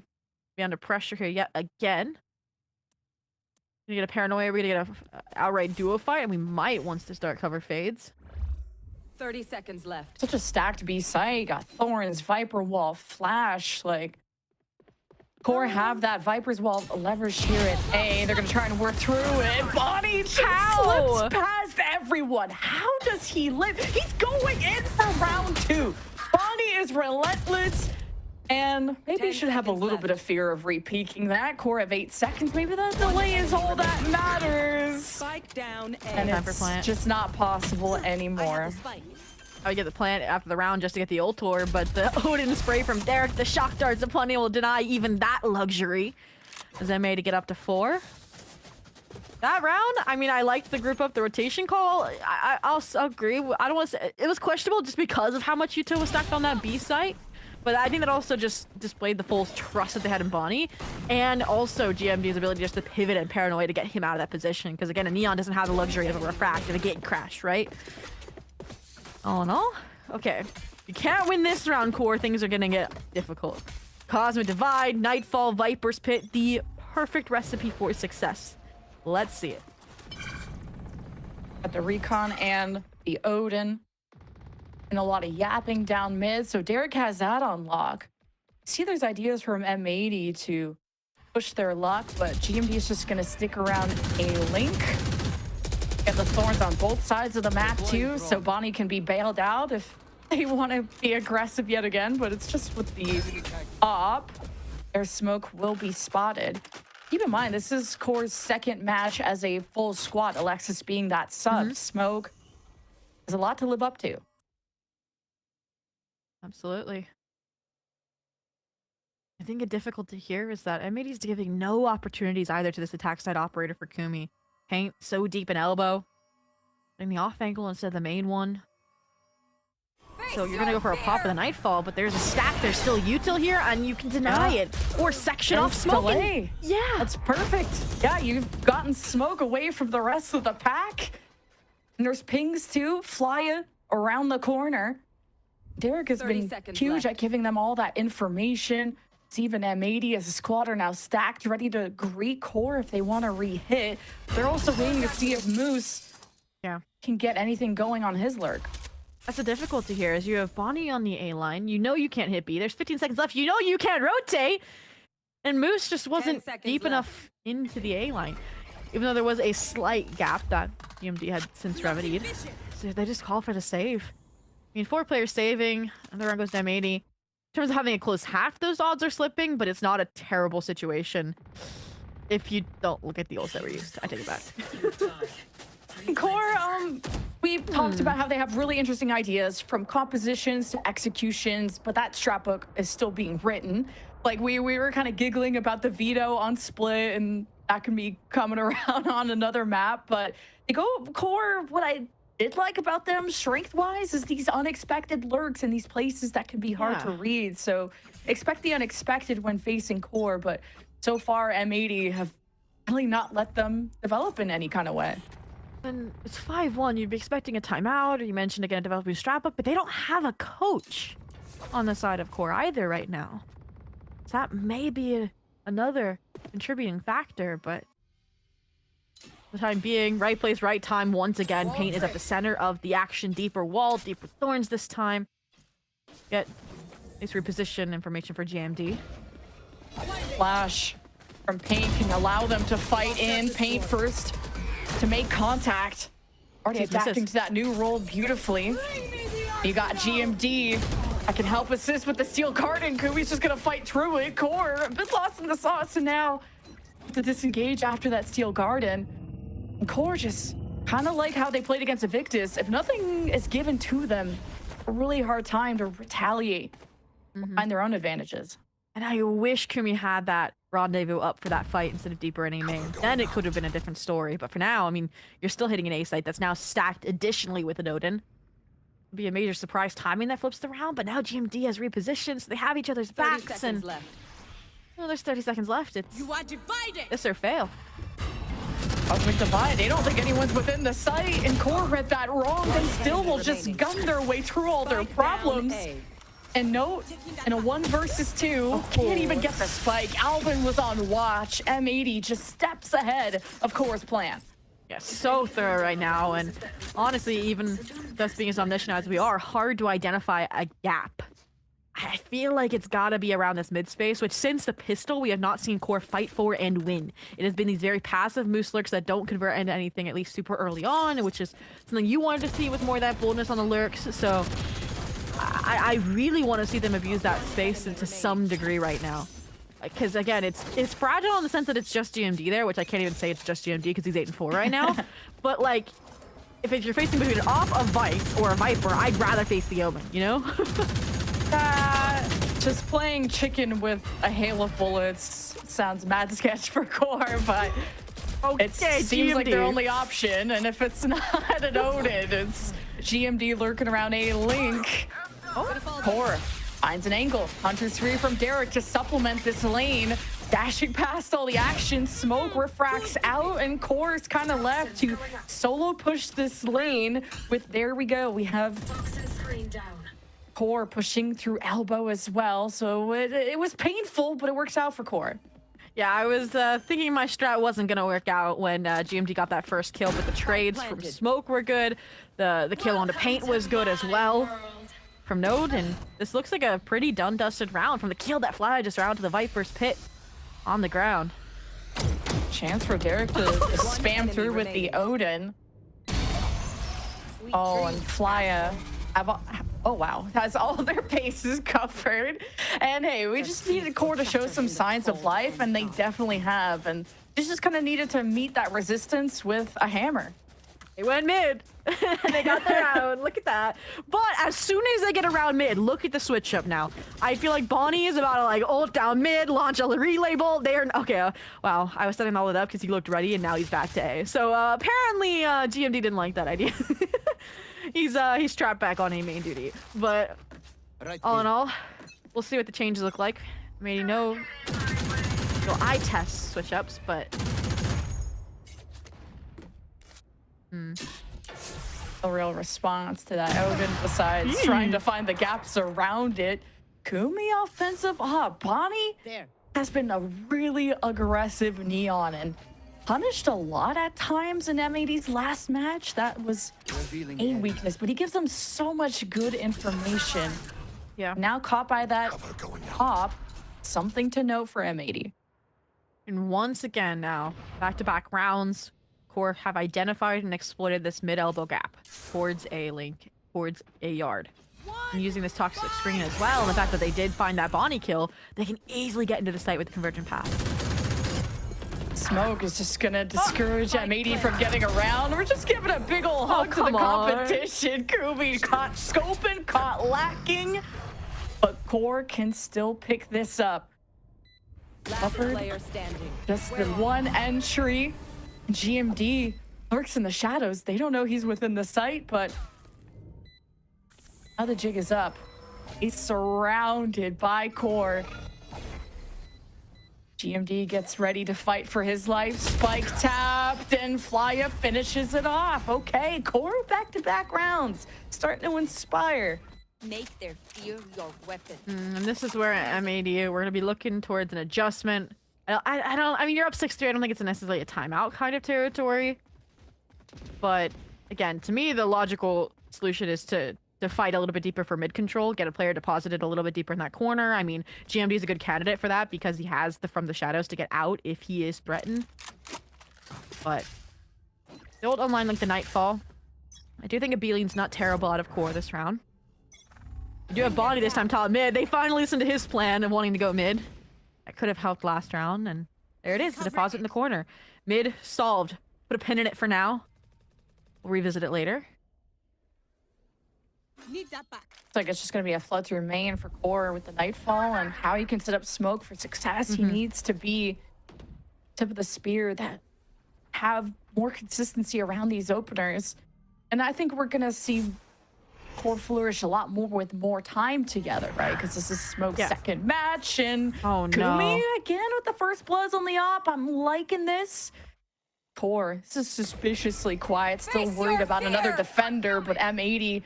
[SPEAKER 16] be under pressure here yet again. We're gonna get a paranoia, we're gonna get a outright duo fight, and we might, once the start cover fades.
[SPEAKER 17] 30 seconds left.
[SPEAKER 6] Such a stacked B site. Got Thorns, Viper Wall, Flash. Like, QoR have that Viper's Wall leverage here at A. They're gonna try and work through it. Bonnie slips past everyone. How does he live? He's going in for round 2. Bonnie is relentless. And maybe you should have a little bit of fear of re-peaking that. QoR of 8 seconds. Maybe the delay is all that matters.
[SPEAKER 17] Spike down A.
[SPEAKER 6] And it's just not possible anymore.
[SPEAKER 16] I would get the plant after the round just to get the ult tour, but the Odin spray from Derek, the shock darts of Plenty will deny even that luxury. As MA to get up to 4. That round, I mean, I liked the group up, the rotation call. I'll agree. I don't want to say it was questionable just because of how much util was stacked on that B site. But I think that also just displayed the full trust that they had in Bonnie, and also GMD's ability just to pivot and paranoia to get him out of that position. Because again, a Neon doesn't have the luxury of a refract and a gate crash, right? All in all, okay. You can't win this round, QoR. Things are gonna get difficult. Cosmic Divide, Nightfall, Viper's Pit, the perfect recipe for success. Let's see it.
[SPEAKER 6] Got the Recon and the Odin. And a lot of yapping down mid, so Derek has that on lock. See, there's ideas from M80 to push their luck, but GMD is just gonna stick around a link. Get the Thorns on both sides of the map too, so Bonnie can be bailed out if they want to be aggressive yet again, but it's just with the op. Their smoke will be spotted. keep in mind, this is Core's second match as a full squad. Alexis being that sub. Smoke. There's a lot to live up to.
[SPEAKER 16] Absolutely. I think a difficulty here is that M80 is giving no opportunities either to this attack side operator for Kumi. Paint so deep in elbow. In the off angle instead of the main one. So you're gonna go for a pop of the Nightfall, but there's a stack. There's still util here, and you can deny it. Or section off smoke.
[SPEAKER 6] Delay.
[SPEAKER 16] Yeah.
[SPEAKER 6] That's perfect. Yeah, you've gotten smoke away from the rest of the pack. And there's pings too, fly around the corner. Derek has been huge at giving them all that information. It's even M80 as a squad are now stacked, ready to greet Core if they want to re-hit. They're also waiting to see if Moose can get anything going on his lurk.
[SPEAKER 16] That's the difficulty here, is you have Bonnie on the A line. You know you can't hit B. There's 15 seconds left. You know you can't rotate. And Moose just wasn't deep enough into the A line. Even though there was a slight gap that GMD had since remedied. So they just call for the save. I mean, 4 players saving, and the run goes to M80. In terms of having a close half, those odds are slipping, but it's not a terrible situation. If you don't look at the ults that were used. I take it back.
[SPEAKER 6] Core, we've talked about how they have really interesting ideas from compositions to executions, but that strat book is still being written. Like we were kind of giggling about the veto on split, and that can be coming around on another map, but they go Core. What I did like about them strength-wise is these unexpected lurks in these places that can be hard to read. So expect the unexpected when facing Core, but so far M80 have really not let them develop in any kind of way.
[SPEAKER 16] And it's 5-1. You'd be expecting a timeout, or you mentioned again developing strap up, but they don't have a coach on the side of Core either right now. So that may be another contributing factor, but for the time being, right place, right time once again. Paint is at the center of the action. Deeper wall, deeper thorns this time. Get this reposition information for GMD.
[SPEAKER 6] Flash from Paint can allow them to fight in. Paint first to make contact. Already adapting to that new role beautifully. You got GMD. I can help assist with the steel garden. Kumi's just gonna fight through it. Core a bit lost in the sauce, and now to disengage after that steel garden. And Core just kind of like how they played against Evictus. If nothing is given to them, a really hard time to retaliate, find their own advantages.
[SPEAKER 16] And I wish Kumi had that rendezvous up for that fight instead of deeper in main. Then it could have been a different story. But for now, I mean, you're still hitting an A site that's now stacked additionally with an Odin. It'd be a major surprise timing that flips the round, but now GMD has repositioned, so they have each other's backs. And
[SPEAKER 17] left.
[SPEAKER 16] Well, there's 30 seconds left. It's
[SPEAKER 17] You are divided.
[SPEAKER 16] this or fail.
[SPEAKER 6] Cosmic Divide, they don't think anyone's within the site, and Core read that wrong. They still will just gun their way through all their problems. And note, in a 1 versus 2, can't even get the spike. Alvin was on watch. M80 just steps ahead of Core's plan.
[SPEAKER 16] Yeah, so thorough right now, and honestly, even us being as omniscient as we are, hard to identify a gap. I feel like it's gotta be around this mid space, which since the pistol, we have not seen Core fight for and win. It has been these very passive Moose lurks that don't convert into anything, at least super early on, which is something you wanted to see with more of that boldness on the lurks. So I really want to see them abuse that space to some degree right now. Because again, it's fragile in the sense that it's just GMD there, which I can't even say it's just GMD because he's 8-4 right now. But like, if you're facing between an off, a Vice, or a Viper, I'd rather face the Omen, you know?
[SPEAKER 6] Just playing chicken with a hail of bullets sounds mad sketch for Core, but it seems like their only option. And if it's not an Odin, it's GMD lurking around a Link. Core finds an angle. Hunter's free from Derek to supplement this lane. Dashing past all the action, smoke refracts out, and Core is kind of left to solo push this lane with, there we go, we have Core pushing through elbow as well. So it was painful, but it works out for Core.
[SPEAKER 16] Yeah, I was thinking my strat wasn't going to work out when GMD got that first kill, but the trades from Smoke were good. The kill onto Paint was good as well from Node, and this looks like a pretty done-dusted round from the kill that fly just around to the Viper's pit on the ground.
[SPEAKER 6] Chance for Derek to spam through with the Odin. Oh, and Flya. Oh, wow. Has all their bases covered. And hey, we just needed Core to show some signs of life, and they definitely have. And just kind of needed to meet that resistance with a hammer.
[SPEAKER 16] They went mid. They got the round. Look at that. But as soon as they get around mid, look at the switch up now. I feel like Bonnie is about to like ult down mid, launch a relabel. They're okay. Wow, I was setting all it up because he looked ready, and now he's back to A. So apparently GMD didn't like that idea. He's trapped back on A main duty. But all in all, we'll see what the changes look like. Maybe no eye test switch ups, but.
[SPEAKER 6] A real response to that Odin besides trying to find the gaps around it. Kumi offensive. Bonnie has been a really aggressive Neon and punished a lot at times in M80's last match. That was a weakness, but he gives them so much good information.
[SPEAKER 16] Yeah.
[SPEAKER 6] Now caught by that top. Something to note for M80.
[SPEAKER 16] And once again now, back-to-back rounds. Core have identified and exploited this mid-elbow gap towards A link, towards A yard. And using this toxic screen as well, and the fact that they did find that Bonnie kill, they can easily get into the site with the convergent pass.
[SPEAKER 6] Smoke is just gonna discourage M80 from getting around. We're just giving a big ol' hug to the competition. Kumi caught scoping, caught lacking, but Core can still pick this up. Covered just the one entry. GMD lurks in the shadows. They don't know he's within the site, but now the jig is up. He's surrounded by Core. GMD gets ready to fight for his life. Spike tapped and Flya finishes it off. Okay, Core back-to-back rounds. Starting to inspire.
[SPEAKER 17] Make their fear your weapon.
[SPEAKER 16] And this is where M80, we're going to be looking towards an adjustment. I mean, you're up 6-3. I don't think it's necessarily a timeout kind of territory. But again, to me, the logical solution is to fight a little bit deeper for mid control, get a player deposited a little bit deeper in that corner. I mean, GMD is a good candidate for that because he has the from the shadows to get out if he is threatened. But the old online like the Nightfall. I do think a B-lean's not terrible out of Core this round. I do have Bonnie this time top mid. They finally listened to his plan of wanting to go mid. That could have helped last round, and there it is, the deposit in the corner. Mid solved. Put a pin in it for now. We'll revisit it later.
[SPEAKER 17] Need that back.
[SPEAKER 6] It's like it's just going to be a flood through main for Core with the Nightfall and how he can set up Smoke for success. He needs to be tip of the spear that have more consistency around these openers. And I think we're going to see Core flourish a lot more with more time together, right? Because this is Smoke's second match, and Kumi again with the first bloods on the op. I'm liking this. Core, this is suspiciously quiet. Still worried about another defender, but M80,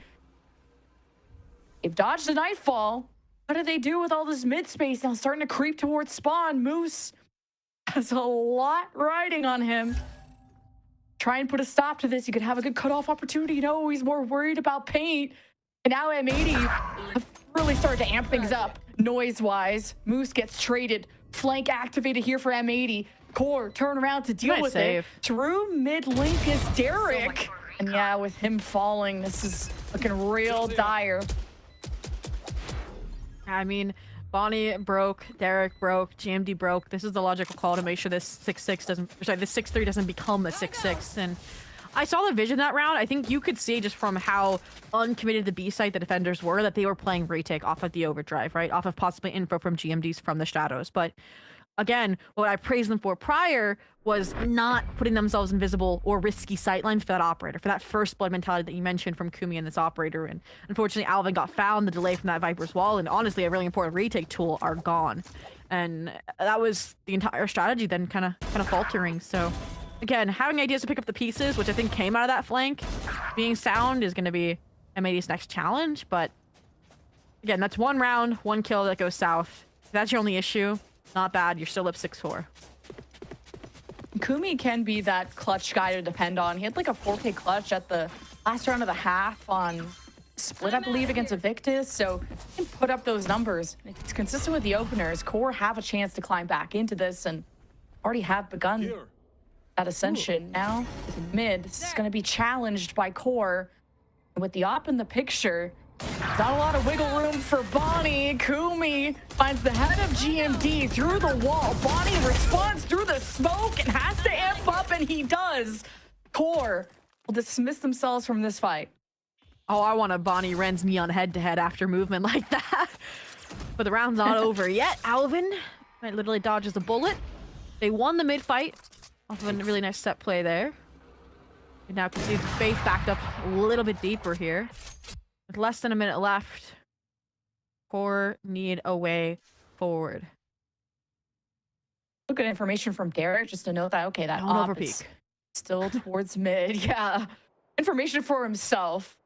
[SPEAKER 6] they've dodged the Nightfall. What do they do with all this mid space now? Starting to creep towards spawn. Moose has a lot riding on him. Try and put a stop to this. You could have a good cutoff opportunity. No, he's more worried about paint. And now M80 have really started to amp things up noise-wise. Moose gets traded. Flank activated here for M80. Core turn around to deal with it. Through mid-link is Derek. And yeah, with him falling, this is looking real dire.
[SPEAKER 16] I mean, Bonnie broke, Derek broke, GMD broke. This is the logical call to make sure this 6-6 doesn't, sorry, this 6-3 doesn't become a 6-6. And I saw the vision that round. I think you could see just from how uncommitted the B site the defenders were that they were playing retake off of the overdrive, right? Off of possibly info from GMDs from the shadows. But again, what I praised them for prior was not putting themselves in visible or risky sightlines for that operator, for that first blood mentality that you mentioned from Kumi and this operator. And unfortunately, Alvin got found, the delay from that Viper's wall, and honestly, a really important retake tool are gone. And that was the entire strategy then kind of faltering. So again, having ideas to pick up the pieces, which I think came out of that flank, being sound is going to be M80's next challenge. But again, that's one round, one kill that goes south. If that's your only issue, not bad. You're still up 6-4.
[SPEAKER 6] Kumi can be that clutch guy to depend on. He had like a 4K clutch at the last round of the half on split, I believe, against Evictus. So he can put up those numbers. It's consistent with the openers. Core have a chance to climb back into this and already have begun that ascension. Now with mid, this is going to be challenged by Core. And with the op in the picture, Not a lot of wiggle room for Bonnie. Kumi finds the head of GMD through the wall. Bonnie responds through the smoke and has to amp up, and he does. Core will dismiss themselves from this fight.
[SPEAKER 16] Oh, I want a Bonnie Ren's neon head-to-head after movement like that. But the round's not over yet. Alvin literally dodges a bullet. They won the mid-fight off of a really nice set play there. You now can see the space backed up a little bit deeper here. With less than a minute left, Core need a way forward.
[SPEAKER 6] Good information from Derek, just to note that, okay, that
[SPEAKER 16] Don't
[SPEAKER 6] op
[SPEAKER 16] overpeak.
[SPEAKER 6] is still towards mid. Yeah, information for himself.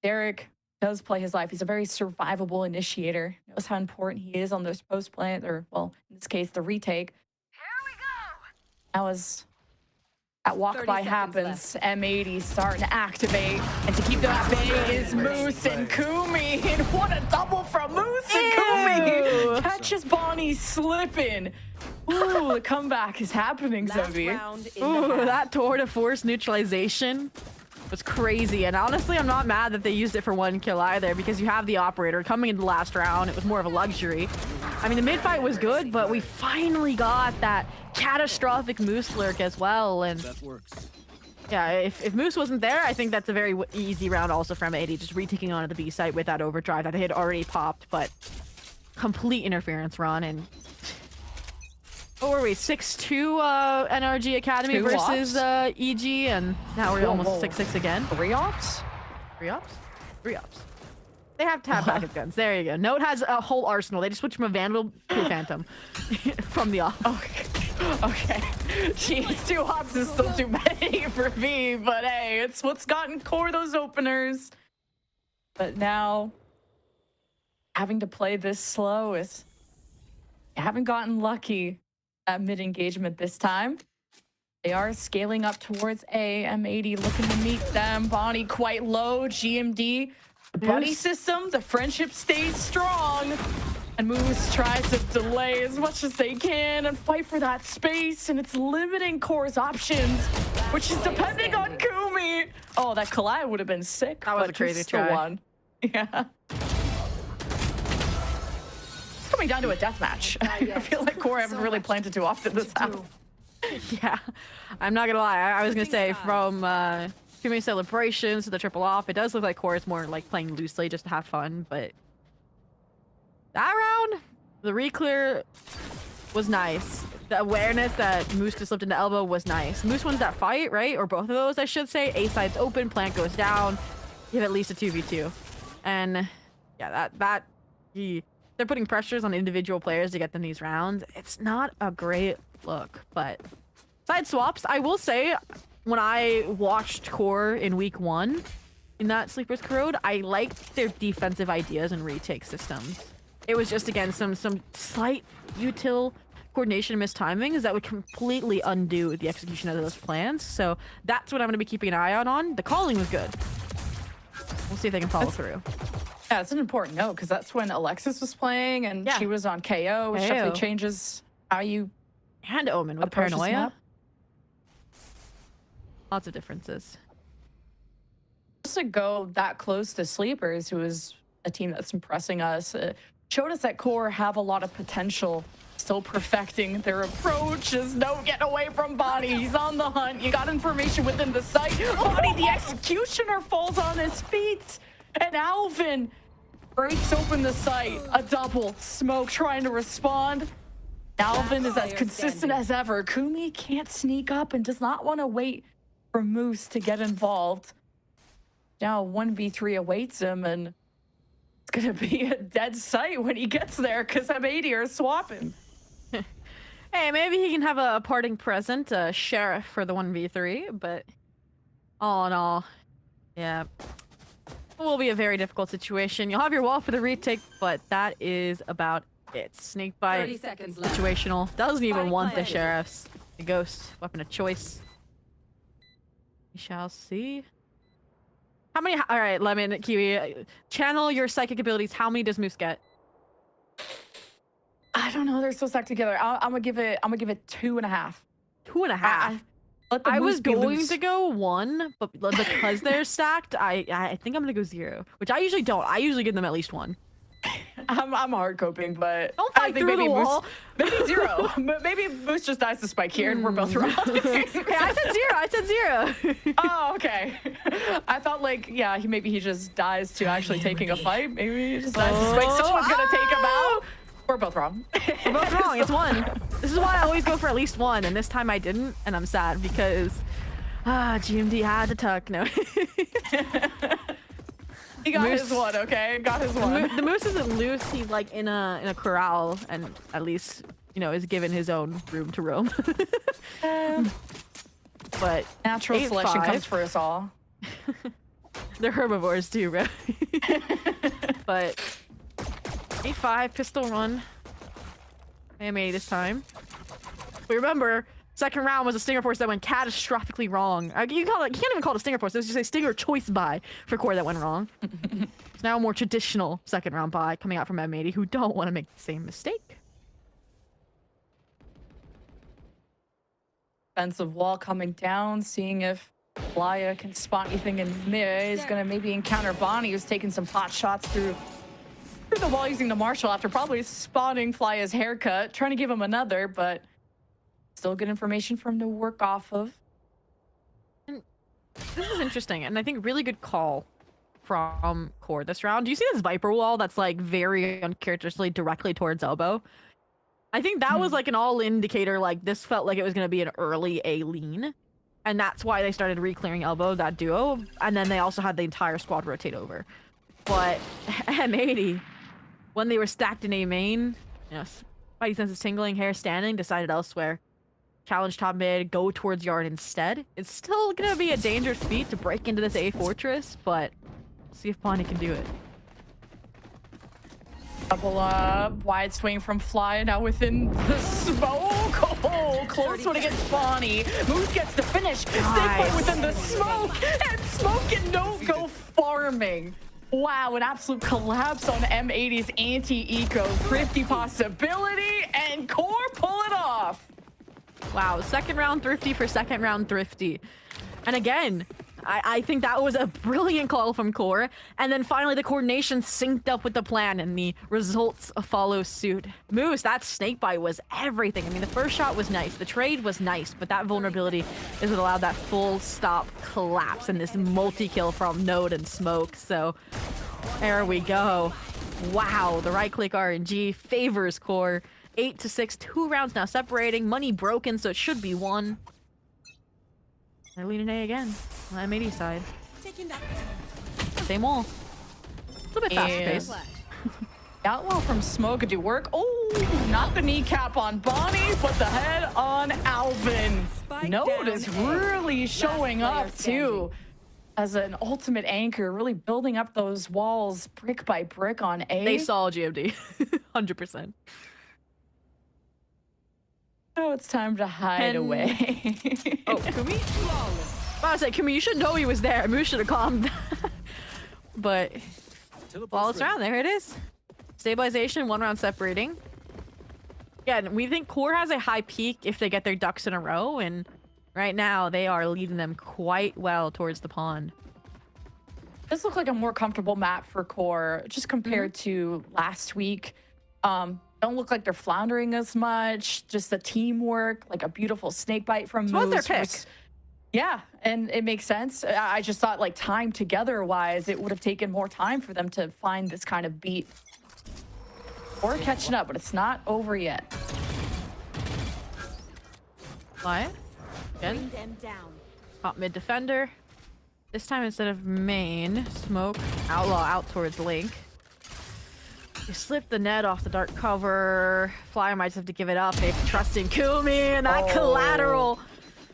[SPEAKER 6] Derek does play his life. He's a very survivable initiator. Knows how important he is on those post plant, or well, in this case, the retake. Here we go. That was that walk by happens. M80 starting to activate, and to keep them at bay is Moose and Kumi. And what a double from Moose and Kumi! Catches Bonnie slipping. Ooh, the comeback is happening, Zoe.
[SPEAKER 16] Ooh, that tour de force neutralization was crazy, and honestly I'm not mad that they used it for one kill either, because you have the operator coming in the last round. It was more of a luxury. I mean, the mid fight was good, but we finally got that catastrophic Moose lurk as well, and that works. Yeah, if Moose wasn't there, I think that's a very easy round also from M80, just retaking onto the B site with that overdrive that they had already popped, but complete interference run. And what were we, 6-2 NRG Academy
[SPEAKER 6] Two
[SPEAKER 16] versus
[SPEAKER 6] ops?
[SPEAKER 16] EG, and now we're almost 6-6 again.
[SPEAKER 6] 3 ops?
[SPEAKER 16] 3 ops? 3 ops. They have to have backup guns. There you go. Note has a whole arsenal. They just switched from a Vandal to a Phantom from the off.
[SPEAKER 6] Okay. Jeez, 2 ops is still too many for me, but hey, it's what's gotten Core those openers. But now, having to play this slow is... I haven't gotten lucky at mid-engagement this time. They are scaling up towards A. M80 looking to meet them. Bonnie quite low. GMD, the buddy system, the friendship stays strong. And Moose tries to delay as much as they can and fight for that space. And it's limiting Core's options, which is depending on Kumi. Oh, that collide would have been sick.
[SPEAKER 16] That was a crazy try.
[SPEAKER 6] One. Yeah. Coming down to a deathmatch. I feel like Core haven't really planned it too often this half.
[SPEAKER 16] Yeah, I'm not gonna lie. I was gonna say from too many celebrations to the triple off, it does look like Core is more like playing loosely just to have fun. But that round, the reclear was nice. The awareness that Moose just slipped into elbow was nice. Moose wins that fight, right? Or both of those, I should say. A side's open, plant goes down. You have at least a 2v2, and yeah, they're putting pressures on individual players to get them these rounds. It's not a great look, but side swaps, I will say, when I watched Core in week 1 in that Sleepers Corode, I liked their defensive ideas and retake systems. It was just, again, some slight util coordination mistimings that would completely undo the execution of those plans. So that's what I'm going to be keeping an eye out on. The calling was good. We'll see if they can follow through.
[SPEAKER 6] Yeah, it's an important note because that's when Alexis was playing and she was on KO, which definitely changes how you
[SPEAKER 16] and Omen with
[SPEAKER 6] approach this
[SPEAKER 16] paranoia.
[SPEAKER 6] map.
[SPEAKER 16] Lots of differences.
[SPEAKER 6] Just to go that close to Sleepers, who is a team that's impressing us, showed us that Core have a lot of potential, still perfecting their approach. Just no getting away from Bonnie. He's on the hunt. You got information within the site. Bonnie, the executioner, falls on his feet. And Alvin breaks open the site. A double. Smoke trying to respond. Alvin is as consistent as ever. Kumi can't sneak up and does not want to wait for Moose to get involved. Now 1v3 awaits him, and it's going to be a dead site when he gets there because M80 are swapping.
[SPEAKER 16] Hey, maybe he can have a parting present, a sheriff for the 1v3, but all in all, yeah. It will be a very difficult situation. You'll have your wall for the retake, but that is about it. Snake bite,
[SPEAKER 17] 30 seconds left.
[SPEAKER 16] situational. Doesn't even
[SPEAKER 17] Spike
[SPEAKER 16] want the
[SPEAKER 17] planted.
[SPEAKER 16] sheriffs. The ghost, weapon of choice. We shall see. How many? All right, Lemon, Kiwi, channel your psychic abilities. How many does Moose get?
[SPEAKER 6] I don't know. They're so stacked together. I'm gonna give it 2.5.
[SPEAKER 16] 2.5.
[SPEAKER 6] Let the
[SPEAKER 16] I
[SPEAKER 6] moose
[SPEAKER 16] was
[SPEAKER 6] be
[SPEAKER 16] going
[SPEAKER 6] loose.
[SPEAKER 16] to go 1, but because they're stacked, I think I'm gonna go 0, which I usually don't. I usually give them at least 1.
[SPEAKER 6] I'm hard coping, but
[SPEAKER 16] Don't
[SPEAKER 6] I
[SPEAKER 16] fight
[SPEAKER 6] think
[SPEAKER 16] through
[SPEAKER 6] maybe
[SPEAKER 16] the
[SPEAKER 6] Moose,
[SPEAKER 16] wall.
[SPEAKER 6] maybe 0. But maybe Moose just dies to spike here, and we're both wrong.
[SPEAKER 16] Hey, I said 0. I said 0.
[SPEAKER 6] Oh, okay. I thought like, yeah, maybe he just dies to actually taking a fight. Maybe he just dies to spike. Someone's gonna take him out. We're both wrong.
[SPEAKER 16] We're both wrong. It's 1. This is why I always go for at least 1, and this time I didn't, and I'm sad because GMD had to tuck. No.
[SPEAKER 6] He got his 1, okay? Got his 1.
[SPEAKER 16] The moose isn't loose. He's like in a corral, and at least is given his own room to roam. But
[SPEAKER 6] natural
[SPEAKER 16] 8-5.
[SPEAKER 6] selection comes for us all.
[SPEAKER 16] They're herbivores too, bro. But 8-5 pistol run. M80 this time. But remember, second round was a stinger force that went catastrophically wrong. You can't even call it a stinger force. It was just a stinger choice buy for core that went wrong. It's now a more traditional second round buy coming out from M80 who don't want to make the same mistake.
[SPEAKER 6] Defensive wall coming down, seeing if Playa can spot anything in mid. He's gonna maybe encounter Bonnie, who's taking some pot shots through the wall using the Marshall after probably spotting Playa's haircut, trying to give him another, but still good information for him to work off of.
[SPEAKER 16] And this is interesting, and I think really good call from Core this round. Do you see this Viper wall that's like very uncharacteristically directly towards elbow? I think that was like an all indicator, like this felt like it was going to be an early A lean. And that's why they started re-clearing elbow, that duo. And then they also had the entire squad rotate over. But M80, when they were stacked in A main, Spidey senses tingling, hair standing, decided elsewhere. Challenge top mid, go towards yard instead. It's still going to be a dangerous feat to break into this A fortress, but we'll see if Bonnie can do it.
[SPEAKER 6] Double up, wide swing from Fly, now within the smoke. Oh, close one against Bonnie. Moose gets the finish. Snake bite within the smoke, and Smoke and no-go farming. Wow, an absolute collapse on M80's anti-eco. Thrifty possibility, and Core pull it off.
[SPEAKER 16] Wow, second round thrifty for second round thrifty. And again, I think that was a brilliant call from Core. And then finally the coordination synced up with the plan and the results follow suit. Moose, that snake bite was everything. I mean, the first shot was nice. The trade was nice, but that vulnerability is what allowed that full stop collapse and this multi-kill from Node and Smoke. So there we go. Wow, the right click RNG favors Core. 8-6, 2 rounds now separating. Money broken, so it should be 1. They're leading A again on the M80 side. Same wall. A little bit faster pace.
[SPEAKER 6] Outlaw from Smoke do work. Oh, not the kneecap on Bonnie, but the head on Alvin. Node is really showing up too as an ultimate anchor, really building up those walls brick by brick on A.
[SPEAKER 16] They saw GMD, 100%.
[SPEAKER 6] Oh, it's time to hide away.
[SPEAKER 16] Oh, Kumi? I was like, Kumi, you should know he was there. Moose should have calmed down. But flawless round, there it is. Stabilization, 1 round separating. Yeah, we think Core has a high peak if they get their ducks in a row, and right now they are leading them quite well towards the pond.
[SPEAKER 6] This looks like a more comfortable map for Core, just compared to last week. Don't look like they're floundering as much. Just the teamwork, like a beautiful snake bite from Moose.
[SPEAKER 16] So what's their pick?
[SPEAKER 6] Yeah, and it makes sense. I just thought like time together wise, it would have taken more time for them to find this kind of beat. Or catching up, but it's not over yet.
[SPEAKER 16] What? Again? Top mid defender. This time instead of main, Smoke, Outlaw out towards Link. You slip the net off the dark cover. Flyer might just have to give it up. They have to trust in Kumi and that collateral.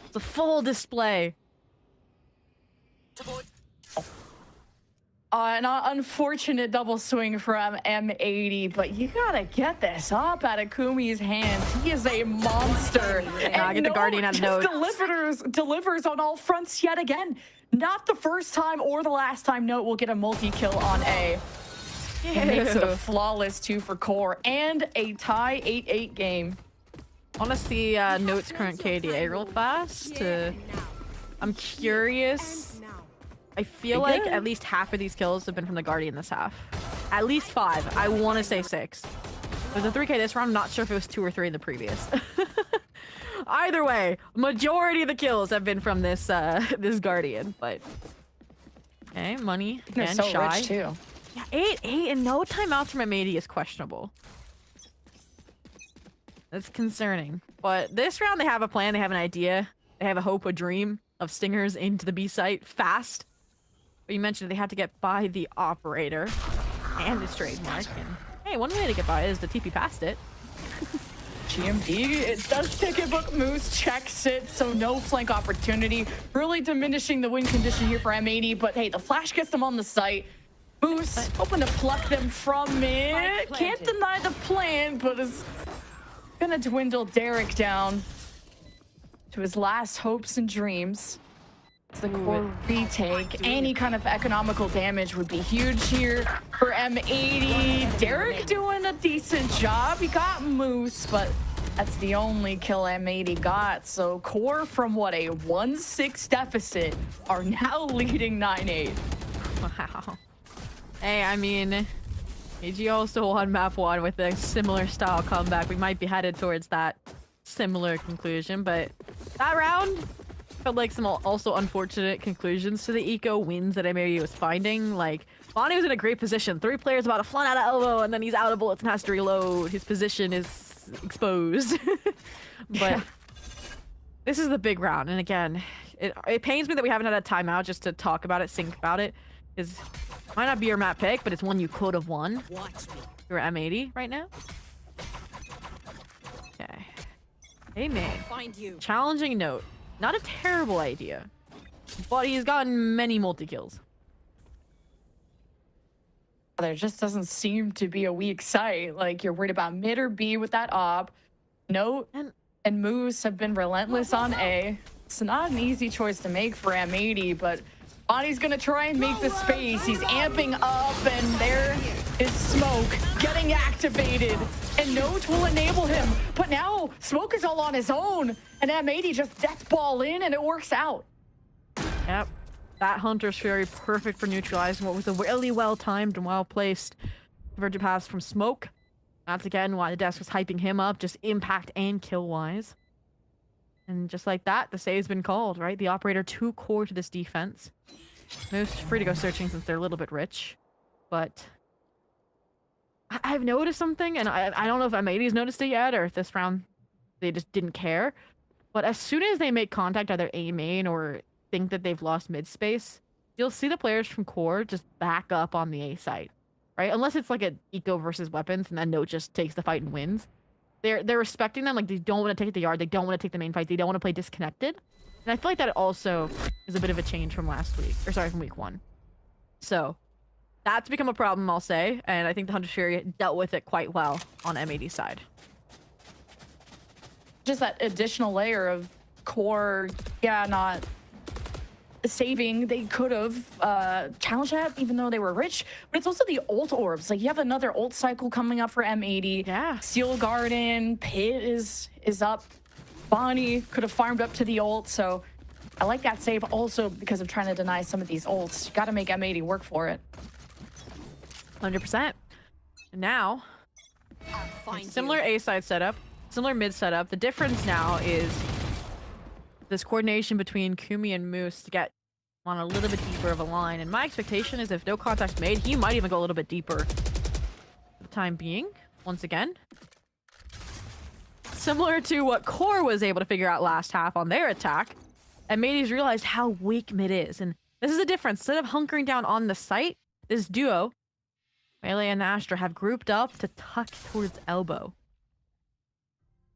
[SPEAKER 16] It's a full display.
[SPEAKER 6] An unfortunate double swing from M80, but you gotta get this up out of Kumi's hands. He is a monster.
[SPEAKER 16] Yeah, get the Guardian out of Note.
[SPEAKER 6] Delivers on all fronts yet again. Not the first time or the last time Note will get a multi-kill on A. It makes it a flawless 2 for Core and a tie 8-8 game.
[SPEAKER 16] I want to see Note's current KDA real fast. I'm curious. I feel like at least half of these kills have been from the Guardian this half. At least 5. I want to say 6. There's a 3K this round. I'm not sure if it was 2 or 3 in the previous. Either way, majority of the kills have been from this this Guardian. But okay, money
[SPEAKER 6] They're
[SPEAKER 16] and
[SPEAKER 6] so
[SPEAKER 16] shy.
[SPEAKER 6] rich too.
[SPEAKER 16] Yeah, 8 and no timeouts from M80 is questionable. That's concerning. But this round they have a plan. They have an idea. They have a hope, a dream of stingers into the B site fast. But you mentioned they had to get by the operator and his trademark. And hey, one way to get by is to TP past it.
[SPEAKER 6] GMD, it does ticketbook Moose, checks it, so no flank opportunity. Really diminishing the win condition here for M80, but hey, the flash gets them on the site. Moose hoping to pluck them from it. Can't deny the plan, but is gonna dwindle Derek down to his last hopes and dreams. It's the core retake. Any kind of economical damage would be huge here for M80. Derek doing a decent job. He got Moose, but that's the only kill M80 got. So core from what, a 1-6 deficit are now leading 9-8.
[SPEAKER 16] Wow. Hey, I mean, AG also won map 1 with a similar style comeback. We might be headed towards that similar conclusion, but that round felt like some also unfortunate conclusions to the eco wins that M80 was finding. Like, Bonnie was in a great position. 3 players about to fly out of elbow, and then he's out of bullets and has to reload. His position is exposed. But this is the big round, and again, it pains me that we haven't had a timeout just to talk about it, think about it. It might not be your map pick, but it's one you could have won. You're M80 right now. Okay. Hey, man. Challenging Note. Not a terrible idea, but he's gotten many multi-kills.
[SPEAKER 6] There just doesn't seem to be a weak site. Like, you're worried about mid or B with that op. Note and Moose have been relentless on A. It's not an easy choice to make for M80, but Bonnie's gonna try and make the space. He's amping up, and there is Smoke getting activated, and Note will enable him. But now Smoke is all on his own, and M80 just death ball in, and it works out.
[SPEAKER 16] Yep, that Hunter's Fury perfect for neutralizing what was a really well-timed and well-placed convergent pass from Smoke. That's again why the desk was hyping him up, just impact and kill-wise. And just like that, the save's been called, right? The operator too core to this defense. Moose free to go searching since they're a little bit rich. But I've noticed something, and I don't know if M80's noticed it yet, or if this round they just didn't care. But as soon as they make contact, either A main or think that they've lost mid space, you'll see the players from core just back up on the A site, right? Unless it's like an eco versus weapons, and then Note just takes the fight and wins. They're respecting them. Like, they don't want to take the yard. They don't want to take the main fight. They don't want to play disconnected. And I feel like that also is a bit of a change from last week, or sorry, from week 1. So that's become a problem, I'll say, and I think the Hunter Fury dealt with it quite well on M80's side.
[SPEAKER 6] Just that additional layer of core, not saving. They could have challenged that even though they were rich, but it's also the ult orbs. Like, you have another ult cycle coming up for M80.
[SPEAKER 16] Yeah.
[SPEAKER 6] Steel Garden, Pit is up. Bonnie could have farmed up to the ult, so I like that save also because of trying to deny some of these ults. You got to make M80 work for it.
[SPEAKER 16] 100%. And now, similar A side setup, similar mid setup. The difference now is this coordination between Kumi and Moose to get on a little bit deeper of a line. And my expectation is if no contact's made, he might even go a little bit deeper for the time being, once again. Similar to what Core was able to figure out last half on their attack, and M80's realized how weak mid is. And this is the difference. Instead of hunkering down on the site, this duo, Melee and Astra, have grouped up to tuck towards elbow.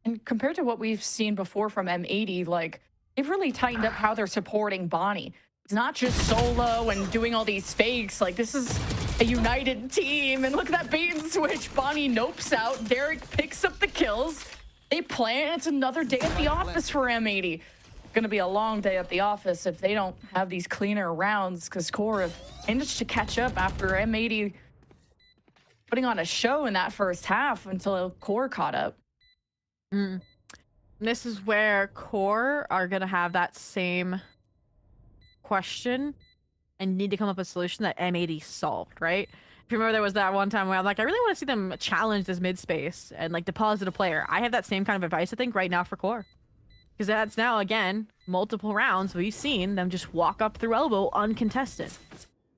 [SPEAKER 6] And compared to what we've seen before from M80, like, they've really tightened up how they're supporting Bonnie. It's not just solo and doing all these fakes. Like, this is a united team. And look at that bait and switch. Bonnie nopes out. Derek picks up the kills. They plan. It's another day at the office for M80. Gonna be a long day at the office if they don't have these cleaner rounds, because Core have managed to catch up after M80 putting on a show in that first half until Core caught up.
[SPEAKER 16] This is where Core are gonna have that same question and need to come up with a solution that M80 solved, right? If you remember, there was that one time where I'm like, I really want to see them challenge this mid space and like deposit a player. I have that same kind of advice, I think, right now for Core. Because that's now, again, multiple rounds we've seen them just walk up through elbow uncontested.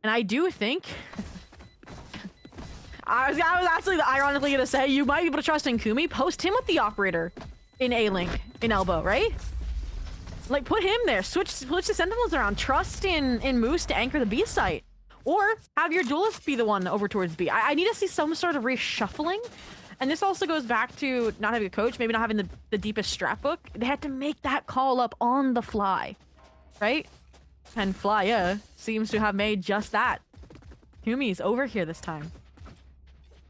[SPEAKER 16] And I do think... I was actually ironically going to say, you might be able to trust in Kumi. Post him with the operator in A-Link, in elbow, right? Like, put him there. Switch the sentinels around. Trust in Moose to anchor the B site. Or have your duelist be the one over towards B. I need to see some sort of reshuffling. And this also goes back to not having a coach, maybe not having the deepest strat book. They had to make that call up on the fly, right? And Flya seems to have made just that. Kumi's over here this time.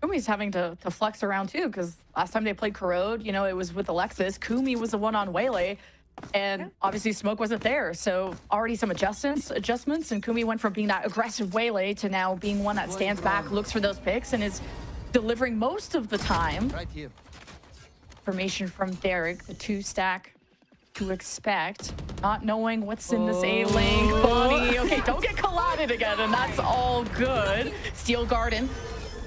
[SPEAKER 6] Kumi's having to flex around too, because last time they played Corode, you know, it was with Alexis. Kumi was the one on Waylay, and obviously Smoke wasn't there. So already some adjustments, and Kumi went from being that aggressive Waylay to now being one that stands back, looks for those picks, and is delivering most of the time.
[SPEAKER 19] Right here.
[SPEAKER 6] Information from Derek, the 2-stack to expect. Not knowing what's in this A-Link, buddy. Okay, don't get collided again, and that's all good. Steel Garden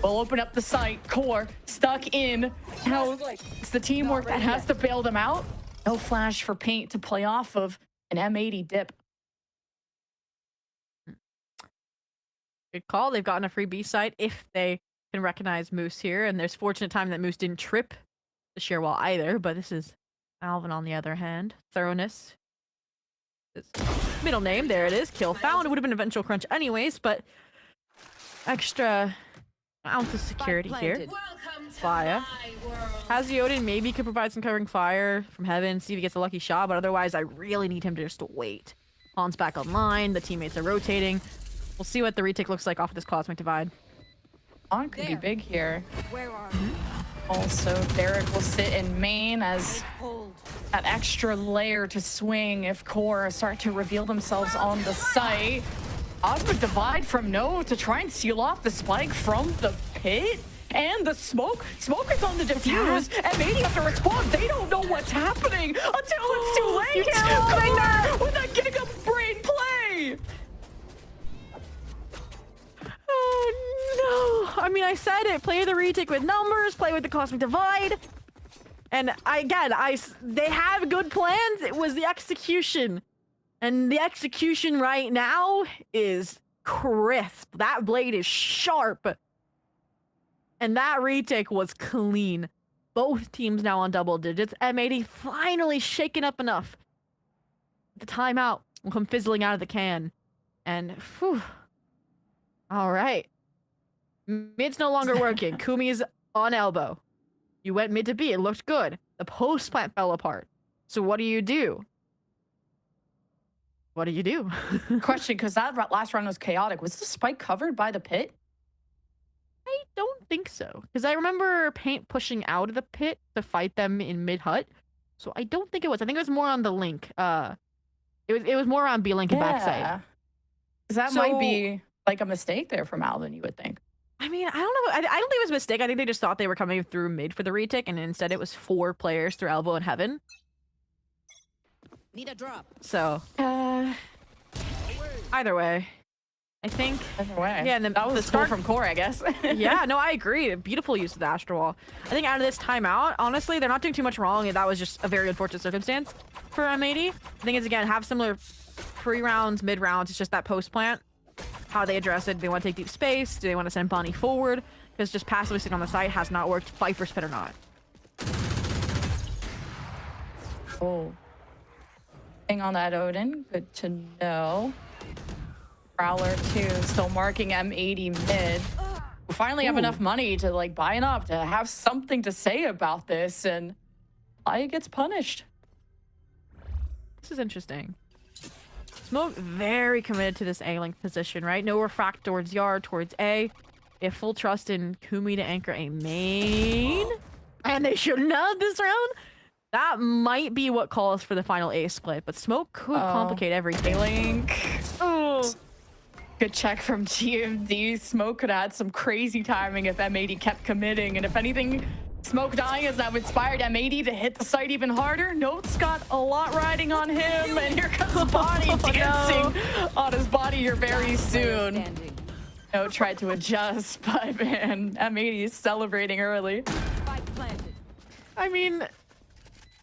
[SPEAKER 6] will open up the site. Core stuck in. Now, it's the teamwork that has to bail them out. No flash for Paint to play off of an M80 dip.
[SPEAKER 16] Good call. They've gotten a free B site if they can recognize Moose here, and there's fortunate time that Moose didn't trip the sheer wall either, but this is Alvin on the other hand. Thoroughness. His middle name, there it is. Kill found. It would have been eventual crunch anyways, but extra ounce of security here. Flya. Has Yoden maybe could provide some covering fire from heaven, see if he gets a lucky shot, but otherwise I really need him to just wait. Han's back online, the teammates are rotating. We'll see what the retake looks like off of this Cosmic Divide.
[SPEAKER 6] On could be big here.
[SPEAKER 17] Where are
[SPEAKER 6] Also, Derek will sit in main as that extra layer to swing if Core start to reveal themselves on the site. Cosmic Divide from No to try and seal off the spike from the pit. And the smoke is on the defuse. M80 have to respond. They don't know what's happening until it's too late.
[SPEAKER 16] You can't hold that
[SPEAKER 6] with a Giga Brain play.
[SPEAKER 16] Oh no! I mean, I said it. Play the retake with numbers. Play with the Cosmic Divide. And they have good plans. It was the execution, and the execution right now is crisp. That blade is sharp, and that retake was clean. Both teams now on double digits. M80 finally shaken up enough. The timeout will come fizzling out of the can, and whew. All right. Mid's no longer working. Kumi's on elbow. You went mid to B. It looked good. The post plant fell apart. So what do you do? What do you do?
[SPEAKER 6] Question, because that last round was chaotic. Was the spike covered by the pit?
[SPEAKER 16] I don't think so. Because I remember Paint pushing out of the pit to fight them in mid hut. So I don't think it was. I think it was more on the link. It was more on B link and backside.
[SPEAKER 6] That might be like a mistake there from Alvin, you would think.
[SPEAKER 16] I mean, I don't know. I don't think it was a mistake. I think they just thought they were coming through mid for the retake, and instead it was 4 players through elbow and heaven.
[SPEAKER 17] Need a drop.
[SPEAKER 16] So, either way, I think.
[SPEAKER 6] Either way.
[SPEAKER 16] Yeah, and then
[SPEAKER 6] that was the start from Core, I guess.
[SPEAKER 16] Yeah, no, I agree. Beautiful use of the Astral Wall. I think out of this timeout, honestly, they're not doing too much wrong, and that was just a very unfortunate circumstance for M80. The thing is, again, have similar free rounds, mid rounds. It's just that post plant. How they address it. Do they want to take deep space? Do they want to send Bonnie forward? Because just passively sitting on the site has not worked, Viper spit or not.
[SPEAKER 6] Oh. Thing on that Odin. Good to know. Prowler too, still marking M80 mid. We finally have enough money to like buy it up, to have something to say about this, and Flya gets punished.
[SPEAKER 16] This is interesting. Smoke very committed to this A-link position, right? No refract towards yard, towards A. They have full trust in Kumi to anchor a main. And they shouldn't have this round. That might be what calls for the final A split, but Smoke could complicate everything.
[SPEAKER 6] A-link. Oh. Good check from GMD. Smoke could have had some crazy timing if M80 kept committing, and if anything, Smoke dying has now inspired M80 to hit the site even harder. Note's got a lot riding on him, and here comes Bonnie dancing on his body here very soon. Note tried to adjust, but man, M80 is celebrating early.
[SPEAKER 16] I mean,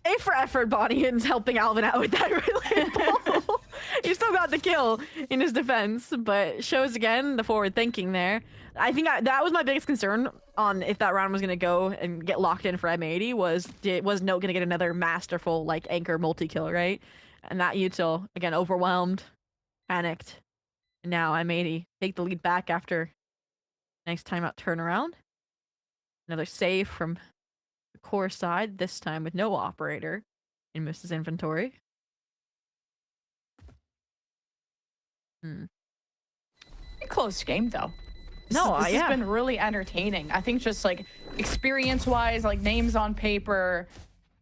[SPEAKER 16] A for effort, Bonnie, and helping Alvin out with that relay ball. He still got the kill in his defense, but shows again the forward thinking there. I think that was my biggest concern on if that round was going to go and get locked in for M80 was Note going to get another masterful like anchor multi-kill, right? And that Util, again, overwhelmed, panicked. And now M80 take the lead back after nice timeout turnaround. Another save from the core side, this time with no operator in Moose's inventory.
[SPEAKER 6] Close game though. This has been really entertaining. I think just like experience-wise, like names on paper,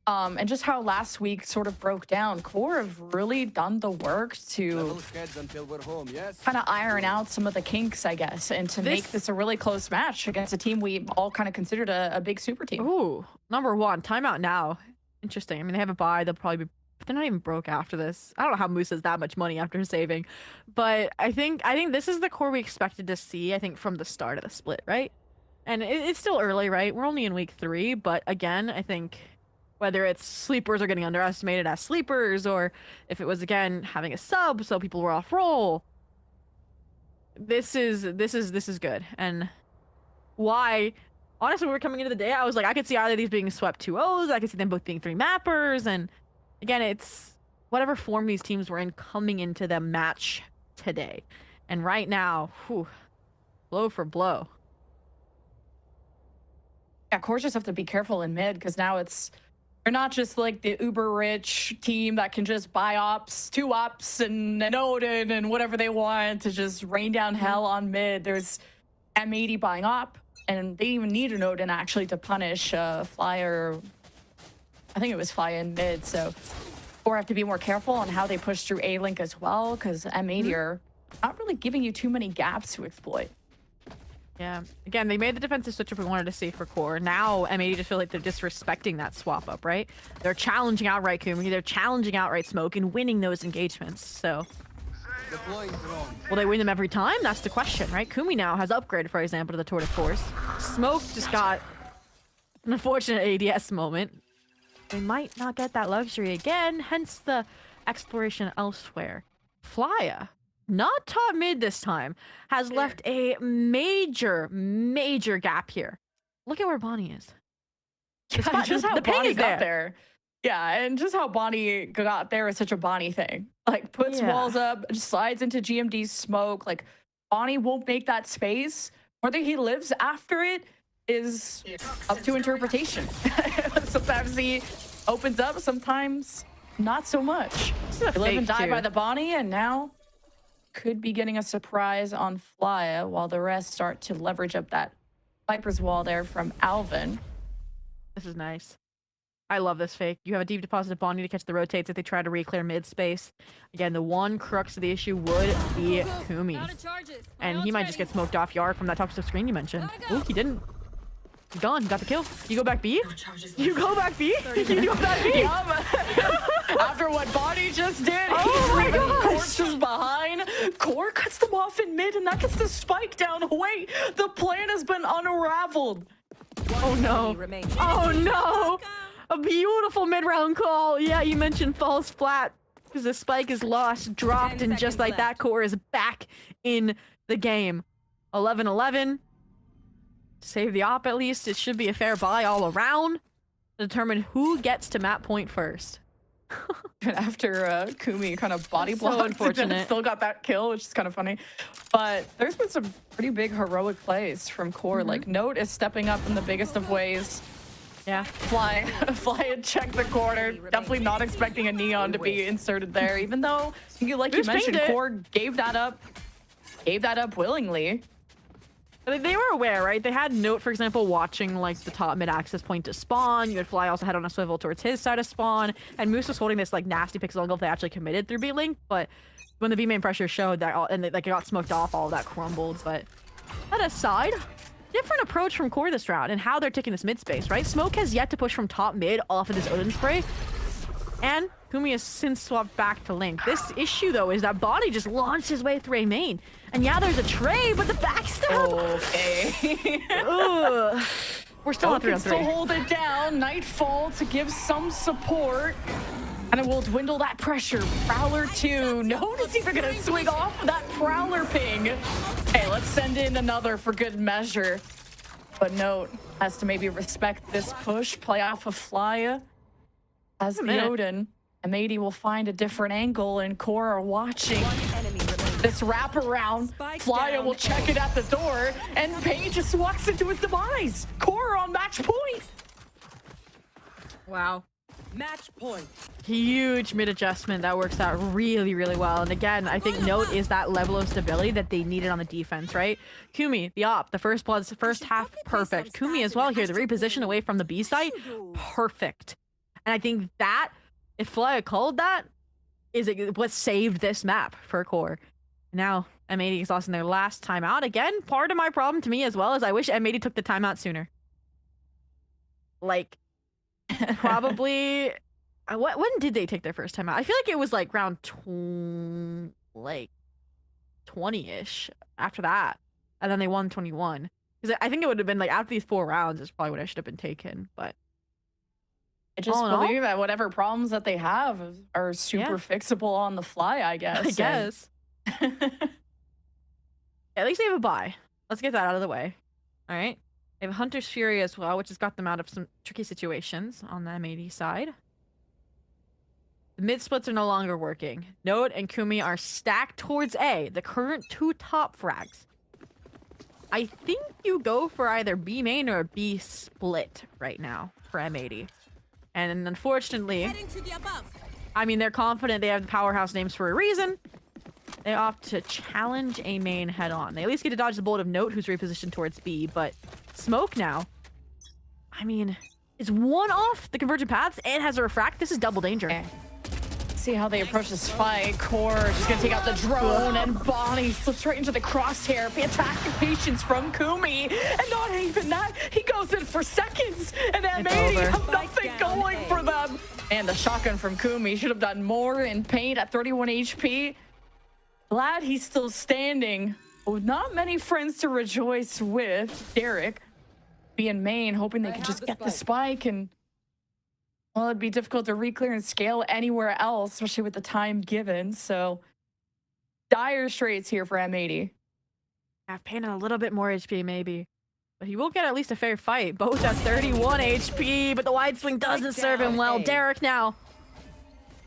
[SPEAKER 6] and just how last week sort of broke down. Core have really done the work to kind of iron out some of the kinks, I guess, and to make this a really close match against a team we all kind of considered a big super team.
[SPEAKER 16] Ooh, number one, timeout now. Interesting. I mean, they have a buy. They'll probably be. They're not even broke after this. I don't know how Moose has that much money after saving, but I think this is the core we expected to see. I think from the start of the split, right? And it's still early, right? We're only in week 3, but again, I think whether it's sleepers are getting underestimated as sleepers, or if it was again having a sub so people were off roll, this is good. And why? Honestly, when we were coming into the day, I was like, I could see either of these being swept 2-0s. I could see them both being 3 mappers, and again, it's whatever form these teams were in coming into the match today. And right now, whew, blow for blow.
[SPEAKER 6] Yeah, Core just have to be careful in mid, because now they're not just like the uber rich team that can just buy ops, 2 ops and an Odin and whatever they want to just rain down hell on mid. There's M80 buying op, and they even need an Odin actually to punish Flyer. I think it was Fly in mid, so Core have to be more careful on how they push through A-Link as well, because M80 are not really giving you too many gaps to exploit.
[SPEAKER 16] Yeah, again, they made the defensive switch up we wanted to see for Core. Now M80 just feel like they're disrespecting that swap up, right? They're challenging outright Kumi, they're challenging outright Smoke and winning those engagements, so. Will they win them every time? That's the question, right? Kumi now has upgraded, for example, to the Tour de Force. Smoke just got an unfortunate ADS moment. They might not get that luxury again, hence the exploration elsewhere. Flya, not top mid this time, has left a major gap here. Look at where Bonnie is.
[SPEAKER 6] Yeah, just how Bonnie got there. Yeah, and just how Bonnie got there is such a Bonnie thing. Like, puts walls up, just slides into GMD's smoke. Like, Bonnie won't make that space. Whether he lives after it is up to interpretation. Sometimes he opens up, sometimes not so much. They live and die by the Bonnie, and now could be getting a surprise on Flya while the rest start to leverage up that Viper's wall there from Alvin.
[SPEAKER 16] This is nice. I love this fake. You have a deep deposit of Bonnie to catch the rotates if they try to re-clear mid space. Again, the one crux of the issue would be Kumi. And he might just get smoked off yard from that toxic screen you mentioned. Ooh, he didn't. He's gone. Got the kill. You go back B? You go back B? You go back B?
[SPEAKER 6] After what Bonnie just did,
[SPEAKER 16] oh
[SPEAKER 6] he's leaving corpses behind. Core cuts them off in mid, and that gets the spike down. Wait, the plan has been unraveled.
[SPEAKER 16] Oh no. Oh no. A beautiful mid-round call. Yeah, you mentioned falls flat because the spike is lost, dropped, and just like that, Core is back in the game. 11-11. Save the op at least. It should be a fair buy all around to determine who gets to map point first.
[SPEAKER 6] After Kumi kind of body blocked,
[SPEAKER 16] unfortunate.
[SPEAKER 6] Still got that kill, which is kind of funny. But there's been some pretty big heroic plays from Core. Like, Note is stepping up in the biggest of ways.
[SPEAKER 16] Yeah.
[SPEAKER 6] Fly and check the corner. Definitely not expecting a Neon to be inserted there, even though, like you mentioned, Core gave that up willingly.
[SPEAKER 16] They were aware, right? They had Note, for example, watching like the top mid access point to spawn. You had Fly also head on a swivel towards his side of spawn, and Moose was holding this like nasty pixel angle if they actually committed through B-Link. But when the B main pressure showed that, and they got smoked off, all of that crumbled. But that aside, different approach from Core this round and how they're taking this mid space, right? Smoke has yet to push from top mid off of this Odin spray. And Kumi has since swapped back to Link. This issue, though, is that Bonnie just launched his way through a main. And yeah, there's a trade, but the backstab...
[SPEAKER 6] Okay.
[SPEAKER 16] Ugh. We're still on 3 on 3.
[SPEAKER 6] Still hold it down. Nightfall to give some support. And it will dwindle that pressure. Prowler 2. Notice if they're going to swing off of that Prowler ping. Hey, let's send in another for good measure. But Note has to maybe respect this push, play off of Flya. As the Odin, M80 will find a different angle, and Core are watching this wraparound. Flya will check it at the door, and Paige just walks into his demise. Core on match point.
[SPEAKER 16] Wow.
[SPEAKER 17] Match point.
[SPEAKER 16] Huge mid adjustment that works out really, really well. And again, I think Note is that level of stability that they needed on the defense, right? Kumi, the op, the first half, perfect. Kumi as well here, the reposition away from the B site, perfect. And I think that, if Flya called that, is what saved this map for Core. Now, M80 is lost in their last timeout. Again, part of my problem to me as well is I wish M80 took the timeout sooner. Like, probably... when did they take their first timeout? I feel like it was like round 20-ish after that. And then they won 21. Because I think it would have been like after these 4 rounds is probably when I should have been taken, but...
[SPEAKER 6] I just believe that whatever problems that they have are super fixable on the fly, I guess.
[SPEAKER 16] I guess. At least they have a bye. Let's get that out of the way. All right. They have Hunter's Fury as well, which has got them out of some tricky situations on the M80 side. The mid splits are no longer working. Note and Kumi are stacked towards A, the current 2 top frags. I think you go for either B main or B split right now for M80. And unfortunately, I mean, they're confident they have the powerhouse names for a reason. They opt to challenge a main head on. They at least get to dodge the bullet of Note, who's repositioned towards B, but Smoke now, I mean, is 1 off the convergent paths and has a refract. This is double danger.
[SPEAKER 6] Okay. See how they approach this fight. Core just gonna take out the drone, and Bonnie slips right into the crosshair. Fantastic patience from Kumi, and not even that, he goes in for seconds, and M80 have nothing going for them. And the shotgun from Kumi should have done more in paint at 31 HP. Glad he's still standing, but with not many friends to rejoice with. Derek being main, hoping they could just get the spike, and well, it'd be difficult to re-clear and scale anywhere else, especially with the time given. So, dire straits here for M80.
[SPEAKER 16] Have painted a little bit more HP, maybe. But he will get at least a fair fight. Both at 31 HP, but the wide swing doesn't serve him well. Derek now,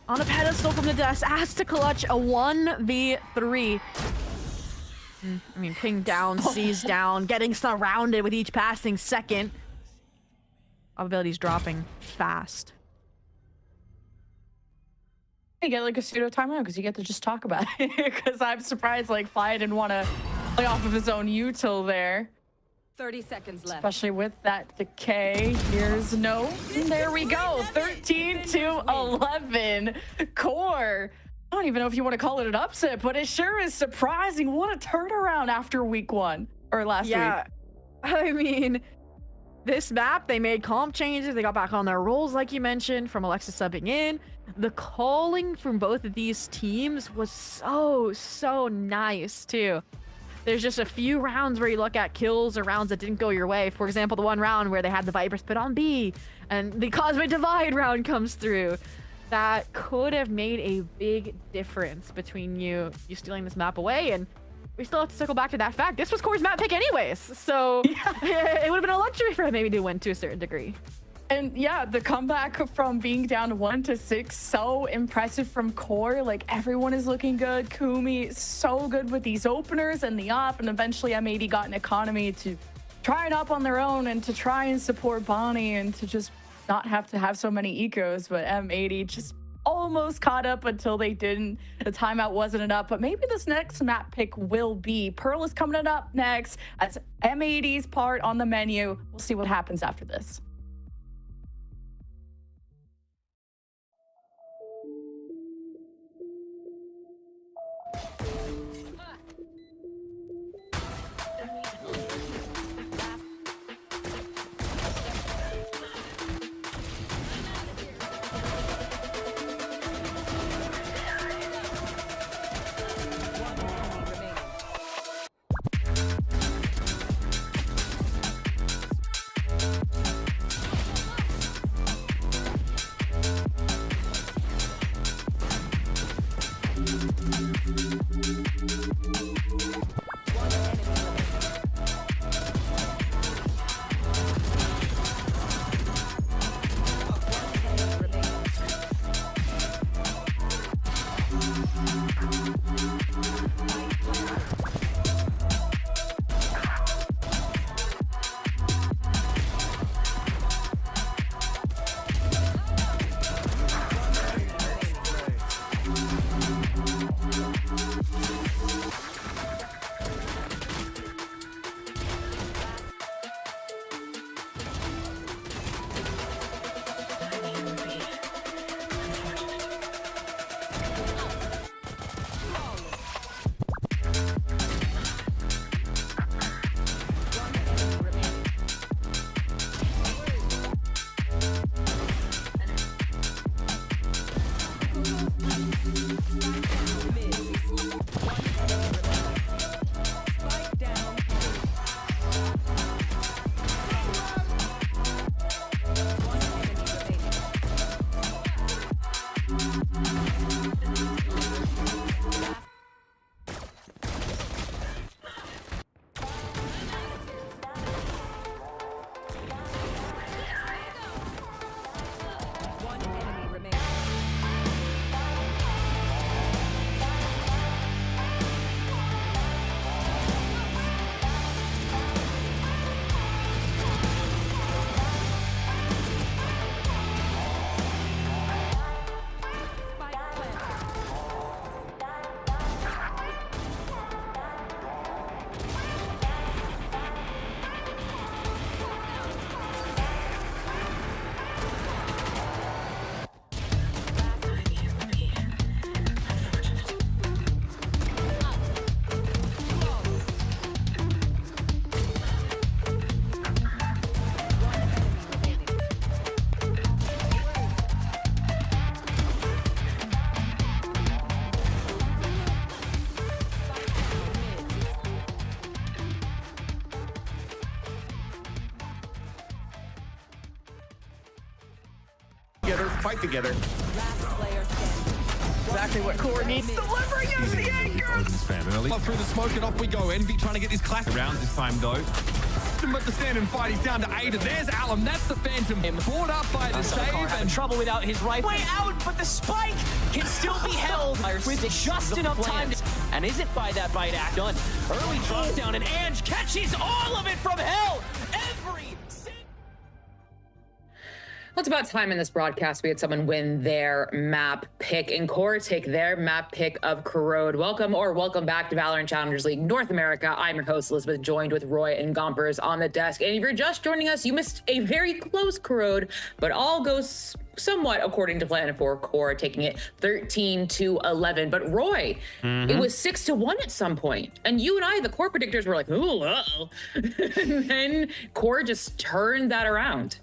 [SPEAKER 16] on a pedestal from the desk, asked to clutch a 1v3. I mean, ping down, sees down, getting surrounded with each passing second. Ability's dropping fast.
[SPEAKER 6] You get like a pseudo timeout because you get to just talk about it. Because I'm surprised like Flya didn't want to play off of his own util there.
[SPEAKER 17] 30 seconds left.
[SPEAKER 6] Especially with that decay. Here's no. There we go. 13-11. Core. I don't even know if you want to call it an upset, but it sure is surprising. What a turnaround after week 1 or last week.
[SPEAKER 16] I mean, this map, they made comp changes. They got back on their roles, like you mentioned, from Alexis subbing in. The calling from both of these teams was so nice, too. There's just a few rounds where you look at kills or rounds that didn't go your way. For example, the one round where they had the Viper spit on B, and the Cosmic Divide round comes through. That could have made a big difference between you stealing this map away, and we still have to circle back to that fact. This was Core's map pick anyways, so it would have been a luxury for him maybe to win to a certain degree.
[SPEAKER 6] And yeah, the comeback from being down 1 to 6, so impressive from Core. Like, everyone is looking good. Kumi so good with these openers and the op, and eventually M80 got an economy to try it up on their own and to try and support Bonnie and to just not have to have so many ecos. But M80 just almost caught up until they didn't. The timeout wasn't enough, but maybe this next map pick will be. Pearl is coming up next. That's M80's part on the menu. We'll see what happens after this.
[SPEAKER 17] Last
[SPEAKER 10] together, fight together.
[SPEAKER 6] Exactly what Core needs. Delivering as the anchor.
[SPEAKER 10] Odin's fan early. Through the smoke and off we go. Envy trying to get his class around this time though. But the stand and fight, he's down to 8. And there's Alum. That's the Phantom. Brought up by the save.
[SPEAKER 12] And trouble without his rifle. Way out, but the spike can still be held with just enough time. And isn't by that bite act done. Early drop down and Ange catches all of it from hell.
[SPEAKER 13] Well, it's about time in this broadcast we had someone win their map pick, and Core take their map pick of Corode. Welcome back to Valorant Challengers League North America. I'm your host, Elizabeth, joined with Roy and Gompers on the desk. And if you're just joining us, you missed a very close Corode, but all goes somewhat according to plan for Core, taking it 13-11. But Roy, it was 6-1 at some point, and you and I, the Core predictors, were like, "Ooh, uh-oh." And then Core just turned that around.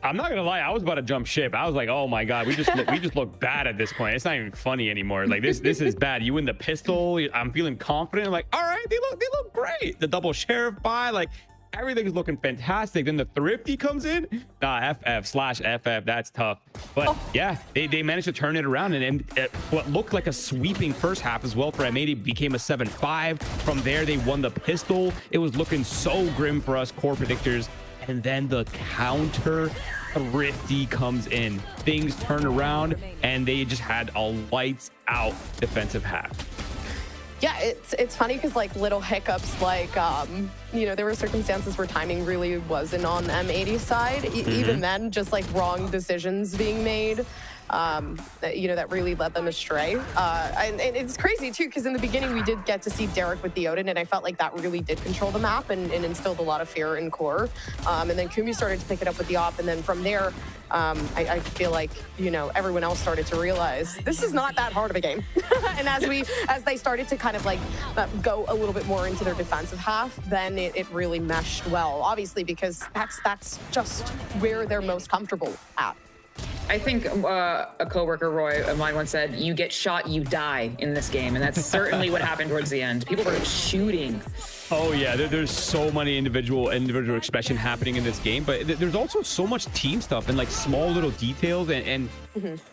[SPEAKER 15] I'm not gonna lie, I was about to jump ship. I was like, oh my god, we just look bad at this point. It's not even funny anymore. Like this is bad. You win the pistol. I'm feeling confident. Like, all right, they look great. The double sheriff buy, like everything's looking fantastic. Then the thrifty comes in. Nah, FF/FF, that's tough. But yeah, they managed to turn it around, and what looked like a sweeping first half as well for M80 became a 7-5. From there, they won the pistol. It was looking so grim for us Core predictors. And then the counter thrifty comes in. Things turn around, and they just had a lights out defensive half.
[SPEAKER 14] Yeah, it's funny because like little hiccups, like you know, there were circumstances where timing really wasn't on the M80 side. Even then, just like wrong decisions being made. You know, that really led them astray. And it's crazy too, because in the beginning we did get to see Derek with the Odin, and I felt like that really did control the map and instilled a lot of fear in Core. And then Kumi started to pick it up with the op, and then from there, I feel like, you know, everyone else started to realize this is not that hard of a game. And as they started to kind of like go a little bit more into their defensive half, then it really meshed well, obviously, because that's just where they're most comfortable at.
[SPEAKER 13] I think a coworker, Roy, of mine once said, "You get shot, you die" in this game, and that's certainly what happened towards the end. People were shooting.
[SPEAKER 15] Oh yeah, there's so many individual expression happening in this game, but there's also so much team stuff and like small little details and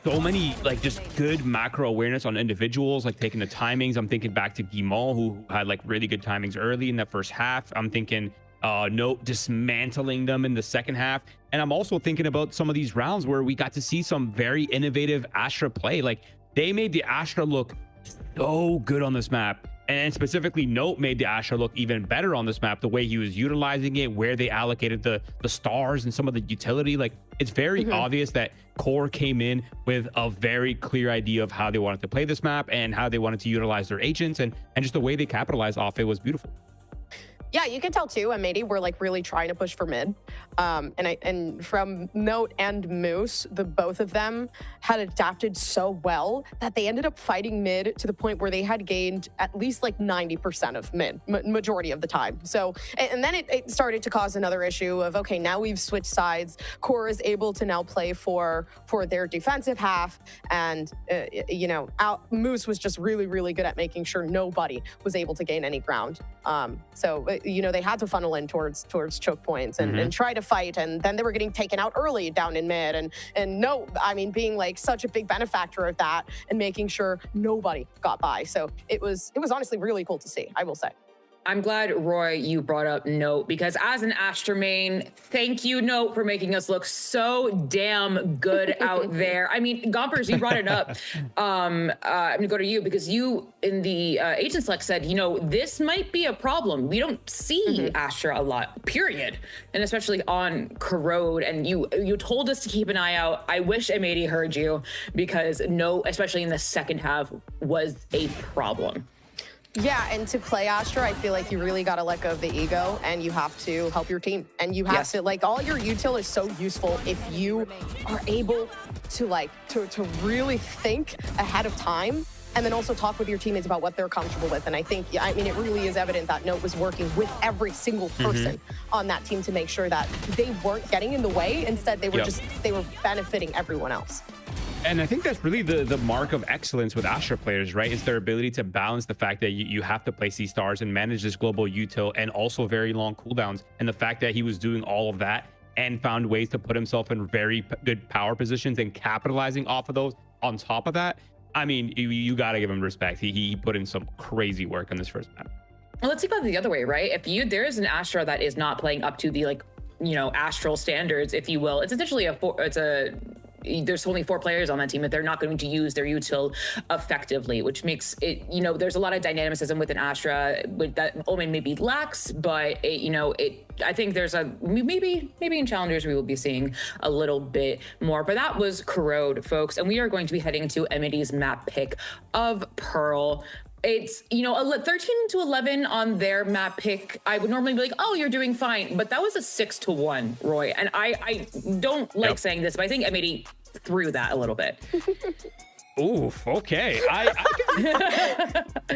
[SPEAKER 15] so many like just good macro awareness on individuals, like taking the timings. I'm thinking back to Guimont, who had like really good timings early in that first half. I'm thinking Note dismantling them in the second half. And I'm also thinking about some of these rounds where we got to see some very innovative Astra play. Like they made the Astra look so good on this map. And specifically Note made the Astra look even better on this map, the way he was utilizing it, where they allocated the stars and some of the utility. Like it's very obvious that Core came in with a very clear idea of how they wanted to play this map and how they wanted to utilize their agents, and just the way they capitalized off it was beautiful.
[SPEAKER 14] Yeah, you can tell too, M80 were like really trying to push for mid. And from Note and Moose, the both of them had adapted so well that they ended up fighting mid to the point where they had gained at least like 90% of mid, majority of the time. So, and then it started to cause another issue of, okay, now we've switched sides. Core is able to now play for their defensive half. And, you know, Moose was just really, really good at making sure nobody was able to gain any ground. So, you know, they had to funnel in towards choke points and try to fight, and then they were getting taken out early down in mid, and no, I mean, being like such a big benefactor of that and making sure nobody got by. So it was honestly really cool to see, I will say.
[SPEAKER 13] I'm glad, Roy, you brought up Note, because as an Astra main, thank you, Note, for making us look so damn good out there. I mean, Gompers, you brought it up. I'm gonna go to you, because you in the agent select said, you know, this might be a problem. We don't see Astra a lot, period. And especially on Corode, and you told us to keep an eye out. I wish M80 heard you, because Note, especially in the second half, was a problem.
[SPEAKER 14] Yeah, and to play Astra, I feel like you really got to let go of the ego, and you have to help your team. And you have to, like, all your util is so useful if you are able to, like, to really think ahead of time, and then also talk with your teammates about what they're comfortable with. And I think, I mean, it really is evident that Note was working with every single person on that team to make sure that they weren't getting in the way. Instead, they were they were benefiting everyone else.
[SPEAKER 15] And I think that's really the mark of excellence with Astra players, right? Is their ability to balance the fact that you have to place these stars and manage this global util and also very long cooldowns. And the fact that he was doing all of that and found ways to put himself in very good power positions and capitalizing off of those. On top of that, I mean, you got to give him respect. He put in some crazy work on this first map.
[SPEAKER 13] Well, let's think about it the other way, right? If there is an Astra that is not playing up to the, like, you know, Astral standards, if you will, it's essentially there's only 4 players on that team, if they're not going to use their util effectively, which makes it, you know, there's a lot of dynamicism with an Astra that Omen maybe lacks, but I think there's maybe in Challengers we will be seeing a little bit more. But that was Corode, folks, and we are going to be heading to M80's map pick of Pearl. It's, you know, 13 to 11 on their map pick. I would normally be like, oh, you're doing fine. But that was a 6-1, Roy. And I don't like saying this, but I think M80 threw that a little bit.
[SPEAKER 15] Oof, okay.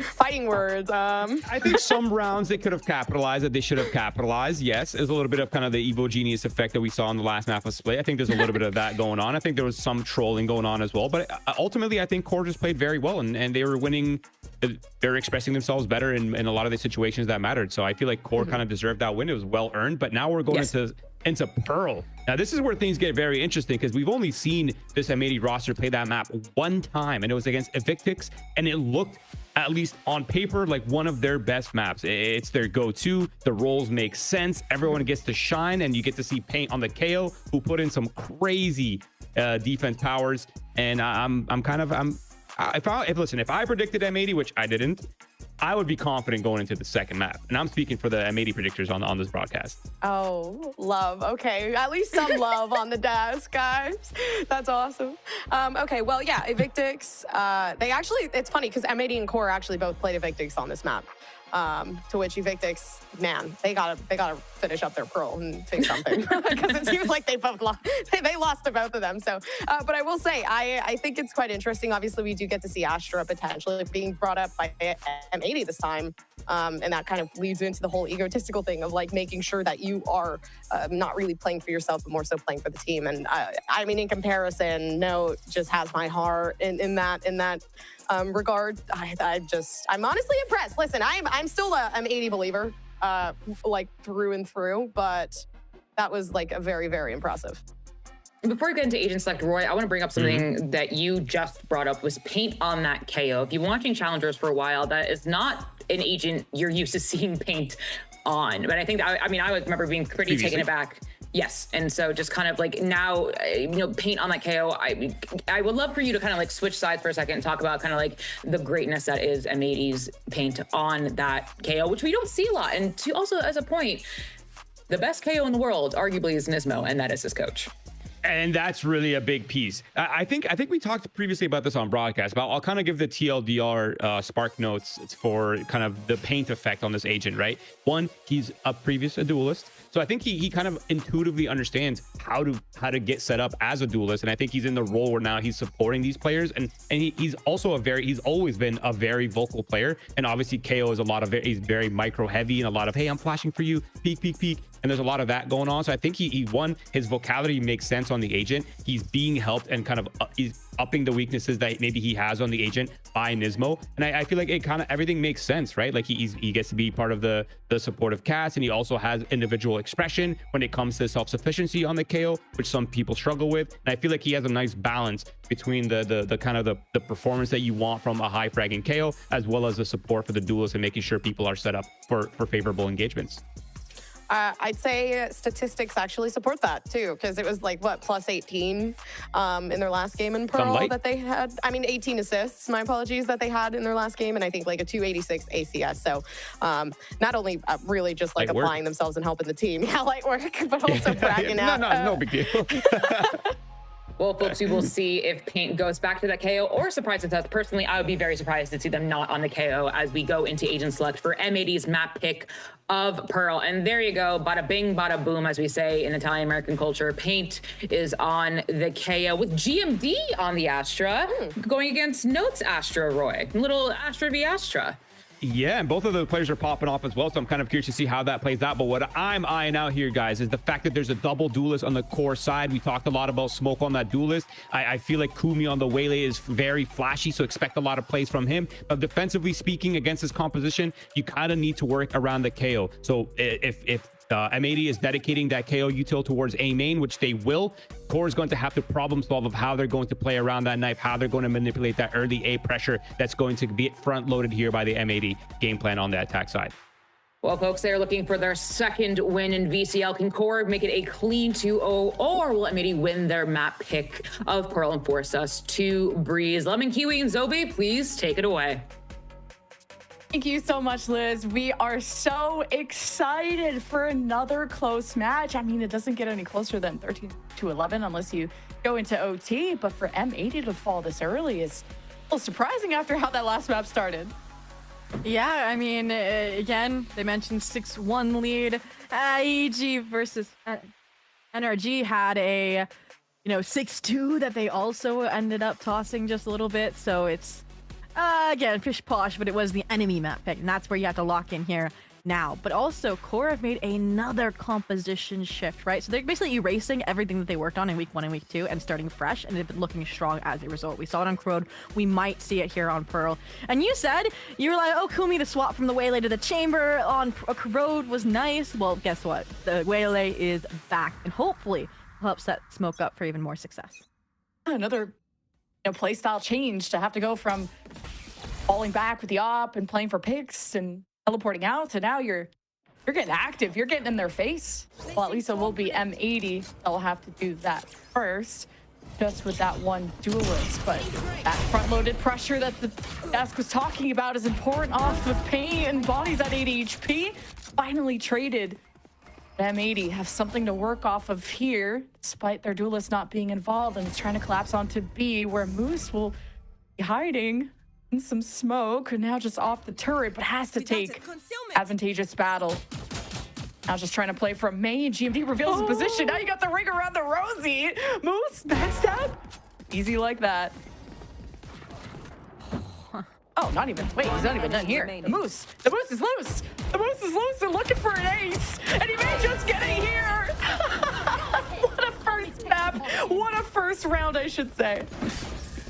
[SPEAKER 14] Fighting words.
[SPEAKER 15] I think some rounds they could have capitalized that they should have capitalized. Yes, there's a little bit of kind of the Evo Genius effect that we saw in the last map of Split. I think there's a little bit of that going on. I think there was some trolling going on as well. But ultimately, I think Core just played very well, and they were winning. They're expressing themselves better in a lot of the situations that mattered. So I feel like Core kind of deserved that win. It was well earned. But now we're going into Pearl. Now this is where things get very interesting, because we've only seen this M80 roster play that map one time, and it was against Evictix, and it looked, at least on paper, like one of their best maps. It's their go-to. The roles make sense. Everyone gets to shine, and you get to see Paint on the KO, who put in some crazy defense powers. And if I predicted M80, which I didn't, I would be confident going into the second map. And I'm speaking for the M80 predictors on this broadcast.
[SPEAKER 14] Oh, love. Okay, at least some love on the desk, guys. That's awesome. Okay, well, yeah, Evictix. They actually, it's funny because M80 and Core actually both played Evictix on this map. To which Evictix, man, they gotta finish up their Pearl and fix something, because it seems like they both lost. They lost to both of them. So, but I will say, I think it's quite interesting. Obviously, we do get to see Astra potentially being brought up by M80 this time, and that kind of leads into the whole egotistical thing of like making sure that you are not really playing for yourself, but more so playing for the team. And I mean, in comparison, Note just has my heart in that regard. I'm honestly impressed. Listen, I'm still a M80 believer, like through and through, but that was like a very, very impressive.
[SPEAKER 13] Before we get into Agent Select, Roy, I want to bring up something that you just brought up, was Paint on that KO. If you've been watching Challengers for a while, that is not an agent you're used to seeing Paint on. But I think, I remember being pretty taken aback. Yes, and so just kind of like now, you know, Paint on that KO. I would love for you to kind of like switch sides for a second and talk about kind of like the greatness that is M80's Paint on that KO, which we don't see a lot. And to also, as a point, the best KO in the world arguably is Nismo, and that is his coach.
[SPEAKER 15] And that's really a big piece. I think we talked previously about this on broadcast, but I'll kind of give the TLDR spark notes for kind of the Paint effect on this agent, right? One, he's a duelist. So I think he kind of intuitively understands how to get set up as a duelist. And I think he's in the role where now he's supporting these players. And he's also he's always been a very vocal player. And obviously KO is he's very micro heavy, and a lot of, hey, I'm flashing for you, peek, peek, peek. And there's a lot of that going on. So I think his vocality makes sense on the agent. He's being helped and kind of he's upping the weaknesses that maybe he has on the agent by Nismo. And I feel like it kind of everything makes sense, right? Like he gets to be part of the supportive cast, and he also has individual expression when it comes to self-sufficiency on the KO, which some people struggle with. And I feel like he has a nice balance between the kind of the performance that you want from a high fragging KO, as well as the support for the duelists and making sure people are set up for favorable engagements.
[SPEAKER 14] I'd say statistics actually support that too, because it was like what, plus 18 in their last game in Pearl that they had. I mean, 18 assists, my apologies, that they had in their last game, and I think like a 286 ACS. So not only really just like applying themselves and helping the team, light work, but also bragging out.
[SPEAKER 15] No big deal.
[SPEAKER 13] Well, folks, we will see if Paint goes back to that KO or surprises us. Personally, I would be very surprised to see them not on the KO as we go into Agent Select for M80's map pick of Pearl. And there you go, bada bing, bada boom, as we say in Italian-American culture. Paint is on the KO with GMD on the Astra, going against Note's Astra, Roy. Little Astra v Astra.
[SPEAKER 15] Yeah, and both of the players are popping off as well, so I'm kind of curious to see how that plays out. But what I'm eyeing out here, guys, is the fact that there's a double duelist on the Core side. We talked a lot about Smoke on that duelist. I feel like Kumi on the Waylay is very flashy, so expect a lot of plays from him. But defensively speaking, against his composition, you kind of need to work around the KO. So if M80 is dedicating that KO util towards A main, which they will. Core is going to have to problem solve of how they're going to play around that knife, how they're going to manipulate that early A pressure that's going to be front loaded here by the M80 game plan on the attack side.
[SPEAKER 13] Well, folks, they're looking for their second win in VCL. Can Corode make it a clean 2-0, or will M80 win their map pick of Pearl and force us to Breeze? Lemon, Kiwi, and Zobe, please take it away.
[SPEAKER 6] Thank you so much, Liz. We are so excited for another close match. I mean, it doesn't get any closer than 13-11 unless you go into OT, but for M80 to fall this early is a little surprising after how that last map started.
[SPEAKER 16] Yeah, I mean, again, they mentioned 6-1 lead. EG versus NRG had a, 6-2 that they also ended up tossing just a little bit. So it's, again, pish posh, but it was the enemy map pick, and that's where you have to lock in here now. But also, Core have made another composition shift, right? So they're basically erasing everything that they worked on in week 1 and week 2 and starting fresh, and they've been looking strong as a result. We saw it on Corode. We might see it here on Pearl. And you said, you were like, oh, Kumi, the swap from the Waylay to the Chamber on Corode was nice. Well, guess what? The Waylay is back, and hopefully help set Smoke up for even more success.
[SPEAKER 6] Another playstyle change to have to go from falling back with the op and playing for picks and teleporting out to now you're getting active, you're getting in their face. Well, at least it will be M80 that'll have to do that first, just with that one duelist. But that front-loaded pressure that the desk was talking about is important off with pain and bodies at 80 HP. Finally traded. M80 have something to work off of here, despite their duelist not being involved, and it's trying to collapse onto B, where Moose will be hiding in some smoke, and now just off the turret, but has to take advantageous battle. Now just trying to play from main. GMD reveals his position. Now you got the ring around the Rosie. Moose, backstab. Easy like that. Oh, not even. Wait, he's not even done here. The Moose is loose. The Moose is loose and looking for an ace. And he may just get it here. What a first map. What a first round, I should say.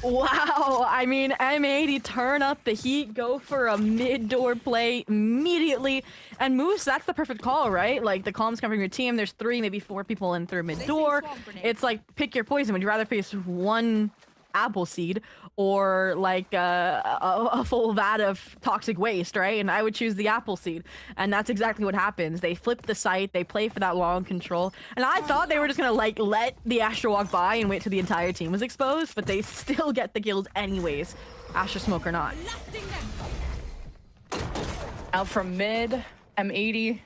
[SPEAKER 16] Wow, I mean, M80 turn up the heat, go for a mid-door play immediately. And Moose, that's the perfect call, right? Like, the calm's coming from your team. There's 3, maybe 4 people in through mid-door. It's like, pick your poison. Would you rather face one apple seed or like a full vat of toxic waste, right? And I would choose the apple seed, and that's exactly what happens. They flip the site, they play for that long control, and I thought they were just gonna like let the Astra walk by and wait till the entire team was exposed, but they still get the kills anyways, Astra smoke or not.
[SPEAKER 6] Out from mid, M80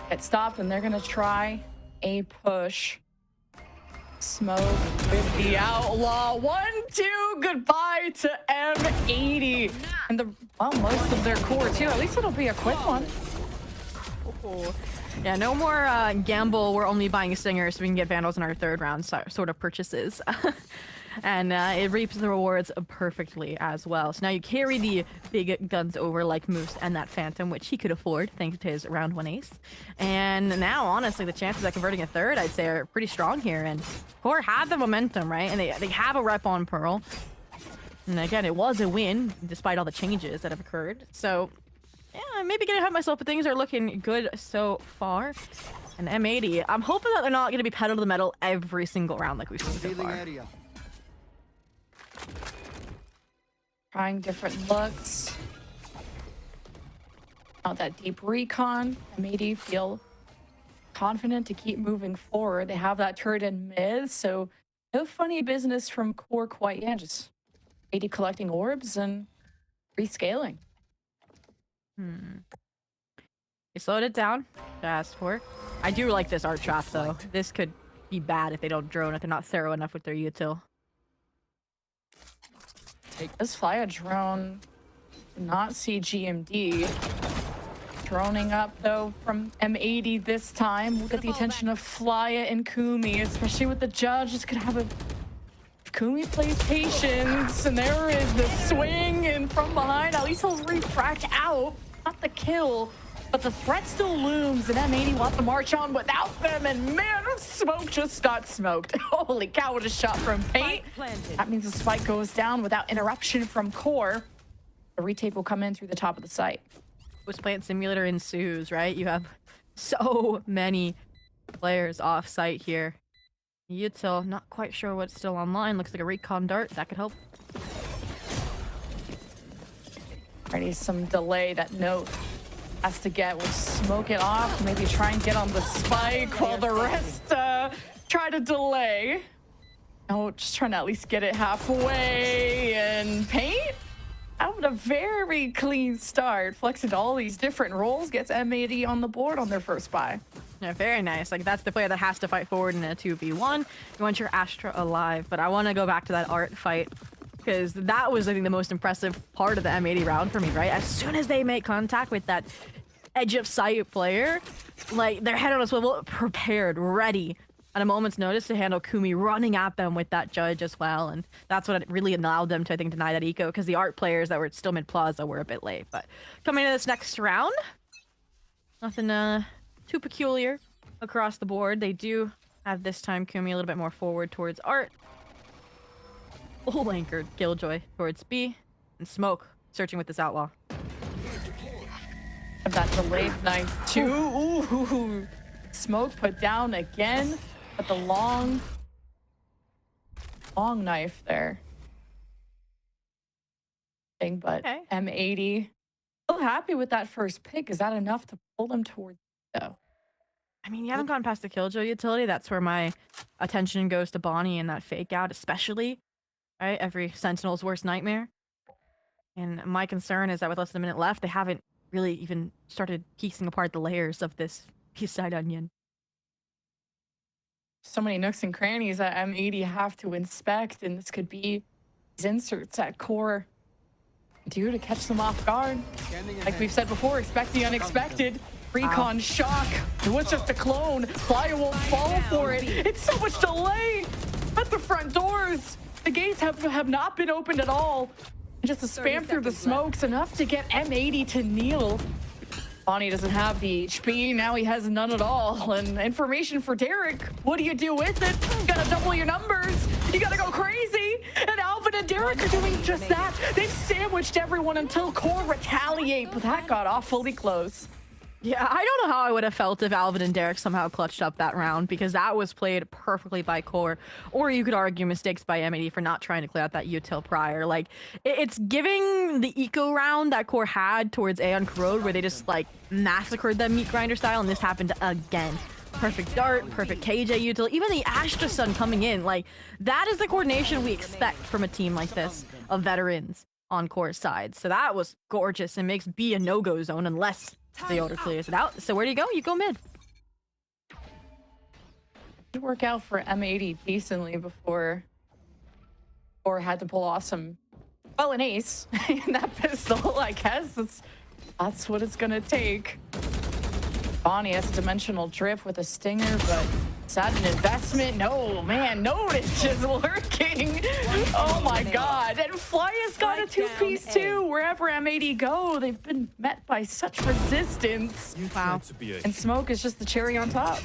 [SPEAKER 6] get stopped, and they're gonna try a push. Smoke with the outlaw. 1-2, goodbye to M80. And most of their core too. At least it'll be a quick one.
[SPEAKER 16] Oh. Yeah, no more gamble. We're only buying a Stinger so we can get Vandals in our third round sort of purchases. And it reaps the rewards perfectly as well. So now you carry the big guns over like Moose and that Phantom, which he could afford thanks to his round 1 ace. And now, honestly, the chances of converting a third, I'd say, are pretty strong here. And Core have the momentum, right? And they have a rep on Pearl. And again, it was a win despite all the changes that have occurred. So, yeah, maybe getting ahead of myself, but things are looking good so far. And M80, I'm hoping that they're not going to be pedal to the metal every single round like we've seen so far.
[SPEAKER 6] Trying different looks. Out that deep recon. M80 feel confident to keep moving forward. They have that turret in mid, so no funny business from Core quite yet. Just 80 collecting orbs and rescaling.
[SPEAKER 16] They slowed it down. Asked for. I do like this art trap though. This could be bad if they don't drone, if they're not thorough enough with their util.
[SPEAKER 6] Let's fly a drone. Not see GMD. Droning up though from M80 this time. We'll get the attention of Flya and Kumi, especially with the judge. It's gonna have a Kumi plays patience, and there is the swing, and from behind, at least he'll refract out. Not the kill, but the threat still looms, and M80 wants to march on without them, and man, Smoke just got smoked. Holy cow, what a shot from Paint. That means the spike goes down without interruption from Core. The retake will come in through the top of the site.
[SPEAKER 16] Which plant simulator ensues, right? You have So many players off site here. Util, not quite sure what's still online. Looks like a recon dart. That could help.
[SPEAKER 6] Already some delay. That note has to get. We'll smoke it off. Maybe try and get on the spike while the rest try to delay. Oh, just trying to at least get it halfway and paint. Having a very clean start. Flexing all these different roles. Gets M80 on the board on their first buy.
[SPEAKER 16] Yeah, very nice. Like, that's the player that has to fight forward in a 2v1. You want your Astra alive. But I want to go back to that Art fight, because that was, I think, the most impressive part of the M80 round for me, right? As soon as they make contact with that edge of sight player, like, their head on a swivel, prepared, ready, at a moment's notice to handle Kumi running at them with that judge as well. And that's what really allowed them to, I think, deny that eco, because the Art players that were still mid-plaza were a bit late. But coming into this next round, nothing too peculiar across the board. They do have this time Kumi a little bit more forward towards Art. Full anchored Killjoy towards B, and Smoke searching with this Outlaw.
[SPEAKER 6] That delayed knife too. Ooh. Smoke put down again, but the long knife there. But okay. M80 still happy with that first pick. Is that enough to pull them towards though?
[SPEAKER 16] I mean, you haven't gone past the Killjoy utility. That's where my attention goes to Bonnie and that fake out, especially. Right? Every Sentinel's worst nightmare. And my concern is that with less than a minute left, they haven't really even started piecing apart the layers of this piece-side onion.
[SPEAKER 6] So many nooks and crannies that M80 have to inspect, and this could be these inserts at core due to catch them off guard. Like we've said before, expect the unexpected. Recon shock. It was just a clone. Flyer won't fall for it. It's so much delay at the front doors. The gates have not been opened at all. Just a spam through the smokes, enough to get M80 to kneel. Bonnie doesn't have the HP, now he has none at all. And information for Derek, what do you do with it? You gotta double your numbers, you gotta go crazy. And Alvin and Derek are doing just that. They've sandwiched everyone until Core retaliate, but that got awfully close.
[SPEAKER 16] Yeah, I don't know how I would have felt if Alvin and Derek somehow clutched up that round, because that was played perfectly by Core. Or you could argue mistakes by M80 for not trying to clear out that util prior. Like, it's giving the eco round that Core had towards A on Corode, where they just, like, massacred them meat grinder style, and this happened again. Perfect dart, perfect KJ util, even the Astra Sun coming in. Like, that is the coordination we expect from a team like this, of veterans on Core's side. So that was gorgeous, and makes B a no-go zone unless the order clears it out. So where do you go? You go mid.
[SPEAKER 6] It worked out for M80 decently before Core had to pull off some, well, an ace in that pistol. I guess that's what it's gonna take. Bonnie has a dimensional drift with a stinger, but is that an investment? No, man, no, it's just lurking. Oh my god. And Flya's got a two-piece too. Wherever M80 go, they've been met by such resistance.
[SPEAKER 16] Wow.
[SPEAKER 6] And Smoke is just the cherry on top.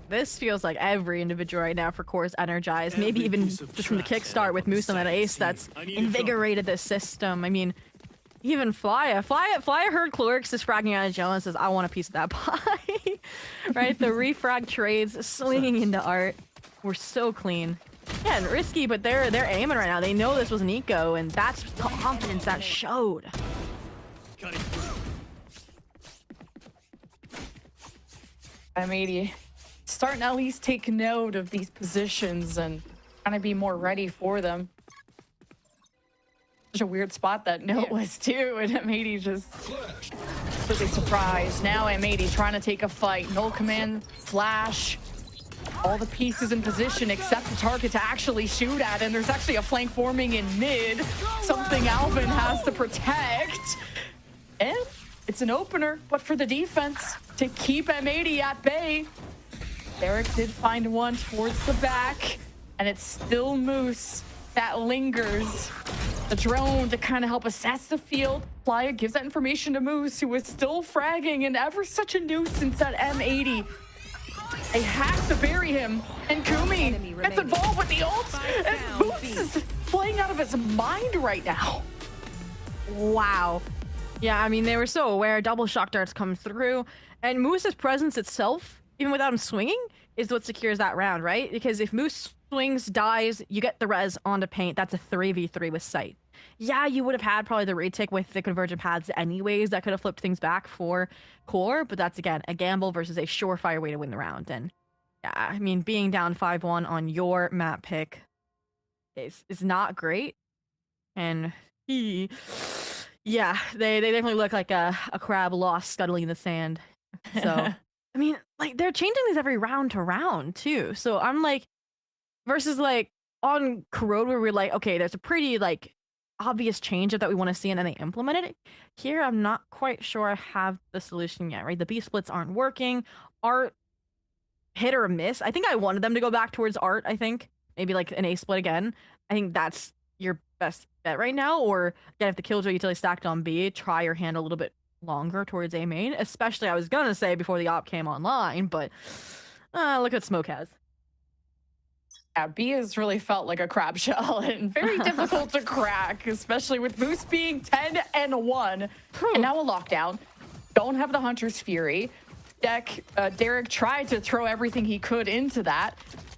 [SPEAKER 16] This feels like every individual right now for Core is energized. Maybe even just from the kickstart with Moose on that ace that's invigorated this system. I mean, even Flya heard Clorix is fragging out of jail and says, I want a piece of that pie. Right? The refrag trades swinging into Art were so clean. Yeah, and risky, but they're aiming right now. They know this was an eco, and that's confidence that showed.
[SPEAKER 6] M80 starting to at least take note of these positions and kind of be more ready for them. Such a weird spot that note was too, and M80 just really surprised. Now M80 trying to take a fight. Null command, flash, all the pieces in position except the target to actually shoot at, and there's actually a flank forming in mid, something Alvin has to protect. And it's an opener, but for the defense to keep M80 at bay. Derek did find one towards the back, and it's still Moose that lingers. The drone to kind of help assess the field. Flya gives that information to Moose, who is still fragging, and ever such a nuisance at M80. They have to bury him, and Kumi gets involved with the ult, and Moose is playing out of his mind right now.
[SPEAKER 16] Wow. Yeah, I mean, they were so aware. Double shock darts come through. And Moose's presence itself, even without him swinging, is what secures that round, right? Because if Moose swings, dies, you get the res onto Paint. That's a 3v3 with sight. Yeah, you would have had probably the retake with the convergent paths anyways. That could have flipped things back for Core, but that's, again, a gamble versus a surefire way to win the round. And yeah, I mean, being down 5-1 on your map pick is not great. And yeah, they definitely look like a crab lost scuttling in the sand. So, I mean, like, they're changing these every round to round, too. So I'm like, versus like on Corode where we're like, okay, there's a pretty like obvious change that we want to see and then they implemented it. Here, I'm not quite sure I have the solution yet, right? The B splits aren't working. Art, hit or miss. I think I wanted them to go back towards Art, I think. Maybe like an A split again. I think that's your best bet right now. Or again, if the Killjoy utility stacked on B, try your hand a little bit longer towards A main. Especially, I was gonna say before the op came online, but look what Smoke has.
[SPEAKER 6] Yeah, B has really felt like a crab shell and very difficult to crack, especially with Moose being 10-1. And now a lockdown. Don't have the Hunter's Fury. Derek tried to throw everything he could into that.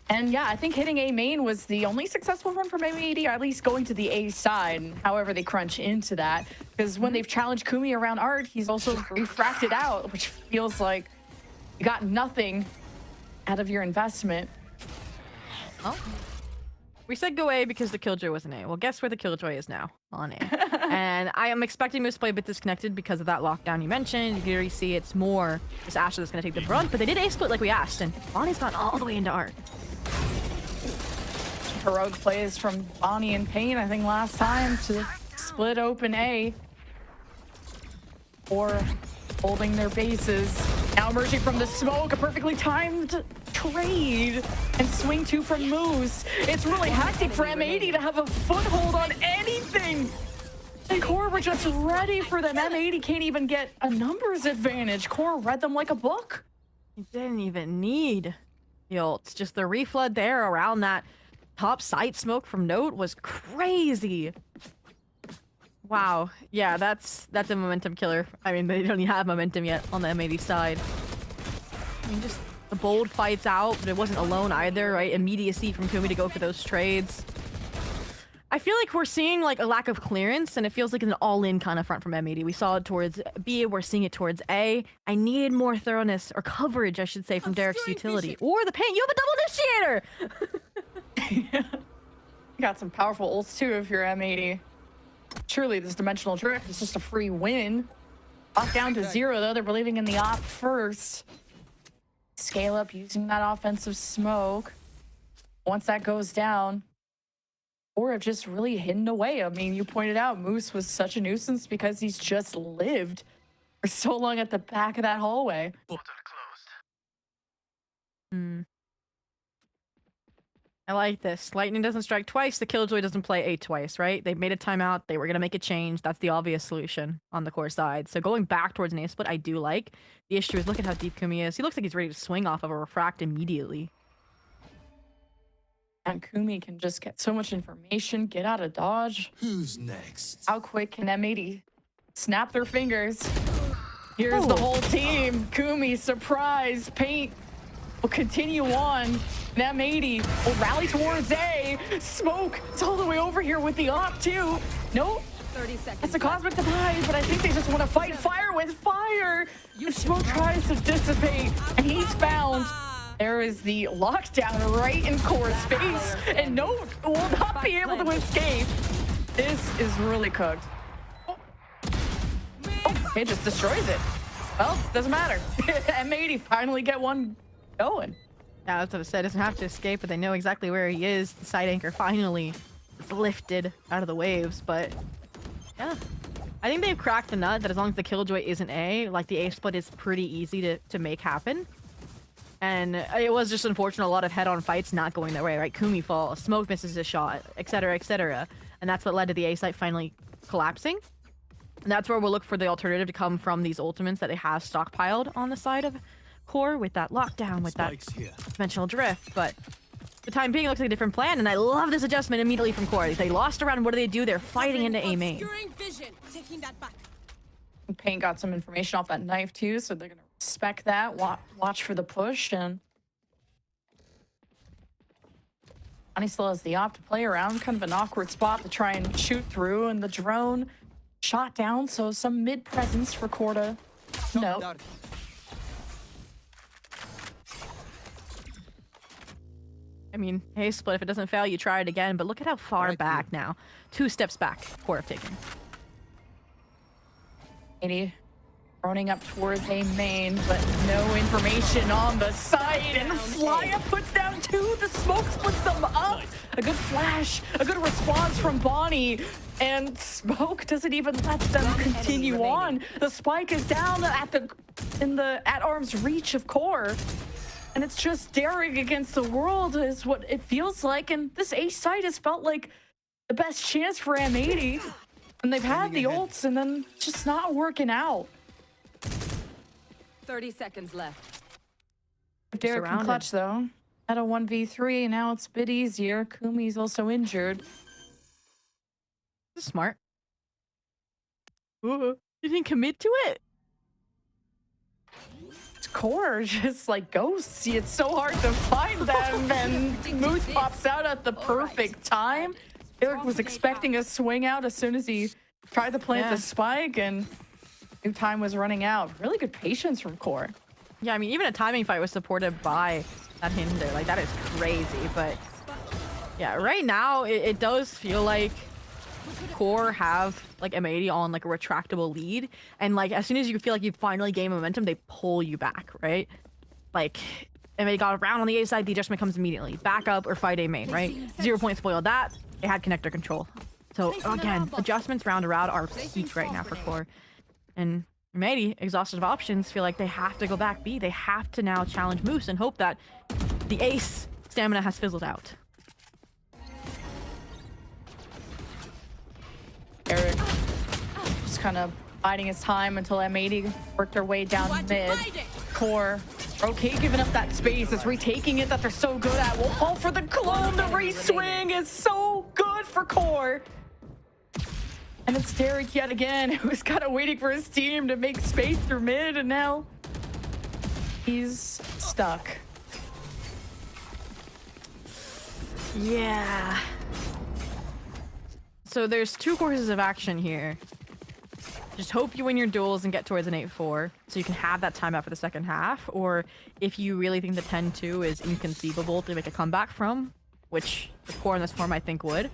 [SPEAKER 6] And yeah, I think hitting A main was the only successful run from M80, or at least going to the A side, however they crunch into that. Because when they've challenged Kumi around Art, he's also refracted out, which feels like you got nothing out of your investment.
[SPEAKER 16] Oh. We said go A because the Killjoy was an A. Well, guess where the Killjoy is now? On A. And I am expecting Moose to play a bit disconnected because of that lockdown you mentioned. You can already see it's more just Asher that's going to take the brunt, but they did A split like we asked, and Bonnie's gone all the way into Art.
[SPEAKER 6] Heroic plays from Bonnie and Pain, I think, last time to split open A. Or holding their bases. Now emerging from the smoke, a perfectly timed trade. And swing two from Moose. It's really hectic for M80 to have a foothold on anything. And Core were just ready for them. M80 can't even get a numbers advantage. Core read them like a book.
[SPEAKER 16] He didn't even need the ults. Just the reflood there around that top site smoke from Note was crazy. Wow. Yeah, that's a momentum killer. I mean, they don't even have momentum yet on the M80 side. I mean, just the bold fights out, but it wasn't alone either, right? Immediacy from Kumi to go for those trades. I feel like we're seeing like a lack of clearance, and it feels like an all-in kind of front from M80. We saw it towards B, we're seeing it towards A. I need more thoroughness, or coverage, I should say, from Derek's utility. Or the Paint, you have a double initiator!
[SPEAKER 6] You got some powerful ults too if you're M80. Truly, this dimensional drift is just a free win. Lock down to 0 though, they're believing in the op first. Scale up using that offensive smoke. Once that goes down, or have just really hidden away. I mean, you pointed out Moose was such a nuisance because he's just lived for so long at the back of that hallway.
[SPEAKER 16] I like this. Lightning doesn't strike twice. The Killjoy doesn't play A twice, right? They made a timeout. They were going to make a change. That's the obvious solution on the Core side. So going back towards an A split, I do like. The issue is look at how deep Kumi is. He looks like he's ready to swing off of a refract immediately.
[SPEAKER 6] And Kumi can just get so much information, get out of dodge.
[SPEAKER 10] Who's next?
[SPEAKER 6] How quick can M80 snap their fingers? Here's the whole team. Kumi, surprise, Paint will continue on. And M80 will rally towards A. Smoke, it's all the way over here with the op too. Nope.
[SPEAKER 17] 30 seconds.
[SPEAKER 6] It's a cosmic divide, but I think they just want to fight fire with fire. And Smoke tries to dissipate, and he's found. There is the lockdown right in Core's face, and Note will not be able to escape. This is really cooked. Oh, it just destroys it. Well, doesn't matter. M80 finally get one going.
[SPEAKER 16] Yeah, that's what I said. Doesn't have to escape, but they know exactly where he is. The side anchor finally is lifted out of the waves, but yeah. I think they've cracked the nut that as long as the Killjoy isn't A, like the A split is pretty easy to make happen. And it was just unfortunate, a lot of head-on fights not going their way, right? Kumi falls, Smoke misses a shot, etc., etc. And that's what led to the A site finally collapsing. And that's where we'll look for the alternative to come from these ultimates that they have stockpiled on the side of Core with that lockdown, with that dimensional drift. But for the time being, it looks like a different plan, and I love this adjustment immediately from Core. They lost around, what do? They're fighting into A main.
[SPEAKER 6] Paint got some information off that knife too, so they're gonna Expect that. Watch for the push, and Bonnie still has the op to play around. Kind of an awkward spot to try and shoot through, and the drone shot down, so some mid presence for Corode. No.
[SPEAKER 16] I mean, hey, split. If it doesn't fail, you try it again. But look at how far back now. 2 steps back. QoR have taken.
[SPEAKER 6] 80 running up towards a main, but no information on the site. And Flya puts down 2. The smoke splits them up. A good flash, a good response from Bonnie. And smoke doesn't even let them continue on. The spike is down at arm's reach of QoR. And it's just Derek against the world is what it feels like. And this A site has felt like the best chance for M80. And they've had the ults and then just not working out.
[SPEAKER 17] 30 seconds left.
[SPEAKER 6] Derek can clutch though. At a 1v3, now it's a bit easier. Kumi's also injured.
[SPEAKER 16] Smart. Ooh, you didn't commit to it?
[SPEAKER 6] QoR just like ghosts. It's so hard to find them, and Moose pops out at the perfect time. Derek was expecting a swing out as soon as he tried to plant the spike, and time was running out. Really good patience from QoR.
[SPEAKER 16] Yeah, I mean, even a timing fight was supported by that hinder. Like, that is crazy. But yeah, right now it does feel like QoR have like M80 on like a retractable lead, and like as soon as you feel like you finally gain momentum, they pull you back, right? Like M80 got around on the A side, the adjustment comes immediately. Back up or fight A main, right? 0 point spoiled that. It had connector control. So again, adjustments round around are peaked right now for QoR. And M80, exhausted of options, feel like they have to go back B. They have to now challenge Moose and hope that the ace stamina has fizzled out.
[SPEAKER 6] Eric just kind of biding his time until M80 worked their way down mid. QoR, okay, giving up that space. It's retaking it that they're so good at. We'll fall for the clone. The re-swing is so good for QoR. And it's Derek yet again, who's kind of waiting for his team to make space through mid, and now he's stuck.
[SPEAKER 16] Yeah. So there's 2 courses of action here. Just hope you win your duels and get towards an 8-4 so you can have that timeout for the second half. Or if you really think the 10-2 is inconceivable to make a comeback from, which the QoR in this form I think would,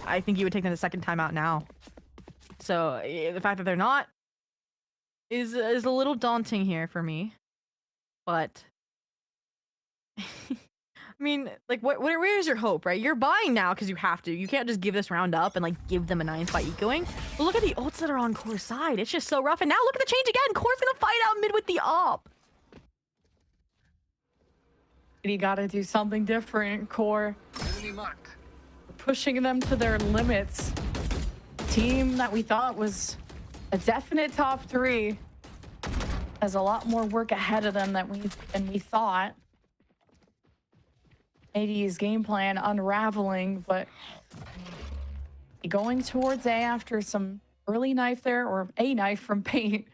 [SPEAKER 16] I think you would take them the second timeout now. So the fact that they're not is a little daunting here for me. But I mean, like, where's your hope, right? You're buying now because you have to. You can't just give this round up and, like, give them a 9th by ecoing. But look at the ults that are on QoR's side. It's just so rough. And now look at the change again. QoR's gonna fight out mid with the op.
[SPEAKER 6] You gotta do something different, QoR. Pushing them to their limits. Team that we thought was a definite top 3 has a lot more work ahead of them than we thought. 80's game plan unraveling, but going towards A after some early knife there, or a knife from paint.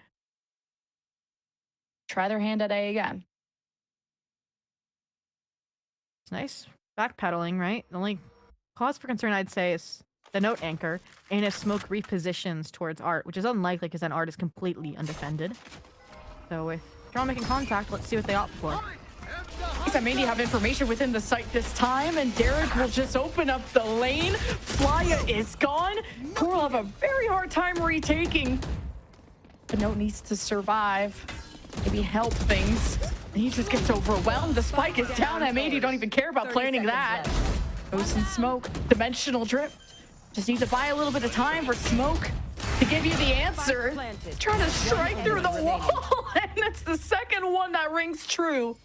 [SPEAKER 6] Try their hand at A again.
[SPEAKER 16] It's nice backpedaling, right? The only cause for concern I'd say is the note anchor, and if smoke repositions towards Art, which is unlikely because then Art is completely undefended. So with Draw making contact, let's see what they opt for.
[SPEAKER 6] M80 have information within the site this time, and Derek will just open up the lane. Flya is gone. QoR will have a very hard time retaking. The note needs to survive. Maybe help things. And he just gets overwhelmed. The spike is down. M80 don't even care about planning that. Goes in smoke. Dimensional drift. Just need to buy a little bit of time for smoke to give you the answer. Trying to strike through the wall, and it's the second one that rings true.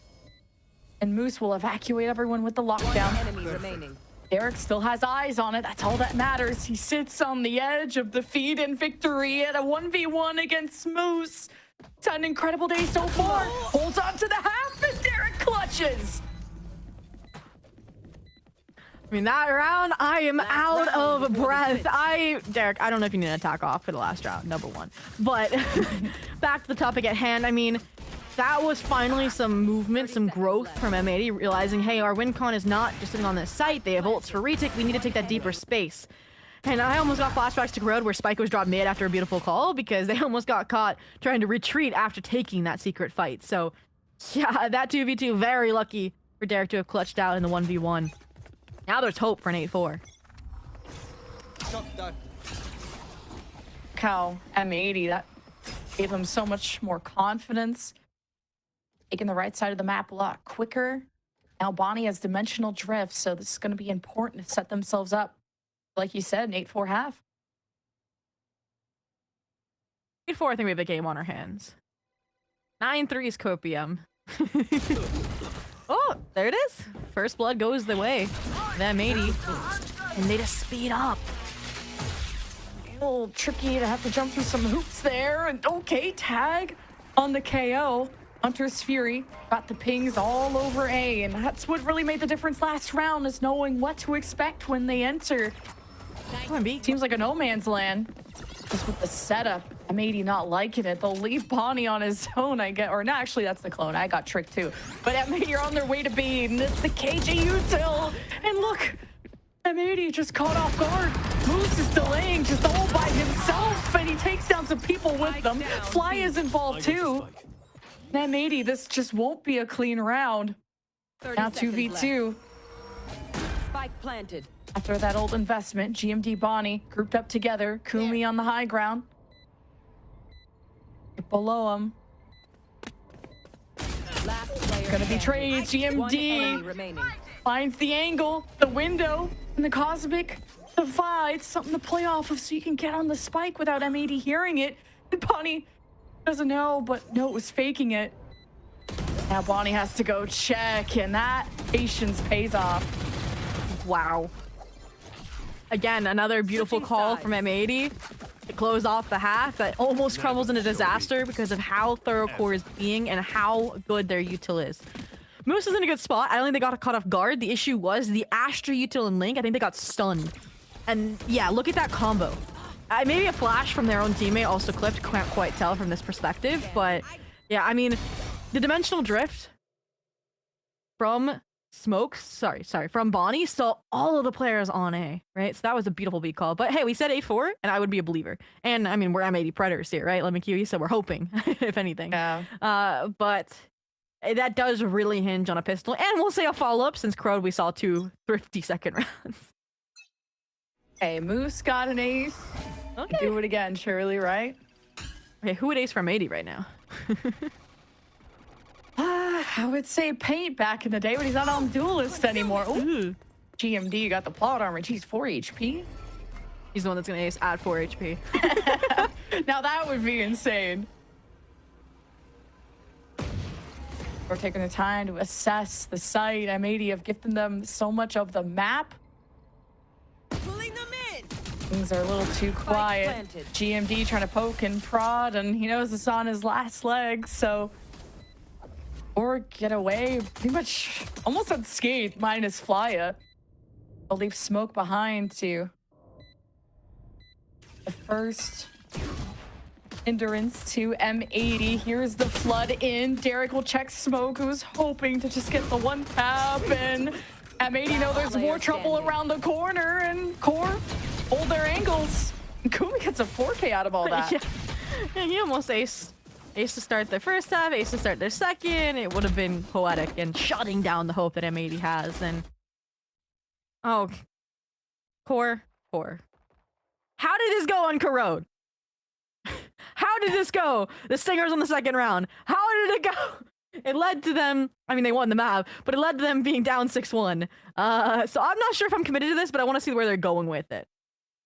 [SPEAKER 6] And Moose will evacuate everyone with the lockdown. Derek still has eyes on it. That's all that matters. He sits on the edge of the feed and victory at a 1v1 against Moose. It's an incredible day so far. Holds on to the half, and Derek clutches.
[SPEAKER 16] I mean, that round, I am out of breath. Derek, I don't know if you need an attack off for the last round, number 1. But back to the topic at hand. I mean, that was finally some movement, some growth from M80, realizing, hey, our win con is not just sitting on this site. They have ults for retake. We need to take that deeper space. And I almost got flashbacks to Corode where Spike was dropped mid after a beautiful call because they almost got caught trying to retreat after taking that secret fight. So, yeah, that 2v2, very lucky for Derek to have clutched out in the 1v1. Now there's hope for an 8-4.
[SPEAKER 6] Cow M80, that gave him so much more confidence. Taking the right side of the map a lot quicker. Now Bonnie has dimensional drift, so this is going to be important to set themselves up. Like you said, an 8-4 half.
[SPEAKER 16] 8-4, I think we have the game on our hands. 9-3 is Copium. Oh, there it is. First blood goes the way. Them 80. And they just speed up.
[SPEAKER 6] A little tricky to have to jump through some hoops there. And okay, tag on the KO. Hunter's Fury got the pings all over A, and that's what really made the difference last round, is knowing what to expect when they enter. Seems like a no man's land. Just with the setup, M80 not liking it. They'll leave Bonnie on his own, I get. Or no, actually, that's the clone. I got tricked too. But M80 are on their way to B, and it's the KJ util. And look, M80 just caught off guard. Moose is delaying just all by himself, and he takes down some people with them. Fly is involved too. M80, this just won't be a clean round. Now 2v2.
[SPEAKER 17] Spike planted.
[SPEAKER 6] After that old investment, GMD Bonnie grouped up together. Kumi on the high ground. Below him. Gonna be trades. GMD finds the angle, the window, and the Cosmic Divide. Something to play off of so you can get on the spike without M80 hearing it. And Bonnie doesn't know, but no, it was faking it. Now Bonnie has to go check, and that patience pays off.
[SPEAKER 16] Wow. Again, another beautiful call from M80 to close off the half that almost crumbles into disaster because of how thorough Core is being and how good their util is. Moose is in a good spot. I don't think they got caught off guard. The issue was the Astra util and Link. I think they got stunned. And yeah, look at that combo. Maybe a flash from their own teammate also clipped. Can't quite tell from this perspective. But yeah, I mean, the dimensional drift from from Bonnie saw all of the players on A, right? So that was a beautiful beat call. But hey, we said 8-4, and I would be a believer. And I mean, we're M80 Predators here, right? Let me cue you, so we're hoping, if anything.
[SPEAKER 6] Yeah.
[SPEAKER 16] But that does really hinge on a pistol. And we'll say a follow-up, since Corode we saw 2 thrifty second rounds.
[SPEAKER 6] Hey, Moose got an ace.
[SPEAKER 16] Okay.
[SPEAKER 6] Do it again, Shirley, right?
[SPEAKER 16] Okay, who would ace from 80 right now?
[SPEAKER 6] I would say Paint back in the day, but he's not on Duelist anymore. Ooh. GMD got the plot armor. Geez, 4 HP.
[SPEAKER 16] He's the one that's gonna ace at 4 HP.
[SPEAKER 6] Now that would be insane. We're taking the time to assess the site. M80 have given them so much of the map.
[SPEAKER 17] Pulling them in.
[SPEAKER 6] Things are a little too quiet. GMD trying to poke and prod, and he knows it's on his last leg, so... Or get away pretty much almost unscathed, minus Flya. They'll leave smoke behind to the first hindrance to M80. Here's the flood in. Derek will check smoke, who's hoping to just get the one tap, and M80 know there's more trouble around the corner, and Core hold their angles. Kumi gets a 4K out of all that.
[SPEAKER 16] Yeah, he almost aced. Ace to start their first half, ace to start their second. It would have been poetic and shutting down the hope that M80 has. And oh, Core. How did this go on Corode? How did this go? The Stingers on the second round. How did it go? It led to them. I mean, they won the map, but it led to them being down 6-1. So I'm not sure if I'm committed to this, but I want to see where they're going with it.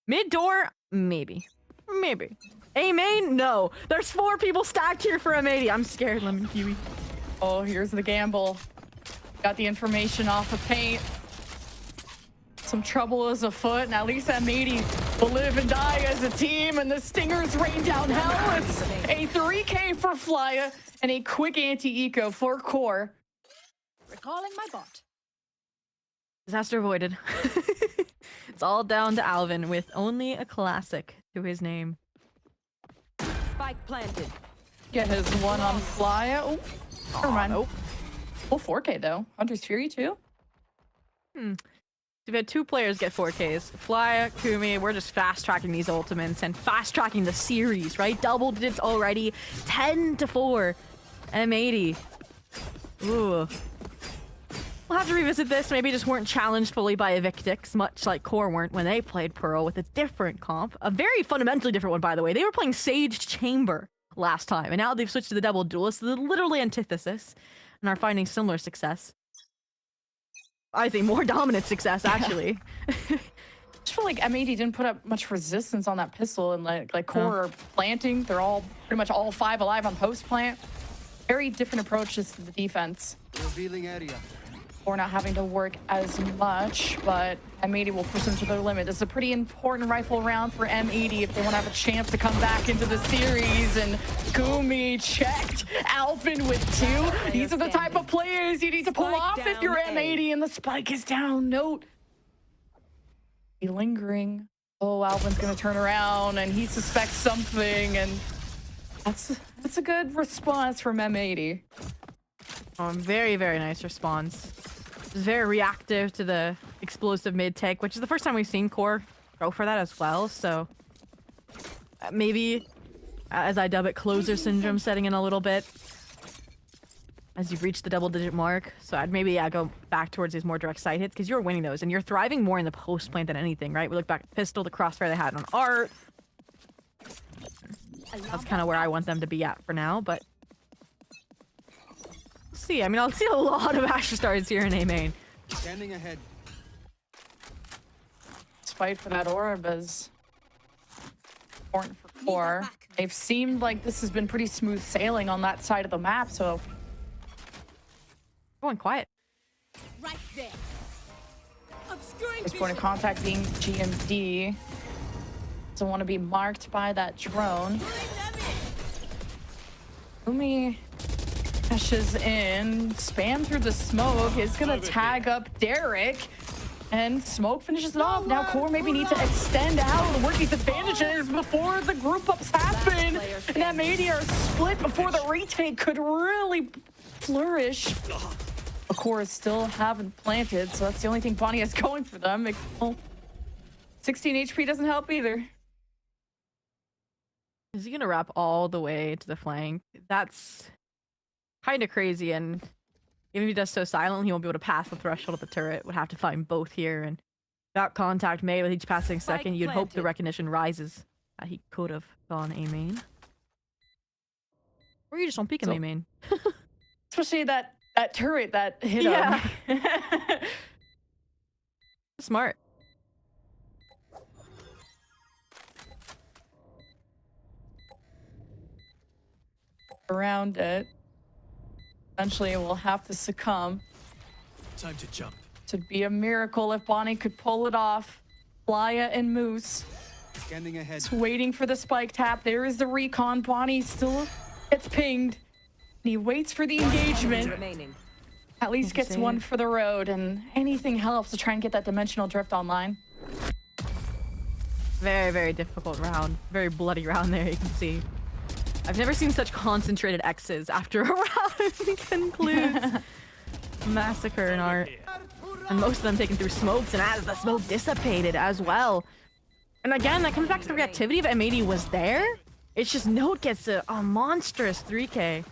[SPEAKER 16] Mid door, maybe. A main? No. There's 4 people stacked here for M80. I'm scared, Lemon Kiwi.
[SPEAKER 6] Oh, here's the gamble. Got the information off of Paint. Some trouble is afoot, and at least M80 will live and die as a team, and the Stingers rain down hell. It's a 3K for Flya and a quick anti-eco for Core.
[SPEAKER 17] Recalling my bot.
[SPEAKER 16] Disaster avoided. It's all down to Alvin with only a classic to his name.
[SPEAKER 17] Spike planted.
[SPEAKER 6] Get his one on Flya. Oh, Never mind. Nope. Full 4K though. Hunter's Fury too.
[SPEAKER 16] We've had 2 players get 4Ks. Fly, Kumi, we're just fast tracking these ultimates and fast tracking the series, right? Double digits already. 10-4. M80. Ooh. We'll have to revisit this. Maybe just weren't challenged fully by Evictix, much like QoR weren't when they played Pearl with a different comp. A very fundamentally different one, by the way. They were playing Sage Chamber last time, and now they've switched to the double duelist, the literally antithesis, and are finding similar success. I think more dominant success, actually.
[SPEAKER 6] I just feel like M80 didn't put up much resistance on that pistol, and like QoR are planting. They're all pretty much all 5 alive on post plant. Very different approaches to the defense.
[SPEAKER 19] Revealing area.
[SPEAKER 6] QoR not having to work as much, but M80 will push them to their limit. This is a pretty important rifle round for M80 if they want to have a chance to come back into the series. And Kumi checked. Alvin with 2. These are the type of players you need to pull off if you're M80 and the spike is down. Note. Be lingering. Oh, Alvin's going to turn around and he suspects something, and that's a good response from M80.
[SPEAKER 16] Oh, very, very nice response. Very reactive to the explosive mid take, which is the first time we've seen QoR go for that as well. So maybe, as I dub it, closer syndrome setting in a little bit as you've reached the double-digit mark. So I'd maybe go back towards these more direct sight hits because you're winning those and you're thriving more in the post plant than anything, right? We look back at Pistol, the crossfire they had on Art. That's kind of where I want them to be at for now, but we'll see. I mean, I'll see a lot of Asher Stars here in A main.
[SPEAKER 19] Standing ahead.
[SPEAKER 6] This fight for that orb is important for QoR. They've seemed like this has been pretty smooth sailing on that side of the map, so
[SPEAKER 16] going quiet.
[SPEAKER 17] Right there. Obscuring
[SPEAKER 6] first point of contact being GMD. Doesn't want to be marked by that drone. Umi pushes in, spam through the smoke, is gonna tag up Derek, and smoke finishes it off. Now QoR maybe need to extend out and work these advantages before the group ups happen. And M80 are split before the retake could really flourish. But QoR still haven't planted, so that's the only thing Bonnie has going for them. Well, 16 HP doesn't help either.
[SPEAKER 16] Is he gonna wrap all the way to the flank? That's kind of crazy, and even if he does so silently, he won't be able to pass the threshold of the turret. Would have to find both here, and without contact made with each passing second, you'd hope the recognition rises that he could have gone A main. Or you just don't peek in A main.
[SPEAKER 6] Especially that turret that hit him.
[SPEAKER 16] Smart.
[SPEAKER 6] Around it. Eventually it will have to succumb.
[SPEAKER 19] Time to jump.
[SPEAKER 6] It'd be a miracle if Bonnie could pull it off. Playa and Moose.
[SPEAKER 19] Scanning ahead.
[SPEAKER 6] Just waiting for the spike tap. There is the recon. Bonnie still gets pinged. And he waits for the engagement. At least gets one for the road, and anything helps to try and get that dimensional drift online.
[SPEAKER 16] Very, very difficult round. Very bloody round there, you can see. I've never seen such concentrated X's after a round concludes. Massacre in Art. And most of them taken through smokes, and as the smoke dissipated as well. And again, that comes back to the reactivity of M80 was there. It's just Note gets a monstrous 3K.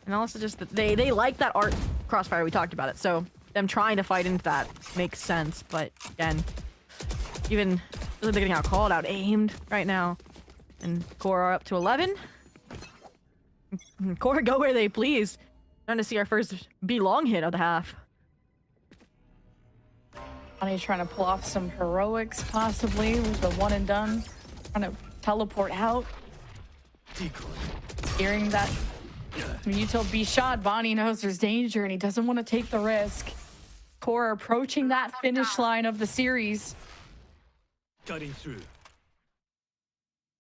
[SPEAKER 16] And also just that they like that Art crossfire, we talked about it. So them trying to fight into that makes sense. But again, even they're getting out called, out aimed right now. And QoR are up to 11. QoR go where they please. Trying to see our first B long hit of the half.
[SPEAKER 6] Bonnie's trying to pull off some heroics, possibly, with the one and done. Trying to teleport out. Hearing that util be shot, Bonnie knows there's danger and he doesn't want to take the risk. QoR approaching that finish line of the series.
[SPEAKER 19] Cutting through.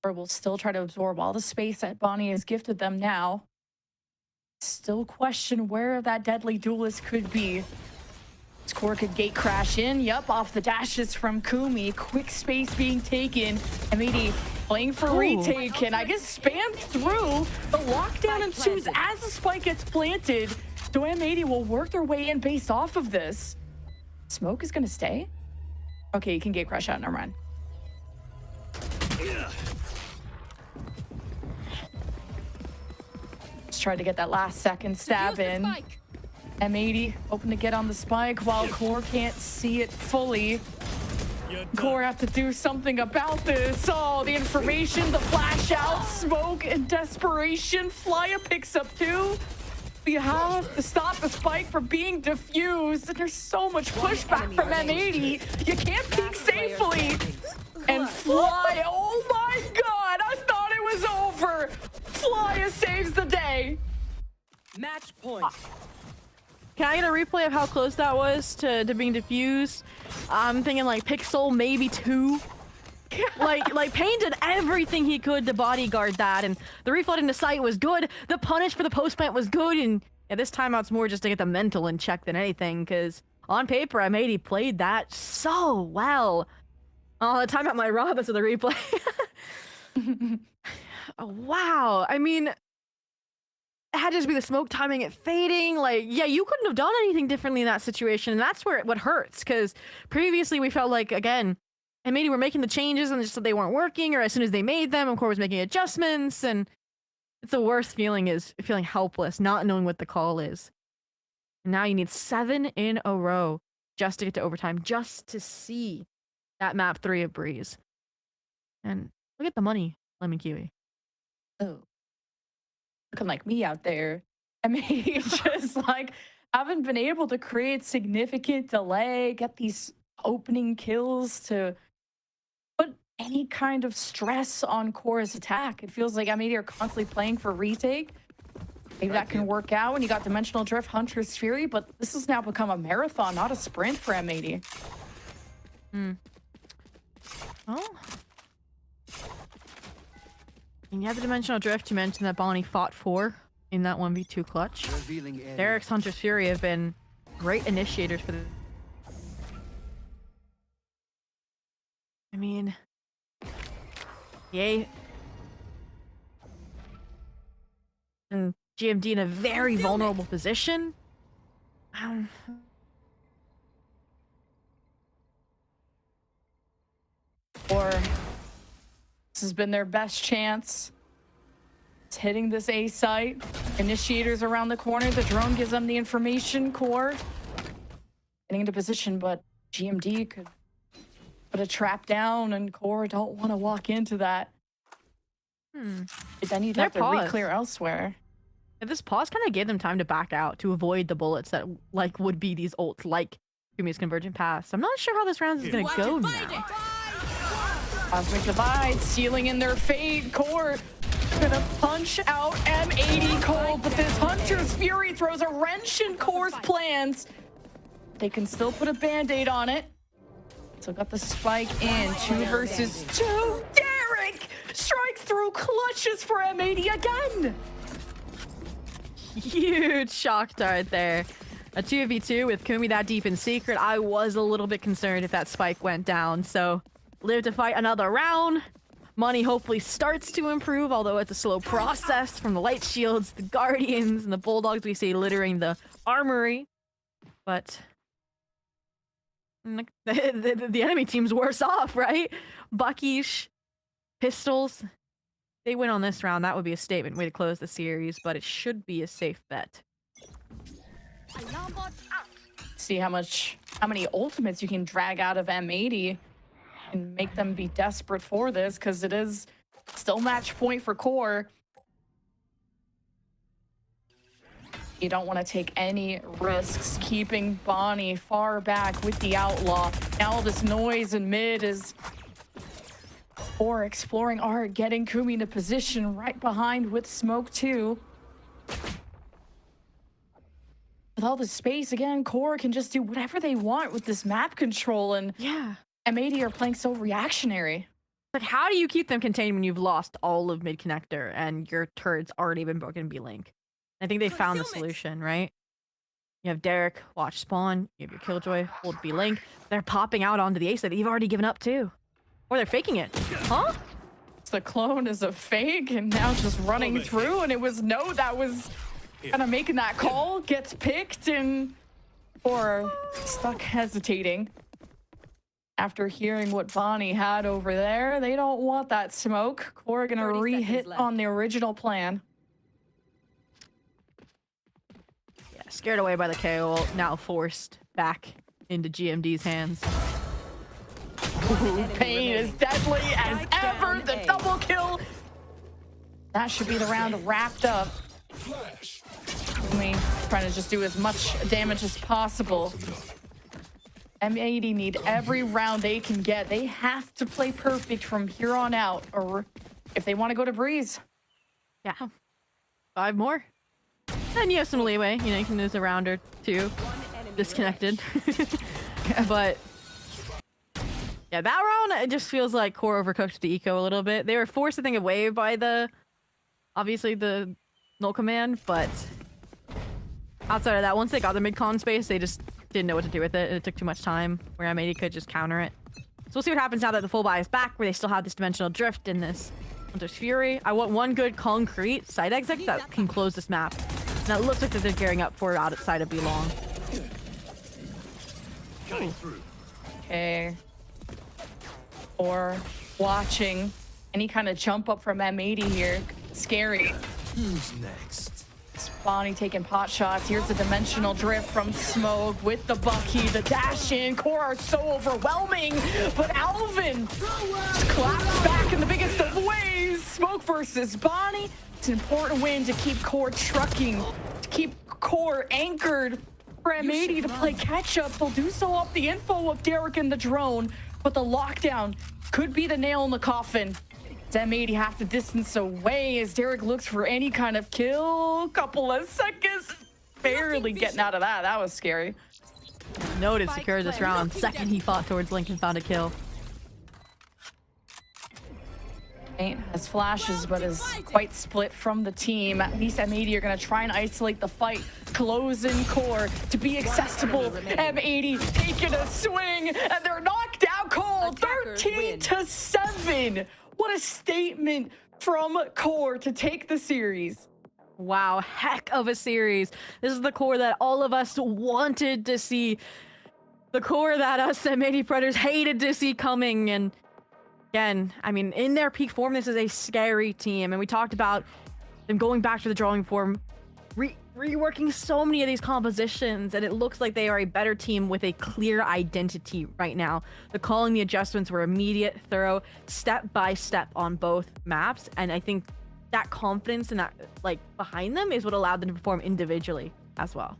[SPEAKER 6] QoR will still try to absorb all the space that Bonnie has gifted them now. Still question where that deadly duelist could be. QoR could gate crash in. Yup, off the dashes from Kumi. Quick space being taken. M80 Playing for retake, and I guess spam through the lockdown and twos as the spike gets planted. So M80 will work their way in based off of this. Smoke is gonna stay? Okay, you can get crush out, never mind. Just tried to get that last second stab in. M80 hoping to get on the spike while Core can't see it fully. Core have to do something about this. Oh, the information, the flash out, smoke, and desperation. Flya picks up 2. You have to stop the spike from being diffused. And there's so much pushback from M80. You can't peek safely. And Flya, oh my god, I thought it was over. Flya saves the day.
[SPEAKER 17] Match point.
[SPEAKER 16] Can I get a replay of how close that was to being diffused? I'm thinking like Pixel, maybe 2. like Payne did everything he could to bodyguard that, and the reflood into sight was good. The punish for the post plant was good, and yeah, this timeout's more just to get the mental in check than anything, because on paper, M80 played that so well. Oh, the timeout might rob us of the replay. Oh, wow. I mean, it had to just be the smoke timing, it fading. Like, yeah, you couldn't have done anything differently in that situation, and that's where what hurts, because previously we felt like, again, and maybe we're making the changes and just that they weren't working, or as soon as they made them, of course, was making adjustments, and it's the worst feeling is feeling helpless, not knowing what the call is. And now you need 7 in a row just to get to overtime, just to see that map 3 of Breeze. And look at the money, Lemon Kiwi.
[SPEAKER 6] Oh, looking like me out there. I mean, just like haven't been able to create significant delay, get these opening kills to put any kind of stress on Core's attack. It feels like M80 are constantly playing for retake. Maybe that can work out when you got Dimensional Drift, Hunter's Fury, but this has now become a marathon, not a sprint for M80.
[SPEAKER 16] Oh. And you have the Dimensional Drift. You mentioned that Bonnie fought 4 in that 1v2 clutch. Derek's Hunter's Fury have been great initiators for the... I mean... Yay. And GMD in a very vulnerable position.
[SPEAKER 6] Or this has been their best chance. It's hitting this A site. Initiators around the corner. The drone gives them the information. Core getting into position, but GMD could put a trap down, and Core don't want to walk into that. But then you'd have to re-clear elsewhere.
[SPEAKER 16] Yeah, this pause kind of gave them time to back out to avoid the bullets that like would be these ults like Kumi's Convergent Pass. I'm not sure how this round is gonna go now.
[SPEAKER 6] Cosmic Divide sealing in their fate. Core gonna punch out M80 cold, but this Hunter's Fury throws a wrench in Core's plans. They can still put a band-aid on it. So got the spike in. 2 versus 2. Derek strikes through, clutches for M80 again.
[SPEAKER 16] Huge shock dart there. A 2v2 with Kumi that deep in secret. I was a little bit concerned if that spike went down, so live to fight another round. Money hopefully starts to improve, although it's a slow process from the light shields, the guardians, and the bulldogs we see littering the armory. But the enemy team's worse off, right? Buckish, pistols. They win on this round, that would be a statement way to close the series, but it should be a safe bet.
[SPEAKER 6] See how many ultimates you can drag out of M80 and make them be desperate for this, because it is still match point for Core. You don't want to take any risks, keeping Bonnie far back with the Outlaw. Now all this noise in mid is Core exploring art, getting Kumi into position right behind with smoke too. With all the space, again, Core can just do whatever they want with this map control, and
[SPEAKER 16] yeah,
[SPEAKER 6] M80 are playing so reactionary.
[SPEAKER 16] Like, how do you keep them contained when you've lost all of mid connector and your turret's already been broken B-Link? I think they found the solution, right? You have Derek, watch spawn, you have your Killjoy, hold B-Link. They're popping out onto the A side that you've already given up too. Or they're faking it. Huh?
[SPEAKER 6] The clone is a fake and now just running through, and it was No that was kind of making that call, gets picked, and or stuck hesitating. After hearing what Bonnie had over there, they don't want that smoke. Core gonna re-hit on the original plan.
[SPEAKER 16] Yeah, scared away by the KO, now forced back into GMD's hands.
[SPEAKER 6] Ooh, Pain is deadly as ever. The double kill. That should be the round wrapped up. Trying to just do as much damage as possible. M80 need every round they can get. They have to play perfect from here on out, or if they want to go to Breeze.
[SPEAKER 16] Yeah. 5 more. And you have some leeway. You know, you can lose a round or two disconnected. But yeah, that round, it just feels like Core overcooked the eco a little bit. They were forced to think away by obviously the null command, but outside of that, once they got the mid-con space, they just didn't know what to do with it. It took too much time where M80 could just counter it. So we'll see what happens now that the full buy is back, where they still have this dimensional drift in this Hunter's Fury. I want one good concrete side exit that can close this map. Now it looks like that they're gearing up for outside of B-Long.
[SPEAKER 6] Okay. Or watching any kind of jump up from M80 here. Scary.
[SPEAKER 19] Who's next?
[SPEAKER 6] Bonnie taking pot shots. Here's the dimensional drift from Smoke with the Bucky, the dash in. Core are so overwhelming, but Alvin just claps back in the biggest of ways. Smoke versus Bonnie. It's an important win to keep Core trucking, to keep Core anchored for M80 to play catch up. They'll do so off the info of Derek and the drone, but the lockdown could be the nail in the coffin. M80 have to distance away as Derek looks for any kind of kill. Couple of seconds, barely getting out of that. That was scary.
[SPEAKER 16] Noted secured this round. Second he fought towards Link and found a kill.
[SPEAKER 6] Paint has flashes, but is quite split from the team. At least M80 are going to try and isolate the fight. Closing Core to be accessible. M80 taking a swing, and they're knocked out cold. 13-7. What a statement from Core to take the series.
[SPEAKER 16] Wow, heck of a series. This is the Core that all of us wanted to see. The Core that us M80 Predators hated to see coming. And again, I mean, in their peak form, this is a scary team. And we talked about them going back to the drawing form, reworking so many of these compositions, and it looks like they are a better team with a clear identity right now. The calling, the adjustments were immediate, thorough, step by step on both maps, and I think that confidence and that behind them is what allowed them to perform individually as well.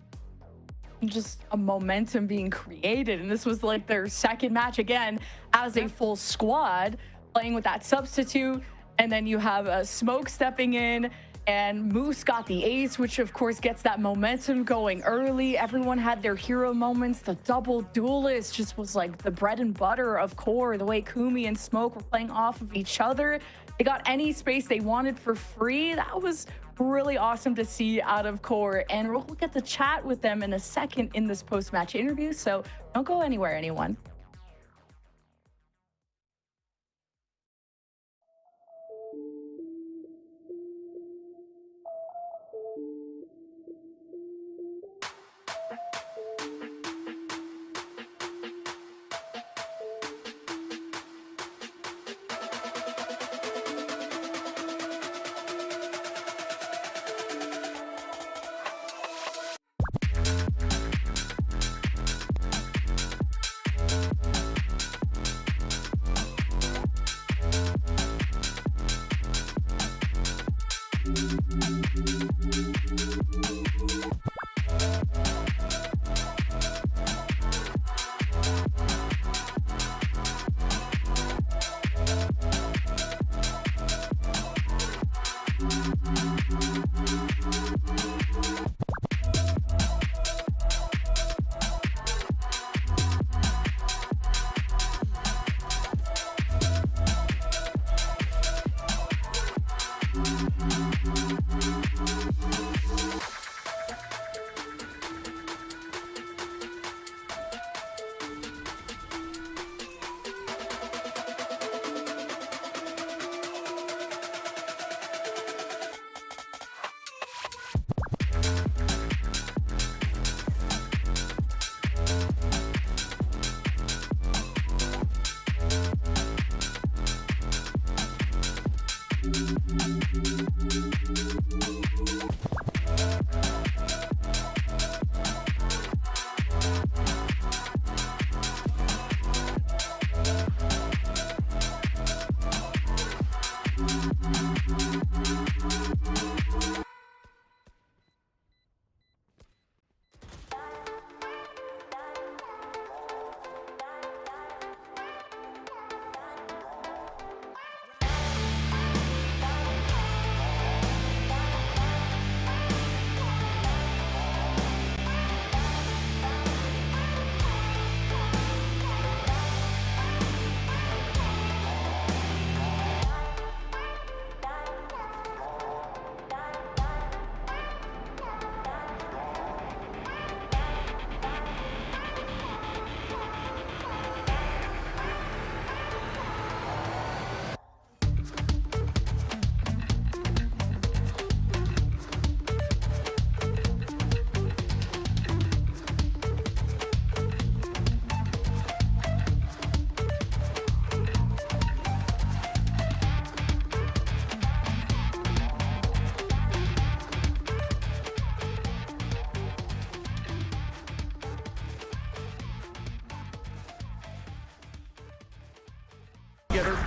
[SPEAKER 6] Just a momentum being created, and this was like their second match again as a full squad playing with that substitute, and then you have a Smoke stepping in. And Moose got the ace, which of course gets that momentum going early. Everyone had their hero moments. The double duelist just was like the bread and butter of Core. The way Kumi and Smoke were playing off of each other. They got any space they wanted for free. That was really awesome to see out of Core. And we'll get to chat with them in a second in this post-match interview. So don't go anywhere, anyone.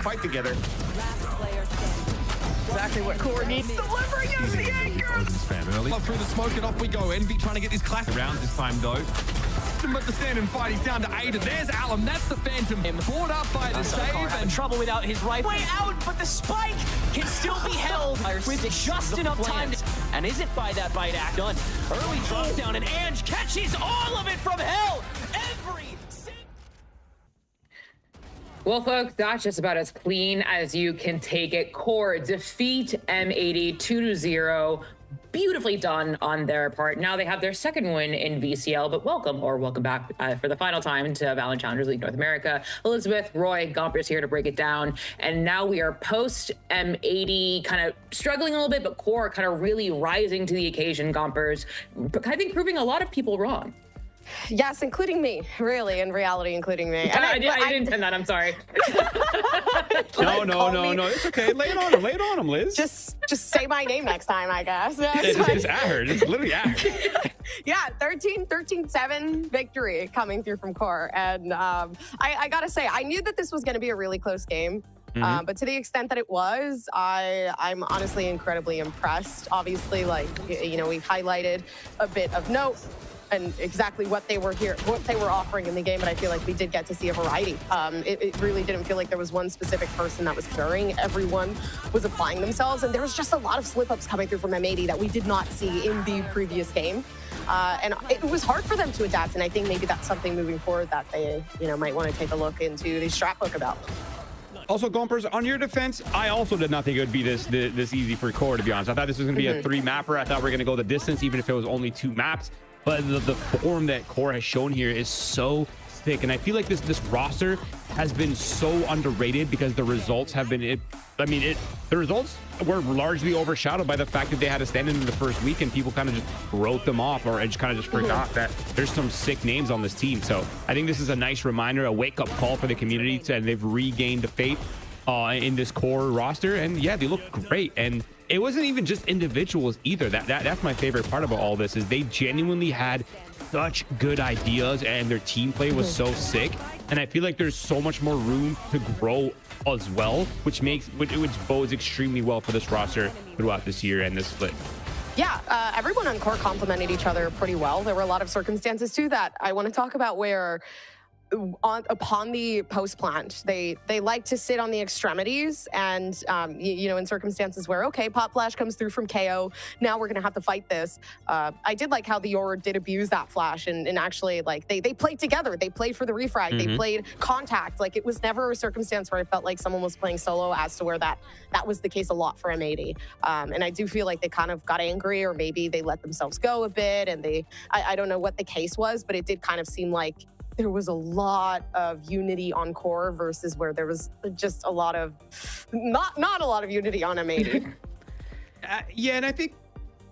[SPEAKER 10] fight together.
[SPEAKER 6] Exactly what Core needs. Delivering as the anchor.
[SPEAKER 10] Through the smoke and off we go. Envy trying to get this classic round this time though. But the stand and fight, he's down to 8. And there's Alum. That's the Phantom. Caught up by the save.
[SPEAKER 12] And trouble without his right way out, but the spike can still be held with just enough time. And isn't by that bite act done. Early drop down, and Ange catches all of it from hell.
[SPEAKER 13] Well, folks, that's just about as clean as you can take it. Core defeat M80 2-0. Beautifully done on their part. Now they have their second win in VCL, but welcome back for the final time to VALORANT Challengers League North America. Elizabeth, Roy, Gompers here to break it down. And now we are post M80, kind of struggling a little bit, but Core kind of really rising to the occasion, Gompers. I think proving a lot of people wrong.
[SPEAKER 14] Yes, including me, really, in reality, including me. And
[SPEAKER 13] I didn't intend that, I'm sorry.
[SPEAKER 15] No, it's okay. Lay it on him, Liz.
[SPEAKER 14] Just say my name next time, I guess.
[SPEAKER 15] It's at her. It's literally at her.
[SPEAKER 14] Yeah, 13-7 victory coming through from Core. And I gotta say, I knew that this was gonna be a really close game. But to the extent that it was, I'm honestly incredibly impressed. Obviously, like, you know, we've highlighted a bit of note and exactly what they were offering in the game, but I feel like we did get to see a variety. It really didn't feel like there was one specific person that was carrying. Everyone was applying themselves, and there was just a lot of slip-ups coming through from M80 that we did not see in the previous game. And it was hard for them to adapt, and I think maybe that's something moving forward that they, you know, might want to take a look into the strat book about.
[SPEAKER 15] Also, Gompers, on your defense, I also did not think it would be this easy for Core, to be honest. I thought this was going to be a 3-mapper. I thought we were going to go the distance, even if it was only 2 maps. But the form that Core has shown here is so thick, and I feel like this roster has been so underrated because the results have been the results were largely overshadowed by the fact that they had a stand-in the first week, and people kind of just wrote them off or just kind of just forgot that there's some sick names on this team. So I think this is a nice reminder, a wake-up call for the community, and they've regained the faith in this Core roster, and yeah, they look great. And it wasn't even just individuals either. That's my favorite part about all this, is they genuinely had such good ideas and their team play was so sick. And I feel like there's so much more room to grow as well, which bodes extremely well for this roster throughout this year and this split.
[SPEAKER 14] Yeah, everyone on Core complemented each other pretty well. There were a lot of circumstances too that I want to talk about where upon the post plant, they like to sit on the extremities, and you know, in circumstances where, okay, pop flash comes through from KO, now we're gonna have to fight this. I did like how the YoR did abuse that flash, and actually, like, they played together. They played for the refrag. They played contact. Like, it was never a circumstance where I felt like someone was playing solo, as to where that was the case a lot for M80. And I do feel like they kind of got angry, or maybe they let themselves go a bit, and I don't know what the case was, but it did kind of seem like there was a lot of unity on Core versus where there was just a lot of not a lot of unity on M80.
[SPEAKER 15] Yeah, and I think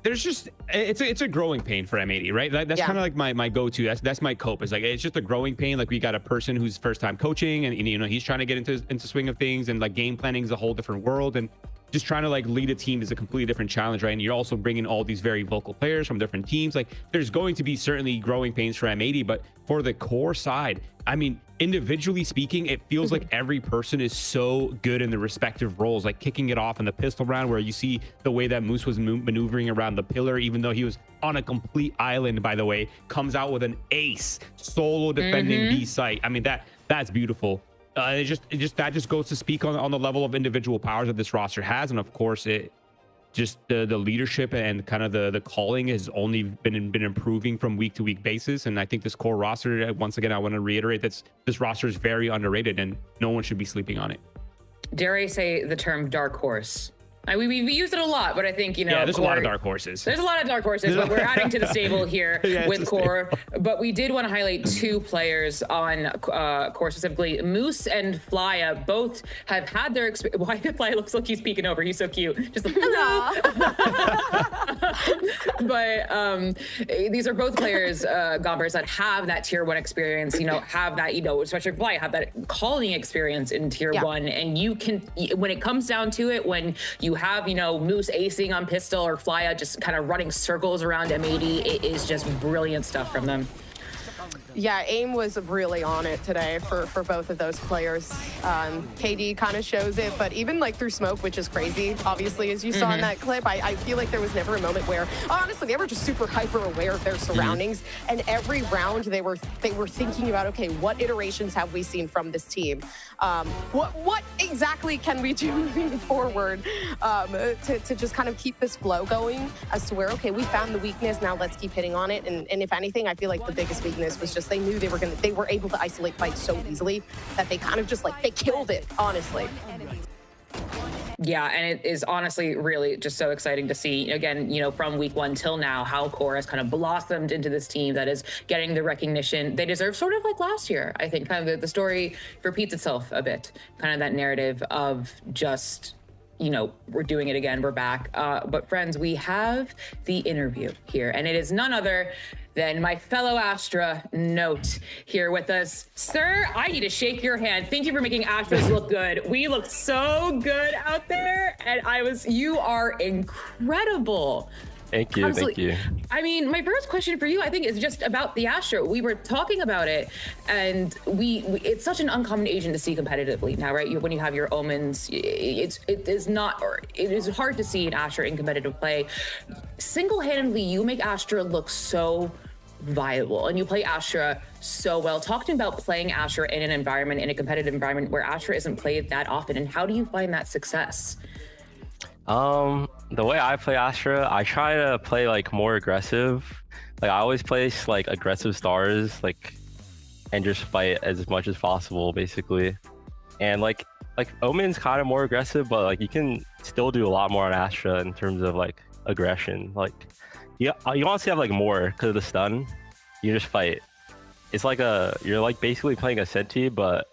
[SPEAKER 15] there's just it's a growing pain for M80, right? That's kind of like my go-to. That's my cope. It's like, it's just a growing pain. Like, we got a person who's first time coaching, and you know, he's trying to get into swing of things, and like game planning is a whole different world, and just trying to like lead a team is a completely different challenge, right? And you're also bringing all these very vocal players from different teams. Like, there's going to be certainly growing pains for M80, but for the Core side, I mean, individually speaking, it feels like every person is so good in their respective roles, like kicking it off in the pistol round, where you see the way that Moose was maneuvering around the pillar, even though he was on a complete island, by the way, comes out with an ace solo defending B site. I mean, that's beautiful. That just goes to speak on the level of individual powers that this roster has, and of course, it just the leadership and kind of the calling has only been improving from week to week basis. And I think this Core roster, once again, I want to reiterate that this roster is very underrated, and no one should be sleeping on it.
[SPEAKER 13] Dare I say the term dark horse? We've used it a lot, but I think, you know,
[SPEAKER 15] there's a lot of dark horses.
[SPEAKER 13] There's a lot of dark horses, but we're adding to the stable here with Core. But we did want to highlight 2 players on Core, specifically Moose and Flya. Both have had their experience. Why did Flya looks like he's peeking over? He's so cute. Just like, hello. But these are both players, Gompers, that have that tier 1 experience. You know, have that, you know, especially Flya, have that calling experience in tier 1, and you can, when it comes down to it, when you have, you know, Moose acing on pistol, or Flya just kind of running circles around M80, it is just brilliant stuff from them.
[SPEAKER 14] Yeah, aim was really on it today for both of those players. KD kind of shows it, but even like through smoke, which is crazy, obviously, as you saw in that clip, I feel like there was never a moment where, honestly, they were just super hyper aware of their surroundings. And every round they were thinking about, okay, what iterations have we seen from this team? What exactly can we do moving forward to just kind of keep this flow going as to where, okay, we found the weakness, now let's keep hitting on it. And if anything, I feel like the biggest weakness was just they knew they were able to isolate fights so easily that they kind of just like, they killed it, honestly.
[SPEAKER 13] Yeah, and it is honestly really just so exciting to see, again, you know, from week 1 till now, how QoR has kind of blossomed into this team that is getting the recognition they deserve, sort of like last year. I think kind of the story repeats itself a bit, kind of that narrative of just, you know, we're doing it again, we're back. But friends, we have the interview here, and it is none other than my fellow Astra Note here with us. Sir, I need to shake your hand. Thank you for making Astras look good. We looked so good out there, and you are incredible.
[SPEAKER 5] Thank you.
[SPEAKER 13] Absolutely.
[SPEAKER 5] Thank you.
[SPEAKER 13] I mean, my first question for you, I think, is just about the Astra. We were talking about it, and it's such an uncommon agent to see competitively now, right? When you have your Omens, it is hard to see an Astra in competitive play. Single-handedly, you make Astra look so viable, and you play Astra so well. Talk to me about playing Astra in an environment, in a competitive environment where Astra isn't played that often, and how do you find that success?
[SPEAKER 5] The way I play Astra, I try to play like more aggressive. Like I always place like aggressive stars, like, and just fight as much as possible, basically. And like Omen's kind of more aggressive, but like you can still do a lot more on Astra in terms of like aggression. Like you honestly have like more because of the stun. You just fight. It's like you're like basically playing a Senti, but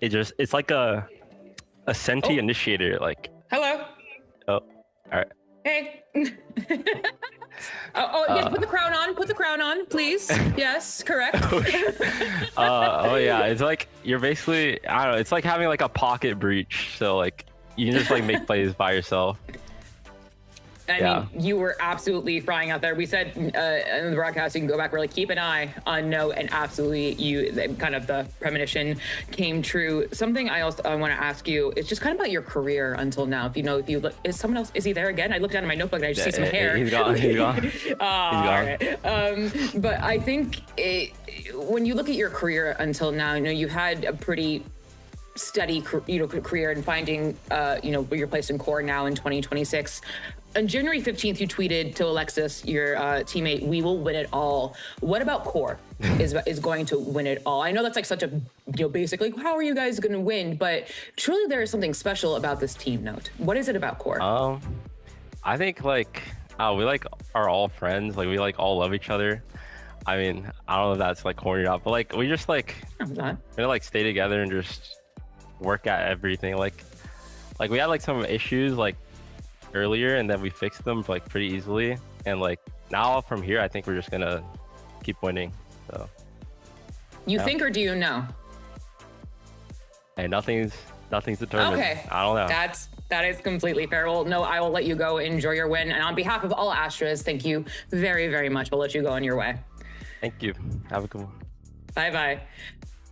[SPEAKER 5] it's like a Senti initiator. Like,
[SPEAKER 13] hello.
[SPEAKER 5] Oh, all right.
[SPEAKER 13] Hey. Yes, put the crown on. Put the crown on, please. Yes, correct.
[SPEAKER 5] Oh yeah, it's like you're basically, I don't know, it's like having like a pocket breach. So like you can just like make plays by yourself.
[SPEAKER 13] I mean, you were absolutely frying out there. We said in the broadcast, you can go back, really keep an eye on Note, and absolutely kind of the premonition came true. Something I want to ask you is just kind of about your career until now. If you look, is someone else, is he there again? I looked down at my notebook and I just see some hair.
[SPEAKER 5] He's gone. He's gone. He's gone.
[SPEAKER 13] Right. But I think when you look at your career until now, you know, you had a pretty steady, career in finding, your place in QoR now in 2026. On January 15th, you tweeted to Alexis, your teammate, "We will win it all." What about QoR is going to win it all? I know that's like such a, basically, how are you guys going to win? But truly, there is something special about this team, Note. What is it about QoR?
[SPEAKER 5] I think like we like are all friends. Like we like all love each other. I mean, I don't know if that's like corny or not, but like we just like we like stay together and just work at everything. Like we had like some issues like earlier, and then we fixed them like pretty easily, and like now from here I think we're just gonna keep winning. So
[SPEAKER 13] you think, or do you know?
[SPEAKER 5] Hey, nothing's determined.
[SPEAKER 13] Okay,
[SPEAKER 5] I don't know.
[SPEAKER 13] That is completely fair. Well, no, I will let you go enjoy your win, and on behalf of all Astras, thank you very, very much. We'll let you go on your way.
[SPEAKER 5] Thank you. Have a good one.
[SPEAKER 13] Bye.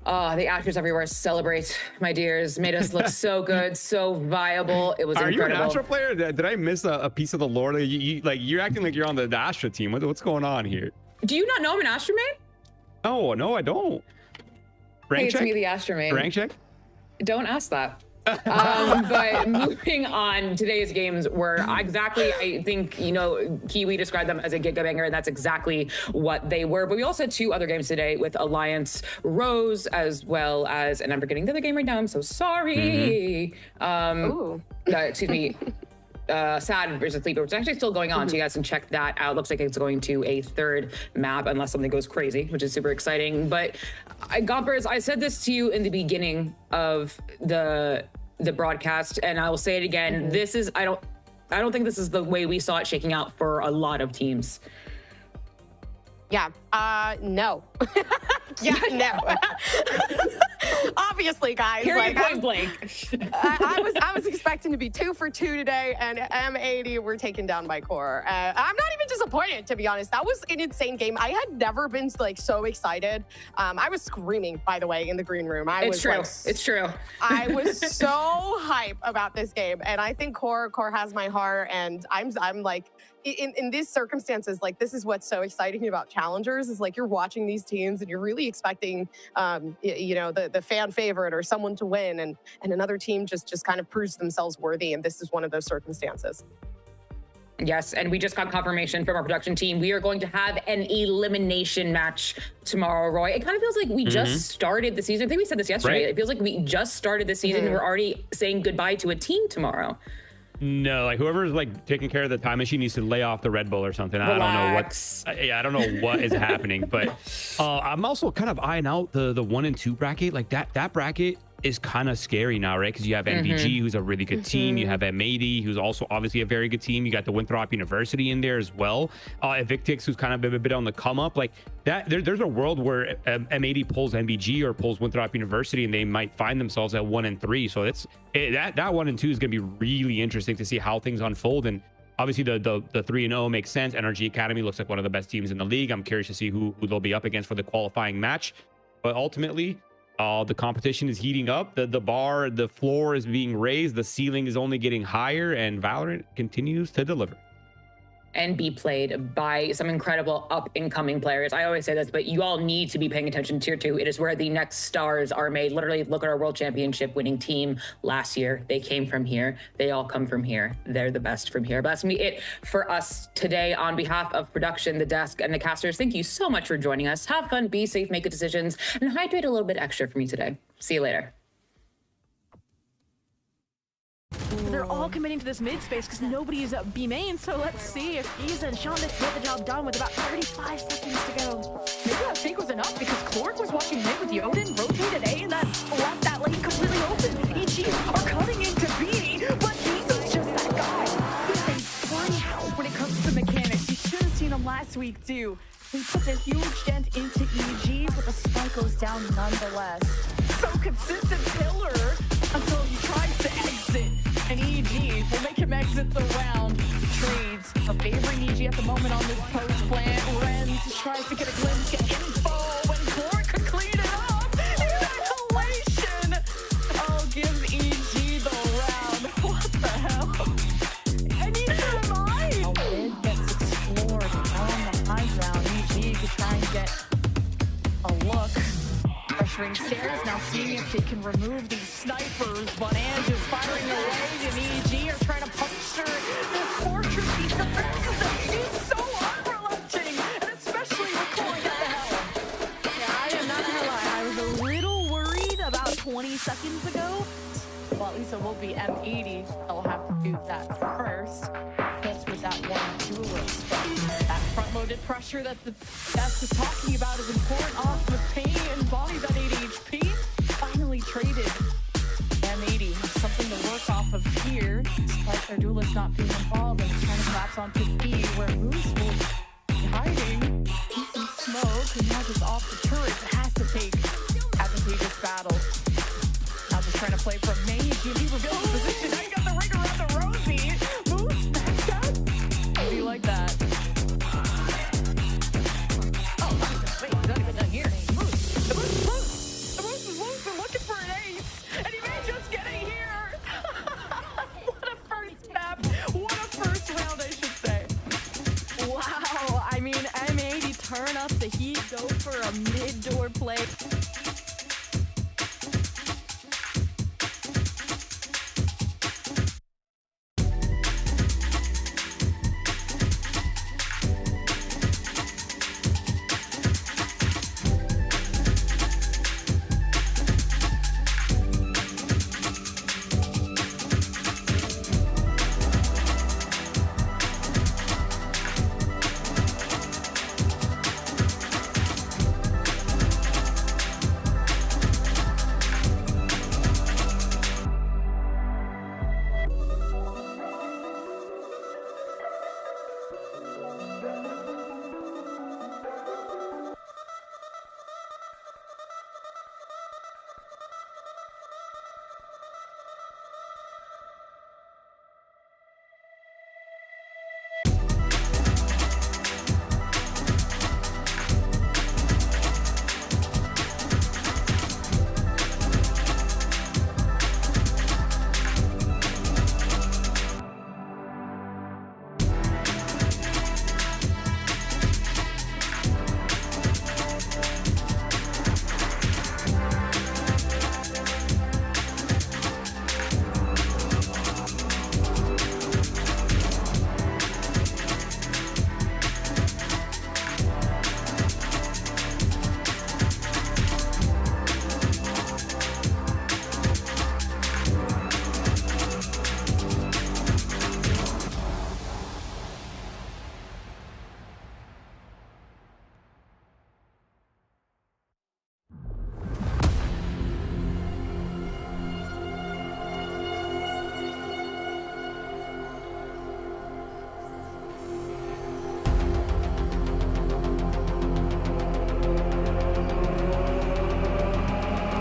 [SPEAKER 13] The Astras everywhere celebrate, my dears. Made us look so good, so viable. It was incredible.
[SPEAKER 15] Are you an Astra player? Did I miss a piece of the lore? You're acting like you're on the Astra team. What's going on here?
[SPEAKER 13] Do you not know I'm an Astra main?
[SPEAKER 15] No, I don't.
[SPEAKER 13] Rank check? It's me, the Astra main.
[SPEAKER 15] Rank check?
[SPEAKER 13] Don't ask that. But moving on, today's games were exactly, I think, Kiwi described them as a giga banger, and that's exactly what they were. But we also had two other games today with Alliance Rose, as well as, and I'm forgetting the other game right now, I'm so sorry. Excuse me. Sad versus Sleeper, which is actually still going on, so you guys can check that out. Looks like it's going to a third map unless something goes crazy, which is super exciting. But Gompers, I said this to you in the beginning of the broadcast, and I will say it again. This is, I don't think this is the way we saw it shaking out for a lot of teams.
[SPEAKER 14] Yeah, no. Yeah, no. obviously, guys.
[SPEAKER 13] Period,
[SPEAKER 14] like,
[SPEAKER 13] point blank.
[SPEAKER 14] I was expecting to be 2 for 2 today, and M80 were taken down by QoR. I'm not even disappointed, to be honest. That was an insane game. I had never been like so excited. I was screaming, by the way, in the green room.
[SPEAKER 13] It's true. It's true.
[SPEAKER 14] I was so hype about this game, and I think QoR has my heart, and I'm like, in these circumstances, like this is what's so exciting about challengers is like you're watching these teams and you're really expecting, you know, the fan favorite or someone to win, and another team just kind of proves themselves worthy, and this is one of those circumstances.
[SPEAKER 13] Yes, and we just got confirmation from our production team. We are going to have an elimination match tomorrow, Roy. It kind of feels like we just started the season. I think we said this yesterday.
[SPEAKER 15] Right.
[SPEAKER 13] It feels like we just started the season. We're already saying goodbye to a team tomorrow.
[SPEAKER 15] No, like whoever's like taking care of the time machine needs to lay off the Red Bull or something. I don't know what. I don't know what is happening, but I'm also kind of eyeing out the 1 and 2 bracket. Like that bracket is kind of scary now, right? Because you have NRG, who's a really good team. You have M80, who's also obviously a very good team. You got the Winthrop University in there as well. Evictix, who's kind of a bit on the come up. Like that, there's a world where M80 pulls MBG or pulls Winthrop University, and they might find themselves at 1 and 3. So that 1 and 2 is going to be really interesting to see how things unfold. And obviously the 3-0 makes sense. NRG Academy looks like one of the best teams in the league. I'm curious to see who they'll be up against for the qualifying match. But ultimately, the competition is heating up. The floor is being raised. The ceiling is only getting higher, and Valorant continues to deliver
[SPEAKER 13] And be played by some incredible up-and-coming players. I always say this, but you all need to be paying attention to Tier 2. It is where the next stars are made. Literally, look at our World Championship winning team last year. They came from here. They all come from here. They're the best from here. But that's gonna be it for us today. On behalf of production, the desk, and the casters, thank you so much for joining us. Have fun, be safe, make good decisions, and hydrate a little bit extra for me today. See you later.
[SPEAKER 16] They're all committing to this mid space because nobody is at B main, so let's see if Giza and Sean get the job done with about 35 seconds to go.
[SPEAKER 6] Maybe that fake was enough because Clark was watching mid with Yoden, rotated A, and that left that lane completely open. EG are cutting into B, but Giza's just that guy. He's a freak when it comes to mechanics. You should have seen him last week too. He puts a huge dent into EG, but the spike goes down nonetheless. So consistent pillar until he tries to exit. And EG will make him exit the round. Trades are favoring EG at the moment on this post plant. Renz tries to get a glimpse, get info when Clark could clean it up. Annihilation! Oh, gives EG the round. What the hell? And neither am I! A mid gets explored on the high ground. EG could try and get a look. Pressuring stairs, now seeing if they can remove these snipers, but Ange is firing away, and EG are trying to puncture this fortress. These defenses that seem so unrelenting, and especially with Corey at the helm.
[SPEAKER 16] Yeah, I am not gonna lie, I was a little worried about 20 seconds ago.
[SPEAKER 6] Well, at least it will be M80. They'll have to do that first. Just with that one duelist. That front-loaded pressure that the desk is talking about is important off the paint, and Bonnie's at 8 HP. Finally traded. M80 has something to work off of here, despite their duelist not being involved, and trying to collapse onto B, where Moose will be hiding. He's some smoke, and now just off the turret. Has to take advantageous battle. Now just trying to play from main. GD reveals